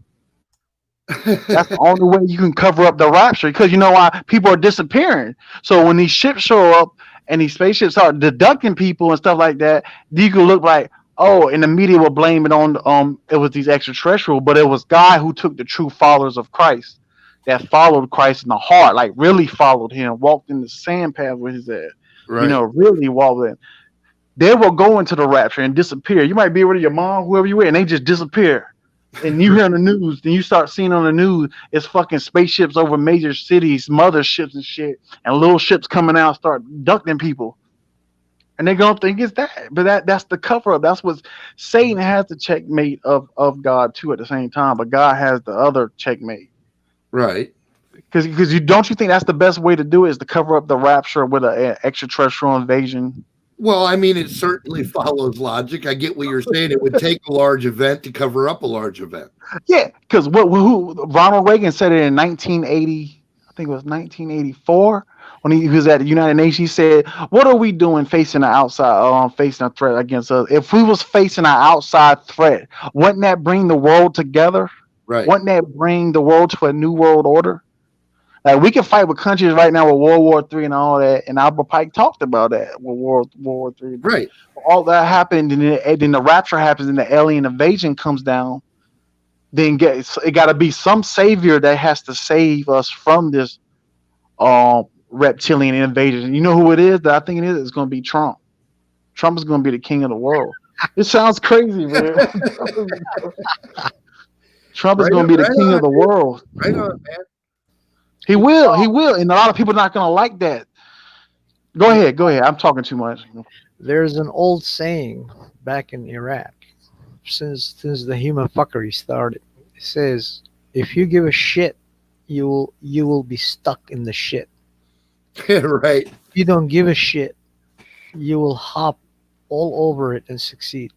That's the only way you can cover up the rapture, because you know why? People are disappearing. So when these ships show up and these spaceships start deducting people and stuff like that, you can look like, oh, and the media will blame it on it was these extraterrestrial, but it was God who took the true followers of Christ that followed Christ in the heart, like really followed Him, walked in the sand path with His head, really walked in. They will go into the rapture and disappear. You might be with your mom, whoever you with, and they just disappear. And you hear on the news, then you start seeing on the news, it's fucking spaceships over major cities, motherships and shit, and little ships coming out, start abducting people. And they're gonna think it's that, but that's the cover up. That's what Satan has the checkmate of God too at the same time, but God has the other checkmate, right? Because don't you think that's the best way to do it, is to cover up the rapture with an extraterrestrial invasion? Well, I mean, it certainly follows logic. I get what you're saying. It would take a large event to cover up a large event. Yeah, because who Ronald Reagan said it in 1980, I think it was 1984. When he was at the United Nations, he said, "What are we doing facing an outside, facing a threat against us? If we was facing an outside threat, wouldn't that bring the world together? Right? Wouldn't that bring the world to a new world order? Like we can fight with countries right now with World War III and all that." And Albert Pike talked about that with World War III. Right. All that happened, and then the rapture happens, and the alien invasion comes down. Then it got to be some savior that has to save us from this reptilian invasion. You know who it is that I think it is? It's going to be Trump. Trump is going to be the king of the world. It sounds crazy, man. Trump is going to be the king of the world. Right on, man. He will. And a lot of people are not going to like that. Go ahead. I'm talking too much. There's an old saying back in Iraq. since the human fuckery started. It says if you give a shit, you will be stuck in the shit. Right. If you don't give a shit, you will hop all over it and succeed.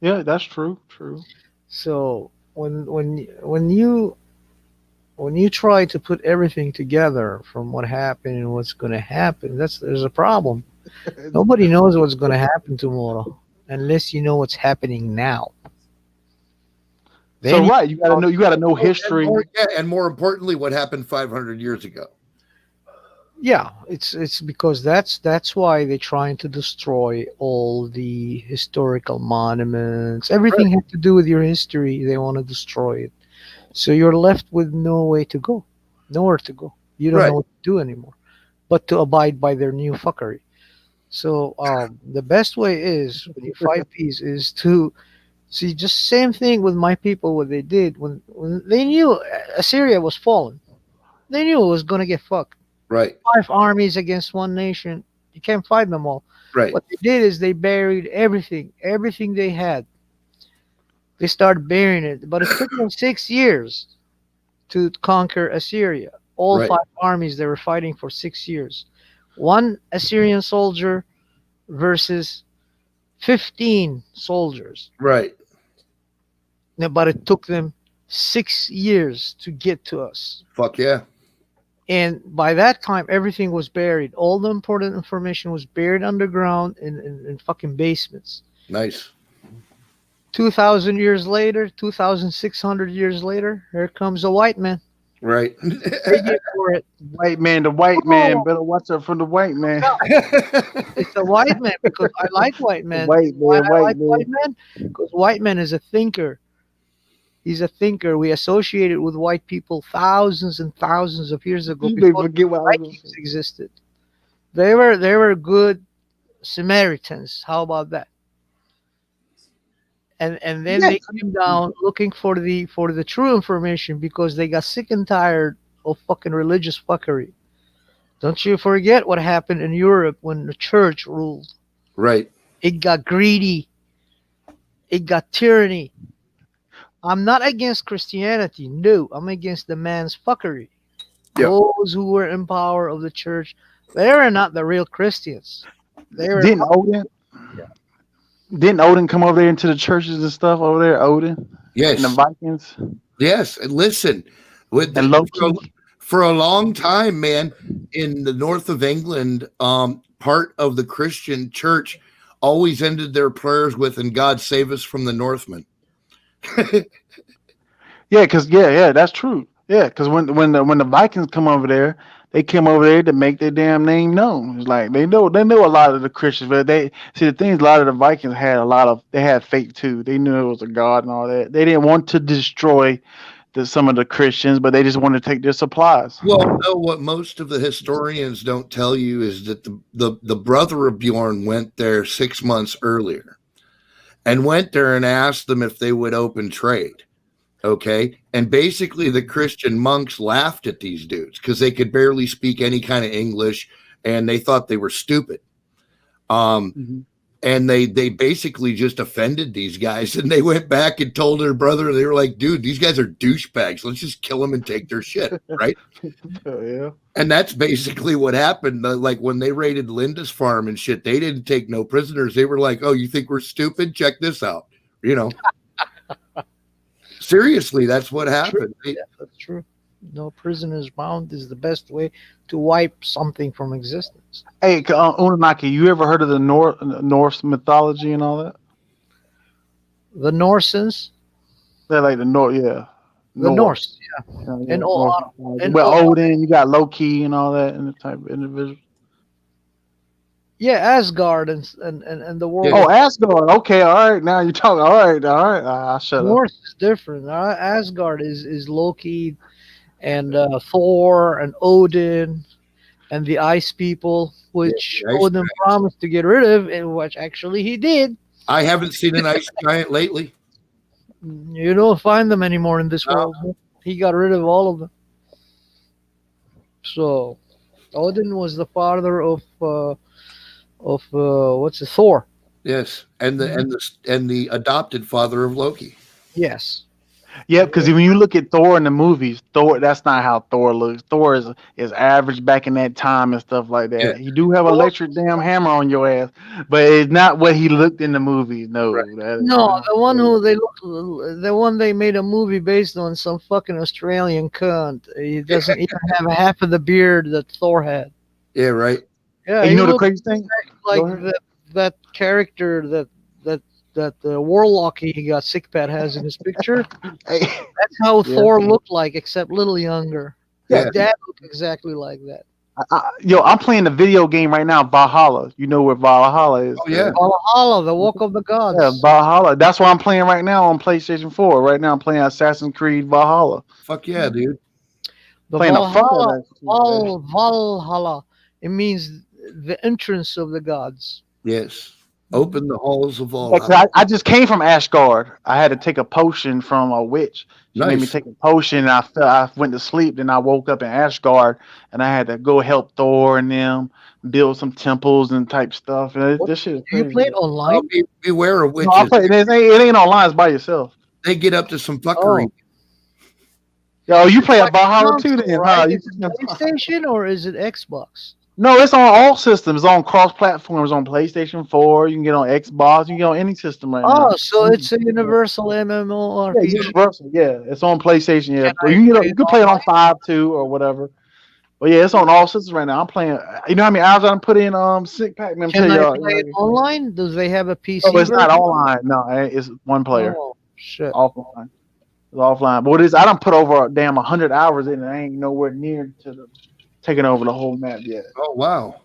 Yeah, that's true. True. So when you try to put everything together from what happened and what's going to happen, there's a problem. Nobody knows what's going to happen tomorrow unless you know what's happening now. So Then right, you gotta know history. And more importantly, what happened 500 years ago. yeah, it's because that's why they're trying to destroy all the historical monuments. Everything has to do with your history. They want to destroy it. So you're left with no way to go, nowhere to go. You don't Right. know what to do anymore, but to abide by their new fuckery. So the best way is when you fight peace is to see just same thing with my people. What they did when they knew Assyria was fallen, they knew it was gonna get fucked. Right. 5 armies against one nation, you can't fight them all. Right. What they did is they buried everything they had. They started burying it, but it took them 6 years to conquer Assyria. All Right. 5 armies they were fighting for 6 years. One Assyrian soldier versus 15 soldiers. Right. Now, but it took them 6 years to get to us. Fuck yeah. And by that time, everything was buried. All the important information was buried underground in fucking basements. Nice. 2,000 years later, 2,600 years later, here comes a white man. Right. They get for it. The white man better watch out for the white man. It's a white man because I like white men. White Why man, I white like man. white men? Because white man is a thinker. He's a thinker. We associated with white people thousands and thousands of years ago You may before forget what I was gonna Vikings existed. They were good Samaritans. How about that? And then they came down looking for the true information because they got sick and tired of fucking religious fuckery. Don't you forget what happened in Europe when the church ruled. Right. It got greedy. It got tyranny. I'm not against Christianity. No, I'm against the man's fuckery. Yeah. Those who were in power of the church, they were not the real Christians. They were Didn't Odin come over there into the churches and stuff over there? Odin Yes. and the Vikings Yes. And listen, with and Loki. for a long time, man, in the north of England, part of the Christian church always ended their prayers with "And God save us from the Northmen." Yeah, that's true. Yeah, because when the Vikings come over there, they came over there to make their damn name known. It's like they know a lot of the Christians, but they see the thing is a lot of the Vikings had they had faith too. They knew it was a god and all that. They didn't want to destroy some of the Christians, but they just wanted to take their supplies. Well, no, what most of the historians don't tell you is that the brother of Bjorn went there 6 months earlier and went there and asked them if they would open trade. Okay. And basically the Christian monks laughed at these dudes because they could barely speak any kind of English and they thought they were stupid. And they basically just offended these guys and they went back and told their brother, they were like, dude, these guys are douchebags. Let's just kill them and take their shit. Right. Yeah. And that's basically what happened. Like when they raided Linda's farm and shit, they didn't take no prisoners. They were like, oh, you think we're stupid? Check this out. You know, seriously, that's what happened. Yeah, that's true. No prisoners bound is the best way to wipe something from existence. Hey, Unanaki, you ever heard of the Norse mythology and all that? The Norses, They're like the North, yeah. the Norse, yeah. And all- and well, all- Odin, you got Loki and all that, and the type of individual. Yeah, Asgard and the world. Oh, Asgard. Okay, all right. Now you're talking. All right. I'll shut up. Norse is different. Asgard is Loki and Thor and Odin and the Ice People, which Yeah, the Ice Odin promised to get rid of, and which actually he did. I haven't seen an ice giant lately. You don't find them anymore in this world. He got rid of all of them. So, Odin was the father of what's it, Thor. Yes, and the adopted father of Loki. Yes. Yeah, because when you look at Thor in the movies, Thor, that's not how Thor looks. Thor is average back in that time and stuff like that. Yeah. He do have an electric damn hammer on your ass, but it's not what he looked in the movies. No, Right. that is No, not the one who the one they made a movie based on some fucking Australian cunt. He doesn't even have a half of the beard that Thor had. Yeah, right. Yeah, And he you know the looked crazy thing? like Go ahead. that character that the Warlock he got sick pat has in his picture. Hey, That's how Yeah. Thor looked like, except a little younger. Yeah. His dad looked exactly like that. I'm playing the video game right now, Valhalla. You know where Valhalla is? Oh, yeah. Valhalla, the Walk of the Gods. Yeah, Valhalla. That's what I'm playing right now on PlayStation 4. Right now, I'm playing Assassin's Creed Valhalla. Fuck yeah, dude. The Playing the fuck out Valhalla, of that shit, man. Valhalla. It means the entrance of the gods. Yes. Open the halls of all. Yeah, 'cause I just came from Asgard. I had to take a potion from a witch. She made me Nice. take a potion, and I went to sleep. Then I woke up in Asgard, and I had to go help Thor and them build some temples and type stuff. And this shit is Do you crazy. play it online? Oh, beware of No, I witches. play, it ain't online. It's by yourself. They get up to some fuckery. Yo, you play a Like Valhalla too, console, then? right? Huh? Is it PlayStation or is it Xbox? No, it's on all systems. It's on cross platforms. On PlayStation 4, you can get on Xbox. You can get on any system right now. Oh, so it's a universal MMORPG. Yeah, Universal. Yeah, it's on PlayStation. Yeah, Can but I you can play it on 5 too or whatever. But yeah, it's on all systems right now. I'm playing. You know how many hours I done put in? Sick Pack. Let me Can tell I y'all. play it online? Does they have a PC? No, it's not version? online. No, it's one player. Oh, shit. Offline. It's offline. But what it is, I done put over a damn 100 hours in, and I ain't nowhere near to taking over the whole map yet. Oh wow.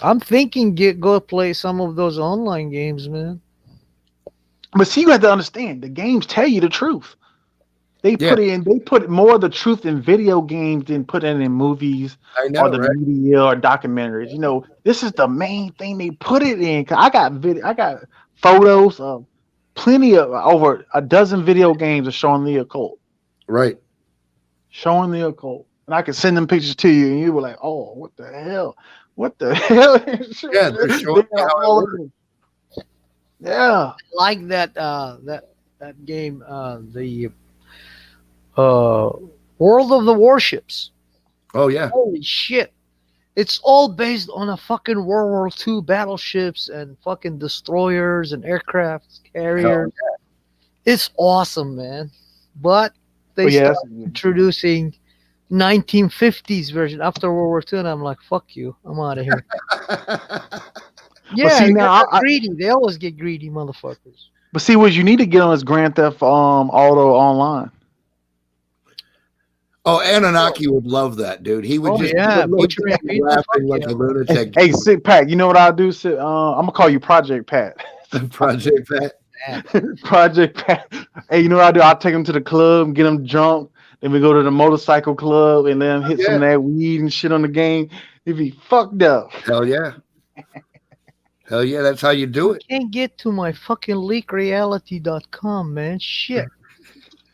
I'm thinking go play some of those online games, man. But see, you have to understand, the games tell you the truth. They Yeah. put more of the truth in video games than put it in movies I know, or the right? media or documentaries. You know, this is the main thing they put it in. 'Cause I got photos of plenty of over a dozen video games of showing the occult. Right. Showing the occult. And I could send them pictures to you, and you were like, "Oh, what the hell? What the hell?" Yeah, they're showing They're you how it all works. over. Yeah. Like that that game, the World of the Warships. Oh yeah. Holy shit. It's all based on a fucking World War II battleships and fucking destroyers and aircraft carriers. It's awesome, man. But they Oh, yeah, started introducing 1950s version after World War II, and I'm like, fuck you. I'm out of here. Yeah, see, they now get greedy. They always get greedy, motherfuckers. But see, what you need to get on is Grand Theft Auto Online. Oh, Anunnaki would love that, dude. He would Oh, just yeah, he'd butchering be people, laughing fuck like yeah. a lunatic. Hey, Sick Pat, you know what I'll do? I'm gonna call you Project Pat. Project Pat. Project Pat. Hey, you know what I'll do? I'll take him to the club, get him drunk, then we go to the motorcycle club and then hit some of that weed and shit on the game. He'd be fucked up. Hell yeah. Hell yeah, that's how you do it. Can't get to my fucking leakreality.com, man. Shit.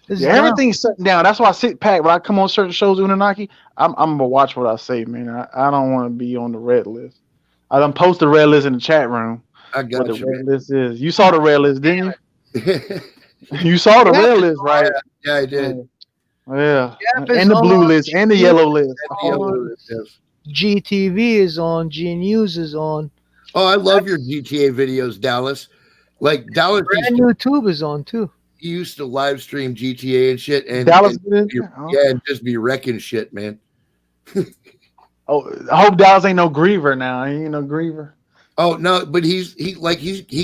It's Yeah, down. everything's shutting down. That's why I sit back when I come on certain shows with Anunnaki. I'm gonna watch what I say, man. I don't want to be on the red list. I done post the red list in the chat room. I What got the you. red list is? You saw the red list, didn't man. you? You saw the red list, right? Yeah, I did. Yeah, Yep, it's and the blue on. list and the yellow list. Yeah, yes. GTV is on. G News is on. Oh, I love your GTA videos, Dallas. Like Dallas Brand new tube is on too. he used to live stream GTA and shit, and, Dallas and did? Oh. yeah, and just be wrecking shit, man. Oh, I hope Dallas ain't no griever now. He ain't no griever. Oh no, but he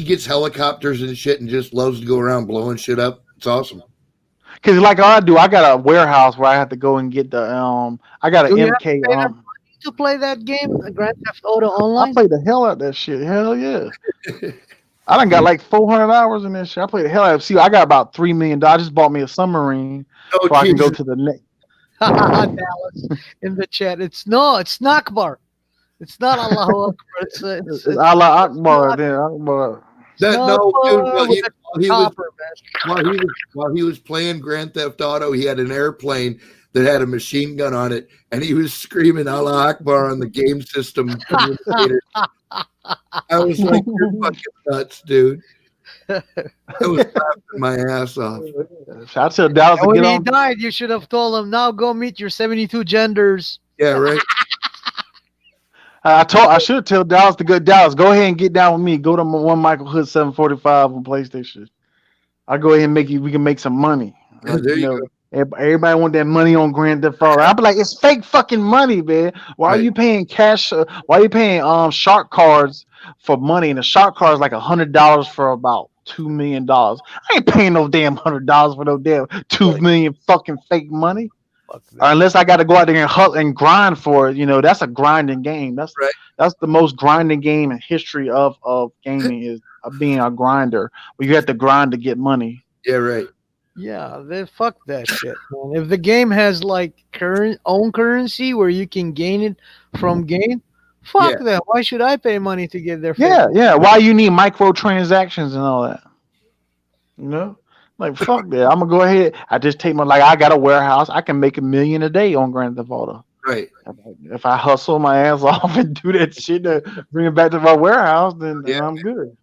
gets helicopters and shit and just loves to go around blowing shit up. It's awesome. Cause like I do, I got a warehouse where I have to go and get the I got an Do you have MK. to pay them to play that game, Grand Theft Auto I Online? play the hell out of that shit. Hell yeah. I done got like 400 hours in this shit. I played the hell out of. See, I got about $3 million. I just bought me a submarine Oh, so I can go Jesus. to the next. Dallas in the chat. It's Nakbar. It's not Allahu Akbar. It's Allah Akbar. Then Akbar. That, no, dude, Nakbar with a copper, man. while he was playing Grand Theft Auto, he had an airplane that had a machine gun on it, and he was screaming Allah Akbar on the game system communicator. I was like, you're fucking nuts, dude. I was laughing my ass off. I tell Dallas to When get he on. died, you should have told him, now go meet your 72 genders. Yeah, right. I should tell Dallas to go. Dallas, go ahead and get down with me. Go to one Michael Hood 745 on PlayStation. I'll go ahead and we can make some money. Yeah, there you go. Everybody want that money on Grand Theft Auto. I'll be like, it's fake fucking money, man. Why are Right. you paying cash? Why are you paying shark cards for money? And the shark card is like $100 for about $2 million. I ain't paying no damn $100 for no damn $2 million fucking fake money. Fuck that. Or unless I got to go out there and hustle and grind for it, that's a grinding game. That's Right. That's the most grinding game in history of gaming is being a grinder. Where you have to grind to get money. Yeah, right. Yeah, they fuck that shit, man. If the game has like own currency where you can gain it from game, fuck Yeah. that. Why should I pay money to get there? Yeah. Why you need microtransactions and all that? Like fuck that. I'm gonna go ahead. I just take I got a warehouse. I can make $1 million a day on Grand Theft Auto. Right. If I hustle my ass off and do that shit to bring it back to my warehouse, then Yeah. I'm good.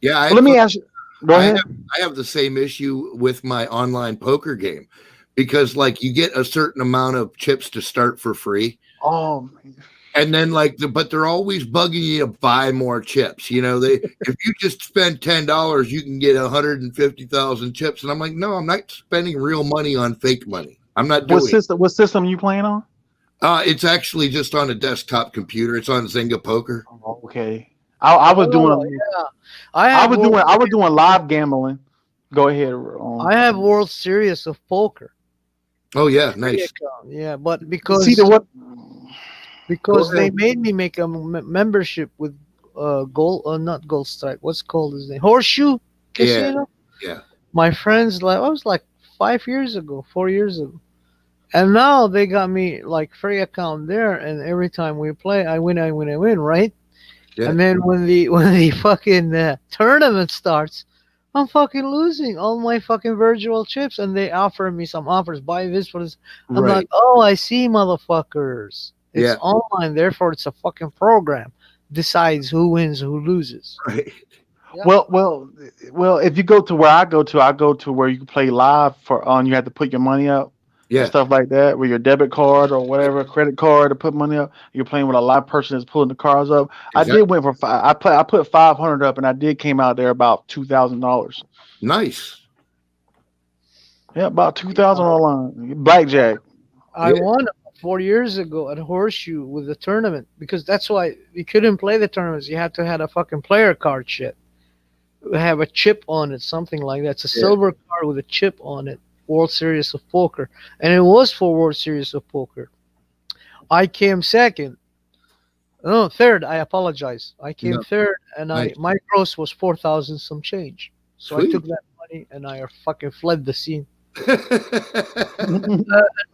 Yeah, Let me ask you. Go ahead. I have the same issue with my online poker game because you get a certain amount of chips to start for free. Oh, And then but they're always bugging you to buy more chips. If you just spend $10, you can get 150,000 chips. And I'm like, no, I'm not spending real money on fake money. I'm not doing what system you playing on? It's actually just on a desktop computer. It's on Zynga Poker. Oh, okay. I was doing I was doing live gambling. Go ahead. I have World Series of Poker. Oh yeah, nice. Yeah, but because Go they ahead. made me make a membership with not Gold Strike. What's called his name? Horseshoe Casino. Yeah. My friends I was 4 years ago, and now they got me free account there, and every time we play, I win, right? Yeah. And then when the fucking tournament starts, I'm fucking losing all my fucking virtual chips, and they offer me some offers, buy this for this. I'm Right. like, oh, I see, motherfuckers. It's Yeah. online, therefore it's a fucking program. Decides who wins, who loses. Right. Yeah. Well. If you go to where I go to where you can play live you have to put your money up. Yeah. Stuff like that, with your debit card or whatever, credit card to put money up. You're playing with a live person that's pulling the cards up. Exactly. I did went for I put 500 up, and I did came out there about $2,000. Nice. Yeah, about 2,000 online blackjack. I Yeah. won 4 years ago at Horseshoe with the tournament because that's why we couldn't play the tournaments. You had to have a fucking player card shit. Have a chip on it, something like that. It's a Yeah. silver card with a chip on it. World Series of Poker, and it was for World Series of Poker. I came second. No, third. I apologize. I came No. third, and Nice. my gross was 4,000 some change. So I Sweet. took that money and I fucking fled the scene.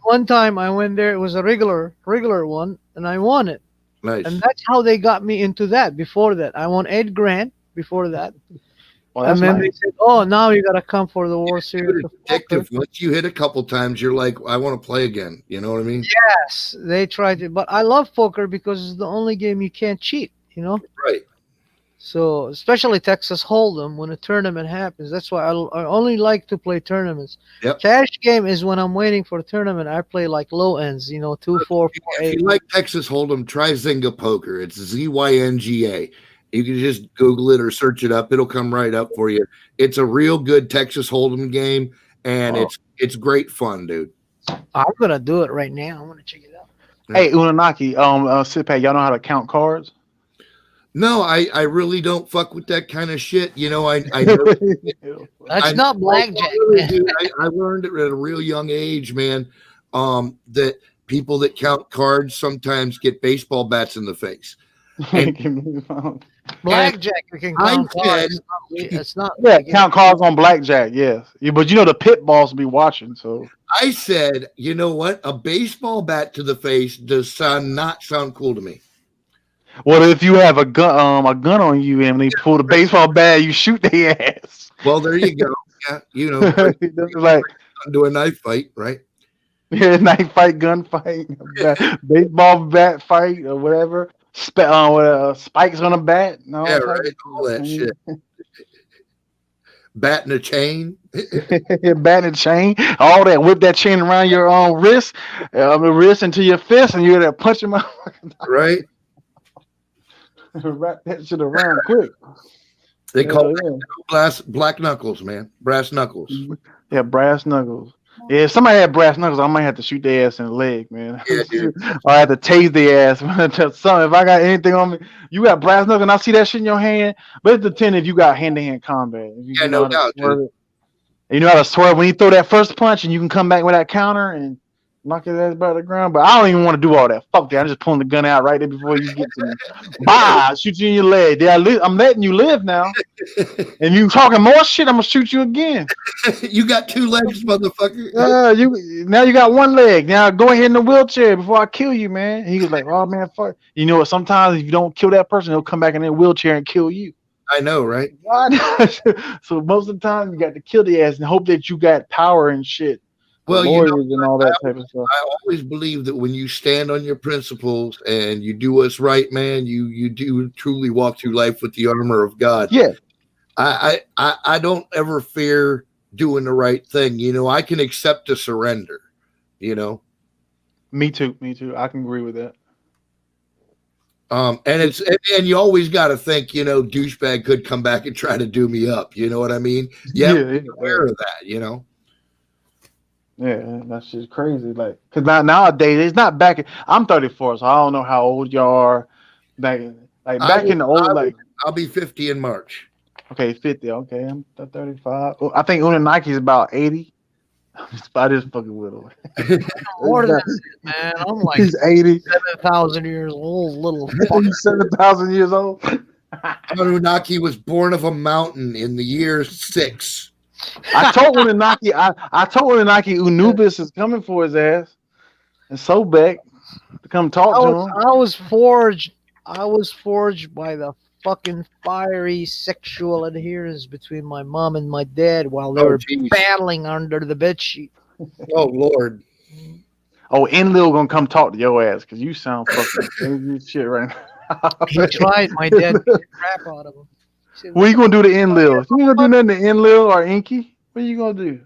One time I went there, it was a regular one, and I won it. Nice. And that's how they got me into that. Before that, I won $8,000 before that. Well, And that's then nice. they said, "Oh, now you gotta come for the World Series of Poker." Addictive. Once you hit a couple times, you're like, I want to play again. You know what I mean? Yes, they tried it, but I love poker because it's the only game you can't cheat. Right. So especially Texas Hold'em when a tournament happens. That's why I only like to play tournaments. Yep. Cash game is when I'm waiting for a tournament. I play low ends, 2, 4, 4, If 8. you like Texas Hold'em, try Zynga Poker. It's Zynga. You can just Google it or search it up. It'll come right up for you. It's a real good Texas Hold'em game, and it's great fun, dude. I'm gonna do it right now. I'm gonna check it out. Hey, Unanaki, Sitpat, y'all know how to count cards? No, I really don't fuck with that kind of shit. I know That's not blackjack. I learned it at a real young age, man. That people that count cards sometimes get baseball bats in the face. Blackjack, you can I count said- cards. It's not. Yeah, count cards on blackjack. Yes, but the pit boss be watching. So I said, you know what? A baseball bat to the face does not sound cool to me. what if you have a gun on you and they pull the baseball bat, you shoot their ass? Well, there you go. Yeah, It's like do a knife fight, right? knife fight, gun fight, baseball bat fight, or whatever. spikes on a bat. No, Yeah, right. All that shit. Bat and a chain. Bat and chain, all that. Whip that chain around your wrist, wrist into your fist, and you're there punching my Right. wrap that shit around quick. They call it black knuckles, man. Brass knuckles. Yeah, brass knuckles. Yeah, if somebody had brass knuckles, I might have to shoot their ass in the leg, man. Yeah, dude. Or I have to tase their ass. If I got anything on me, you got brass knuckles, and I see that shit in your hand. But it's the 10 if you got hand-to-hand combat. If you no doubt, dude. You know how to swerve when you throw that first punch, and you can come back with that counter and knock his ass by the ground. But I don't even want to do all that. Fuck that. I'm just pulling the gun out right there before you get to me. Bah! Shoot you in your leg. I'm letting you live now. And you talking more shit, I'm gonna shoot you again. You got 2 legs, motherfucker. Now you got 1 leg. Now go ahead in the wheelchair before I kill you, man. He was like, oh man, fuck. You know what? Sometimes if you don't kill that person, he'll come back in their wheelchair and kill you. I know, right? So most of the time you got to kill the ass and hope that you got power and shit. Well, lawyers and all that type of stuff. I always believe that when you stand on your principles and you do what's right, man, you do truly walk through life with the armor of God. Yeah. I don't ever fear doing the right thing. You know, I can accept a surrender, you know. Me too. I can agree with that. And you always got to think, you know, douchebag could come back and try to do me up. You know what I mean? Yeah. Aware of that, you know. Yeah, that's just crazy. Like, cause nowadays it's not back. I'm 34, so I don't know how old you are. Back in the old, I'll be 50 in March. Okay, 50. Okay, I'm 35. I think Unanike is about 80. I just fucking with him. More than that, man. I'm like he's 80, 7,000 years old. Little 7,000 years old. Anunnaki was born of a mountain in the year 6. I told Unanike, Unubis is coming for his ass, and Sobek to come talk to him. I was forged by the fucking fiery sexual adherence between my mom and my dad while they were battling under the bedsheet. Oh Lord. Oh, Enlil gonna come talk to your ass because you sound fucking crazy as shit right now. He tried. My dad beat the crap out of him. What are you gonna do to Enlil? You gonna do nothing to Enlil or Inky? What are you gonna do?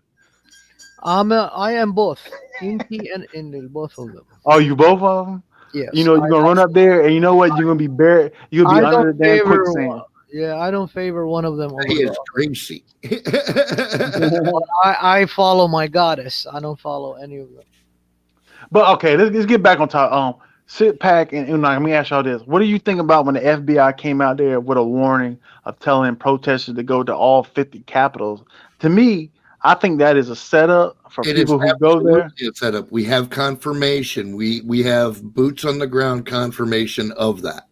I am both Inky and Enlil, both of them. Oh, you both of them? Yes. You know you're gonna run up there, and you know what? You're gonna be buried. You'll be under the damn quicksand. Yeah, I don't favor one of them. He is crazy. I follow my goddess. I don't follow any of them. But okay, let's get back on top. Sitpak and Unai, let me ask y'all this. What do you think about when the FBI came out there with a warning of telling protesters to go to all 50 capitals? To me, I think that is a setup for people who go there. It's a setup. We have confirmation. We have boots on the ground confirmation of that.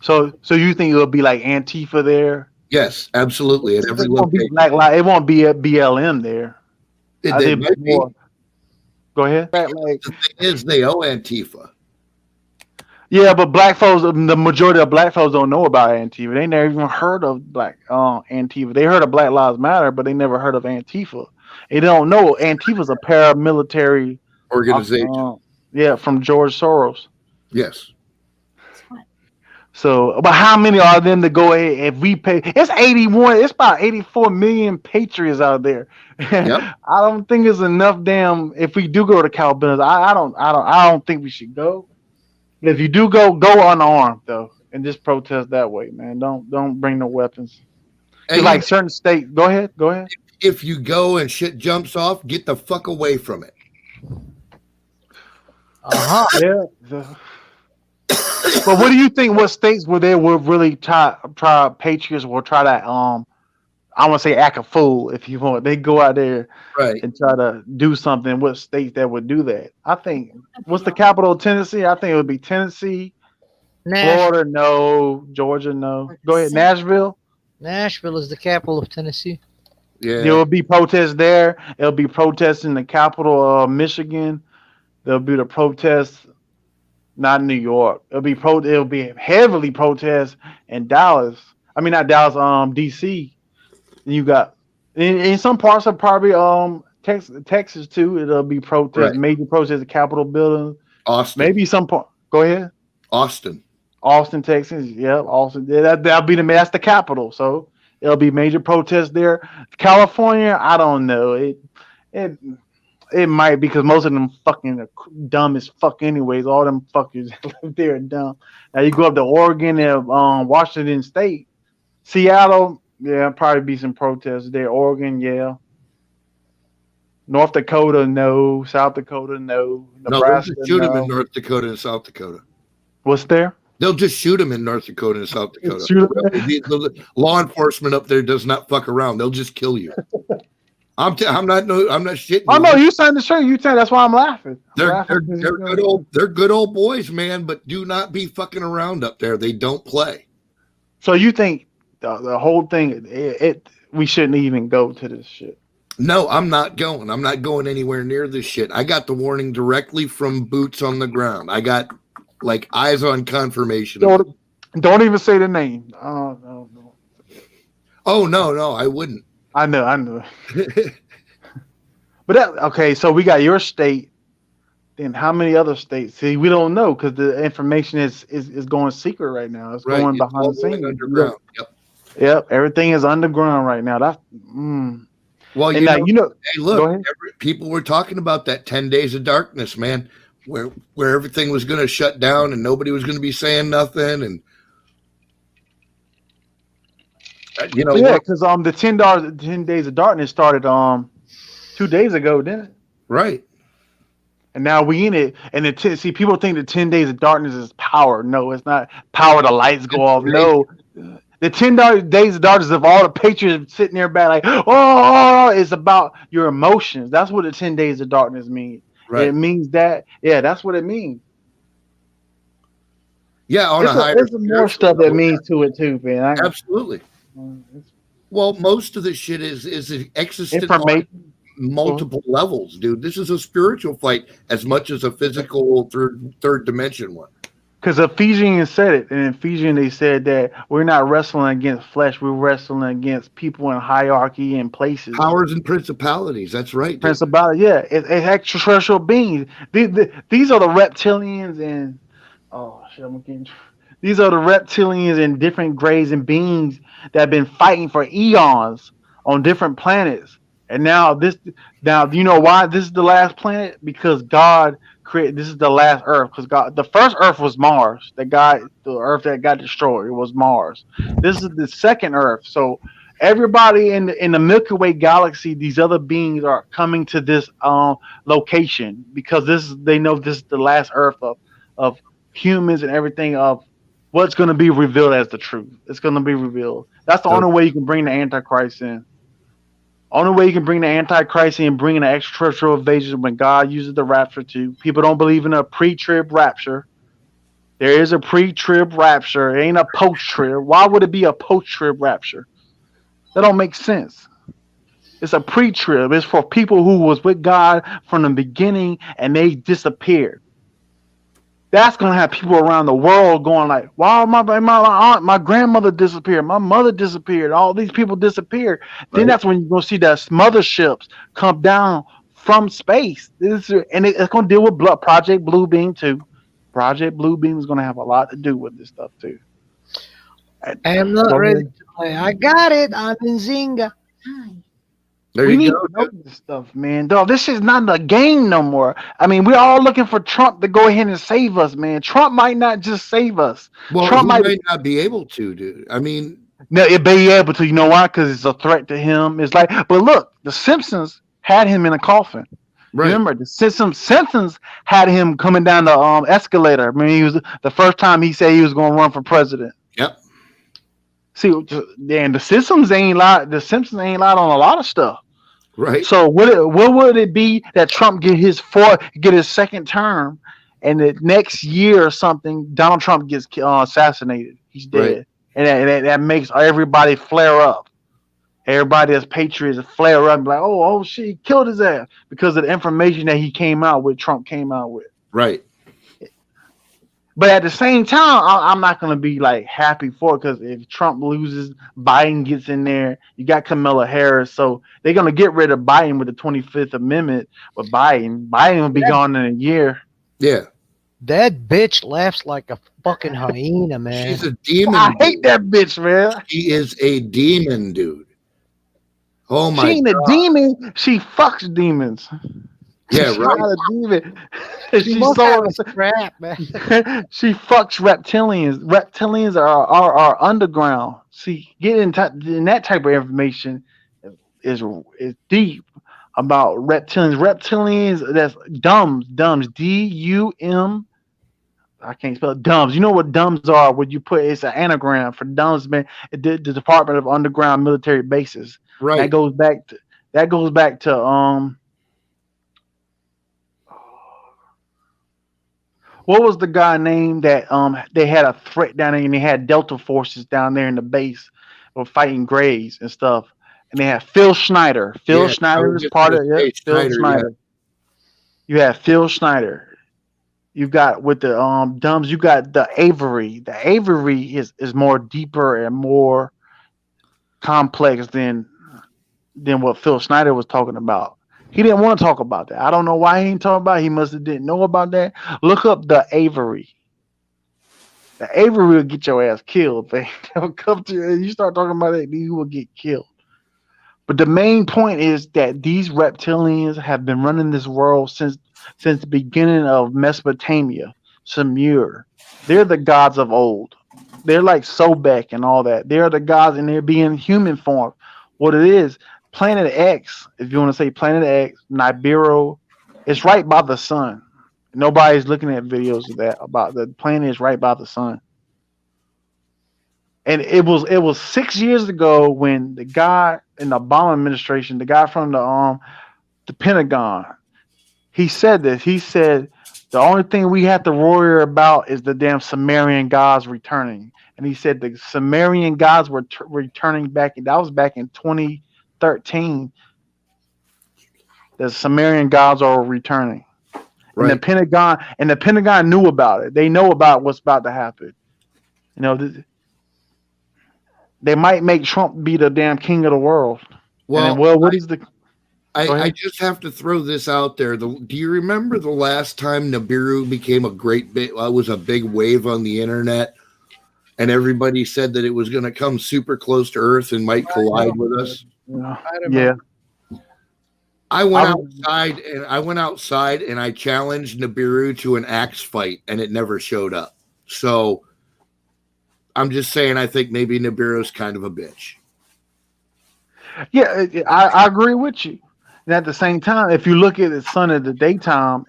So you think it'll be like Antifa there? Yes, absolutely. At every it won't be it won't be a BLM there. Go ahead. The thing is, they owe Antifa. Yeah, but black folks, the majority of black folks don't know about Antifa. They never even heard of Antifa. They heard of Black Lives Matter, but they never heard of Antifa. They don't know Antifa's a paramilitary organization. From George Soros. Yes. So, but how many are them to go ahead if we pay? It's 81. It's about 84 million patriots out there. Yep. I don't think it's enough. Damn, if we do go to Calabasas, I don't think we should go. But if you do go unarmed though, and just protest that way, man. Don't bring no weapons. Like certain states. Go ahead. If you go and shit jumps off, get the fuck away from it. Yeah. But what do you think? What states where they will really try patriots will try that? I want to say act a fool if you want. They go out there and try to do something. What states that would do that? I think. What's the capital of Tennessee? I think it would be Tennessee. Florida, no. Georgia, no. Go ahead, Nashville. Nashville is the capital of Tennessee. Yeah, there will be protests there. It'll be protests in the capital of Michigan. There'll be the protests. Not New York. It'll be heavily protest in Dallas. I mean, not Dallas. DC. And you got in some parts of probably Texas too. It'll be protest, major protest at the Capitol building. Austin. Maybe some part. Go ahead. Austin. Austin, Texas. Yep, Austin. Yeah, that'll be that's the capital. So it'll be major protests there. California, I don't know. It might be because most of them fucking are dumb as fuck anyways. All them fuckers live there are dumb. Now you go up to Oregon and Washington State, Seattle. Yeah, probably be some protests there. Oregon, yeah. North Dakota, no. South Dakota, no. No, they'll just shoot them in North Dakota and South Dakota. What's there? They'll just shoot them in North Dakota and South Dakota. Shoot 'em. The law enforcement up there does not fuck around. They'll just kill you. I'm not shitting. Oh no, you saying the shirt. You saying that's why I'm laughing. They're good old boys, man. But do not be fucking around up there. They don't play. So you think the whole thing? We shouldn't even go to this shit. No, I'm not going. I'm not going anywhere near this shit. I got the warning directly from boots on the ground. I got like eyes on confirmation. Don't even say the name. No. Oh no, I wouldn't. I know. But okay, so we got your state. Then how many other states? See, we don't know because the information is going secret right now. It's going behind the scenes. Underground. Yep. Everything is underground right now. That's Well, and you know, hey, go look, ahead. people were talking about that 10 days of darkness, man, where everything was going to shut down and nobody was going to be saying nothing, and because the 10 days of darkness started 2 days ago, didn't it? Right. And now we in it, and see, people think the 10 days of darkness is power. No, it's not power. The lights go off. No, the 10 days of darkness of all the patriots sitting there back like, oh, it's about your emotions. That's what the 10 days of darkness means. Right. It means that, that's what it means. Yeah, there's more stuff that means to it too, man. Absolutely. Well, most of the shit is existent on multiple levels, dude. This is a spiritual fight as much as a physical third dimension one. Because Ephesians said it. In Ephesians, they said that we're not wrestling against flesh. We're wrestling against people in hierarchy and places. Powers and principalities. That's right. Principalities, yeah. It's extraterrestrial beings. These are the reptilians and... Oh, shit, these are the reptilians and different grades and beings that have been fighting for eons on different planets. And now you know why this is the last planet? Because God created, this is the last Earth. Because God, the first Earth was Mars. The Earth that got destroyed, it was Mars. This is the second Earth. So everybody in the Milky Way galaxy, these other beings are coming to this location because they know this is the last Earth of humans and everything of what's going to be revealed as the truth. It's going to be revealed. That's the only way you can bring the Antichrist in. Only way you can bring the Antichrist in, bring in the extraterrestrial invasion when God uses the rapture too. People don't believe in a pre-trib rapture. There is a pre-trib rapture. It ain't a post-trib. Why would it be a post-trib rapture? That don't make sense. It's a pre-trib. It's for people who was with God from the beginning and they disappeared. That's gonna have people around the world going like, "Wow, my aunt, my grandmother disappeared, my mother disappeared, all these people disappeared." Right. Then that's when you're gonna see that motherships come down from space. It's gonna deal with Project Bluebeam too. Project Bluebeam is gonna have a lot to do with this stuff too. I am not ready to play. I got it. I'm in Zynga. There you go. Know this stuff, man. Dog, this is not a game no more. I mean, we're all looking for Trump to go ahead and save us, man. Trump might not just save us. Well, Trump might not be able to, dude. I mean, no, it be able to. You know why? Because it's a threat to him. It's like, but look, the Simpsons had him in a coffin. Right. Remember, the Simpsons had him coming down the escalator. I mean, he was the first time he said he was going to run for president. Yep. See, and the Simpsons ain't lied. The Simpsons ain't lied on a lot of stuff. Right. So what would it be that Trump get his second term, and the next year or something, Donald Trump gets assassinated? He's dead, right. And that makes everybody flare up. Everybody that's patriots flare up and be like, oh shit, he killed his ass because of the information that Trump came out with. Right. But at the same time, I'm not going to be like happy for it because if Trump loses, Biden gets in there. You got Kamala Harris. So they're going to get rid of Biden with the 25th Amendment. But Biden will be gone in a year. Yeah. That bitch laughs like a fucking hyena, man. She's a demon. I hate that bitch, man. She is a demon, dude. Oh my She ain't a demon. She fucks demons. Yeah, She's right. not a demon. She She's must so have a strap, man. she fucks reptilians. Reptilians are underground. See, getting in that type of information is deep about reptilians. Reptilians, that's dumbs. DUM. I can't spell it. Dumbs. You know what dumbs are? What you put? It's an anagram for dumbs, man. The Department of Underground Military Bases. Right. That goes back to what was the guy named that they had a threat down there and they had Delta forces down there in the base were fighting Grays and stuff. And they had Phil Schneider. Phil Schneider is part of it. Phil Schneider. You have Phil Schneider. You got with the dumbs, you got the Avery. The Avery is more deeper and more complex than what Phil Schneider was talking about. He didn't want to talk about that. I don't know why he didn't talk about it. He must have didn't know about that. Look up the Avery. The Avery will get your ass killed. They'll come to you and you start talking about it, you will get killed. But the main point is that these reptilians have been running this world since the beginning of Mesopotamia, Sumur. They're the gods of old. They're like Sobek and all that. They're the gods and they're being human form. What it is, Planet X, if you want to say Planet X, Nibiru, it's right by the sun. Nobody's looking at videos of that about the planet is right by the sun. And it was 6 years ago when the guy in the Obama administration, the guy from the Pentagon, he said this. He said the only thing we have to worry about is the damn Sumerian gods returning. And he said the Sumerian gods were returning back. That was back in 2013. The Sumerian gods are returning. Right. And the Pentagon knew about it. They know about what's about to happen. You know, they might make Trump be the damn king of the world. Well, what is the? I just have to throw this out there. Do you remember the last time Nibiru became a was a big wave on the internet, and everybody said that it was going to come super close to Earth and might collide with us? Yeah. I went outside and I challenged Nibiru to an axe fight, and it never showed up. So I'm just saying, I think maybe Nibiru's kind of a bitch. Yeah, I agree with you. And at the same time, if you look at the sun in the daytime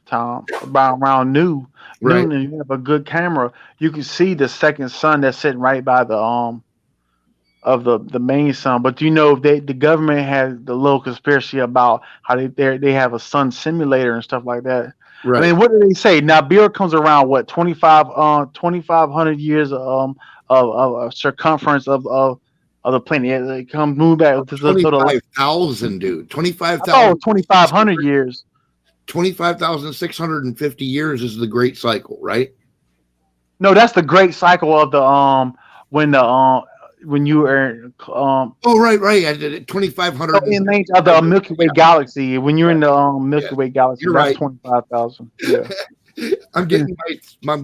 time around noon, and you have a good camera, you can see the second sun that's sitting right by the of the main sun. But you know, the government has the little conspiracy about how they have a sun simulator and stuff like that. Right. I mean, what do they say? Nibiru comes around what 2,500 years of circumference of the planet. It comes move back to 25,000, dude. 25,000. Oh, 2,500 years. 25,650 years is the Great Cycle, right? No, that's the Great Cycle of the when you are oh right I did it 2,500 in range of the Milky Way galaxy. When you're in the Milky Way galaxy, you're that's right. 25,000. Yeah. I'm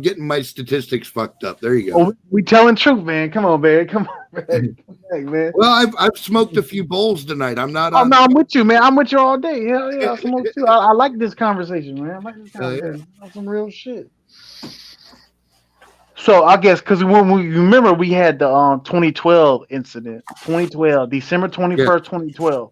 getting my statistics fucked up. There you go. Oh, we telling truth, man. Come on, man. Come on, man. Come back, man. Well, I've smoked a few bowls tonight. I'm not. Oh no, I'm with you, man. I'm with you all day. Hell yeah, I smoked too. I like this conversation, man. I like this conversation. That's some real shit. So I guess because when we remember we had the 2012 incident, December 21st, 2012.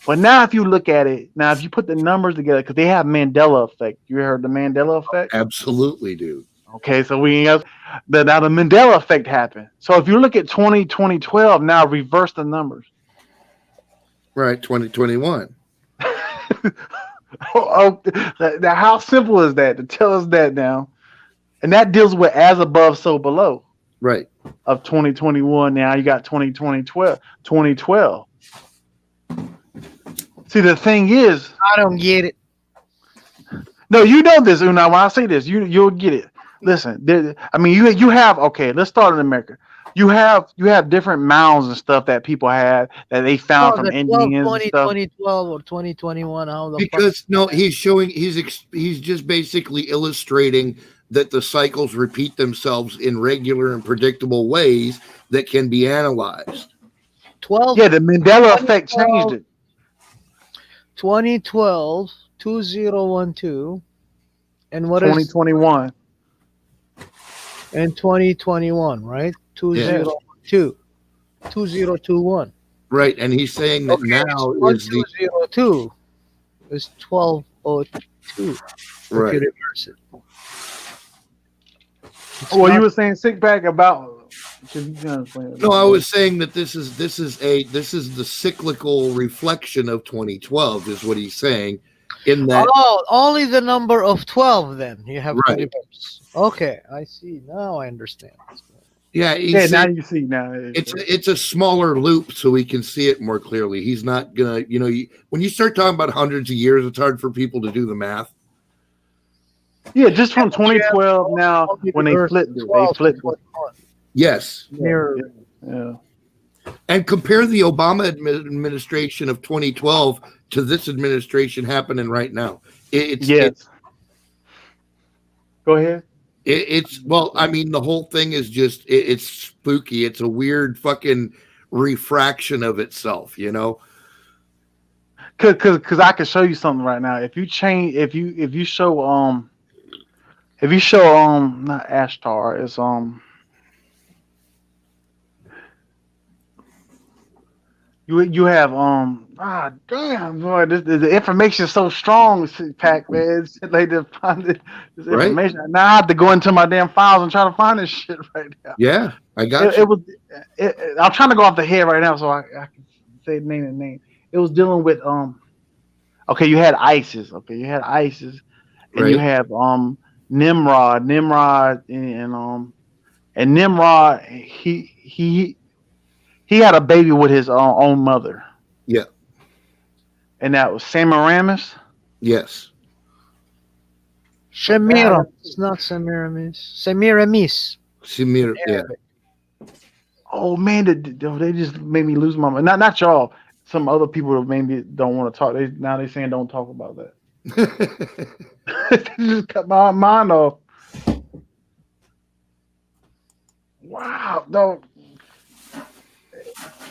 But now if you look at it, if you put the numbers together, because they have Mandela effect. You heard the Mandela effect? Absolutely, dude. Okay, so we have now the Mandela effect happened. So if you look at 2012, now reverse the numbers. Right, 2021. Now how simple is that to tell us that now? And that deals with as above, so below. Right. Of 2021. Now you got 2012. See, the thing is, I don't get it. No, you know this, Una. When I say this, you'll get it. Listen, you have let's start in America. you have different mounds and stuff that people had that they found Oh, from the 12, Indians and 20, stuff. 2012 or 2021. How the fuck? Because no, he's showing he's just basically illustrating that the cycles repeat themselves in regular and predictable ways that can be analyzed. 12. Yeah, the Mandela effect changed it. 2012, 2012, and what is 2021. and 2021, right? 2012, 2021. Right, and he's saying that now is the 1202 is 1202. If right. you reverse it. It's Well, you not- were saying sick back about. No, I was saying that this is the cyclical reflection of 2012 is what he's saying in that only the number of 12 then you have to Right. reverse. Okay, I see. Now I understand. yeah, he's Yeah, now saying you see now. it's a smaller loop so we can see it more clearly. He's not gonna, when you start talking about hundreds of years, it's hard for people to do the math. Yeah, just from 2012 now when they flipped it. They flipped it. Yes, Mirror. Yeah. and compare the Obama administration of 2012 to this administration happening right now. It's Yes. Go ahead. It's well, I mean, the whole thing is just it's spooky. It's a weird fucking refraction of itself, Cause I can show you something right now. If you change, if you show not Ashtar, it's you have damn boy, the information is so strong, Pac man. Like to find this Right. information. Now I have to go into my damn files and try to find this shit right now. Yeah, I got It you. was. I'm trying to go off the head right now, so I can say the name. It was dealing with Okay, you had ISIS. Okay, you had ISIS, and you Right. have Nimrod, and Nimrod. He had a baby with his own mother. Yeah. And that was Semiramis. Yes. Semiramis. It's not Semiramis. Semiramis. Samir, yeah. Oh man, they just made me lose my mind. Not y'all. Some other people that maybe don't want to talk. They saying don't talk about that. They just cut my mind off. Wow, no.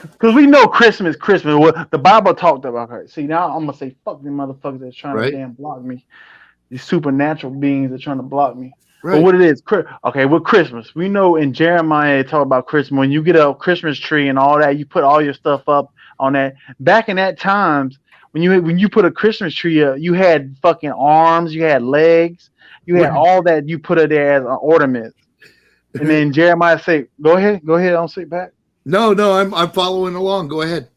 Because we know Christmas. What the Bible talked about her. See, now I'm gonna say fuck them motherfuckers that's trying Right. to damn block me. These supernatural beings that trying to block me. Right. But what it is, okay, with Christmas, we know in Jeremiah they talk about Christmas. When you get a Christmas tree and all that, you put all your stuff up on that. Back in that times, when you put a Christmas tree up, you had fucking arms, you had legs, you had all that. You put it there as an ornament. And then Jeremiah say, "Go ahead, don't sit back." No, I'm following along. Go ahead.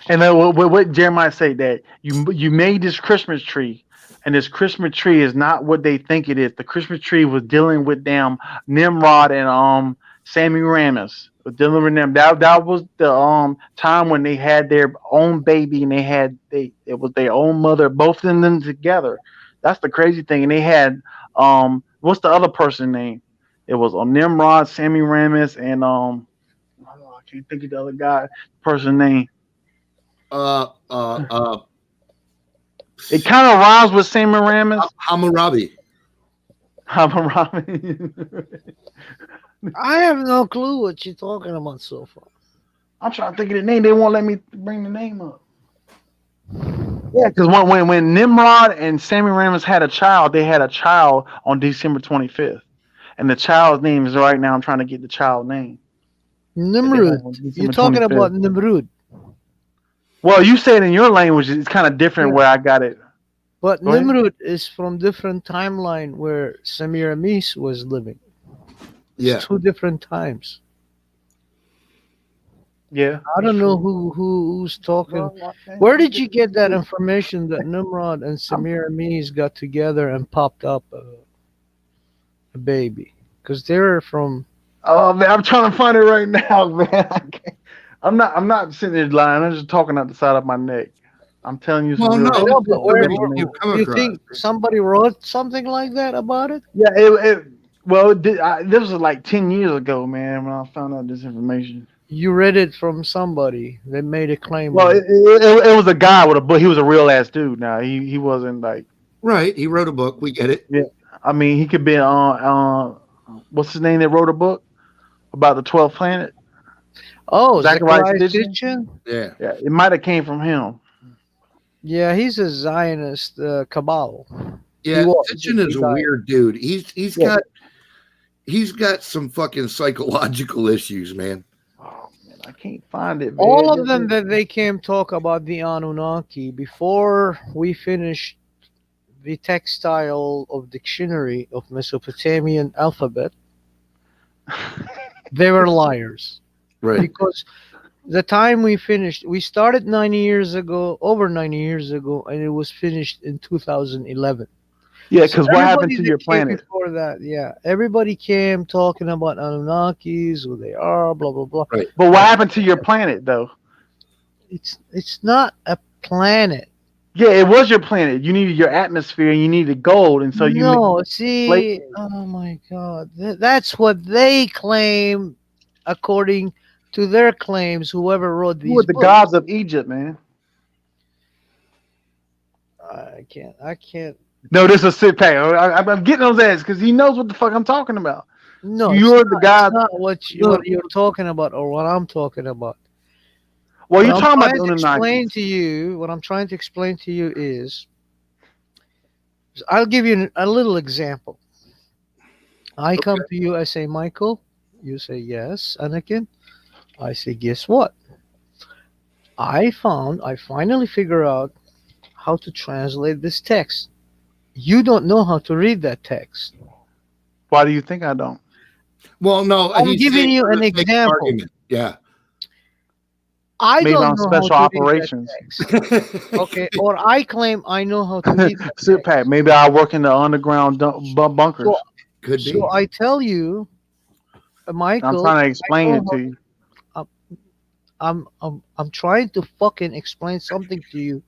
And then what Jeremiah say that you made this Christmas tree, and this Christmas tree is not what they think it is. The Christmas tree was dealing with them Nimrod and Semiramis. Was dealing with them. That was the time when they had their own baby and it was their own mother, both of them together. That's the crazy thing. And they had what's the other person name? It was Nimrod, Semiramis, and I can't think of the other person name. It kind of rhymes with Semiramis. Hammurabi. Hammurabi. I have no clue what you're talking about so far. I'm trying to think of the name. They won't let me bring the name up. Yeah, because when Nimrod and Semiramis had a child, they had a child on December 25th. And the child's name is right now. I'm trying to get the child name. Nimrud. You're talking about Nimrud. Well, you say it in your language. It's kind of different where I got it. But Go ahead. Nimrud is from different timeline where Semiramis was living. Yeah. 2 different times. Yeah. I don't know who's talking. Where did you get that information that Nimrod and Semiramis got together and popped up a baby? Because they're from. Oh man, I'm trying to find it right now, man. I can't. I'm not sitting there lying. I'm just talking out the side of my neck. I'm telling you. Well, no, But where you come you across. think somebody wrote something like that about it? Yeah, Well, this was like 10 years ago, man, when I found out this information. You read it from somebody that made a claim. Well, on it was a guy with a book. He was a real ass dude. Now he wasn't like Right. He wrote a book. We get it. yeah. I mean, he could be what's his name that wrote a book about the 12th planet? Oh, Zachariah Zechariah Sitchin? Sitchin? Yeah. Yeah, it might have came from him. Yeah, he's a Zionist cabal. Yeah. He was. Sitchin is He a died. weird dude. He's Yeah. got some fucking psychological issues, man. Oh man, I can't find it. Man. All of them that they came talk about the Anunnaki before we finished the textile of dictionary of Mesopotamian alphabet. They were liars. Right. Because the time we finished, we started 90 years ago, over 90 years ago, and it was finished in 2011. Yeah, because So what happened everybody to that your came planet? before that? Yeah, everybody came talking about Anunnakis, who they are, blah blah blah. Right. But what happened to your planet though? It's not a planet. Yeah, it was your planet. You needed your atmosphere and you needed gold, and so you No, see, Like- oh my God, that's what they claim, according to their claims. Whoever wrote these were the books. gods of Egypt, man. I can't. No, this is sit back. I'm getting those ass because he knows what the fuck I'm talking about. No, You're it's the not- god- it's not what you're talking about or what I'm talking about. Well, you're What talking I'm about the trying to explain Anunnaki. to you. What I'm trying to explain to you is, I'll give you a little example. I come to you, I say, Michael. You say, yes, Anakin. I say, guess what? I finally figure out how to translate this text. You don't know how to read that text. Why do you think I don't? Well, no, I'm he's giving saying you for an the sake of example. argument. Yeah. I Maybe don't on know special how to read that operations. text. Okay, or I claim I know how to read that Sit text. back. Maybe I work in the underground bunkers. So, Could be. so I tell you, Michael. I'm trying to explain it know to you. I'm trying to fucking explain something to you,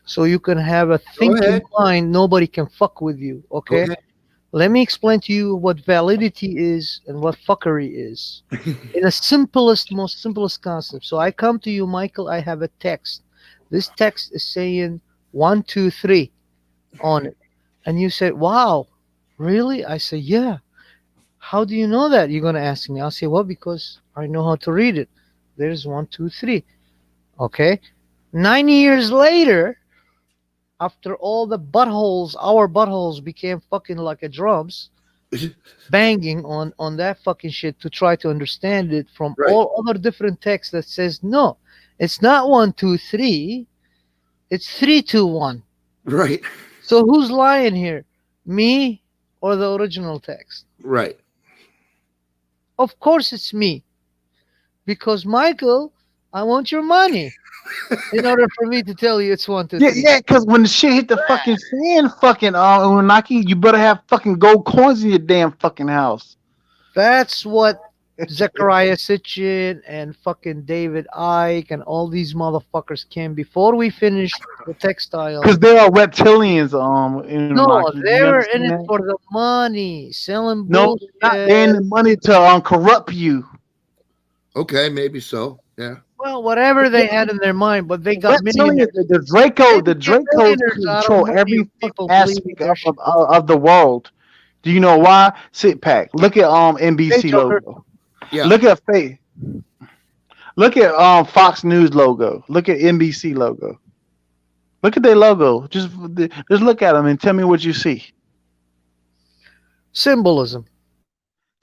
so you can have a thinking ahead. mind. Nobody can fuck with you. Go Okay. ahead. Let me explain to you what validity is and what fuckery is in the most simplest concept. So I come to you, Michael. I have a text. This text is saying 1, 2, 3 on it, and you say, "Wow, really?" I say, "Yeah." How do you know that? You're gonna ask me. I'll say, "Well, because I know how to read it. There's 1, 2, 3." Okay. 90 years later, after all the buttholes, our buttholes became fucking like a drums, banging on that fucking shit to try to understand it from Right. all other different texts that says no, it's not 1, 2, 3, it's 3, 2, 1. Right. So who's lying here, me or the original text? Right. Of course it's me, because Michael, I want your money in order for me to tell you it's 1, 2, 3. Yeah, because when the shit hit the fucking fan, fucking Anunnaki, you better have fucking gold coins in your damn fucking house. That's what Zechariah Sitchin and fucking David Icke and all these motherfuckers came before we finished the textile. Because they are reptilians. No, Anunnaki. You they were in understand it that? for the money, selling No, bullshit. not they're in the money to corrupt you. Okay, maybe so. Yeah. Well, whatever they had in their mind, but they got Reptilians, millionaires. the Draco, the They get Dracos millionaires out of control money every if people aspect believe their shit. of the world. Do you know why? Sit back. Look at NBC Hey, Joker. logo. Yeah. Look at Faith. Look at Fox News logo. Look at NBC logo. Look at their logo. Just look at them and tell me what you see. Symbolism.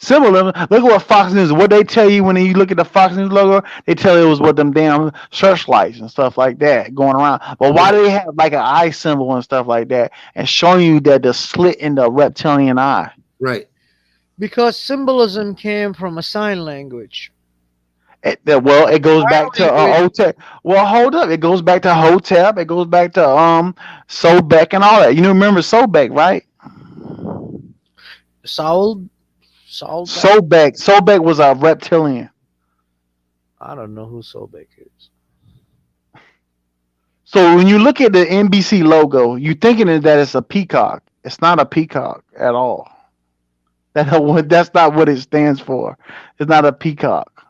Symbolism. Look at what Fox News. What they tell you when you look at the Fox News logo, they tell you it was with them damn searchlights and stuff like that going around. But why do they have like an eye symbol and stuff like that and showing you that the slit in the reptilian eye? Right. Because symbolism came from a sign language. It goes back to Hotep. Well, hold up. It goes back to Hotep. It goes back to Sobek and all that. You know, remember Sobek, right? Saul. Sobek. Sobek was a reptilian. I don't know who Sobek is. So when you look at the NBC logo, you're thinking that it's a peacock. It's not a peacock at all. That's not what it stands for. It's not a peacock.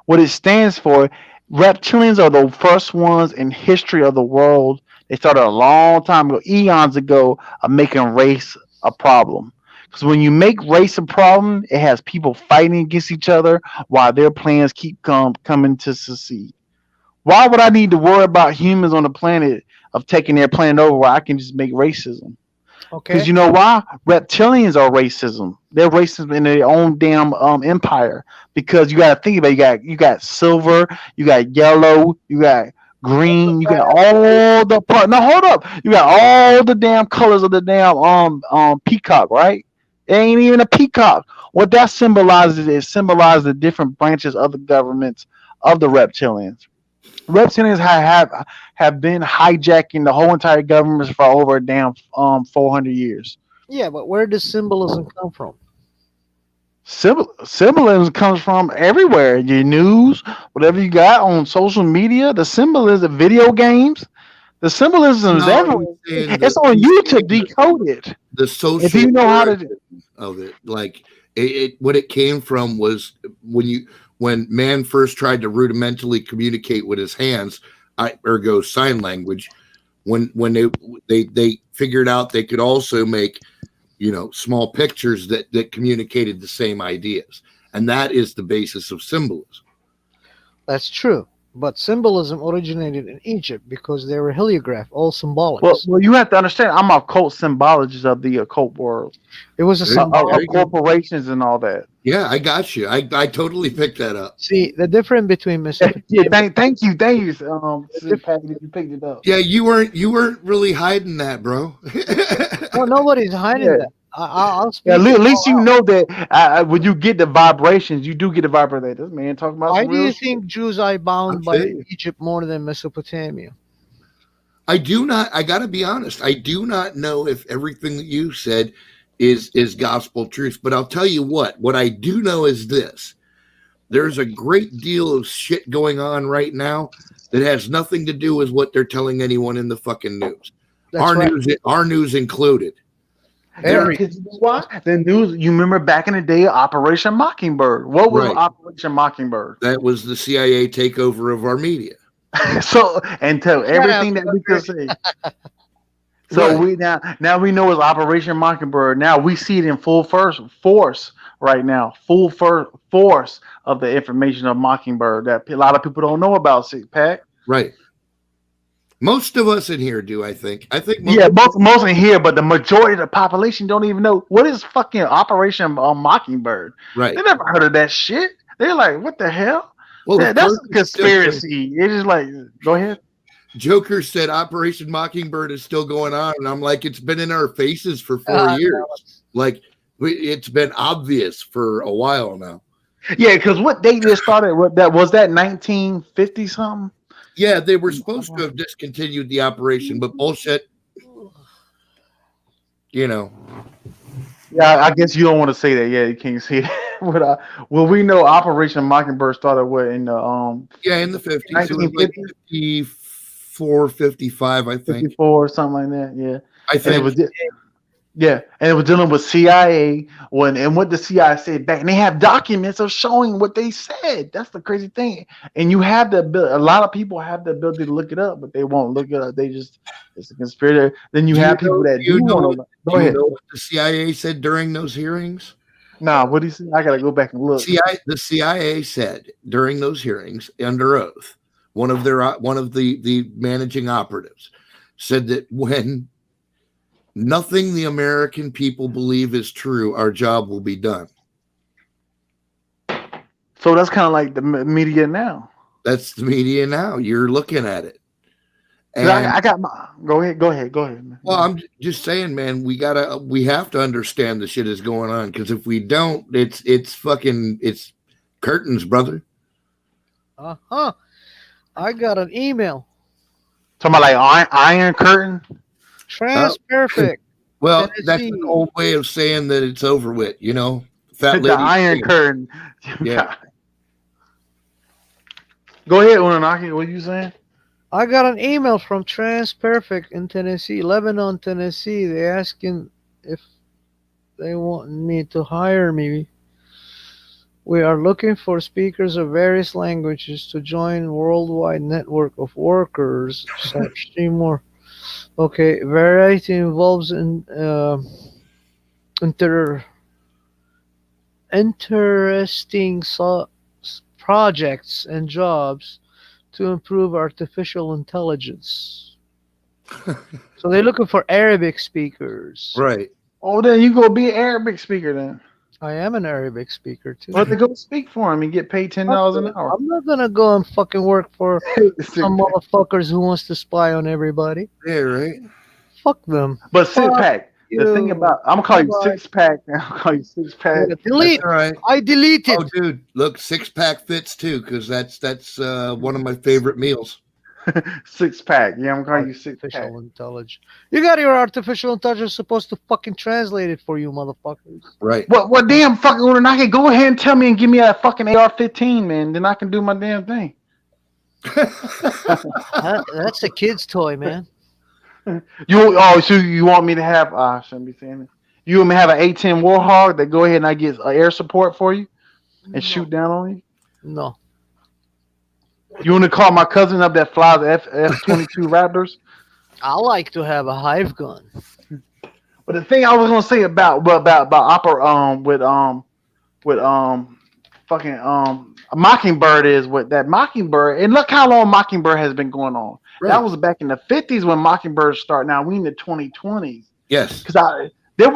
What it stands for, reptilians are the first ones in history of the world. They started a long time ago, eons ago, of making race a problem. Because when you make race a problem, it has people fighting against each other while their plans keep coming to succeed. Why would I need to worry about humans on the planet of taking their planet over where I can just make racism? Okay. Because you know why? Reptilians are racism. They're racism in their own damn empire. Because you got to think about it. You got silver, you got yellow, you got green, you got all the part. No, hold up. You got all the damn colors of the damn peacock, right? It ain't even a peacock. What that symbolizes is symbolizes the different branches of the governments of the reptilians. Reptilians have been hijacking the whole entire government for over a damn 400 years. Yeah, but where does symbolism come from? Symbolism comes from everywhere. Your news, whatever you got on social media, the symbolism, video games, the symbolism is everywhere. It's on you to decode it. The social if you know how to of it, like what it came from was when man first tried to rudimentally communicate with his hands, ergo sign language. When they figured out they could also make small pictures that communicated the same ideas, and that is the basis of symbolism. That's true, but symbolism originated in Egypt because they were heliograph, all symbolic. Well, you have to understand. I'm a occult symbologist of the occult world. It was a of corporations and all that. Yeah, I got you. I totally picked that up. See, the difference between Mesopotamia. Yeah, thank you. Pat, you picked it up. Yeah, you weren't really hiding that, bro. No, nobody's hiding that. I'll speak. Yeah, at least you know that when you get the vibrations, you do get the vibrator. This man talking about. Why do you think Jews are bound by Egypt more than Mesopotamia? I gotta be honest. I do not know if everything that you said is gospel truth, but I'll tell you what I do know is this. There's a great deal of shit going on right now that has nothing to do with what they're telling anyone in the fucking news. Our news included. The news. You remember back in the day, Operation Mockingbird. What was Operation Mockingbird? That was the CIA takeover of our media. So and tell everything that we could say. So we now we know it's Operation Mockingbird. Now we see it in full force right now. Full force of the information of Mockingbird that a lot of people don't know about. See, Pat. Right. Most of us in here do, I think. Most in here, but the majority of the population don't even know what is fucking Operation Mockingbird. Right. They never heard of that shit. They're like, what the hell? Well, that's a conspiracy. It's just like, go ahead. Joker said Operation Mockingbird is still going on, and I'm like, it's been in our faces for 4 years. Like, it's been obvious for a while now. Yeah, because what they just started, was that 1950 something? Yeah, they were supposed to have discontinued the operation, but bullshit. Yeah, I guess you don't want to say that. Yeah, you can't say that. But we know Operation Mockingbird started in the in the 50s. 1954, 55, I think. 54, something like that. Yeah, I think it was. Yeah, and it was dealing with CIA and what the CIA said back, and they have documents of showing what they said. That's the crazy thing. And you have the ability. A lot of people have the ability to look it up, but they won't look it up. It's a conspiracy. Then you have people that do want to. Go ahead. You know what the CIA said during those hearings? Nah, what did he say? I gotta go back and look. The CIA said during those hearings under oath, one of the managing operatives said that when nothing the American people believe is true, our job will be done. So that's kind of like the media now. That's the media now. You're looking at it. And I got my. Go ahead. Man. Well, I'm just saying, man. We have to understand the shit is going on, because if we don't, it's curtains, brother. I got an email. Talking about like Iron Curtain. Transperfect. Well, that's an old way of saying that it's over with. Fat lady. The Iron Curtain. Yeah. Go ahead, Unanaki. What are you saying? I got an email from Transperfect in Tennessee, Lebanon, Tennessee. They're asking if They want me to hire me. We are looking for speakers of various languages to join worldwide network of workers. See more. Okay, variety involves interesting projects and jobs to improve artificial intelligence. So they're looking for Arabic speakers. Right. Oh, then you go be an Arabic speaker then. I am an Arabic speaker too. Well, they go speak for him and get paid $10 an hour. I'm not gonna go and fucking work for some motherfuckers who wants to spy on everybody. Yeah, right. Fuck them. But Six Pack, the thing you. about I'm gonna call you Bye-bye. Six Pack. I'm gonna call you Six Pack. Delete. All right. I deleted. Oh, dude, look, 6-pack fits too, because that's one of my favorite meals. Six Pack. Yeah, I'm calling you Six Pack. Artificial intelligence. You got your artificial intelligence supposed to fucking translate it for you, motherfuckers. Right. What damn fucking order? I can go ahead and tell me and give me a fucking AR-15, man. Then I can do my damn thing. That's a kid's toy, man. So you want me to have? I shouldn't be saying it. You want me to have an A-10 Warhog that go ahead and I get air support for you and shoot down on you? No. You want to call my cousin up that flies F-22 Raptors? I like to have a hive gun. But the thing I was gonna say about Mockingbird is what that Mockingbird, and look how long Mockingbird has been going on. Right. That was back in the 50s when Mockingbird started. Now we in the 2020s. Yes. Because there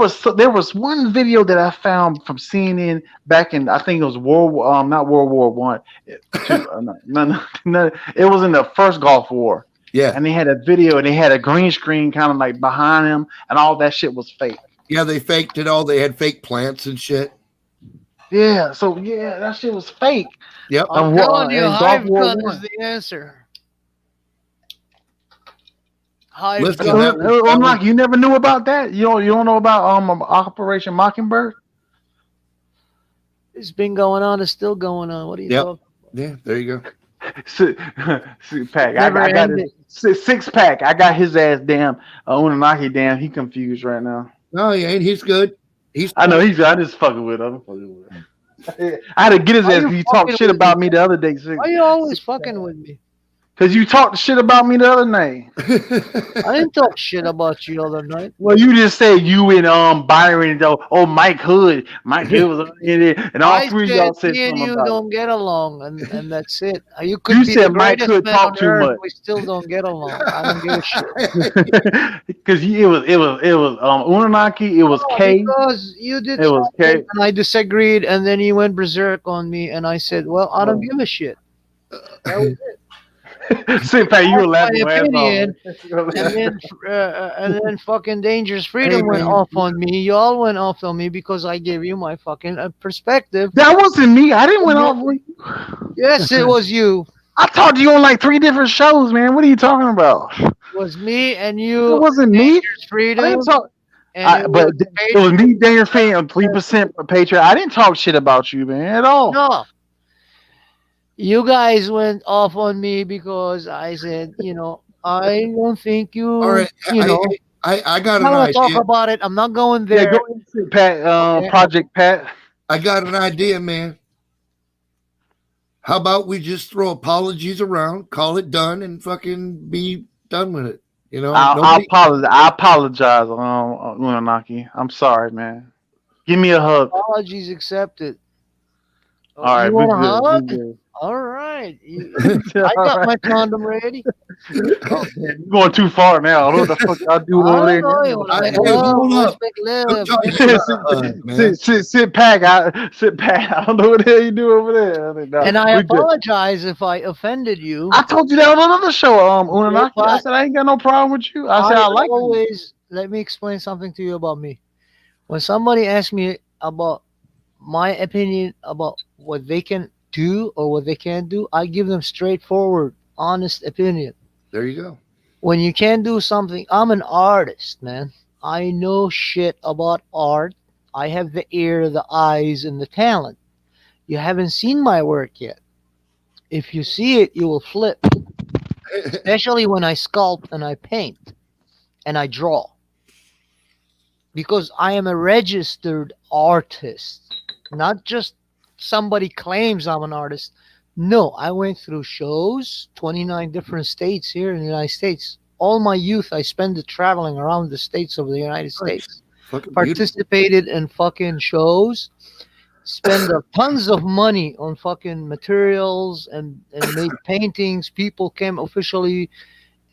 was one video that I found from CNN back in, I think it was not World War One. It was in the first Gulf War. Yeah. And they had a video and they had a green screen kind of like behind them, and all that shit was fake. Yeah, they faked it all. They had fake plants and shit. Yeah, so yeah, that shit was fake. Yep. I'm And telling you, and hive Gulf War gun One. is the answer. Hive Listen, gun. that- Like you never knew about that? You don't know about Operation Mockingbird? It's been going on. It's still going on. What are you Yep. talking? Yeah, there you go. Six pack. Never I got ended. his six pack. I got his ass damn Unanaki damn. He confused right now. No, he ain't. He's good. I know he's. I just fucking with him. I had to get his Why ass. you You talked fucking shit with about me? me the other day. Why you always fucking with me? Because you talked shit about me the other night. I didn't talk shit about you the other night. Well, you just said you and Byron and Mike Hood. Mike Hood was in it, and all I three of y'all said said me and something you about it. don't get along, and that's it. You could You be said the Mike greatest could man talk on too earth. much. We still don't get along. I don't give a shit. Because it was Unanaki, it was K. Because you did It was something K. and I disagreed, and then you went berserk on me, and I said, "Well, I don't give a shit." That was it. Sit back, you were laughing my your ass opinion. off. And then fucking Dangerous Freedom Hey, went man. off on me. Y'all went off on me because I gave you my fucking perspective. That wasn't me. I didn't went off with you. Yes, it was you. I talked to you on like 3 different shows, man. What are you talking about? It was me and you. It wasn't me. Dangerous I Freedom. didn't talk. And But it was me, Daniel Fan, 3% for Patriot. I didn't talk shit about you, man, at all. No. You guys went off on me because I said, I don't think you, All right. I got I'm an not going to talk idea. about it. I'm not going Yeah, there. go ahead and sit, Pat. Okay. Project Pat. I got an idea, man. How about we just throw apologies around, call it done, and fucking be done with it? I apologize, Unanaki. I'm sorry, man. Give me a hug. Apologies accepted. All right, You we want a good. hug? We good. All right. I got my condom ready. You're going too far now. What the fuck y'all do over I there? don't know. You I- want hey, hold up. love. Don't talk about a hug, man. Sit back. I don't know what the hell you do over there. And I We good. apologize if I offended you. I told you that on another show, Unanaki. but I said I ain't got no problem with you. I said I like you. always let me explain something to you about me. When somebody asks me about my opinion about what they can do or what they can't do, I give them straightforward, honest opinion. There you go. When you can't do something, I'm an artist, man. I know shit about art. I have the ear, the eyes, and the talent. You haven't seen my work yet. If you see it, you will flip. Especially when I sculpt and I paint and I draw. because I am a registered artist, not just somebody claims I'm an artist. No, I went through shows, 29 different states here in the United States. All my youth, I spent it traveling around the states of the United States. Fucking beautiful. Participated in fucking shows, spend tons of money on fucking materials and made paintings. People came officially,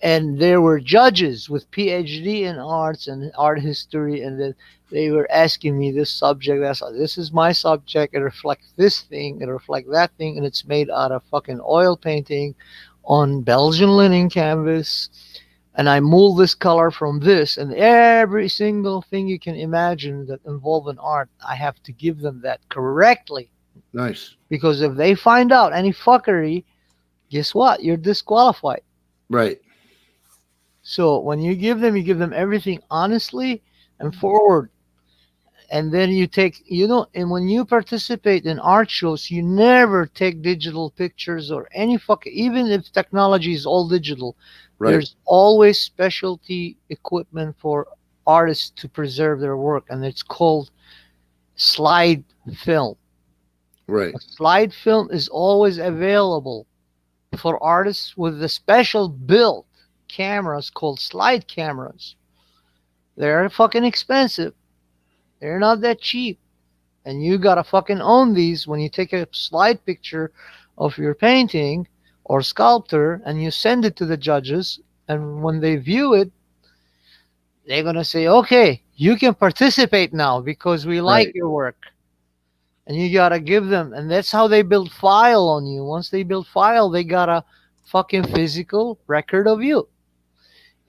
and there were judges with PhD in arts and art history, and then they were asking me this subject. This is my subject. It reflects this thing. It reflects that thing, and it's made out of fucking oil painting on Belgian linen canvas. And I mold this color from this, and every single thing you can imagine that involve in art, I have to give them that correctly. Nice. Because if they find out any fuckery, guess what? You're disqualified. Right. So when you give them everything honestly and forward. And then you take, and when you participate in art shows, you never take digital pictures or any even if technology is all digital. Right. There's always specialty equipment for artists to preserve their work, and it's called slide film. Right. A slide film is always available for artists with the special built cameras called slide cameras. They're fucking expensive. They're not that cheap. And you gotta fucking own these when you take a slide picture of your painting or sculptor and you send it to the judges, and when they view it, they're gonna say, okay, you can participate now because we like Right. your work. And you gotta give them, and that's how they build file on you. Once they build file, they got a fucking physical record of you.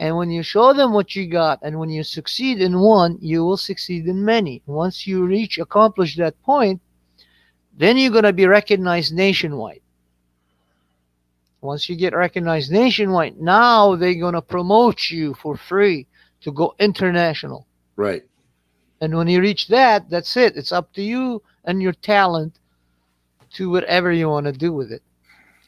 And when you show them what you got, and when you succeed in one, you will succeed in many. Once you accomplish that point, then you're gonna be recognized nationwide. Once you get recognized nationwide, now they're gonna promote you for free to go international. Right. And when you reach that, that's it. It's up to you and your talent to whatever you want to do with it.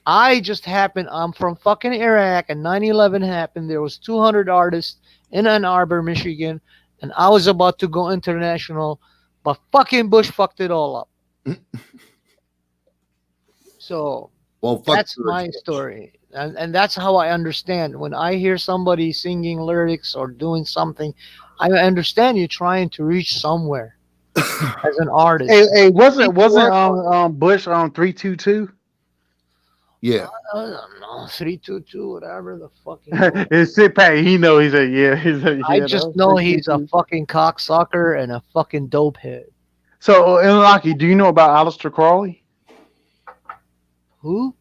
I'm from fucking Iraq, and 9/11 happened. There was 200 artists in Ann Arbor, Michigan, and I was about to go international, but fucking Bush fucked it all up. So Well, fuck that's my story. And that's how I understand. When I hear somebody singing lyrics or doing something, I understand you're trying to reach somewhere as an artist. Hey, wasn't Bush 322? Yeah. I don't know, 322, whatever the fuck. It's Sit Pat. He know. He said, yeah. He said, yeah. I just know he's a fucking cocksucker and a fucking dopehead. So, Inlaki, do you know about Aleister Crowley? Who?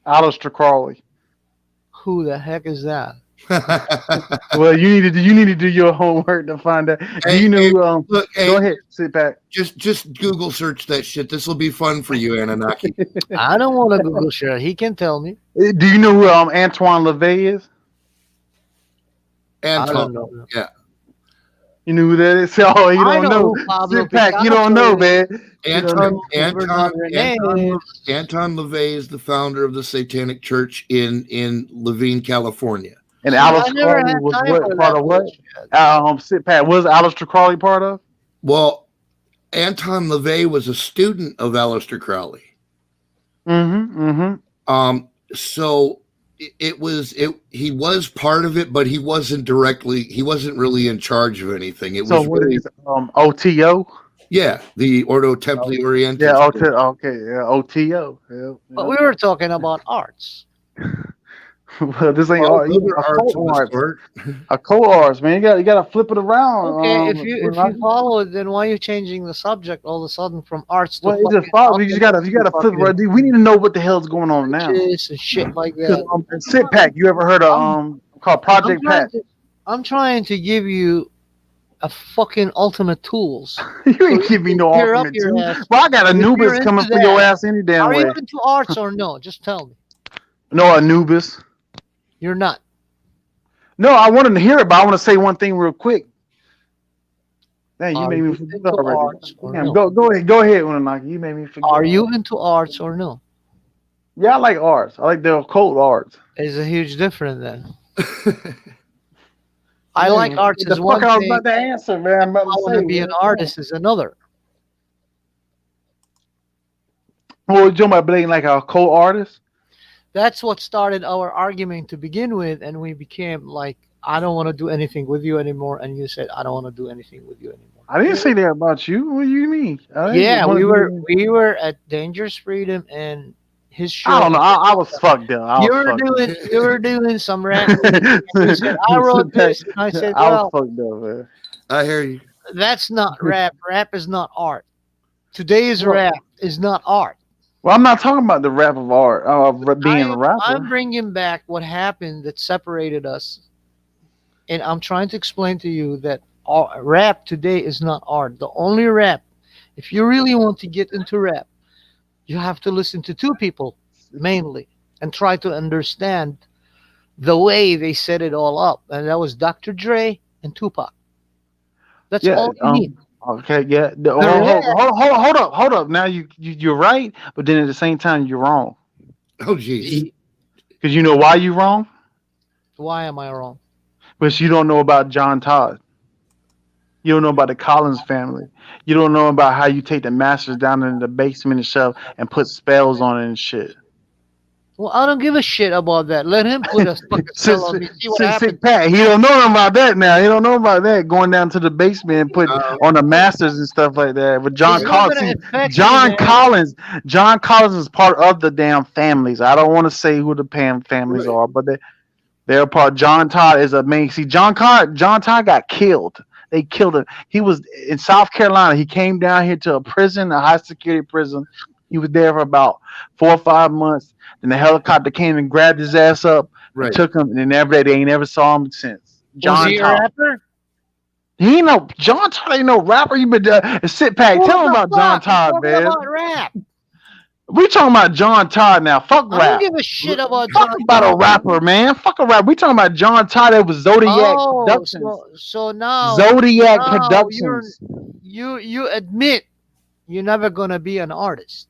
Aleister Crowley. Who the heck is that? Well, you need to do your homework to find out. Do you know? Look, hey, go ahead, sit back. Just Google search that shit. This will be fun for you, Anunnaki. I don't want to Google shit. He can tell me. Do you know who Antoine LaVey is? I don't Anton. know. Yeah. You know who that is? Oh, you don't know. Sit back. You don't know, man. Anton Renee. LaVey is the founder of the Satanic Church in Levine, California. And I Aleister never Crowley had was time what for part that of what? bullshit. Sit Pat. Was Aleister Crowley part of? Well, Anton LaVey was a student of Aleister Crowley. So he was part of it, but he wasn't really in charge of anything. It So was what really, is OTO? yeah, the Ordo Templi Orientis. Yeah, OTO. Yeah. But we were talking about arts. Well, this ain't Well, art. other arts Occult of arts. the sort. Occult arts, man. You got to flip it around. Okay, if you follow it, then why are you changing the subject all of a sudden from arts to Well, it just follows. You gotta flip it right. We need to know what the hell's going on now. and shit like that. Sit Pack. You ever heard of called Project Pat? I'm trying to give you a fucking ultimate tools. You ain't give me no Gear up ultimate your too. ass. Well, I got If you're Anubis into coming for your that, ass any damn Are way. you into arts or no? Just tell me. No, Anubis. You're not. No, I wanted to hear it, but I want to say one thing real quick. Man, you Are made me you forget into already. arts or Damn, no? go ahead, Unanaki. You made me forget. Are you into arts or no? Yeah, I like arts. I like the occult arts. There's a huge difference then. I like arts The is fuck one I was thing. about to answer, man. I'm I about to want to say, be an man. artist is another. Well, you about being like a co-artist? That's what started our argument to begin with, and we became like, I don't want to do anything with you anymore, and you said I don't want to do anything with you anymore. I didn't say that about you. What do you mean? I didn't Yeah, wanna we were at Dangerous Freedom, and his show. I don't know. I was fucked up. You were doing some rap. And you said I wrote this, and I said, I was well, fucked up, man. I hear you. that's not rap. Rap is not art. Today's rap is not art. Well, I'm not talking about the rap of art, being a rapper. I'm bringing back what happened that separated us, and I'm trying to explain to you that rap today is not art. The only rap, if you really want to get into rap, you have to listen to two people mainly and try to understand the way they set it all up, and that was Dr. Dre and Tupac. That's all you need. Okay, yeah. Hold up. Now you're right, but then at the same time you're wrong. Oh, geez. Because you know why you're wrong? Why am I wrong? Because you don't know about John Todd. You don't know about the Collins family. You don't know about how you take the masters down in the basement and shove and put spells on it and shit. Well, I don't give a shit about that. Let him put a fucking spell on me. See what happens. Pat, he don't know about that now. He don't know about that going down to the basement and put on the masters and stuff like that. But John Collins, John Collins is part of the damn families. I don't want to say who the Pam families are, but they're part. John Todd is a main. See, John Todd got killed. They killed him. He was in South Carolina. He came down here to a prison, a high security prison. He was there for about 4 or 5 months. Then the helicopter came and grabbed his ass up, and took him, and they ain't never saw him since. Was he a rapper? He ain't no John Todd ain't no rapper. You been sit back. Tell him about John Todd, man. About rap. We talking about John Todd now. Fuck rap. I don't give a shit about Fuck John about Todd. a rapper, man. Fuck a rap. We talking about John Todd. That was Zodiac Productions. So now Zodiac now Productions. You admit you're never gonna be an artist.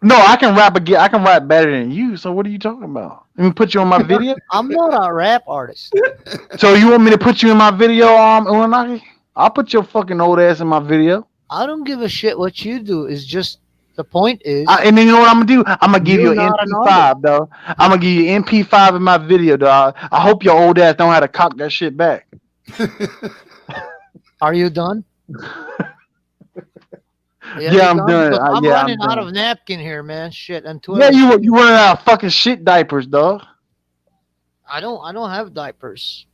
No, I can rap again. I can rap better than you. So what are you talking about? Let me put you on my video. I'm not a rap artist. So you want me to put you in my video, Unagi? I'll put your fucking old ass in my video. I don't give a shit what you do. It's just the point is. And then you know what I'm gonna do? I'm gonna give you an You're not an MP5, though. I'm gonna give you an MP5 in my video, dog. I hope your old ass know how to cock that shit back. Are you done? Yeah, I'm done. I'm Yeah, running I'm out done. of napkin here, man. Shit, and Yeah, you running out of fucking shit diapers, dog. I don't have diapers.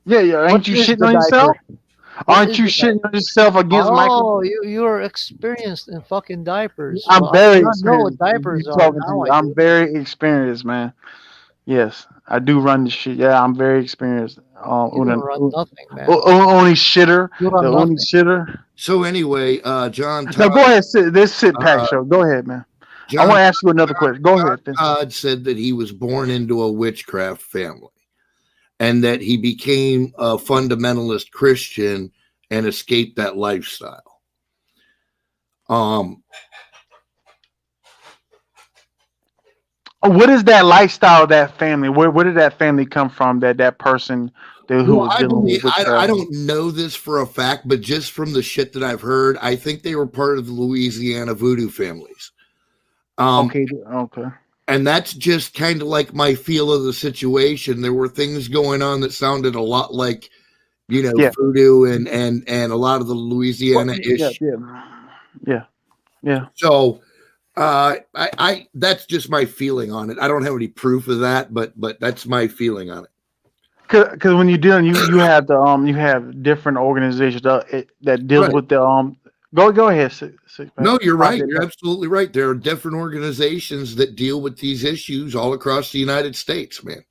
Yeah. Ain't What you is shitting the on yourself? diaper? Aren't you shitting on yourself against Michael? Oh, you're experienced in fucking diapers. I'm Well, very I don't know what experienced. diapers You are. talking to Now me. I I'm do. very experienced, man. Yes, I do run this shit. Yeah, I'm very experienced. You don't run nothing, man. Only shitter. You The run only nothing. shitter. So anyway, John Todd. No, go ahead. This sit pack show. Go ahead, man. I want to ask you another question. Go ahead. John Todd said that he was born into a witchcraft family, and that he became a fundamentalist Christian and escaped that lifestyle. What is that lifestyle of that family? Where did that family come from? That person who was dealing with I don't know this for a fact, but just from the shit that I've heard, I think they were part of the Louisiana voodoo families. Okay. And that's just kind of like my feel of the situation. There were things going on that sounded a lot like, voodoo and a lot of the Louisiana ish. Yeah. So I that's just my feeling on it. I don't have any proof of that, but that's my feeling on it. Because when you're dealing, you have you have different organizations that deals with the Go ahead. No, you're right. You're absolutely right. There are different organizations that deal with these issues all across the United States, man.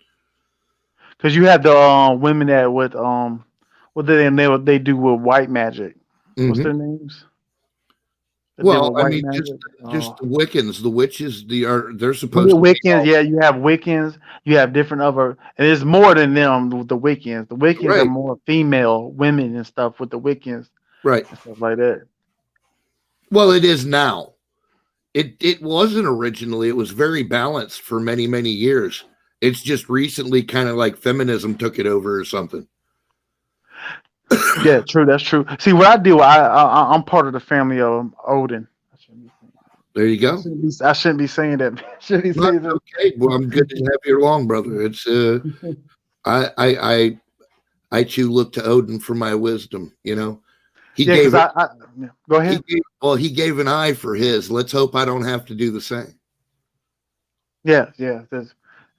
Because you have the women that with what they do with white magic. What's their names? Well, I mean, just the Wiccans, the witches. They're supposed the to Wiccans. Yeah, you have Wiccans. You have different other, and there's more than them. The Wiccans. The Wiccans are more female women and stuff with the Wiccans, right? And stuff like that. Well, it is now. It wasn't originally. It was very balanced for many, many years. It's just recently kind of like feminism took it over or something. Yeah, true. That's true. See, what I do, I'm part of the family of Odin. There you go. I shouldn't be saying that. Shouldn't be Well, saying that. okay. Well, I'm good to have you along, brother. It's I too look to Odin for my wisdom. You know, he Yeah, gave. because go ahead. He gave an eye for his. Let's hope I don't have to do the same. Yeah.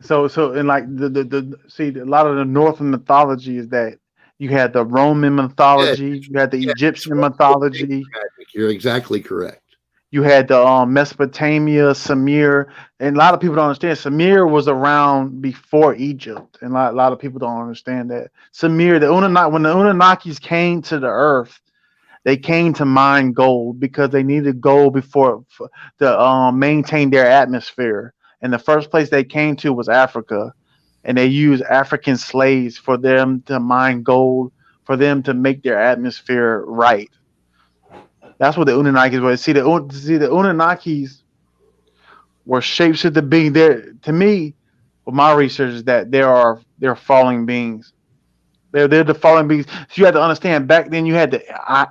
So and like the see, a lot of the Northern mythology is that you had the Roman mythology, you had the Egyptian mythology, You're exactly correct. you had the Mesopotamia, Sumer, and a lot of people don't understand. Sumer was around before Egypt, and a lot of people don't understand that. Sumer, when the Anunnakis came to the earth, they came to mine gold because they needed gold to maintain their atmosphere. And the first place they came to was Africa, and they used African slaves for them to mine gold, for them to make their atmosphere right. That's what the Anunnakis were. See, the Anunnakis were shapeshifted beings. There, to me, with my research, is that they're falling beings. They're the fallen beings. So you had to understand, back then you had the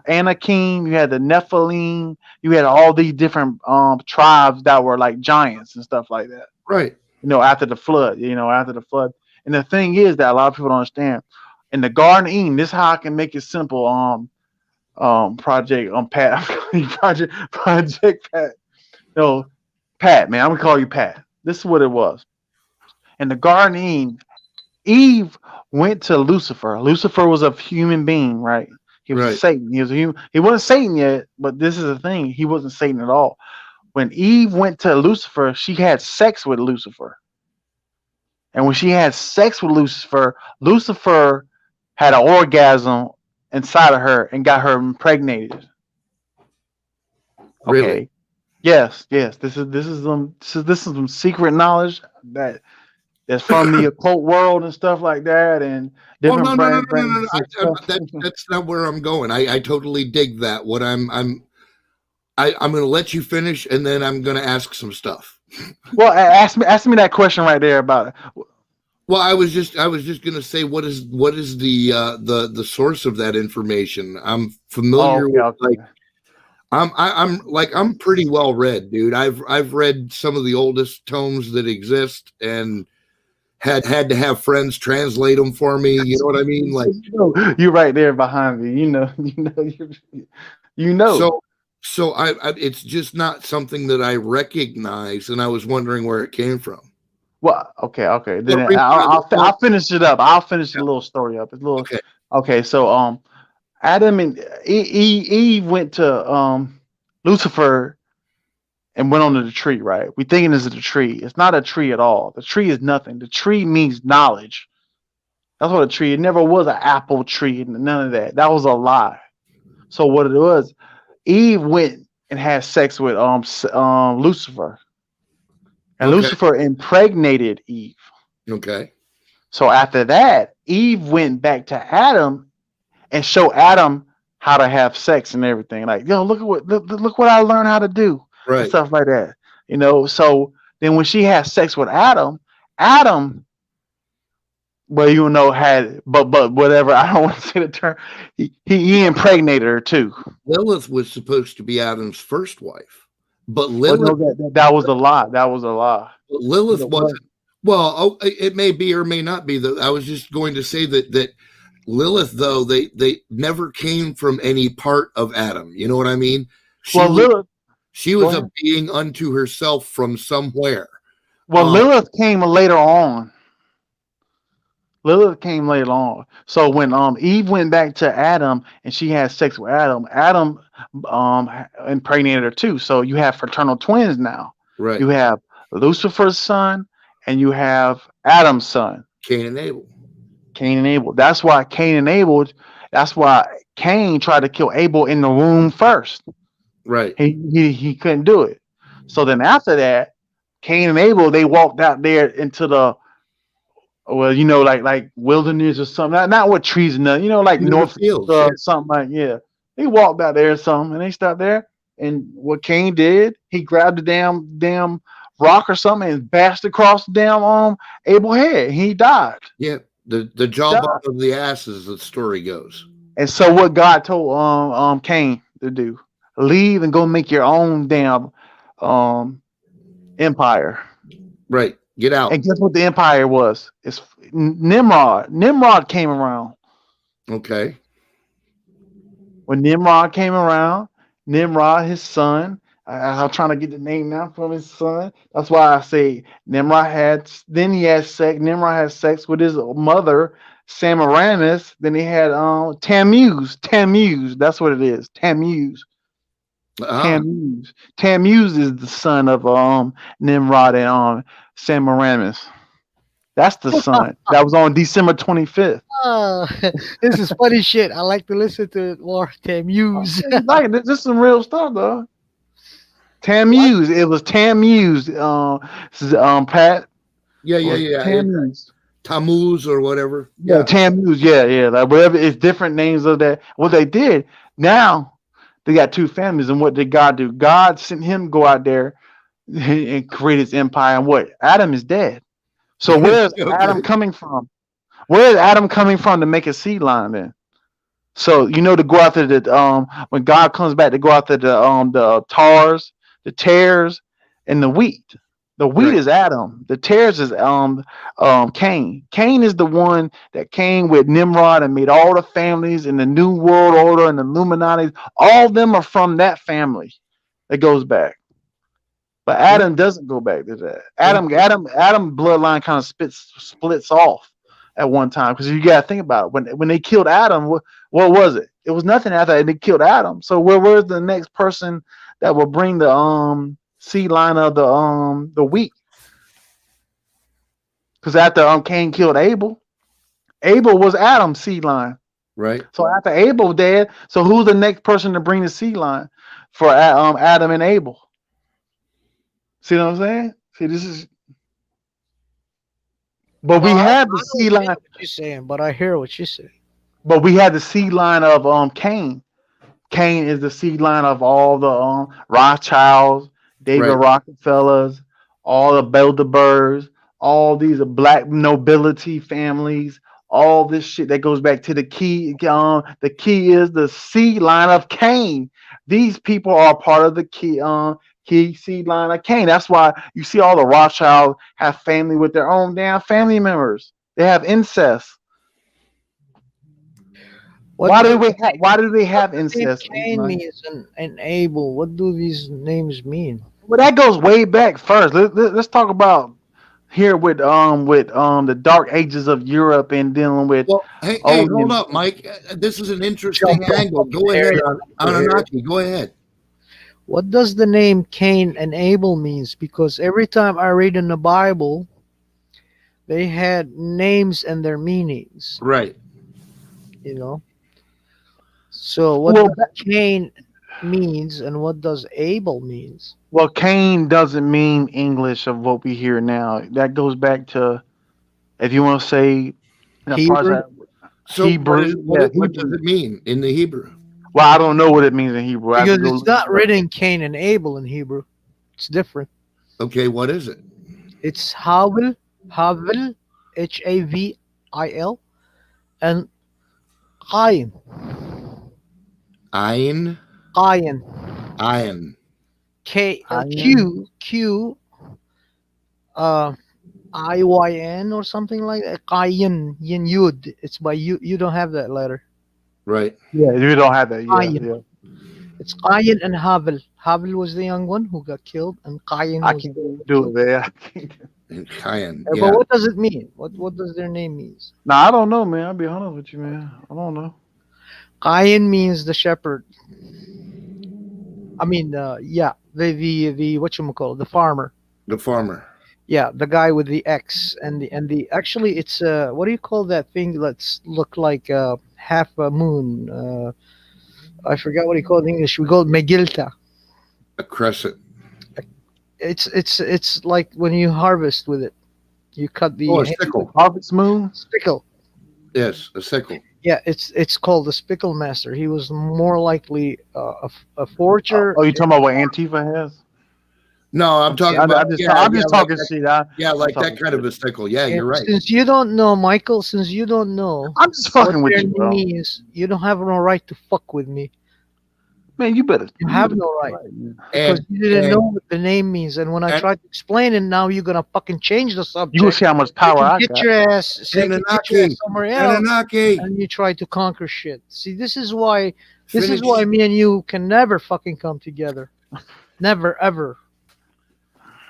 Anakim, you had the Nephilim, you had all these different tribes that were like giants and stuff like that. Right. After the flood. And the thing is that a lot of people don't understand. In the Garden of Eden, this is how I can make it simple. Project Pat. Project Pat. No, Pat, man. I'm gonna call you Pat. This is what it was. In the Garden of Eden, Eve went to Lucifer. Lucifer was a human being, right? He was Satan. He was a human. He wasn't Satan yet, but this is the thing. He wasn't Satan at all. When Eve went to Lucifer, she had sex with Lucifer. And when she had sex with Lucifer, Lucifer had an orgasm inside of her and got her impregnated. Okay. Really? Yes. This is some secret knowledge that's from the occult world and stuff like that, and different no. That's not where I'm going. I totally dig that. What I'm going to let you finish, and then I'm going to ask some stuff. Well, ask me that question right there about it. Well, I was just going to say, what is the source of that information? I'm familiar with like. I'm pretty well read, dude. I've read some of the oldest tomes that exist, and had to have friends translate them for me. You know what I mean? Like, you're right there behind me. You know. So I it's just not something that I recognize, and I was wondering where it came from. Well, okay. Then I'll finish it up. I'll finish the little story up. It's a little okay. So Adam and Eve went to Lucifer and went onto the tree, right? We thinking this is a tree. It's not a tree at all. The tree is nothing. The tree means knowledge. That's what a tree. It never was an apple tree. None of that. That was a lie. So what it was, Eve went and had sex with Lucifer, and Lucifer impregnated Eve. Okay. So after that, Eve went back to Adam and showed Adam how to have sex and everything. Like, look what I learned how to do. Right. And stuff like that. So then when she had sex with Adam, well, had but whatever, I don't want to say the term, he impregnated her too. Lilith was supposed to be Adam's first wife, but Lilith that was a lie. That was a lie. Lilith wasn't. Well, it may be or may not be. I was just going to say that Lilith, though, they never came from any part of Adam. You know what I mean? Lilith, she was a being unto herself from somewhere. Well, Lilith came later on. So when Eve went back to Adam and she had sex with Adam, Adam impregnated her too. So you have fraternal twins now. Right. You have Lucifer's son and you have Adam's son. Cain and Abel. That's why Cain tried to kill Abel in the womb first. Right. He couldn't do it. So then after that, Cain and Abel, they walked out there into the like wilderness or something. Not what trees and nothing, like North Fields or something like They walked out there or something and they stopped there. And what Cain did, he grabbed the damn rock or something and bashed across the damn Abel's head. He died. Yeah. The jawbone of the ass, as the story goes. And so what God told Cain to do, leave and go make your own damn empire. Right. Get out. And guess what the empire was? It's Nimrod. Nimrod came around. Okay. When Nimrod came around, Nimrod, his son, I'm trying to get the name now from his son. That's why I say Nimrod had sex with his mother, Semiramis. Then he had Tammuz. That's what it is. Tammuz. Tammuz is the son of Nimrod and Semiramis. That's the son. That was on December 25th. This is funny shit. I like to listen to it more. Tammuz. Like, this is some real stuff, though. Tammuz. It was Tammuz. Pat. Yeah. Tammuz. Tammuz or whatever. Yeah, Tammuz. Yeah. Like whatever. It's different names of that. What they did. Now they got two families, and what did God do? God sent him go out there and create his empire. And what? Adam is dead. So where's Adam coming from? Where is Adam coming from to make a seed line then? So to go after the when God comes back to go after the tares, and the wheat. The wheat is Adam. The tares is Cain. Cain is the one that came with Nimrod and made all the families in the New World Order and the Illuminati. All of them are from that family that goes back. But Adam doesn't go back to that. Adam bloodline kind of splits off at one time, because you gotta think about it. When they killed Adam, what was it? It was nothing after they killed Adam. So where's the next person that will bring the seed line of the wheat? Because after Cain killed Abel was Adam's seed line. Right. So after Abel dead, so who's the next person to bring the seed line for Adam and Abel? See what I'm saying? See, this is. But we have the seed line. What you're saying, but I hear what you're saying. But we have the seed line of Cain. Cain is the seed line of all the Rothschilds, David Rockefellers, all the Bilderbergs, all these black nobility families, all this shit that goes back to the key. The key is the seed line of Cain. These people are part of the key seed line of Cain. That's why you see all the Rothschilds have family with their own damn family members. They have incest. Why do they have incest? Cain means and Abel. What do these names mean? Well, that goes way back first. Let's talk about here with the dark ages of Europe and dealing with. Well, hey, hold up, Mike. This is an interesting angle. Go ahead, Anunnaki. Go ahead. What does the name Cain and Abel means? Because every time I read in the Bible, they had names and their meanings. Right. So what does Cain means and what does Abel means? Well, Cain doesn't mean English of what we hear now. That goes back to, if you want to say, Hebrew. So Hebrew. What does it mean in the Hebrew? Well, I don't know what it means in Hebrew. Because it's not written Cain and Abel in Hebrew. It's different. Okay, what is it? It's Havel, Havil, Havil, and Cain. Ayin. Q IYN or something like that. Cain, Yin Yud. It's by you. You don't have that letter. Right. Yeah, you don't have that. Yeah. It's Cain and Havel. Havel was the young one who got killed, and Cain was. I can't do it there. And Cain. Yeah. But what does it mean? What does their name mean? Nah, I don't know, man. I'll be honest with you, man. I don't know. Cain means the shepherd. I mean, the whatchamacallit, the farmer. The farmer. Yeah, the guy with the X and the actually it's what do you call that thing that's look like half a moon? I forgot what you call it in English. We call it Megilta. A crescent. It's like when you harvest with it, you cut the a sickle. Harvest moon. Sickle. Yes, a sickle. Yeah, it's called the Spickle Master. He was more likely a forger. Oh, you talking about what Antifa has? No, I'm talking I'm about. just Yeah, I'm yeah, just like talking that, shit. yeah, like talking that kind of a sickle. Yeah, And you're right. since you don't know, Michael, since you don't know I'm just what fucking with their you, bro. name is, you don't have no right to fuck with me. Man, you better. You have no right. Because And, you didn't and know what the name means. And when I and- tried to explain it, now you're gonna fucking change the subject. You will see how much power You I can got. get your ass, so you can get your ass Anunnaki, somewhere else, Anunnaki. and you try to conquer shit. See, this is why Finish. me and you can never fucking come together. Never ever.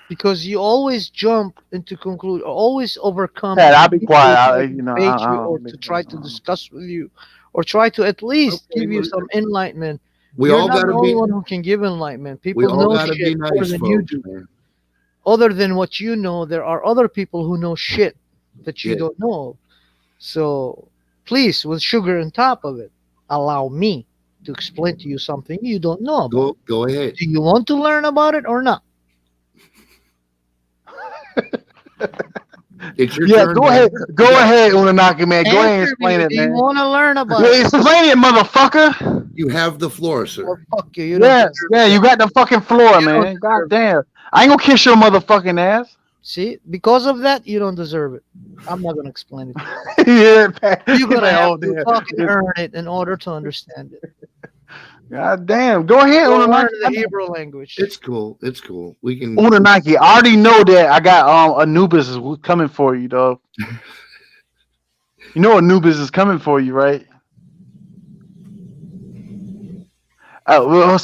Because you always jump into conclude, always overcome. Pat, I'll be people quiet. try I, to you know, debate you I or to try to discuss with you, or try to at least Okay, give you well, some enlightenment. We You're all not got the to only be. one who can give enlightenment. We People all know got to be shit more nice, than you folks. do. Man. Other than what you know, there are other people who know shit that you Yeah. don't know. So please, with sugar on top of it, allow me to explain to you something you don't know about. Go ahead. Do you want to learn about it or not? It's your Yeah, turn. go man. ahead. Go ahead, Unanaki, man. Go ahead and Answer explain me. it, Do you man. want to learn about Yeah, it? explain it, motherfucker. You have the floor, sir. Or fuck you. You don't Yes, deserve yeah, that. you got the fucking floor, You don't man. deserve God damn. I ain't gonna kiss your motherfucking ass. See, because of that, you don't deserve it. I'm not gonna explain it. Yeah, Pat. You're gonna Like, have oh, to damn. fucking earn it in order to understand it. God damn. Go ahead, Go learn the Unanaki. Hebrew language. It's cool. It's cool. We can. Unanaki, I already know that I got Anubis is coming for you, dog. You know Anubis is coming for you, right? Well,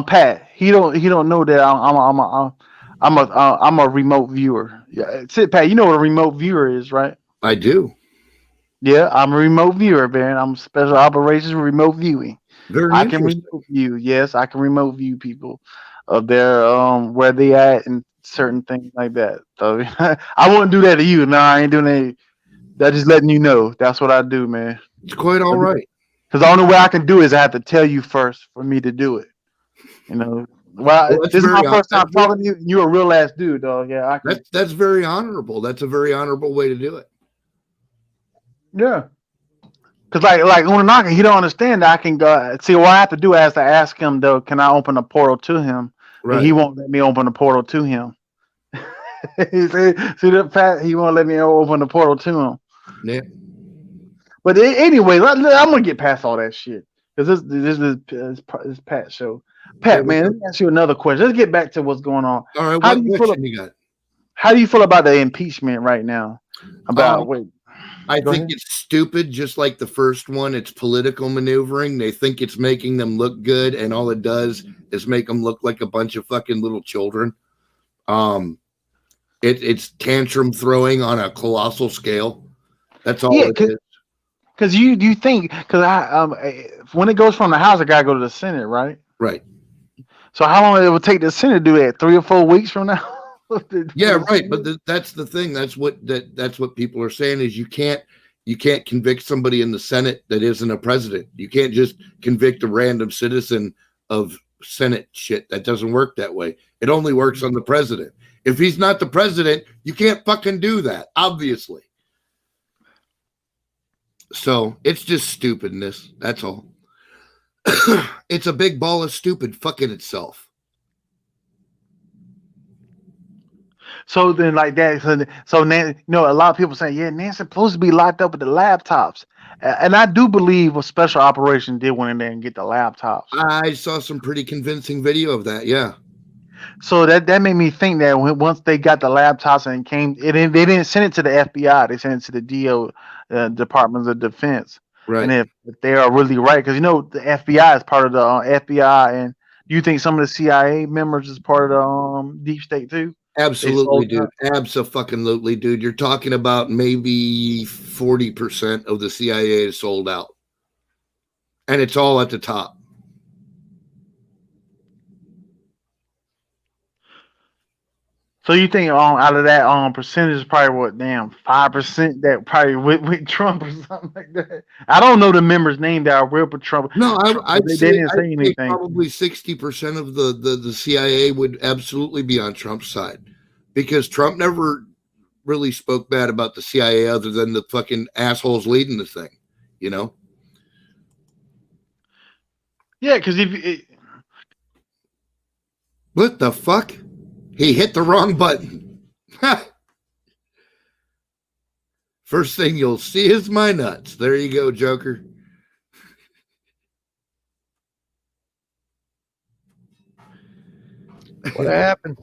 Pat. He don't know that I'm a remote viewer. Yeah, sit, Pat. You know what a remote viewer is, right? I do. Yeah, I'm a remote viewer, man. I'm special operations remote viewing. Very I can interesting. remote view. Yes, I can remote view people of their where they at and certain things like that. So I wouldn't do that to you. No, I ain't doing that. That's just letting you know. That's what I do, man. It's quite all right. Because the only way I can do is I have to tell you first for me to do it. You know. Well, that's this is my very first time that's very- talking to you. You're a real ass dude, dog. Yeah, I can. That's very honorable. That's a very honorable way to do it. Yeah. Cause like Unanaka, he don't understand that I can go see what I have to do is to ask him though, can I open a portal to him? Right. And he won't let me open the portal to him. see that Pat, he won't let me open the portal to him. Yeah. But anyway, I'm gonna get past all that shit. Because this is Pat's show. Pat, man, let me ask you another question. Let's get back to what's going on. All right. How What do you question you got? How do you feel about the impeachment right now? About I Go think ahead. it's stupid, just like the first one. It's political maneuvering. They think it's making them look good, and all it does is make them look like a bunch of fucking little children. It's tantrum throwing on a colossal scale. That's all it is. Because you think when it goes from the House, it gotta go to the Senate, right? Right. So how long it would take the Senate to do that? 3 or 4 weeks from now? Yeah, right. But that's the thing. That's what people are saying is you can't convict somebody in the Senate that isn't a president. You can't just convict a random citizen of Senate shit. That doesn't work that way. It only works on the president. If he's not the president, you can't fucking do that, obviously. So it's just stupidness. That's all. It's a big ball of stupid fucking itself. So then, like that, so Nancy, a lot of people saying, yeah, Nancy's supposed to be locked up with the laptops, and I do believe a special operation did went in there and get the laptops. I saw some pretty convincing video of that. Yeah. So that made me think that once they got the laptops and they didn't send it to the FBI, they sent it to the DO, Department of Defense. Right. And if they are really right, because the FBI is part of the FBI, and do you think some of the CIA members is part of the deep state too? Absolutely, dude. Abso-fucking-lutely, dude. You're talking about maybe 40% of the CIA is sold out. And it's all at the top. So you think out of that percentage is probably 5% that probably with Trump or something like that? I don't know the members' name that are real for Trump. No, I'd they say, didn't say anything. Probably 60% of the CIA would absolutely be on Trump's side, because Trump never really spoke bad about the CIA other than the fucking assholes leading the thing, Yeah, because what the fuck? He hit the wrong button. First thing you'll see is my nuts. There you go, Joker. What happened?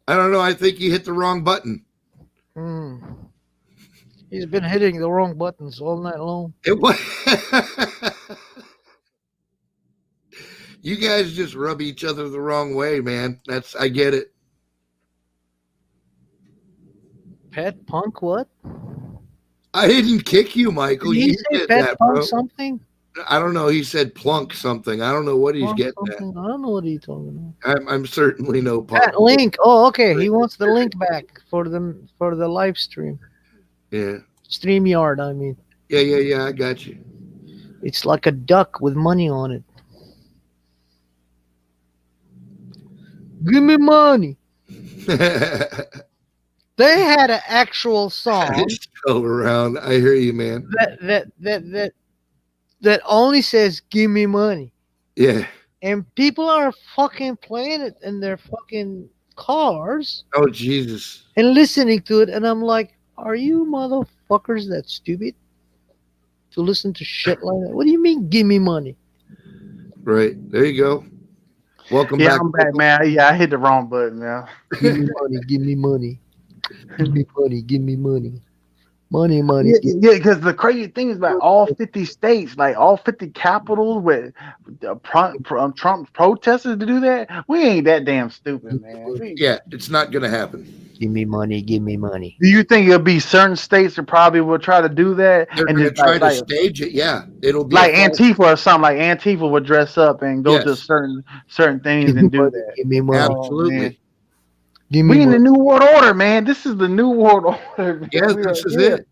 I don't know. I think you hit the wrong button. He's been hitting the wrong buttons all night long. It was. You guys just rub each other the wrong way, man. I get it. Pet punk what? I didn't kick you, Michael. Did he You say did pet that, punk bro. something? I don't know. He said plunk something. I don't know what he's Punk getting something? I don't know what he's talking about. at. I'm certainly no punk. That link. Oh, okay. He wants the link back for the live stream. Yeah. StreamYard, I mean. Yeah. I got you. It's like a duck with money on it. Give me money. They had an actual song It's all around. I hear you, man. that only says "Give me money," Yeah. and people are fucking playing it in their fucking cars Oh, Jesus. and listening to it, and I'm like, "Are you motherfuckers that stupid to listen to shit like that? What do you mean, give me money?" Right. There you go. Welcome Yeah, back. I'm back, man. Yeah, I hit the wrong button, man. Give me money, give me money, give me money, give me money, money, money. Yeah, because the crazy thing is about all 50 states, like all 50 capitals with Trump protesters to do that. We ain't that damn stupid, man. Yeah, it's not going to happen. Give me money, give me money. Do you think it'll be certain states that probably will try to do that? They're And going to just try like to stage it. Yeah. It'll be like a false- Antifa or something. Like Antifa would dress up and go to Yes. certain things and do that. Give me money. Absolutely. man. Give We me in the money. new world order, man. This is the new world order. Man. Yeah, We this are- is yeah. it.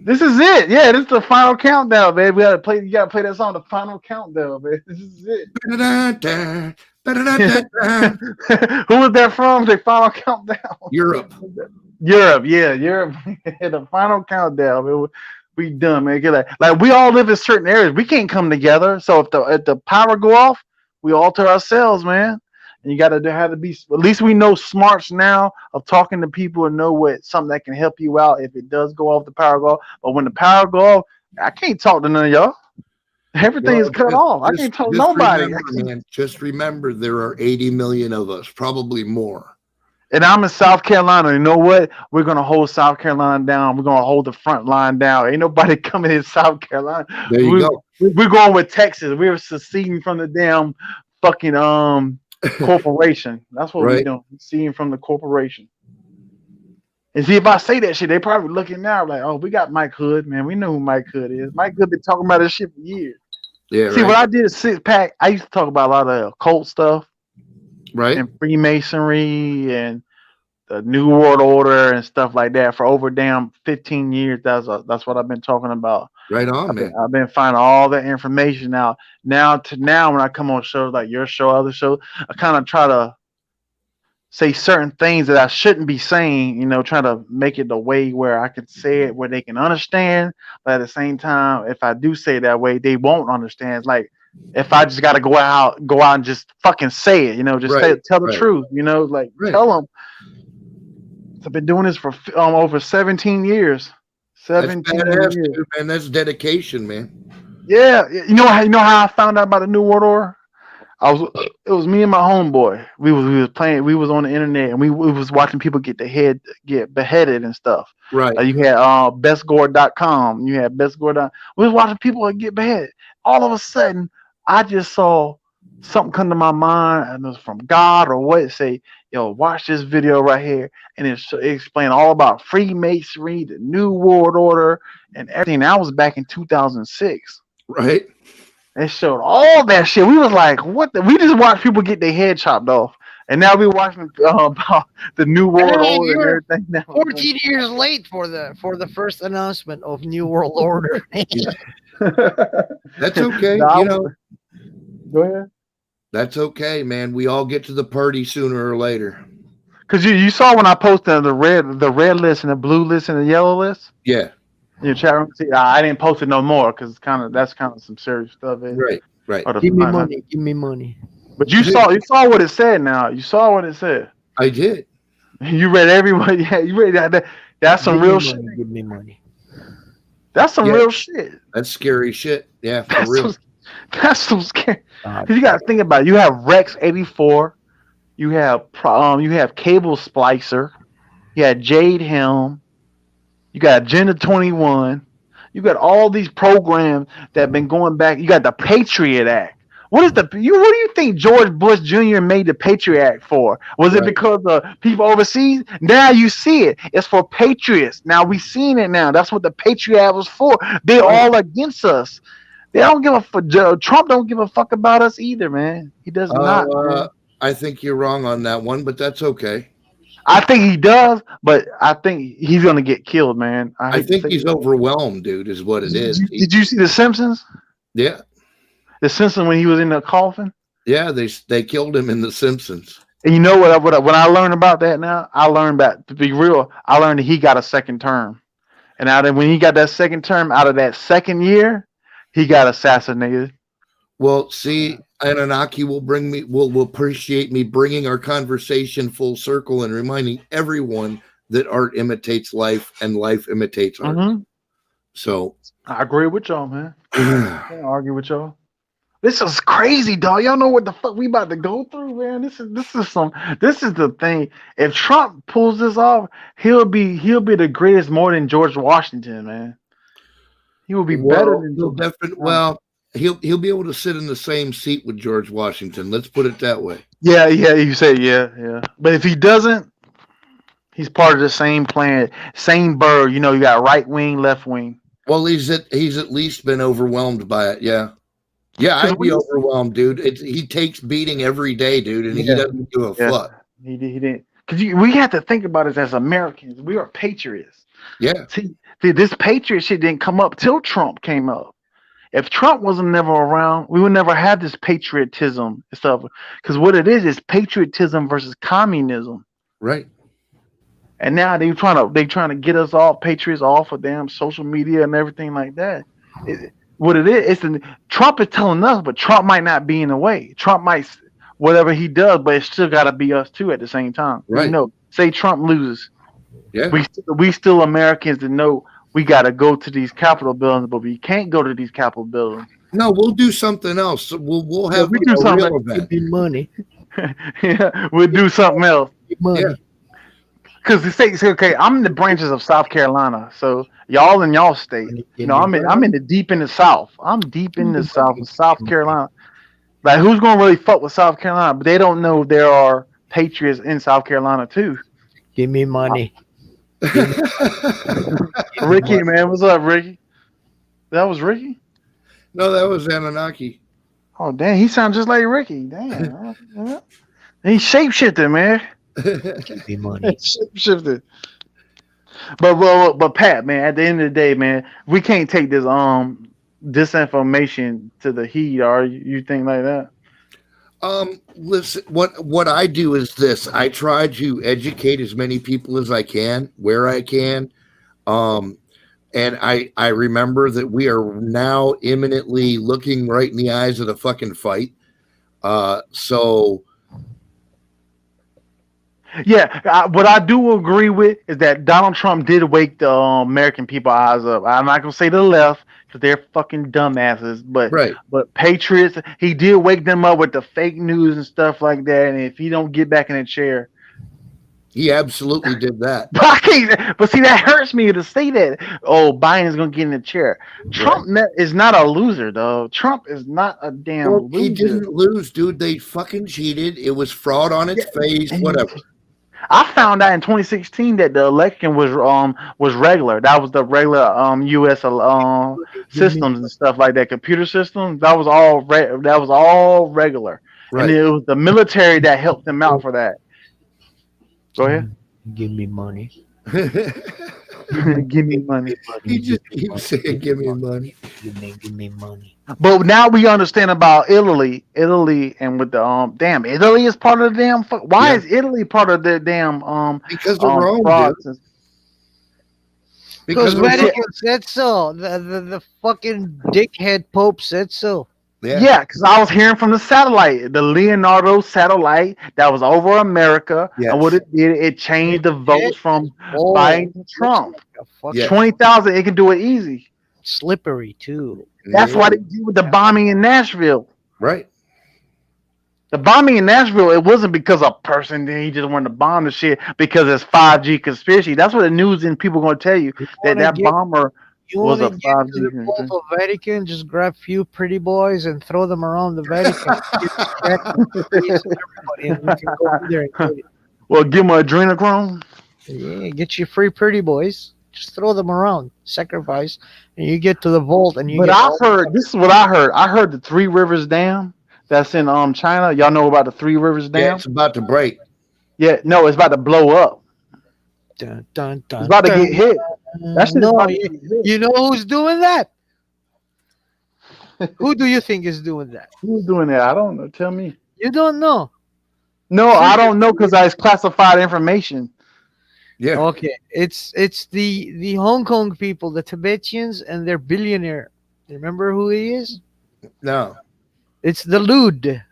This is it. Yeah, this is the final countdown, man. You gotta play that song, the final countdown, man. This is it. Ba-da-da-da, ba-da-da-da-da. Who was that from? The final countdown. Europe. Europe, yeah, Europe. The final countdown. Man. We done, man. Like we all live in certain areas. We can't come together. So if the power go off, we alter ourselves, man. And you gotta have to be. At least we know smarts now of talking to people and know what something that can help you out if it does go off, the power go off. But when the power go off, I can't talk to none of y'all. Everything is cut off. I can't talk to nobody. Just remember, there are 80 million of us, probably more. And I'm in South Carolina. You know what? We're gonna hold South Carolina down. We're gonna hold the front line down. Ain't nobody coming in South Carolina. There you go. We're going with Texas. We're seceding from the damn fucking corporation. That's what we're doing. Seceding from the corporation. And see, if I say that shit, they probably looking now like, oh, we got Mike Hood, man. We know who Mike Hood is. Mike Hood been talking about this shit for years. Yeah. See, what I did is 6-pack. I used to talk about a lot of occult stuff. Right. And Freemasonry and the New World Order and stuff like that for over damn 15 years. That's what I've been talking about. Right on, man. I've been finding all that information out. Now when I come on shows like your show, other shows, I kind of try to say certain things that I shouldn't be saying, you know, trying to make it the way where I can say it where they can understand. But at the same time, if I do say it that way, they won't understand. It's like if I just got to go out and just fucking say it, you know, just tell the truth, you know, like tell them. I've been doing this for over 17 years. 17 years. Too, man. That's dedication, man. Yeah, you know how I found out about the New World Order? It was me and my homeboy. We was playing. We was on the internet and we was watching people get beheaded and stuff. Right. You had bestgore.com. You had bestgore. We was watching people get beheaded. All of a sudden, I just saw something come to my mind, and it was from God or what. Say, yo, watch this video right here, and it explained all about Freemasonry, the New World Order, and everything. That was back in 2006. Right. It showed all that shit. We was like, what? We just watched people get their head chopped off, and now we watching about the New World Order and everything. Now 14 years late for the first announcement of New World Order. That's okay. No, you know. Go ahead. That's okay, man. We all get to the party sooner or later. Cause you saw when I posted the red list and the blue list and the yellow list. Yeah. In your chat room. See, I didn't post it no more because that's kind of some serious stuff. Right. Give me money. Give me money. But you saw what it said. Now you saw what it said. I did. You read everybody. Yeah, you read that. That's some real shit. Give me money. That's some Yeah. real shit. That's scary shit. Yeah, for That's real. that's so scary. 'Cause you got to think about it. You have Rex 84. You have Cable Splicer. You had Jade Helm. You got Agenda 21. You got all these programs that have been going back. You got the Patriot Act. What do you think George Bush Jr. made the Patriot Act for? Was it Right. because of people overseas? Now you see it. It's for patriots. Now we seen it now. That's what the Patriot Act was for. They're all against us. They don't give a fuck. Trump don't give a fuck about us either, man. He does not. Man. I think you're wrong on that one, but that's okay. I think he does, but I think he's gonna get killed, man. I think he's overwhelmed, dude, is what it is. Did you see The Simpsons? Yeah. The Simpsons when he was in the coffin? Yeah, they killed him in The Simpsons. And you know what I learned about that now? I learned about, to be real, I learned that he got a second term. And when he got that second term, out of that second year, he got assassinated. Well, see, Anunnaki will appreciate me bringing our conversation full circle and reminding everyone that art imitates life and life imitates art. Mm-hmm. So I agree with y'all, man. I can't argue with y'all. This is crazy, dog. Y'all know what the fuck we about to go through, man. This is the thing. If Trump pulls this off, he'll be the greatest more than George Washington, man. He will be better than he'll definitely. Well, he'll be able to sit in the same seat with George Washington. Let's put it that way. Yeah. You say yeah. But if he doesn't, he's part of the same planet, same bird. You know, you got right wing, left wing. Well, he's at least been overwhelmed by it. Yeah. Yeah, I'd be overwhelmed, dude. He takes beating every day, dude, and he doesn't give a fuck. He didn't. Because we have to think about it as Americans. We are patriots. Yeah. See, this patriot shit didn't come up till Trump came up. If Trump wasn't never around, we would never have this patriotism and stuff. Because what it is patriotism versus communism. Right. And now they trying to get us all patriots off of damn social media and everything like that. What it is, Trump is telling us, but Trump might not be in the way. Trump might, whatever he does, but it's still got to be us too at the same time. Right. You know, say Trump loses. Yeah. We still Americans that know we got to go to these Capitol buildings, but we can't go to these Capitol buildings. No, we'll do something else. We'll have we do something. real event. Give me money. Yeah, we'll do something else. Money. Yeah. Because okay, I'm in the branches of South Carolina, so y'all in y'all state. You know, I'm in the deep in the South. I'm deep in the South Carolina. Like, who's gonna really fuck with South Carolina? But they don't know there are patriots in South Carolina too. Give me money. Ricky, man, what's up, Ricky? That was Ricky? No, that was Anunnaki. Oh, damn, he sounds just like Ricky. Damn. He shapeshifted, man. Give me money. Shapeshifted. But Pat, man, at the end of the day, man, we can't take this disinformation to the heat, or you think like that? Listen, what I do is this. I try to educate as many people as I can, where I can. And I remember that we are now imminently looking right in the eyes of the fucking fight. So yeah, what I do agree with is that Donald Trump did wake the American people eyes up. I'm not gonna say the left because they're fucking dumbasses, but right. But patriots, he did wake them up with the fake news and stuff like that. And if he don't get back in the chair, he absolutely did that. But see, that hurts me to say that. Oh, Biden's gonna get in the chair. Trump is not a loser, though. Trump is not a damn loser. He didn't lose, dude. They fucking cheated. It was fraud on its face. Whatever. I found out in 2016 that the election was regular. That was the regular U.S. systems and stuff like that. Computer systems. That was all regular. Right. And it was the military that helped them out for that. Go ahead. Give me money. Give me money. He just keeps saying, "Give me money." Give me money. But now we understand about Italy, and with the damn, Italy is part of the damn. Why is Italy part of the damn Because of Rome, dude. Because Vatican said so. The fucking dickhead Pope said so. Yeah, because I was hearing from the satellite, the Leonardo satellite that was over America, Yes. and what it did, it changed the votes from Biden to Trump. Yeah. 20,000, it can do it easy. Slippery too. That's why they do with the bombing in Nashville. Right. The bombing in Nashville, it wasn't because a person he just wanted to bomb the shit because it's 5G conspiracy. That's what the news and people are going to tell you that bomber You was want a to get 5G to the conspiracy. Pope of Vatican? Just grab few pretty boys and throw them around the Vatican. Everybody, and we can go in there and get it. Well, give them adrenochrome. Yeah, get you free pretty boys. Just throw them around, sacrifice, and you get to the vault. And you. But get I heard this is what I heard. I heard the Three Rivers Dam that's in China. Y'all know about the Three Rivers Dam? Yeah, it's about to break. Yeah, no, it's about to blow up. Dun, dun, dun, It's about to get hit. That shit is No, about to get hit. you know who's doing that? Who do you think is doing that? Who's doing that? I don't know. Tell me. You don't know. No, I don't know because it's classified information. Yeah. Okay, it's the Hong Kong people, the Tibetans, and their billionaire. You remember who he is? No. It's the Lude.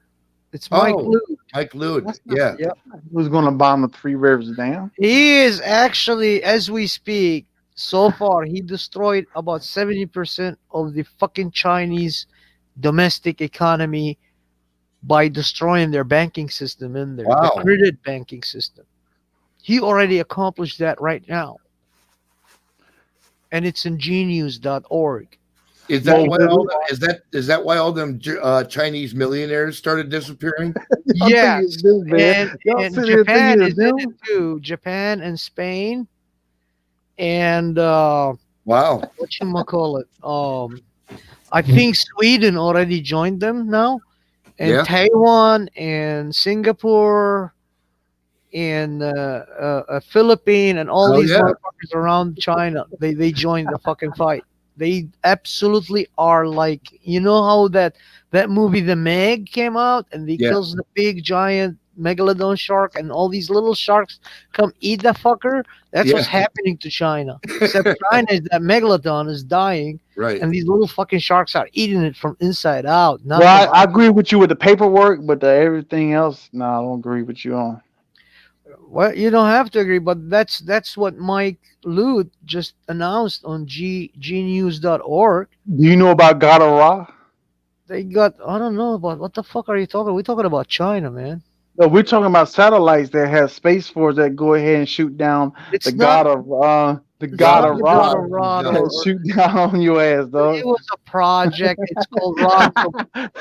It's Mike Oh. Lude. Mike Lewis. Yeah. Yep. Who's going to bomb the Three Rivers Dam? He is actually, as we speak, so far he destroyed about 70% of the fucking Chinese domestic economy by destroying their banking system in there, Wow. the credit banking system. He already accomplished that right now. And it's in genius.org. Is that why all is that why all them Chinese millionaires started disappearing? Yes. And Japan is in it them. too. Japan and Spain. And Wow. whatchamacallit? I think Sweden already joined them now. And Yeah. Taiwan and Singapore and Philippines and all Oh, these yeah. motherfuckers around China. They joined the fucking fight. They absolutely are like, you know how that movie The Meg came out and he Yeah. kills the big giant megalodon shark and all these little sharks come eat the fucker. That's what's Yeah. happening to China. Except China is that megalodon is dying Right. and these little fucking sharks are eating it from inside out. Not Well, from I agree with you with the paperwork, but the everything else, no, I don't agree with you on. Well, you don't have to agree, but that's what Mike Lude just announced on gnews.org. Do you know about God of Ra? They got, I don't know about, what the fuck are you talking? We're talking about China, man. No, we're talking about satellites that have space force that go ahead and shoot down It's the not God of Ra. The it's God not of the Ra. God of Ra, God. or- Shoot down on your ass, dog. It was a project. It's called Rod.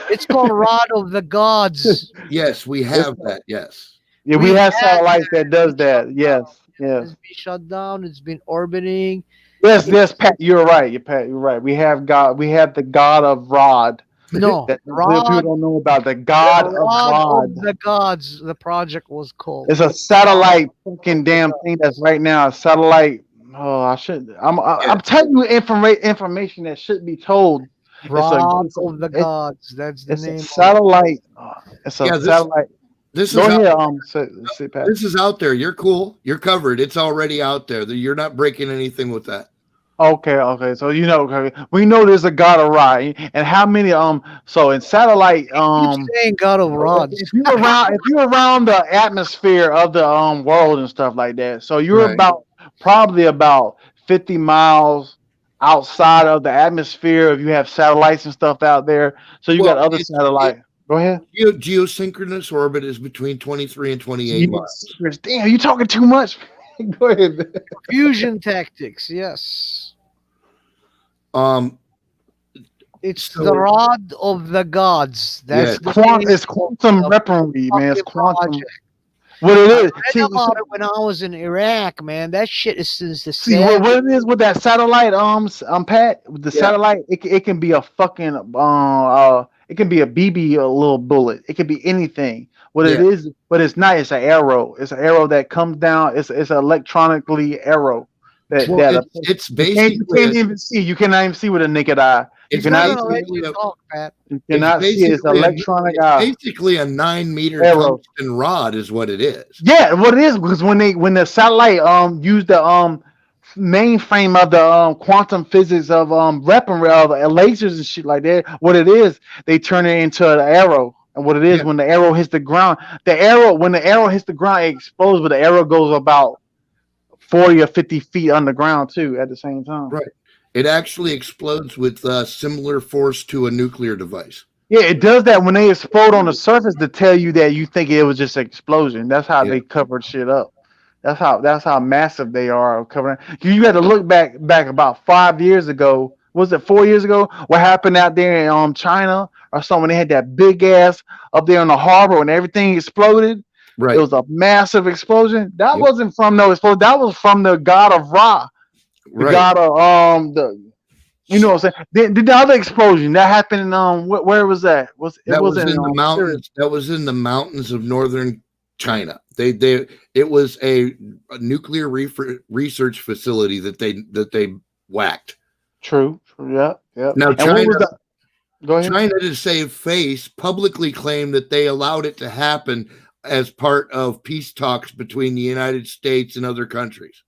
It's called Rod of the Gods. Yes, we have that. Yes. Yeah, we We have had satellites that does that. Yes, yes, It's been shut down. It's been orbiting. yes. Pat, you're right. Pat, you're right. We have God. We have the God of Rod. No, That people Rod, don't know about the God of Rod Rod. of the Gods. The project was called. It's a satellite fucking damn thing that's right now a satellite. Oh, I should. I'm telling you information that should be told. Rod it's a- of the it's- Gods. That's the It's name. a satellite. It's a Yeah, this- satellite. This is Go out, ahead. Say, Pat. this is out there. You're cool. You're covered. It's already out there. You're not breaking anything with that. Okay. So we know there's a God of Ra, and how many so in satellite Keep saying God of Rods. if you're around the atmosphere of the world and stuff like that, so you're Right. probably about 50 miles outside of the atmosphere if you have satellites and stuff out there. So you Well, got other it's- satellite. Go ahead. Geosynchronous orbit is between 23 and 28 miles. Damn, you talking too much. Go ahead. Fusion tactics. Yes. It's So- the Rod of the Gods. That's Yeah. the name It's quantum of weaponry, man. It's fucking quantum. project. What it I is. read about it when I was in Iraq, man. That shit is since the See what 70s. it is with that satellite, Pat. With the Yeah. satellite, it can be a fucking it can be a BB, a little bullet. It can be anything. What it Yeah. is, but it's not. It's an arrow. It's an arrow that comes down. It's an electronically arrow that Well, that it's you basically can't even see. You cannot even see with a naked eye. You It's cannot I'm gonna let basically you a- talk, Pat. you cannot see it. It's basically a- electronic it's eye. basically a 9-meter Arrow. tungsten rod is what it is. Yeah, what it is because when the satellite use the mainframe of the quantum physics of weaponry of lasers and shit like that. What it is, they turn it into an arrow. And what it is, Yeah. when the arrow hits the ground, when the arrow hits the ground, it explodes, but the arrow goes about 40 or 50 feet underground too at the same time. Right. It actually explodes with similar force to a nuclear device. Yeah, it does that when they explode on the surface to tell you that you think it was just an explosion. That's how they covered shit up. That's how massive they are covering. You got to look back about 5 years ago. Was it 4 years ago? What happened out there in China or something? They had that big ass up there in the harbor when everything exploded. Right. It was a massive explosion. That wasn't from no explosion. That was from the god of Ra, the god of you know what I'm saying? The other explosion that happened in where was that? That was in the mountains. That was in the mountains of northern China. It was a nuclear research facility that they whacked. True. Yeah. Now China, go ahead. China, to save face, publicly claimed that they allowed it to happen as part of peace talks between the United States and other countries.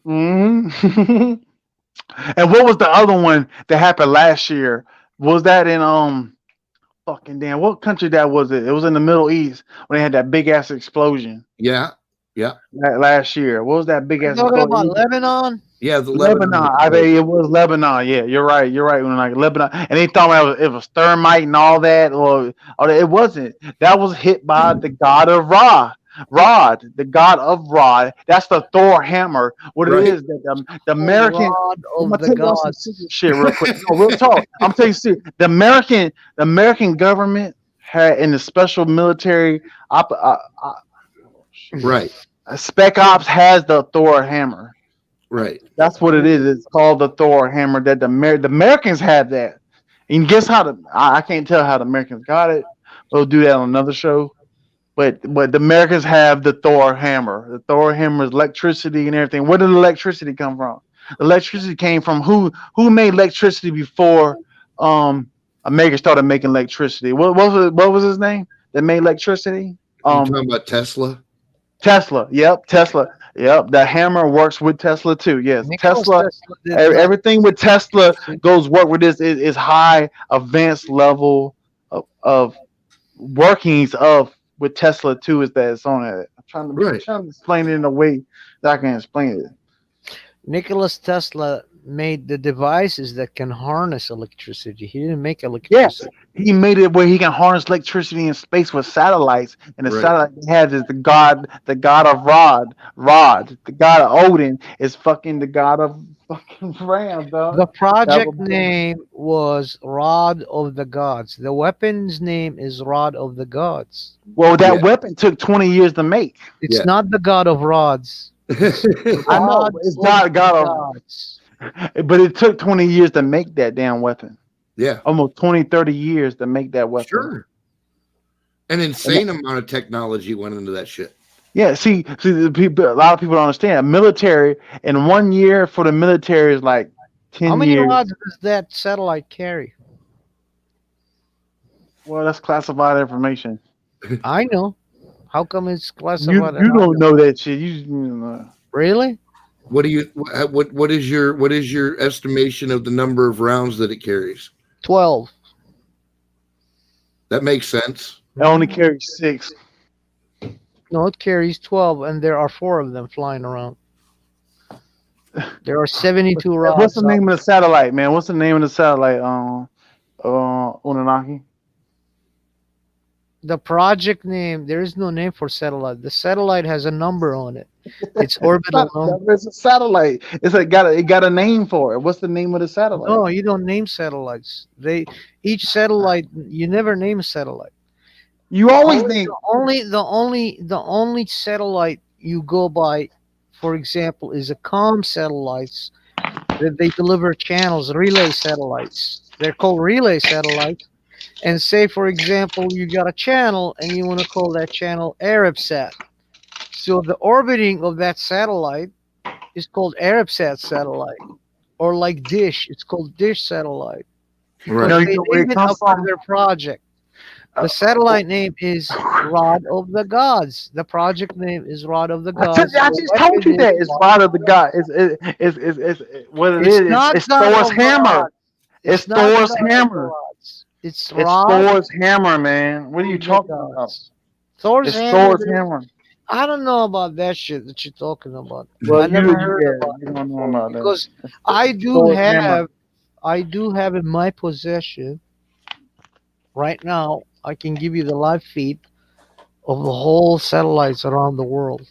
Mm-hmm. And what was the other one that happened last year? Was that in fucking damn, what country that was it? It was in the Middle East when they had that big ass explosion. Yeah. Last year. What was that big ass Talking explosion? about Lebanon? Yeah, the Lebanon. I think it was Lebanon. Yeah, you're right. When like Lebanon, and they thought it was thermite and all that, or it wasn't. That was hit by the god of Rod, the god of Rod. That's the Thor hammer. What it is that the American Rod of the gods. shit real quick. No, real talk. I'm telling you, see, the American government had in the special military right. Spec Ops has the Thor hammer. Right. That's what it is. It's called the Thor hammer. That the Americans have that. And guess how I can't tell how the Americans got it. We'll do that on another show. But the Americans have the Thor hammer. The Thor hammer is electricity and everything. Where did electricity come from? Electricity came from who made electricity before America started making electricity? What was his name that made electricity? You talking about Tesla? Tesla. Yep, Tesla. Yep, the hammer works with Tesla too. Yes, Tesla. Everything with Tesla goes work with this is high advanced level of workings of with Tesla too. Is that it's on it? I'm trying to explain it in a way that I can explain it. Nikola Tesla made the devices that can harness electricity. He didn't make electricity. He made it where he can harness electricity in space with satellites, and the satellite he has is the god of Rod, the god of Odin is fucking the god of fucking Ram, dog. The project name was Rod of the Gods. The weapon's name is Rod of the Gods. Well, that weapon took 20 years to make. It's not the god of rods. I know it's not god of gods. But it took 20 years to make that damn weapon. Yeah. Almost 20, 30 years to make that weapon. Sure. An insane amount of technology went into that shit. Yeah, see the people, a lot of people don't understand. Military, in 1 year for the military is like 10 years. How many rods does that satellite carry? Well, that's classified information. I know. How come it's classified? You don't know that shit. You know. Really? What do you what is your estimation of the number of rounds that it carries? 12. That makes sense. It only carries 6. No, it carries 12, and there are 4 of them flying around. There are 72 rods. What's the name of the satellite, man? What's the name of the satellite? Unanaki. The project name, there is no name for satellite. The satellite has a number on it. It's orbital number. It's a satellite. It got a name for it. What's the name of the satellite? No, you don't name satellites. Each satellite, you never name a satellite. You always name the only satellite you go by, for example, is a comm satellites that they deliver channels, relay satellites. They're called relay satellites. And say, for example, you got a channel and you want to call that channel Arabsat. So the orbiting of that satellite is called Arabsat satellite. Or like Dish, it's called Dish satellite. Right. They name it after their project. The satellite name is Rod of the Gods. The project name is Rod of the Gods. I just told you that it's Rod of the God. It's what it It's is. not It's God Thor's of hammer. Gods. It's not Thor's God of hammer. Gods. It's It's Rod Thor's hammer, man. What are you of the talking about? Gods. Thor's It's hammer. Thor's dude. hammer. I don't know about that shit that you're talking about. Well, I never heard yeah, about you it don't know before, about that. because It's I do Thor's hammer. have in my possession right now. I can give you the live feed of the whole satellites around the world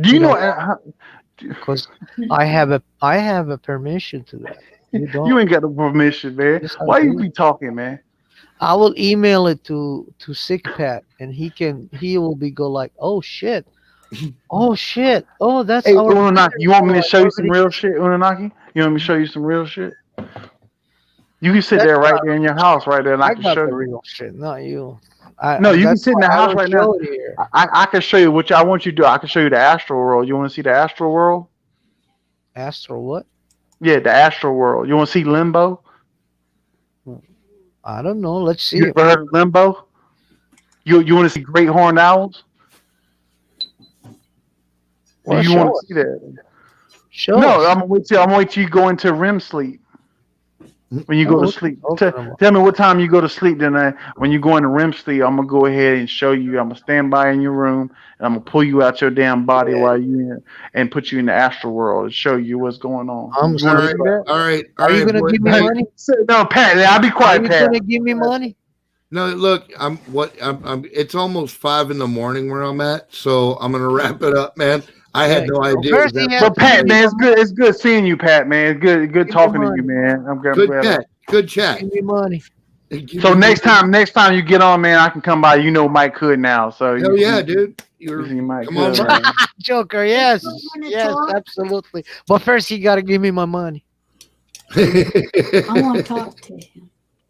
Do you You know? know, because I have a permission to that. You don't. You ain't got the permission, man. Yes, I Why you do. be talking, man? I will email it to SickPat, and he will be go like, oh shit, oh shit, oh that's Hey, our. Unanaki, you want me to show you some Already- real shit, Unanaki? You want me to show you some real shit? You can sit That's there right not- there in your house, right there, and I I can got show the you. real shit, not you. No, you can that's sit in the why I house don't right now. show it here. I can show you what I want you to do. I can show you the astral world. You want to see the astral world? Astro what? Yeah, the astral world. You want to see limbo? I don't know. Let's see You it. ever heard of limbo? You want to see great horned owls? Well, You show want us. to see that? Show No, us. I'm gonna wait till you go into REM sleep. When you go Oh, to what sleep, you talking about? tell me what time you go to sleep. Then when you go into REM sleep, I'm gonna go ahead and show you. I'm gonna stand by in your room and I'm gonna pull you out your damn body while you in and put you in the astral world and show you what's going on. I'm You wanna sorry. see that? All right. Are you gonna boy. give me Hey, money? No, Pat. I'll be Are quiet, you Pat. gonna give me money? No, look, I'm it's almost 5 a.m. where I'm at, so I'm gonna wrap it up, man. I had no idea. First he has But to Pat, give me man, it's money. good. It's good seeing you, Pat, man. It's good Give me talking to money. you, man. I'm glad. Good chat. Good chat. Give me money. So next time you get on, man, I can come by. You know Mike could now. So Hell you, yeah, dude. You see Mike Come on, Hood, man. man. Joker, yes, You wanna yes, talk? absolutely. But first, you gotta give me my money. I want to talk to him.